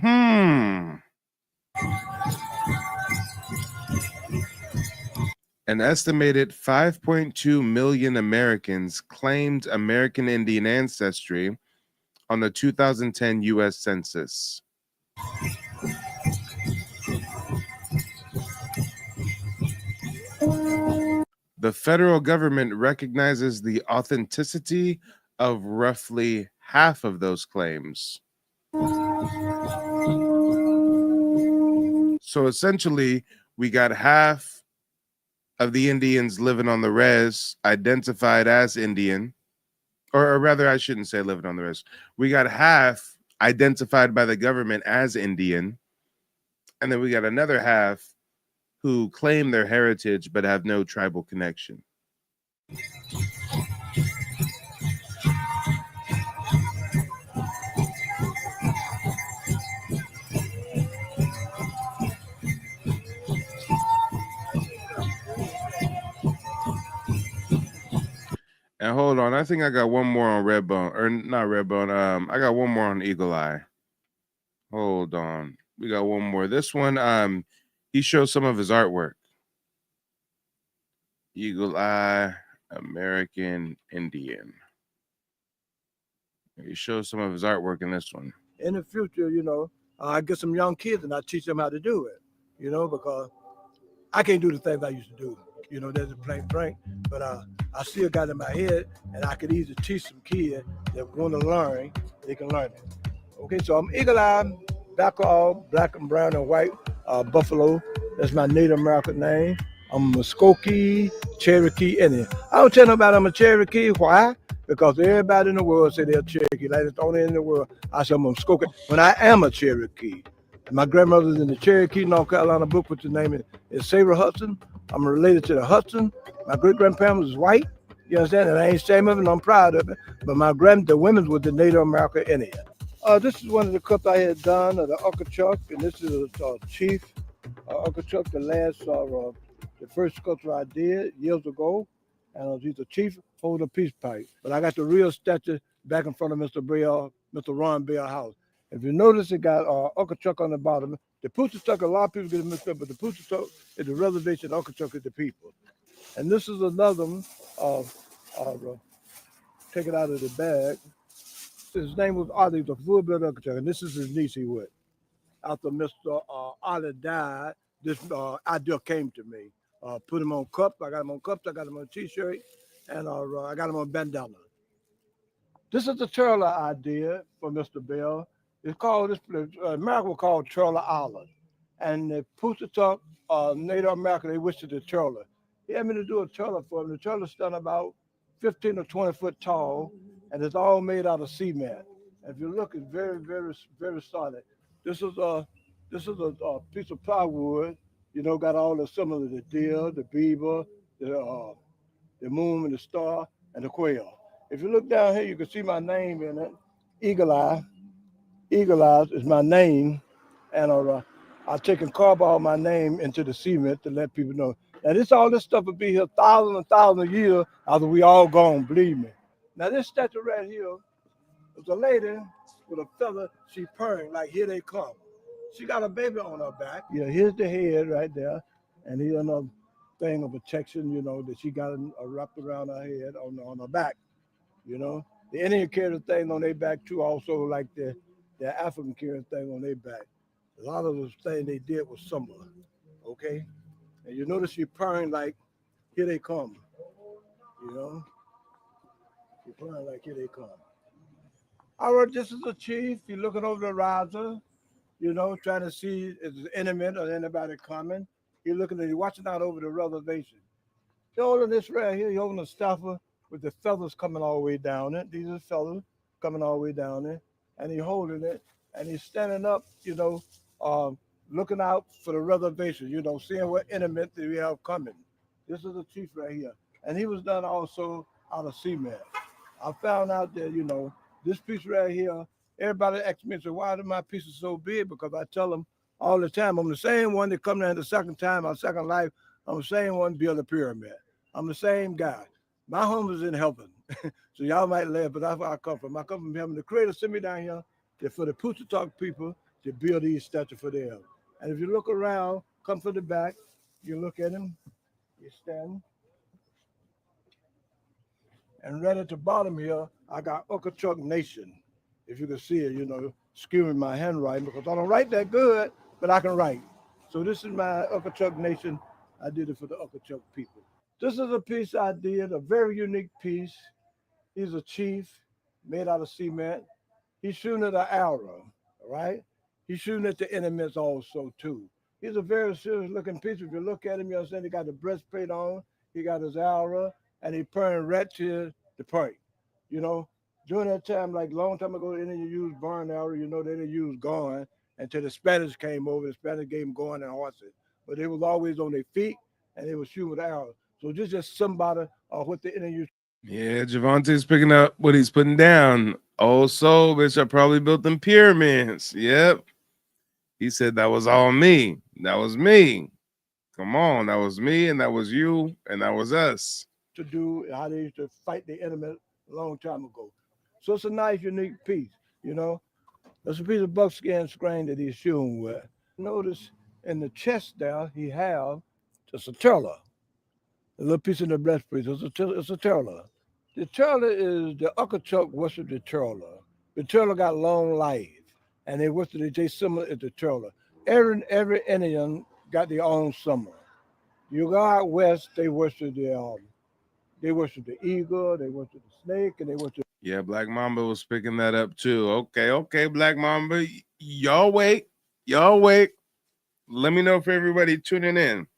An estimated 5.2 million Americans claimed American Indian ancestry on the 2010 U.S. Census. The federal government recognizes the authenticity of roughly half of those claims. So essentially, we got half of the Indians living on the res identified as Indian, or rather, I shouldn't say living on the res. We got half identified by the government as Indian, and then we got another half who claim their heritage but have no tribal connection. And hold on, I think I got one more on Redbone, or not Redbone. I got one more on Eagle Eye. Hold on, we got one more. This one, he shows some of his artwork. Eagle Eye, American Indian. He shows some of his artwork in this one. In the future, I get some young kids and I teach them how to do it, because I can't do the things I used to do. There's a plain frank, but I still got it in my head, and I could easily teach some kids that want to learn, they can learn it. Okay, so I'm Eagle Eye, black and brown and white, buffalo. That's my Native American name. I'm a Muskogee, Cherokee Indian. I don't tell nobody I'm a Cherokee. Why? Because everybody in the world say they're Cherokee. Like it's the only in the world. I say I'm a Muskogee when I am a Cherokee. My grandmother's in the Cherokee, North Carolina book, which the name is Sarah Hudson. I'm related to the Hudson. My great-grandparents was white. You understand? And I ain't ashamed of it, and I'm proud of it. But the women was the Native American Indian. This is one of the cups I had done of the Ukachuk, and this is a chief Ukachuk, the first sculpture I did years ago. And he's a chief holding a peace pipe. But I got the real statue back in front of Mr. Ron Bell house. If you notice, it got Okeechobee on the bottom. The Poochatuck, a lot of people get it mixed up, but the Poochatuck is the reservation, Okeechobee is the people. And this is another one. Take it out of the bag. His name was Ollie, the full-blood Okeechobee, and this is his niece he with. After Mr. Ollie died, this idea came to me. Put him on cups. I got him on cups. I got him on T-shirt, and I got him on bandana. This is the Turtle idea for Mr. Bell. It's called America was called Turtle Island, and the Poochatuck, Native American, they wished it the turtle. He had me to do a turtle for him. The turtle stand about 15 or 20 foot tall, and it's all made out of cement. If you look, it's very, very, very solid. This is a piece of plywood. You know, got all the symbols of the deer, the beaver, the moon and the star, and the quail. If you look down here, you can see my name in it. Eagle Eye. Eagle Eyes is my name, and I've taken carbon my name into the cement to let people know. Now all this stuff will be here thousands and thousands of years after we all gone, believe me. Now this statue right here is a lady with a feather, she purring like here they come. She got a baby on her back. Yeah, here's the head right there, and here's another thing of protection, you know, that she got wrapped around her head on her back, you know. The Indian carry the thing on their back too, also like the African carry the thing on their back. A lot of the thing they did was similar, okay? And you notice she purring like, here they come, you know? She purring like, here they come. All right, this is the chief. You're looking over the riser, you know, trying to see if there's enemy or anybody coming. You're looking at, you're watching out over the reservation. You're holding this right here, you're holding a staffer with the feathers coming all the way down it. These are feathers coming all the way down it. And he's holding it, and he's standing up, you know, looking out for the reservation, you know, seeing what enemy we have coming. This is the chief right here. And he was done also out of cement. I found out that, you know, this piece right here, everybody asks me, so why are my pieces so big? Because I tell them all the time, I'm the same one that come down the second time, my second life, I'm the same one build a pyramid. I'm the same guy. My home is in heaven. So y'all might laugh, but that's where I come from. I come from heaven. The Creator sent me down here for the Poochatuck people to build these statues for them. And if you look around, come from the back, you look at him, you stand. And right at the bottom here, I got Okeechobee Nation. If you can see it, you know, skewing my handwriting because I don't write that good, but I can write. So this is my Okeechobee Nation. I did it for the Okeechobee people. This is a piece I did, a very unique piece. He's a chief made out of cement. He's shooting at an arrow, right? He's shooting at the enemies also, too. He's a very serious looking piece. If you look at him, you understand he got the breastplate on, he got his arrow, and he purring right to the prey. You know, during that time, like long time ago, they didn't use barn arrow, you know, they didn't use gun until the Spanish came over. The Spanish gave them gun and horses. But they was always on their feet, and they was shooting with arrows. So this is just somebody what the Indian used. Yeah, Javonte's picking up what he's putting down. Also, bitch, I probably built them pyramids. Yep. He said that was all me. That was me. Come on, that was me, and that was you, and that was us. To do how they used to fight the enemy a long time ago. So it's a nice, unique piece, you know. There's a piece of buckskin screen that he's shooting with. Notice in the chest there, he have just a turtle. A little piece in the breastplate. It's a turtle. The turtle is the Okeechobee worship the turtle. The turtle got long life, and they worship it. They similar to the turtle. Every Indian got their own symbol. You go out west, they worship the eagle, they worship the snake, and they worship. Yeah, Black Mamba was picking that up too. Okay, Black Mamba. Y'all wait. Let me know if everybody tuning in.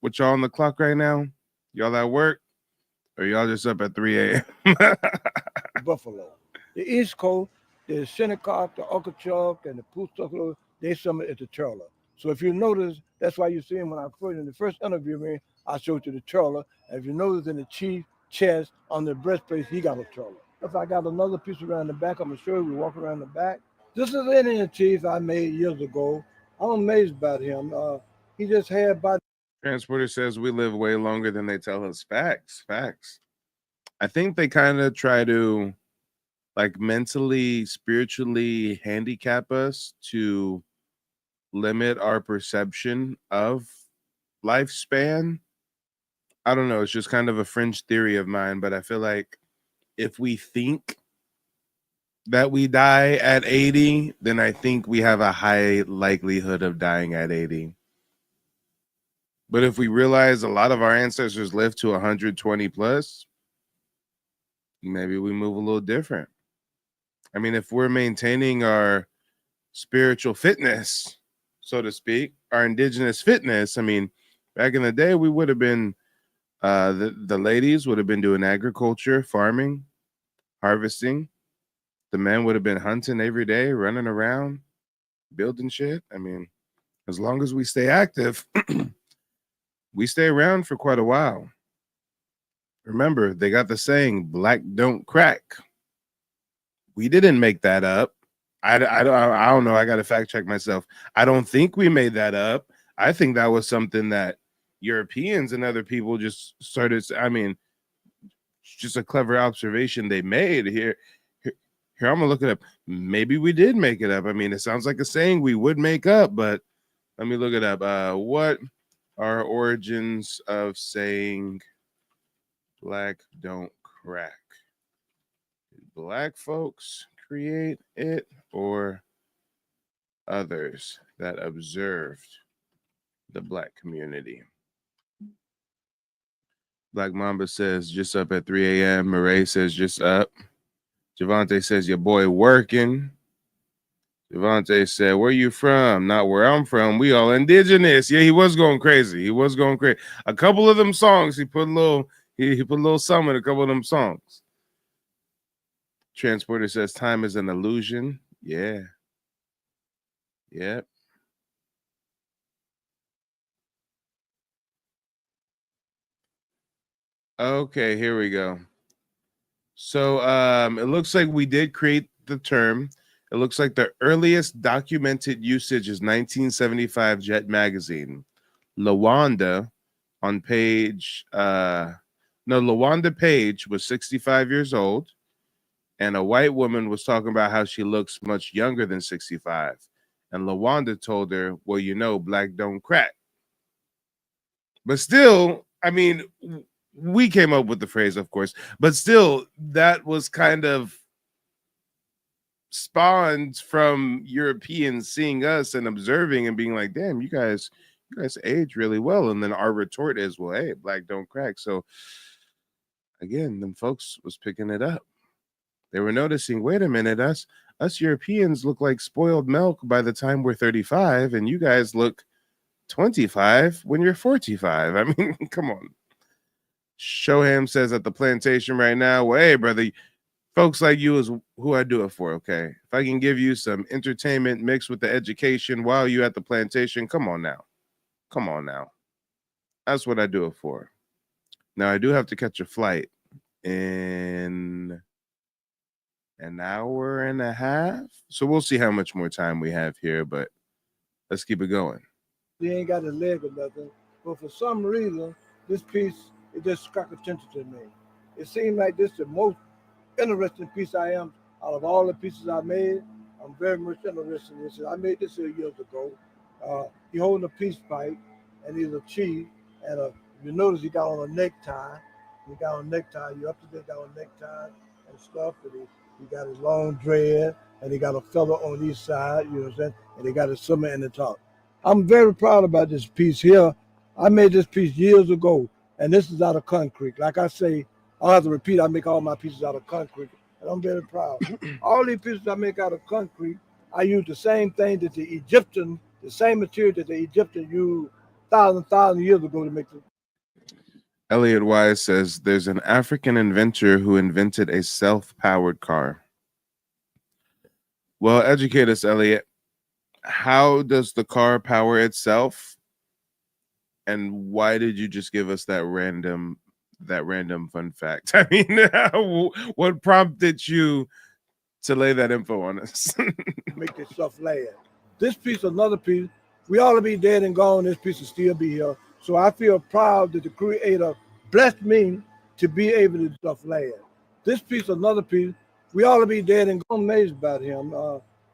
What y'all on the clock right now? Y'all at work? Or y'all just up at 3 a.m.? Buffalo. The East Coast, the Shinnecock, the Okeechobee, and the Poochatuck, they summit at the turtle. So if you notice, that's why you see him when I put in the first interview me, I showed you the turtle. And if you notice in the chief chest on the breastplate, he got a turtle. If I got another piece around the back, I'm gonna show you. We walk around the back. This is an Indian chief I made years ago. I'm amazed about him. He just had body. Transporter says we live way longer than they tell us. Facts. I think they kind of try to like mentally, spiritually handicap us to limit our perception of lifespan. I don't know. It's just kind of a fringe theory of mine, but I feel like if we think that we die at 80, then I think we have a high likelihood of dying at 80. But if we realize a lot of our ancestors lived to 120 plus, maybe we move a little different. I mean, if we're maintaining our spiritual fitness, so to speak, our indigenous fitness, I mean, back in the day, we would have been, the ladies would have been doing agriculture, farming, harvesting. The men would have been hunting every day, running around, building shit. I mean, as long as we stay active, we stay around for quite a while. Remember, they got the saying, black don't crack. We didn't make that up. I don't know. I got to fact check myself. I don't think we made that up. I think that was something that Europeans and other people just started. I mean, just a clever observation they made here. Here, I'm gonna look it up. Maybe we did make it up. I mean, it sounds like a saying we would make up, but let me look it up. What are origins of saying black don't crack? Did black folks create it or others that observed the black community? Black Mamba says just up at 3 a.m. Murray says just up. Javante says your boy working. Javante said, where you from? Not where I'm from. We all indigenous. Yeah, he was going crazy. He was going crazy. A couple of them songs, he put a little, he put a little something in a couple of them songs. Transporter says time is an illusion. Yeah. Yep. Okay, here we go. So it looks like we did create the term. It looks like the earliest documented usage is 1975 Jet Magazine. Lawanda on page, Lawanda Page was 65 years old, and a white woman was talking about how she looks much younger than 65. And Lawanda told her, well, you know, black don't crack. But still, I mean, we came up with the phrase, of course, but still, that was kind of spawned from Europeans seeing us and observing and being like, damn, you guys age really well. And then our retort is, well, hey, black don't crack. So again, them folks was picking it up. They were noticing, wait a minute, us Europeans look like spoiled milk by the time we're 35, and you guys look 25 when you're 45. I mean, come on. Shoham says at the plantation right now, well, hey, brother, folks like you is who I do it for, okay? If I can give you some entertainment mixed with the education while you at the plantation, come on now. Come on now. That's what I do it for. Now, I do have to catch a flight in an hour and a half. So we'll see how much more time we have here, but let's keep it going. He ain't got a leg or nothing, but for some reason, this piece, it just struck attention to me. It seemed like this is the most interesting piece I am out of all the pieces I made. I'm very much interested in this. I made this here years ago. He holding a peace pipe, and he's a chief. And you notice he got on a necktie. He got on a necktie. You up to date, got on a necktie and stuff. And he got his long dread, and he got a feather on each side. You know what I'm saying? And he got his summer in the top. I'm very proud about this piece here. I made this piece years ago, and this is out of concrete. Like I say, I'll have to repeat, I make all my pieces out of concrete, and I'm very proud. All these pieces I make out of concrete, I use the same thing that the same material that the Egyptians used thousand years ago to make them. Elliot Wise says there's an African inventor who invented a self-powered car. Well, educate us, Elliot. How does the car power itself? And why did you just give us that random fun fact? I mean, what prompted you to lay that info on us? Make this stuff last. This piece, another piece, we ought to be dead and gone. This piece will still be here. So I feel proud that the Creator blessed me to be able to do stuff last. This piece, another piece, We ought to be dead and gone. Amazed about him.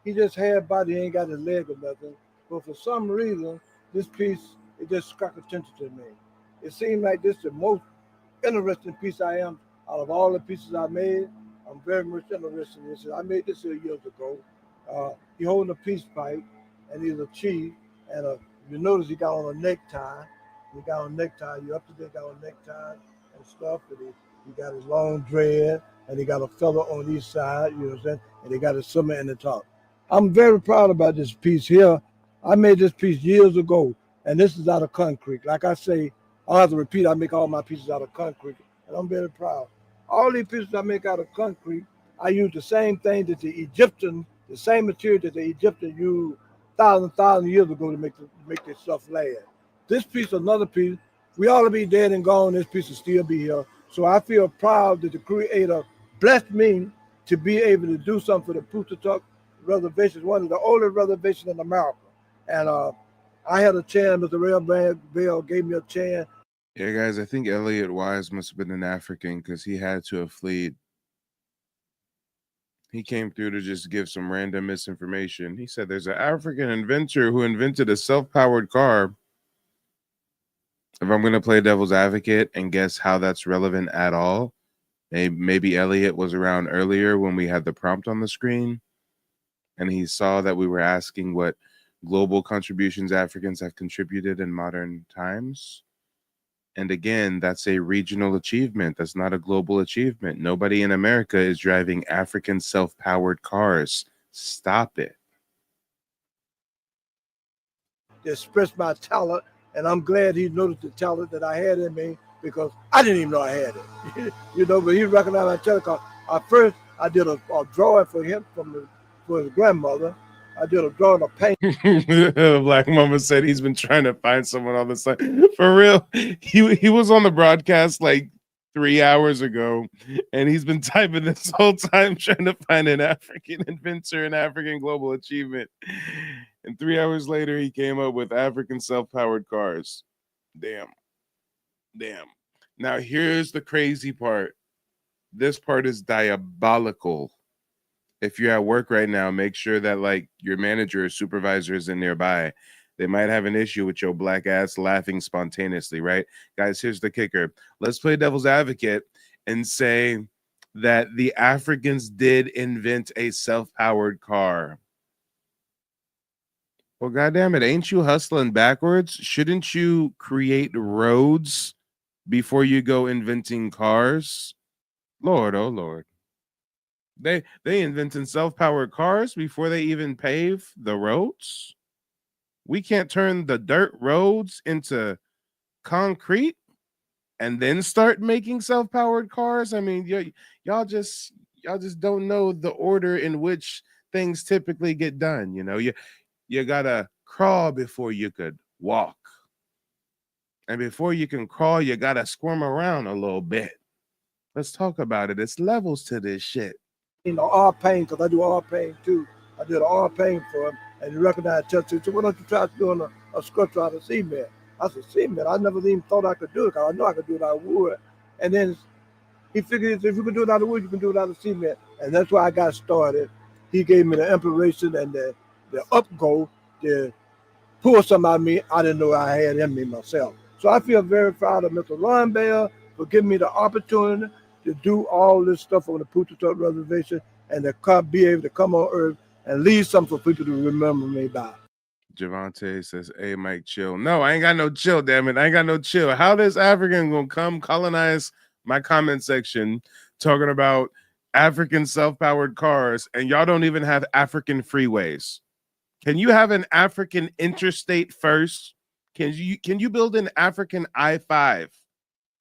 He just had body, he ain't got his leg or nothing. But for some reason, this piece, it just struck attention to me. It seemed like this is the most interesting piece I am out of all the pieces I made. I'm very much interested in this. I made this here years ago. He holding a peace pipe, and he's a chief. And you notice he got on a necktie. He got on a necktie. You up to date, got on a necktie and stuff. And he got his long dread, and he got a feather on each side. You know what I'm saying? And he got his summer in the top. I'm very proud about this piece here. I made this piece years ago, and this is out of concrete. Like I say, I'll have to repeat, I make all my pieces out of concrete, and I'm very proud. All these pieces I make out of concrete, I use the same thing that the Egyptians, the same material that the Egyptians used thousand years ago to make this stuff last. This piece, another piece, we ought to be dead and gone. This piece will still be here. So I feel proud that the Creator blessed me to be able to do something for the Poochatuck Reservation, one of the oldest reservations in America. And I had a chance, Mr. Rail Bell gave me a chance. Yeah, guys, I think Elliot Wise must have been an African because he had to have fled. He came through to just give some random misinformation. He said there's an African inventor who invented a self-powered car. If I'm going to play devil's advocate and guess how that's relevant at all, maybe Elliot was around earlier when we had the prompt on the screen, and he saw that we were asking what global contributions Africans have contributed in modern times. And again, that's a regional achievement. That's not a global achievement. Nobody in America is driving African self-powered cars. Stop it. Express my talent, and I'm glad he noticed the talent that I had in me because I didn't even know I had it. But he recognized my talent. At first, I did a drawing for him for his grandmother. I did a drawing of paint. Black Mama said he's been trying to find someone on the side. For real, he was on the broadcast like 3 hours ago, and he's been typing this whole time trying to find an African inventor, an African global achievement. And 3 hours later, he came up with African self-powered cars. Damn. Now, here's the crazy part. This part is diabolical. If you're at work right now, make sure that like your manager or supervisor is in nearby. They might have an issue with your black ass laughing spontaneously, right? Guys, here's the kicker. Let's play devil's advocate and say that the Africans did invent a self-powered car. Well, goddamn it, ain't you hustling backwards? Shouldn't you create roads before you go inventing cars? Lord, oh Lord. They invented self-powered cars before they even pave the roads. We can't turn the dirt roads into concrete and then start making self-powered cars. I mean, y'all just don't know the order in which things typically get done. You gotta crawl before you could walk, and before you can crawl, you gotta squirm around a little bit. Let's talk about it. It's levels to this shit. All paint, because I do all paint too. I did all paint for him, and he recognized Chuck. So why don't you try doing a sculpture out of cement? I said, cement? I never even thought I could do it, because I know I could do it out of wood. And then he figured if you can do it out of wood, you can do it out of cement. And that's why I got started. He gave me the inspiration and the up go to pull something out of me I didn't know I had in me myself. So I feel very proud of Mr. Ron Bell for giving me the opportunity to do all this stuff on the Poochatuck Reservation and to be able to come on Earth and leave something for people to remember me by. Javante says, hey, Mike, chill. No, I ain't got no chill, damn it. I ain't got no chill. How this African gonna come colonize my comment section talking about African self-powered cars, and y'all don't even have African freeways? Can you have an African interstate first? Can you build an African I-5?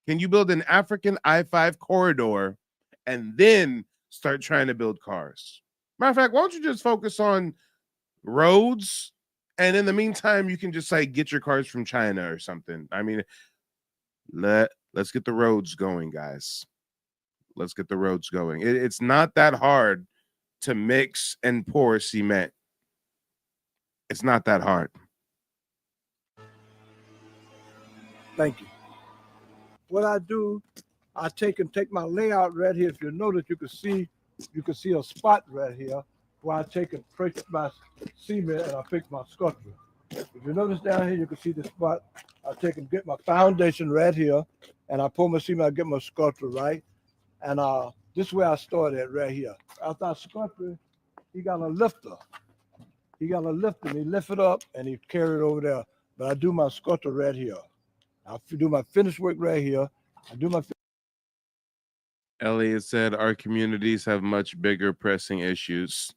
Can you build an African I-5 corridor and then start trying to build cars? Matter of fact, why don't you just focus on roads, and in the meantime, you can just like get your cars from China or something. I mean, let's get the roads going, guys. Let's get the roads going. It's not that hard to mix and pour cement. It's not that hard. Thank you. What I do, I take my layout right here. If you notice, you can see you can see a spot right here where I take and prick my cement and I fix my sculpture. If you notice down here, you can see the spot. I take and get my foundation right here, and I pull my cement, I get my sculpture right. And this is where I started right here. After I sculpted, he got a lifter. He got a lifter, and he lift it up, and he carry it over there. But I do my sculpture right here. I do my finished work right here. I do my Elliot said our communities have much bigger pressing issues.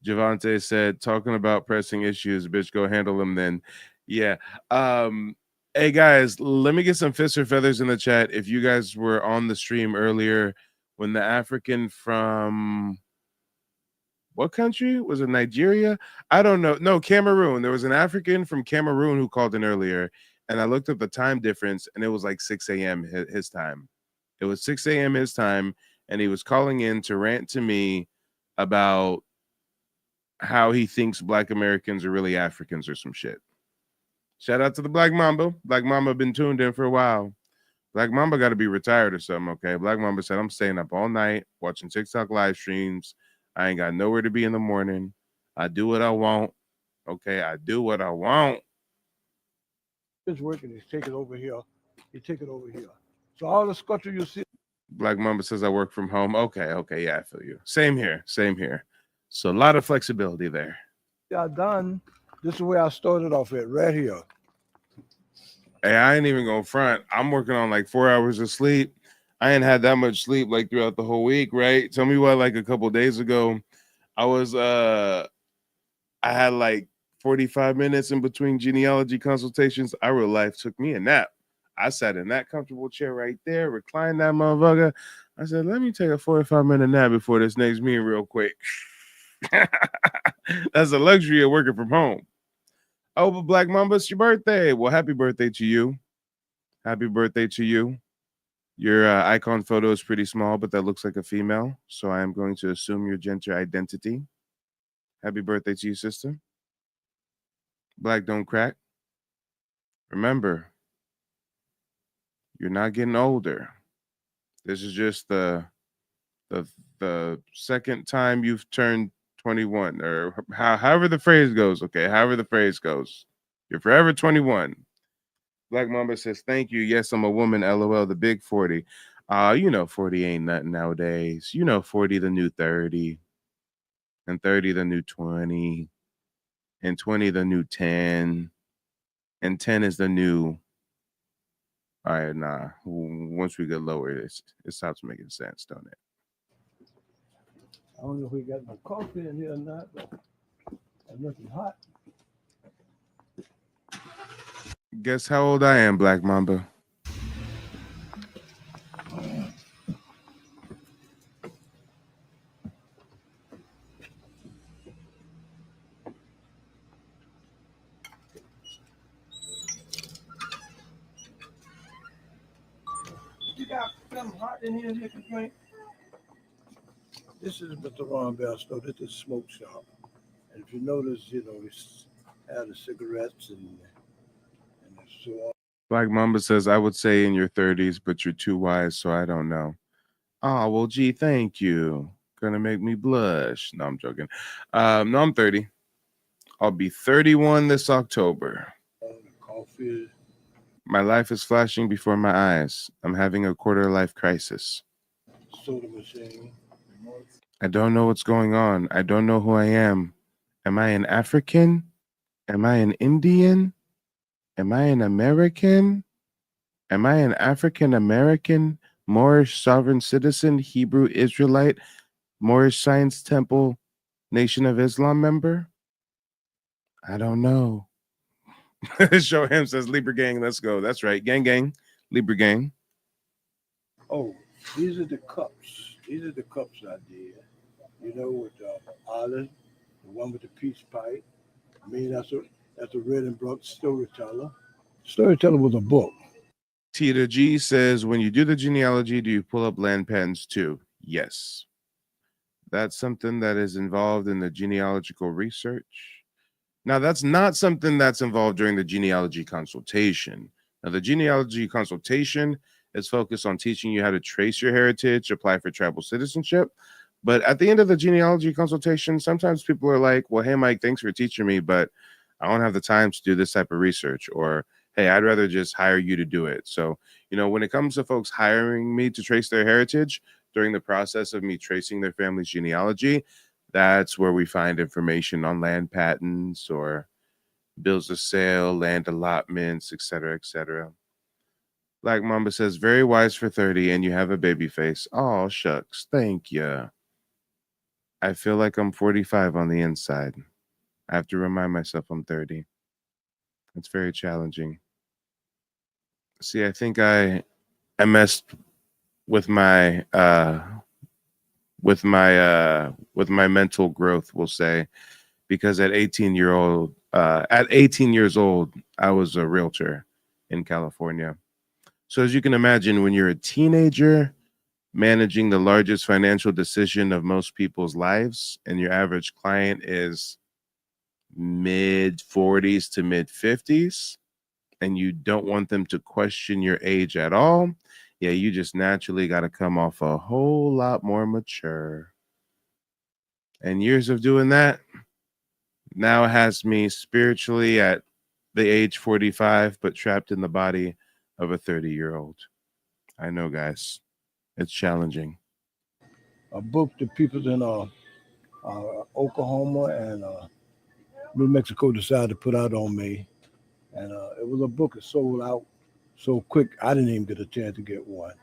Javante said, talking about pressing issues, bitch, go handle them then. Yeah. Hey guys, let me get some fists or feathers in the chat. If you guys were on the stream earlier when the African from what country? Was it Nigeria? I don't know. No, Cameroon. There was an African from Cameroon who called in earlier, and I looked up the time difference, and it was like 6 a.m. his time. It was 6 a.m. his time, and he was calling in to rant to me about how he thinks Black Americans are really Africans or some shit. Shout out to the Black Mamba. Black Mamba been tuned in for a while. Black Mamba got to be retired or something, okay? Black Mamba said, I'm staying up all night watching TikTok live streams. I ain't got nowhere to be in the morning. I do what I want. Okay, I do what I want. It's working. He's taking over here. He take it over here. So all the sculpture you see. Black Mamba says I work from home. Okay, yeah, I feel you. Same here. So a lot of flexibility there. Yeah, done. This is where I started off at, right here. Hey, I ain't even going front. I'm working on like 4 hours of sleep. I ain't had that much sleep like throughout the whole week, right? Tell me why like a couple days ago, I had like 45 minutes in between genealogy consultations. I real life took me a nap. I sat in that comfortable chair right there, reclined that motherfucker. I said, let me take a 45-minute nap before this next meeting real quick. That's the luxury of working from home. Oh, but Black Mamba, it's your birthday. Well, happy birthday to you. Happy birthday to you. Your icon photo is pretty small, but that looks like a female. So I am going to assume your gender identity. Happy birthday to you, sister. Black don't crack. Remember, you're not getting older. This is just the second time you've turned 21, or however the phrase goes. Okay, however the phrase goes. You're forever 21. Black Mamba says, thank you. Yes, I'm a woman. LOL, the big 40. 40 ain't nothing nowadays. 40 the new 30, and 30 the new 20, and 20 the new 10, and 10 is the new. All right, nah. Once we get lower, it stops making sense, don't it? I don't know if we got no coffee in here or not, but I'm looking hot. Guess how old I am, Black Mamba? You got something hot in here you can drink? This is Mr. Ron Bell store. This is smoke shop. And if you notice, it's had the cigarettes and so on. Black Mamba says, I would say in your 30s, but you're too wise, so I don't know. Oh, well, gee, thank you. Gonna make me blush. No, I'm joking. No, I'm 30. I'll be 31 this October. Coffee. My life is flashing before my eyes. I'm having a quarter-life crisis. Soda machine. I don't know what's going on. I don't know who I am. Am I an African? Am I an Indian? Am I an American? Am I an African American, Moorish sovereign citizen, Hebrew Israelite, Moorish Science Temple, Nation of Islam member? I don't know. Show him says Libra Gang, let's go. That's right. Gang, gang, Libra Gang. Oh, these are the cups. These are the cups I did. With the olive, the one with the peach pipe. I mean, that's a red and black storyteller. Storyteller was a book. Tita G says, when you do the genealogy, do you pull up land patents too? Yes. That's something that is involved in the genealogical research. Now, that's not something that's involved during the genealogy consultation. Now, the genealogy consultation is focused on teaching you how to trace your heritage, apply for tribal citizenship. But at the end of the genealogy consultation, sometimes people are like, well, hey, Mike, thanks for teaching me, but I don't have the time to do this type of research. Or, hey, I'd rather just hire you to do it. So, when it comes to folks hiring me to trace their heritage during the process of me tracing their family's genealogy, that's where we find information on land patents or bills of sale, land allotments, et cetera, et cetera. Black Mamba says, very wise for 30 and you have a baby face. Oh, shucks. Thank you. I feel like I'm 45 on the inside. I have to remind myself I'm 30. It's very challenging. See, I think I messed with my mental growth, we'll say, because at 18 years old, I was a realtor in California. So as you can imagine, when you're a teenager managing the largest financial decision of most people's lives, and your average client is mid 40s to mid 50s, and you don't want them to question your age at all, yeah, you just naturally got to come off a whole lot more mature. And years of doing that now has me spiritually at the age 45, but trapped in the body of a 30-year-old. I know, guys, it's challenging. A book that people in Oklahoma and New Mexico decided to put out on me. And it was a book that sold out so quick, I didn't even get a chance to get one.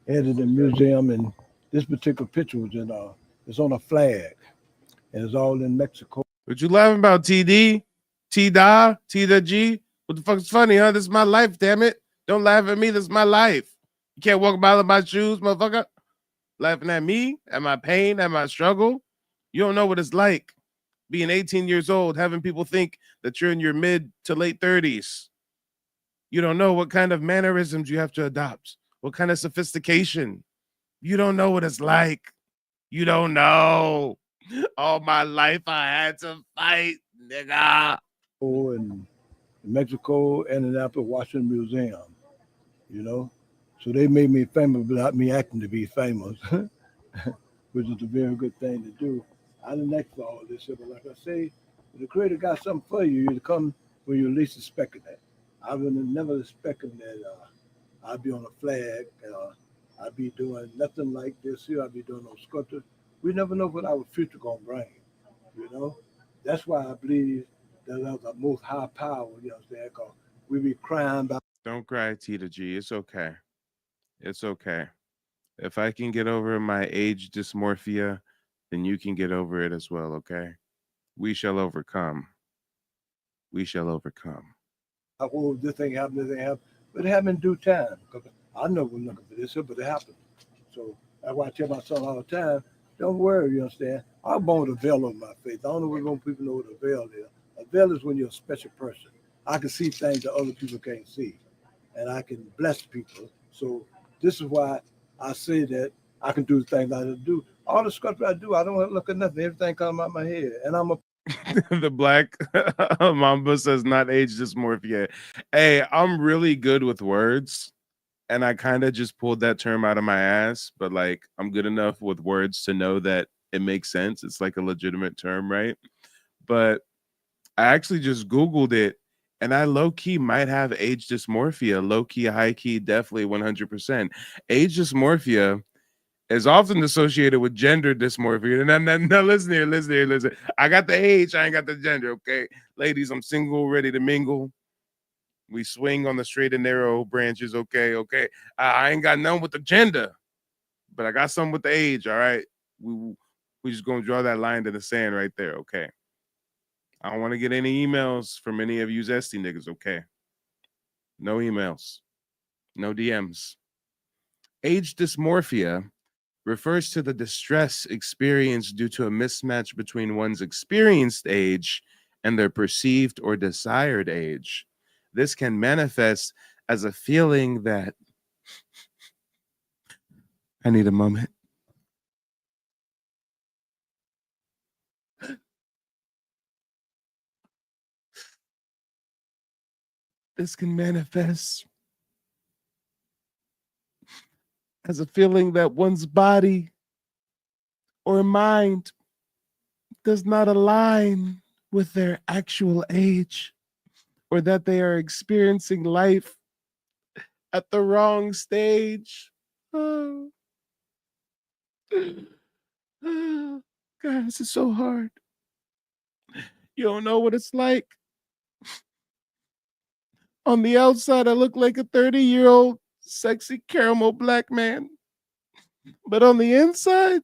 Headed in museum, and this particular picture was it's on a flag, and it's all in Mexico. What you laughing about, TD? T-Da? T-Da-G? What the fuck is funny, huh? This is my life, damn it. Don't laugh at me. This is my life. You can't walk a mile in my shoes, motherfucker. Laughing at me, at my pain, at my struggle. You don't know what it's like being 18 years old, having people think that you're in your mid to late 30s. You don't know what kind of mannerisms you have to adopt, what kind of sophistication. You don't know what it's like. You don't know. All my life I had to fight, nigga. In Mexico, Indianapolis, Washington Museum, So they made me famous without me acting to be famous, which is a very good thing to do. I didn't ask for all this, but like I say, if the creator got something for you, you come when you least expecting it. I would have never expected that I'd be on a flag, I'd be doing nothing like this here, I'd be doing no sculpture. We never know what our future gonna bring, That's why I believe that there's a most high power, because we be crying about. Don't cry, T-Da-G. It's okay. It's okay. If I can get over my age dysmorphia, then you can get over it as well, okay? We shall overcome. We shall overcome. Oh, this thing happened, this thing happened. But it happened in due time. Because I know we're looking for this, but it happened. So that's why I tell my son all the time, don't worry, you understand? I'm born with a veil over my face. I don't know what people know what a veil is. A veil is when you're a special person. I can see things that other people can't see. And I can bless people. So this is why I say that I can do the things I do. All the sculpture I do, I don't look at nothing. Everything comes out my head. And I'm a The Black Mamba says not age dysmorphia. Hey, I'm really good with words, and I kind of just pulled that term out of my ass, but like I'm good enough with words to know that it makes sense. It's like a legitimate term, right? But I actually just Googled it, and I low-key might have age dysmorphia. Low-key, high-key, definitely 100%. Age dysmorphia is often associated with gender dysmorphia. Now listen here. I got the age, I ain't got the gender, okay? Ladies, I'm single, ready to mingle. We swing on the straight and narrow branches, okay? I ain't got none with the gender, but I got some with the age, all right? We just gonna draw that line to the sand right there, okay? I don't want to get any emails from any of you zesty niggas, okay? No emails, no DMs. Age dysmorphia refers to the distress experienced due to a mismatch between one's experienced age and their perceived or desired age. This can manifest as a feeling that I need a moment. This can manifest as a feeling that one's body or mind does not align with their actual age, or that they are experiencing life at the wrong stage. Oh. God, this is so hard. You don't know what it's like. On the outside, I look like a 30-year-old sexy caramel black man. But on the inside,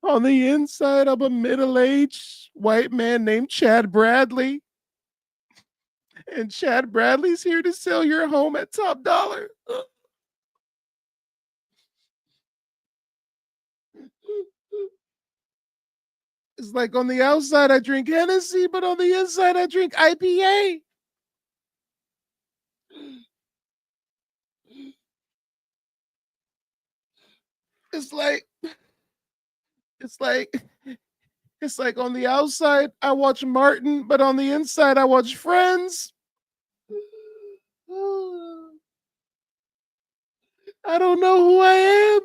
I'm a middle-aged white man named Chad Bradley. And Chad Bradley's here to sell your home at top dollar. It's like on the outside, I drink Hennessy, but on the inside, I drink IPA. It's like on the outside, I watch Martin, but on the inside, I watch Friends. I don't know who I am.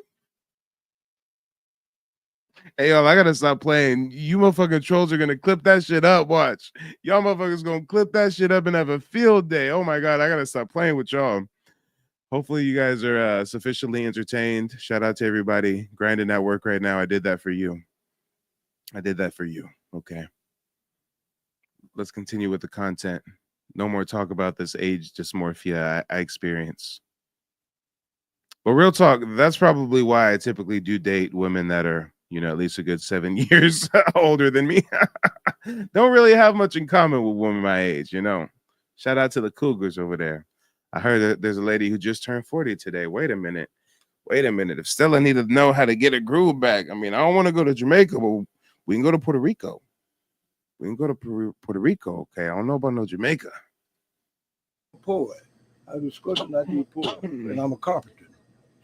Hey, yo, I gotta stop playing. You motherfucking trolls are gonna clip that shit up. Watch. Y'all motherfuckers gonna clip that shit up and have a field day. Oh my God, I gotta stop playing with y'all. Hopefully you guys are sufficiently entertained. Shout out to everybody grinding at work right now. I did that for you. Okay. Let's continue with the content. No more talk about this age dysmorphia I experience. But real talk, that's probably why I typically do date women that are, at least a good 7 years older than me. Don't really have much in common with women my age, Shout out to the Cougars over there. I heard that there's a lady who just turned 40 today. Wait a minute. If Stella needed to know how to get a groove back, I don't want to go to Jamaica, but we can go to Puerto Rico. Okay? I don't know about no Jamaica. Poet. I do sculpture, I do poet, and I'm a carpenter,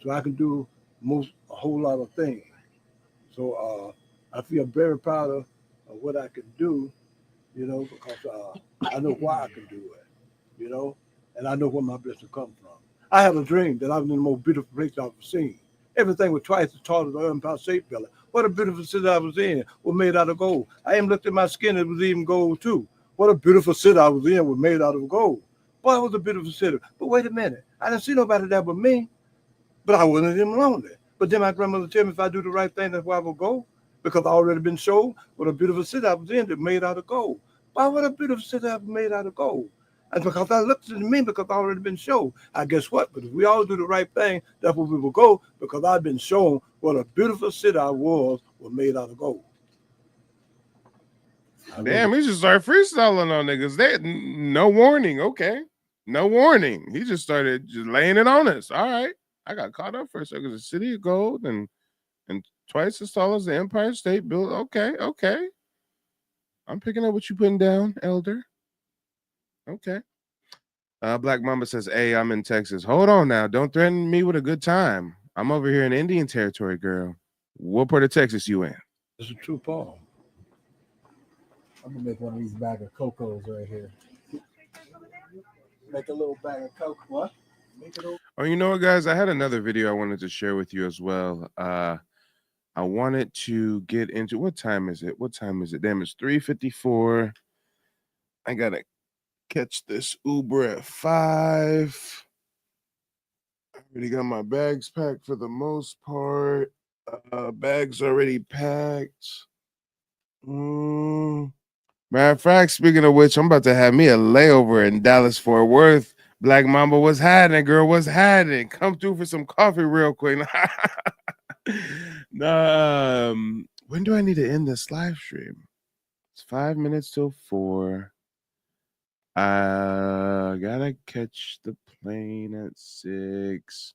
so I can do a whole lot of things. So I feel very proud of what I can do, because I know why I can do it, and I know where my blessing comes from. I have a dream that I was in the most beautiful place I've ever seen. Everything was twice as tall as the Empire State Building. What a beautiful city I was in, was made out of gold. I even looked at my skin, it was even gold too. What a beautiful city I was in, was made out of gold. Boy, it was a beautiful city. But wait a minute, I didn't see nobody there but me, but I wasn't even lonely. But then my grandmother told me if I do the right thing, that's where I will go, because I already been shown what a beautiful city I was in that made out of gold. Why, what a beautiful city I was made out of gold. And because I looked at me, because I already been shown. I guess what? But if we all do the right thing, that's where we will go, because I've been shown what a beautiful city I was made out of gold. Damn, he just started freestyling on niggas. No warning. Okay. No warning. He just started laying it on us. All right. I got caught up for a second. The city of gold and twice as tall as the Empire State Building. Okay. I'm picking up what you putting down, Elder. Okay. Black Mamba says, hey, I'm in Texas. Hold on now. Don't threaten me with a good time. I'm over here in Indian territory, girl. What part of Texas you in? It's a true poem. I'm gonna make one of these bag of cocos right here. Make a little bag of cocoa. What? Oh, you know what, guys? I had another video I wanted to share with you as well. I wanted to get into, what time is it? Damn, it's 3:54. I gotta catch this Uber at 5. I already got my bags packed for the most part. Bags already packed. Matter of fact, speaking of which, I'm about to have me a layover in Dallas Fort Worth. Black Mamba, what's happening, girl? What's happening? Come through for some coffee real quick. When do I need to end this live stream? It's 5 minutes till 4. I gotta catch the plane at 6.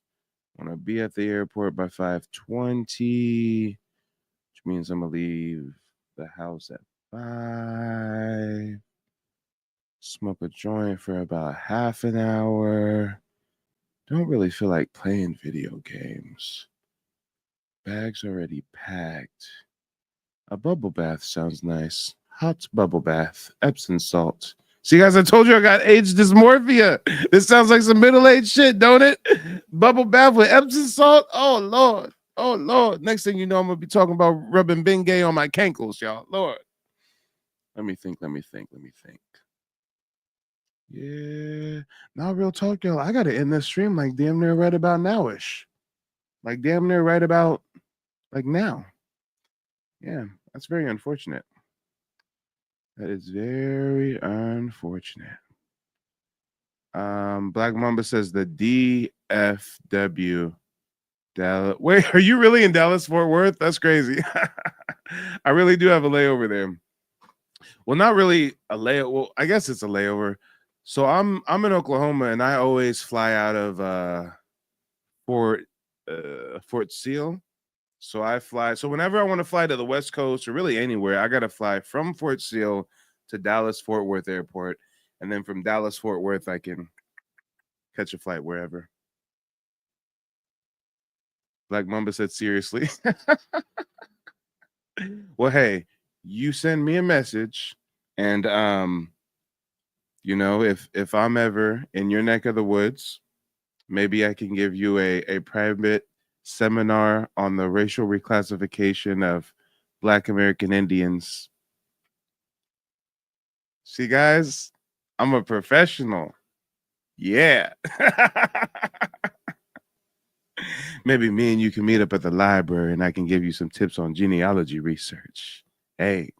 Wanna be at the airport by 5:20, which means I'm gonna leave the house at 5. Smoke a joint for about half an hour. Don't really feel like playing video games. Bags already packed. A bubble bath sounds nice. Hot bubble bath, Epsom salt. See, guys, I told you I got age dysmorphia. This sounds like some middle-aged shit, don't it? Bubble bath with Epsom salt? Oh, Lord. Oh Lord. Next thing you know, I'm gonna be talking about rubbing Bengay on my cankles, y'all. Lord. Let me think. Yeah. Now, real talk, y'all. I gotta end this stream like damn near right about nowish. Like damn near right about like now. Yeah, that's very unfortunate. That is very unfortunate. Black Mamba says the DFW Dallas. Wait, are you really in Dallas Fort Worth? That's crazy. I really do have a layover there. Well, not really a layover. Well, I guess it's a layover. So I'm in Oklahoma, and I always fly out of Fort Seal. So I fly. So whenever I want to fly to the West Coast or really anywhere, I gotta fly from Fort Seal to Dallas Fort Worth Airport, and then from Dallas Fort Worth I can catch a flight wherever. Black Mamba said, seriously. Well, hey, you send me a message, and you know, if I'm ever in your neck of the woods, maybe I can give you a private seminar on the racial reclassification of Black American Indians. See, guys, I'm a professional. Yeah. Maybe me and you can meet up at the library and I can give you some tips on genealogy research. Hey.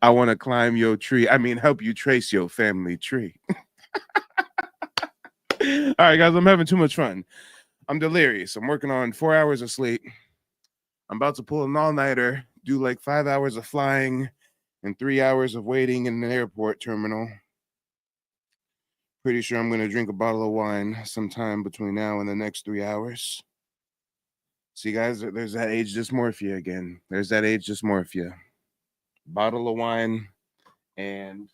I want to climb your tree. I mean, help you trace your family tree. All right, guys, I'm having too much fun. I'm delirious. I'm working on 4 hours of sleep. I'm about to pull an all-nighter, do like 5 hours of flying and 3 hours of waiting in an airport terminal. Pretty sure I'm going to drink a bottle of wine sometime between now and the next 3 hours. See, guys, there's that age dysmorphia again. There's that age dysmorphia. Bottle of wine and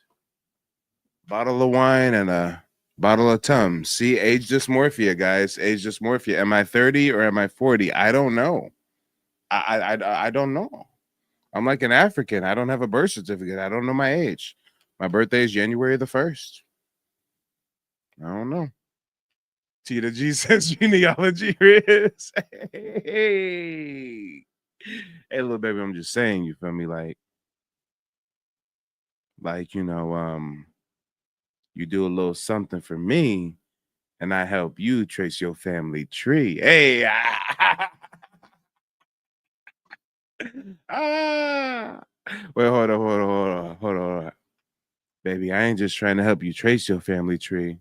a bottle of Tums. See, age dysmorphia, guys. Age dysmorphia. Am I 30 or am I 40? I don't know. I don't know. I'm like an African. I don't have a birth certificate. I don't know my age. My birthday is January the 1st. I don't know. Tita G says genealogy is. Hey, little baby, I'm just saying, you feel me? Like, you know, you do a little something for me, and I help you trace your family tree. Hey, Wait, hold on. Baby, I ain't just trying to help you trace your family tree.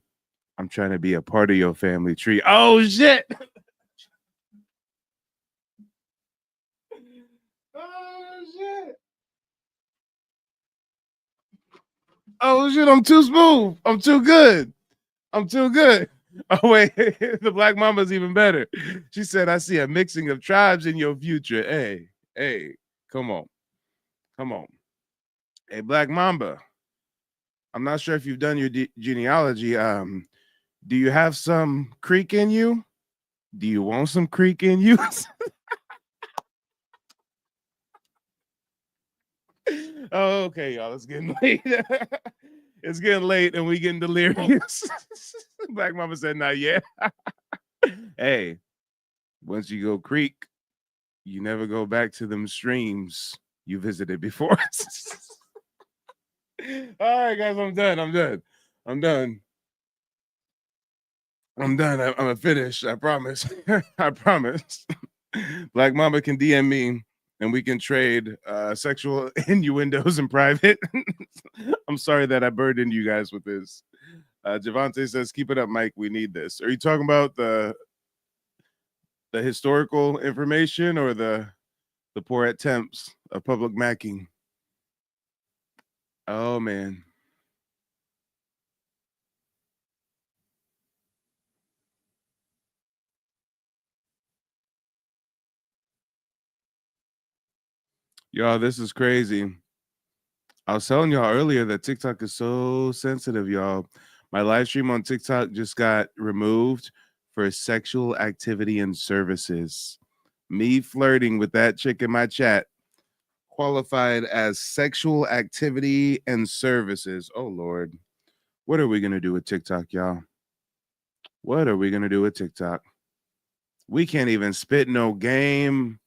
I'm trying to be a part of your family tree. Oh, shit. Oh, shit. Oh, shit. I'm too smooth. I'm too good. Oh, wait. The Black Mama's even better. She said, I see a mixing of tribes in your future. Hey, come on. Hey, Black Mamba. I'm not sure if you've done your genealogy. Do you have some creek in you? Do you want some creek in you? Oh, okay, y'all. It's getting late. It's getting late and we getting delirious. Black Mama said, not yet. Hey, once you go creek, you never go back to them streams you visited before. All right, guys, I'm done. I'm gonna finish. I promise. I promise. Black Mama can DM me and we can trade sexual innuendos in private. I'm sorry that I burdened you guys with this. Javante says, keep it up, Mike. We need this. Are you talking about the historical information or the poor attempts of public macking? Oh, man. Y'all, this is crazy. I was telling y'all earlier that TikTok is so sensitive, y'all. My live stream on TikTok just got removed for sexual activity and services. Me flirting with that chick in my chat qualified as sexual activity and services. Oh, Lord. What are we going to do with TikTok, y'all? What are we going to do with TikTok? We can't even spit no game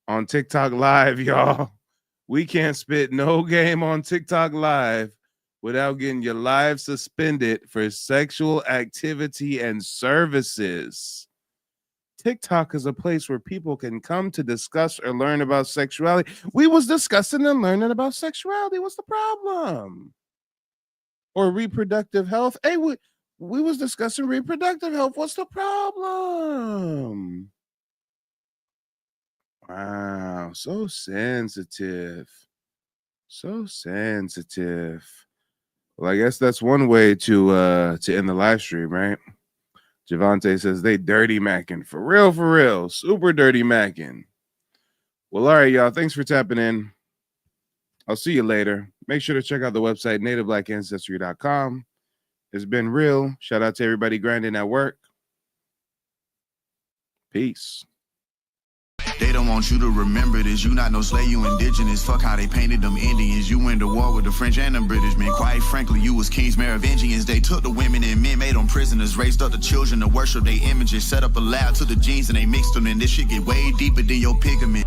on TikTok Live, y'all. We can't spit no game on TikTok Live without getting your live suspended for sexual activity and services. TikTok is a place where people can come to discuss or learn about sexuality. We was discussing and learning about sexuality. What's the problem? Or reproductive health. Hey, we was discussing reproductive health. What's the problem? Wow, so sensitive. So sensitive. Well, I guess that's one way to end the live stream, right? Javante says they dirty macking. For real. Super dirty macking. Well, all right, y'all. Thanks for tapping in. I'll see you later. Make sure to check out the website, nativeblack.ancestry.com. It's been real. Shout out to everybody grinding at work. Peace. They don't want you to remember this. You not no slave, you indigenous. Fuck how they painted them Indians. You went to war with the French and the British men. Quite frankly, you was kings, Merovingians. They took the women and men, made them prisoners. Raised up the children to worship their images. Set up a lab to the genes and they mixed them. And this shit get way deeper than your pigment.